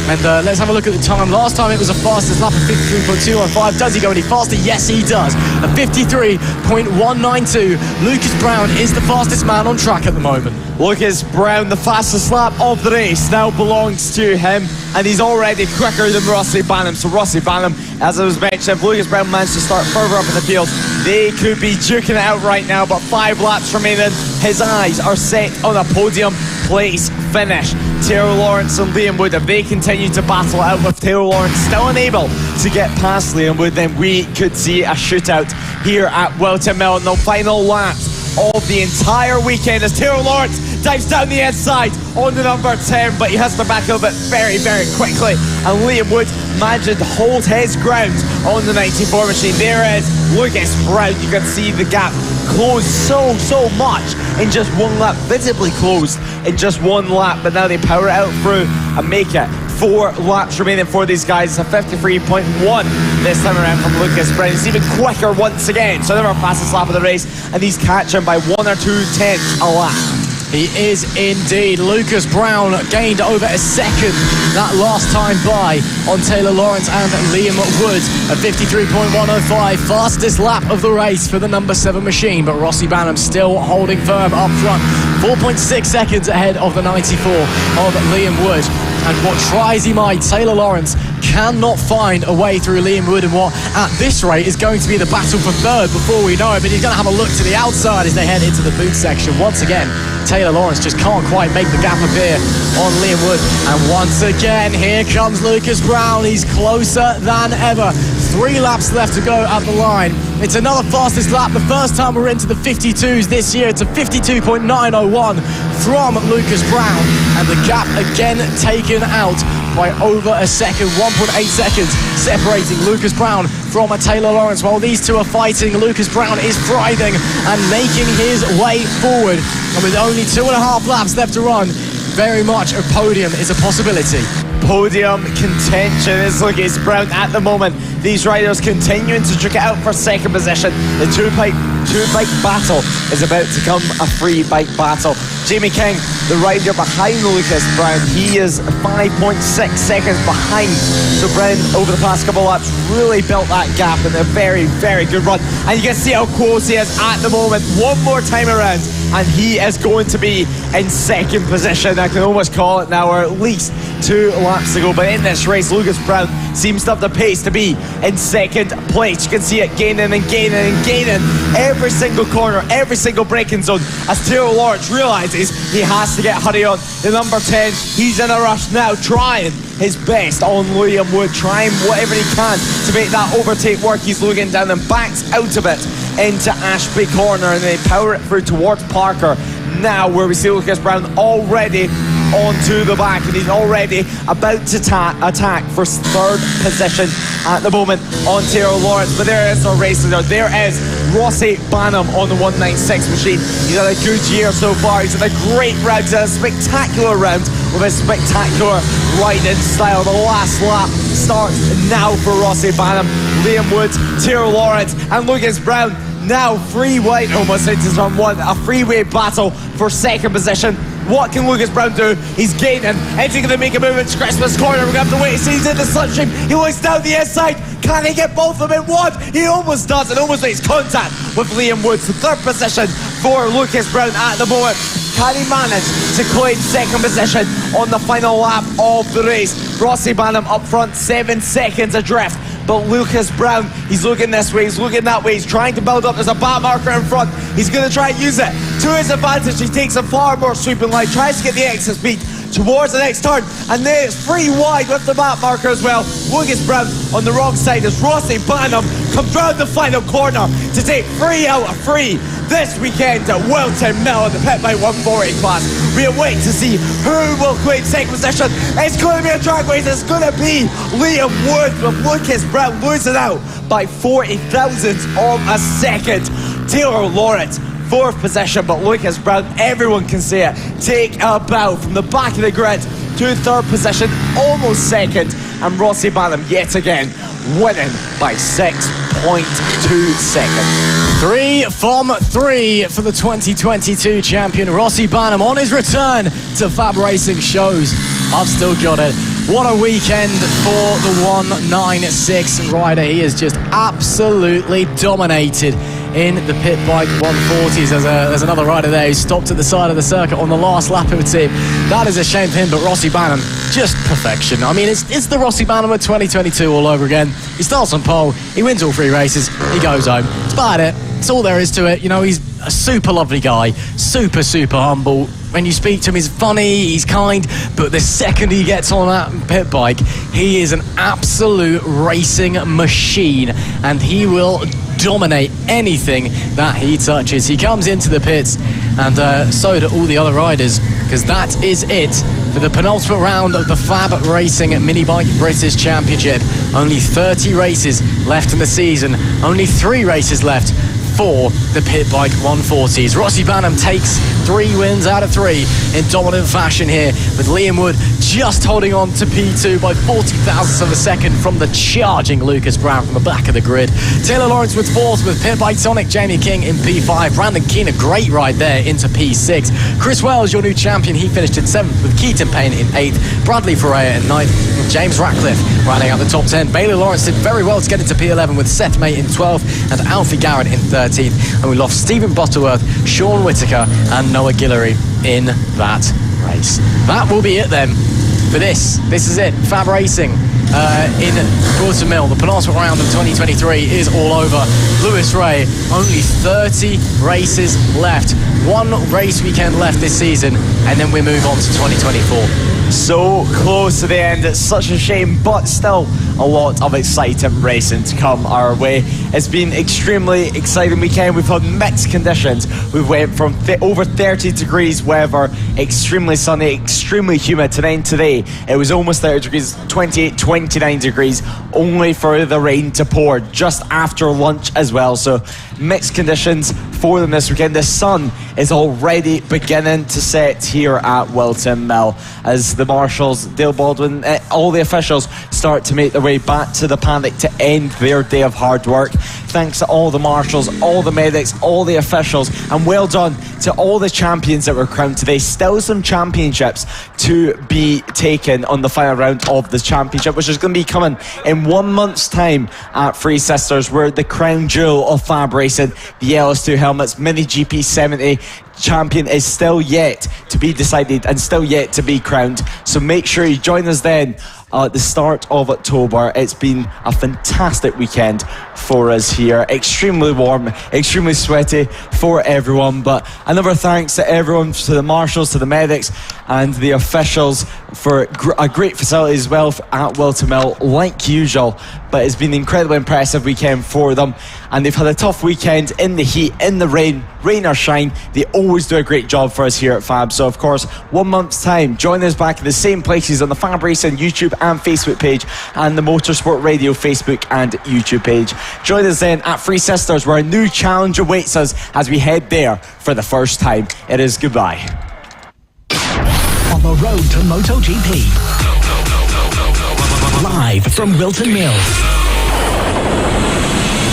And let's have a look at the time. Last time it was a fastest lap of 53.215. Does he go any faster? Yes, he does. A 53.192. Lucas Brown is the fastest man on track at the moment.
Lucas Brown, the fastest lap of the race, now belongs to him, and he's already quicker than Rossi Banham. So Rossi Banham, as I was mentioning, if Lucas Brown managed to start further up in the field, they could be duking it out right now, but 5 laps remaining. His eyes are set on a podium place finish. Taylor Lawrence and Liam Wood, if they continue to battle out with Taylor Lawrence still unable to get past Liam Wood, then we could see a shootout here at Whilton Mill in the final laps of the entire weekend as Taylor Lawrence dives down the inside on the number 10, but he has to back up it very, very quickly, and Liam Wood managed to hold his ground on the 94 machine. There is Lucas Brown. You can see the gap closed so much in just one lap, visibly closed in just one lap, but now they power it out through and make it 4 laps remaining for these guys. It's a 53.1 this time around from Lucas Brown. It's even quicker once again, so never fastest lap of the race, and he's catching by 1 or 2 tenths a lap.
He is indeed. Lucas Brown gained over a second that last time by on Taylor Lawrence and Liam Wood. A 53.105, fastest lap of the race for the number 7 machine, but Rossi Banham still holding firm up front. 4.6 seconds ahead of the 94 of Liam Wood. And what tries he might, Taylor Lawrence cannot find a way through Liam Wood in what at this rate is going to be the battle for third before we know it, but he's going to have a look to the outside as they head into the boot section. Once again, Taylor Lawrence just can't quite make the gap appear on Liam Wood, and once again here comes Lucas Brown. He's closer than ever. 3 laps left to go at the line. It's another fastest lap. The first time we're into the 52s this year. It's a 52.901 from Lucas Brown, and the gap again taken out by over a second. 1.8 seconds separating Lucas Brown from a Taylor Lawrence. While these two are fighting, Lucas Brown is thriving and making his way forward, and with only 2.5 laps left to run, very much a podium is a possibility.
Podium contention is Lucas Brown at the moment. These riders continuing to trick it out for second position. The two-bike battle is about to come a free bike battle. Jamie King, the rider behind Lucas Brown, he is 5.6 seconds behind. So Brown, over the past couple of laps, really built that gap in a very, very good run. And you can see how close he is at the moment. One more time around, and he is going to be in second position. I can almost call it now, or at least 2 laps to go. But in this race, Lucas Brown seems to have the pace to be in second place. You can see it gaining and gaining and gaining every single corner, every single braking zone, as Taylor Lawrence realises he has to get hurry on. The number 10, he's in a rush now, trying his best on Liam Wood, trying whatever he can to make that overtake work. He's looking down and backs out of it into Ashby Corner, and they power it through towards Parker now, where we see Lucas Brown already onto the back, and he's already about to attack for third position at the moment on Taylor Lawrence. But there is no race leader. There is Rossi Banham on the 196 machine. He's had a good year so far. He's had a great round. He's had a spectacular round with a spectacular riding style. The last lap starts now for Rossi Banham, Liam Woods, Taylor Lawrence and Lucas Brown. Now free wide almost into turn 1, a freeway battle for second position. What can Lucas Brown do? He's gaining. Is he going to make a move into Christmas Corner? We're going to have to wait. He's in the slipstream. He looks down the inside. Can he get both of them in one? He almost does, and almost makes contact with Liam Woods. The third position for Lucas Brown at the moment. Can he manage to claim second position on the final lap of the race? Rossi Banham up front, 7 seconds adrift. But Lucas Brown, he's looking this way, he's looking that way, he's trying to build up. There's a bar marker in front. He's going to try and use it to his advantage. He takes a far more sweeping line, tries to get the exit speed towards the next turn, and then it's free wide with the map marker as well. Lucas Brown on the wrong side as Rossi Banham comes round the final corner to take 3 out of 3 this weekend at Whilton Mill in the pit by 140 class. We await to see who will claim second position. It's going to be a drag race. It's going to be Liam Woods, with Lucas Brown losing out by 40 thousandths of a second. Taylor Lawrence, 4th position, but Lucas Brown, everyone can see it, take a bow from the back of the grid to 3rd position, almost second, and Rossi Banham yet again winning by 6.2 seconds.
3 from 3 for the 2022 champion Rossi Banham on his return to Fab Racing shows. I've still got it. What a weekend for the 196 rider. He has just absolutely dominated in the pit bike 140s. There's another rider there who stopped at the side of the circuit on the last lap of the team. That is a shame for him, but Rossi Banham, just perfection. I mean, it's the Rossi Banham of 2022 all over again. He starts on pole, he wins all 3 races, he goes home. That's about it. That's all there is to it. You know, he's a super lovely guy, super humble. When you speak to him, he's funny, he's kind, but the second he gets on that pit bike, he is an absolute racing machine, and he will dominate anything that he touches. He comes into the pits, and so do all the other riders, because that is it for the penultimate round of the Fab Racing Mini Bike British Championship. Only 30 races left in the season, only 3 races left for the pit bike 140s. Rossi Banham takes 3 wins out of 3 in dominant fashion here, with Liam Wood just holding on to P2 by 40 thousandths of a second from the charging Lucas Brown from the back of the grid. Taylor Lawrence with 4th, with pit by Tonic. Jamie King in P5. Brandon Keane, a great ride there into P6. Chris Wells, your new champion, he finished in 7th, with Keaton Payne in 8th. Bradley Ferreira in 9th, with James Ratcliffe rounding out the top 10. Bailey Lawrence did very well to get into P11, with Seth May in 12th and Alfie Garrett in 13th. And we lost Stephen Butterworth, Sean Whittaker and Noah Guillory in that race. That will be it then for this. This is it. Fab Racing in Whilton Mill. The penultimate round of 2023 is all over. Lewis Ray, only 30 races left. 1 race weekend left this season, and then we move on to 2024.
So close to the end, it's such a shame, but still a lot of exciting racing to come our way. It's been extremely exciting weekend. We've had mixed conditions. We went from over 30 degrees weather, extremely sunny, extremely humid, to then today it was almost 30 degrees, 28, 29 degrees, only for the rain to pour just after lunch as well. So mixed conditions for them this weekend. The sun is already beginning to set here at Whilton Mill as the marshals, Dale Baldwin, all the officials start to make their way back to the paddock to end their day of hard work. Thanks to all the marshals, all the medics, all the officials, and well done to all the champions that were crowned today. Still some championships to be taken on the final round of the championship, which is going to be coming in 1 month's time at Three Sisters, where the crown jewel of Fab Racing, the LS2 helmets, Mini GP 70 champion, is still yet to be decided and still yet to be crowned. So make sure you join us then at the start of October. It's been a fantastic weekend for us here. Extremely warm, extremely sweaty for everyone, but another thanks to everyone, to the marshals, to the medics and the officials for a great facility as well at Whilton Mill, like usual. But it's been an incredibly impressive weekend for them, and they've had a tough weekend in the heat, in the rain or shine. They always do a great job for us here at Fab. So of course, 1 month's time, join us back in the same places on the Fab Racing YouTube and Facebook page, and the Motorsport Radio Facebook and YouTube page. Join us then at Three Sisters, where a new challenge awaits us as we head there for the first time. It is goodbye.
On the road to MotoGP. Live from Whilton Mill.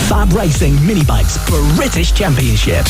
Fab Racing Minibikes British Championship.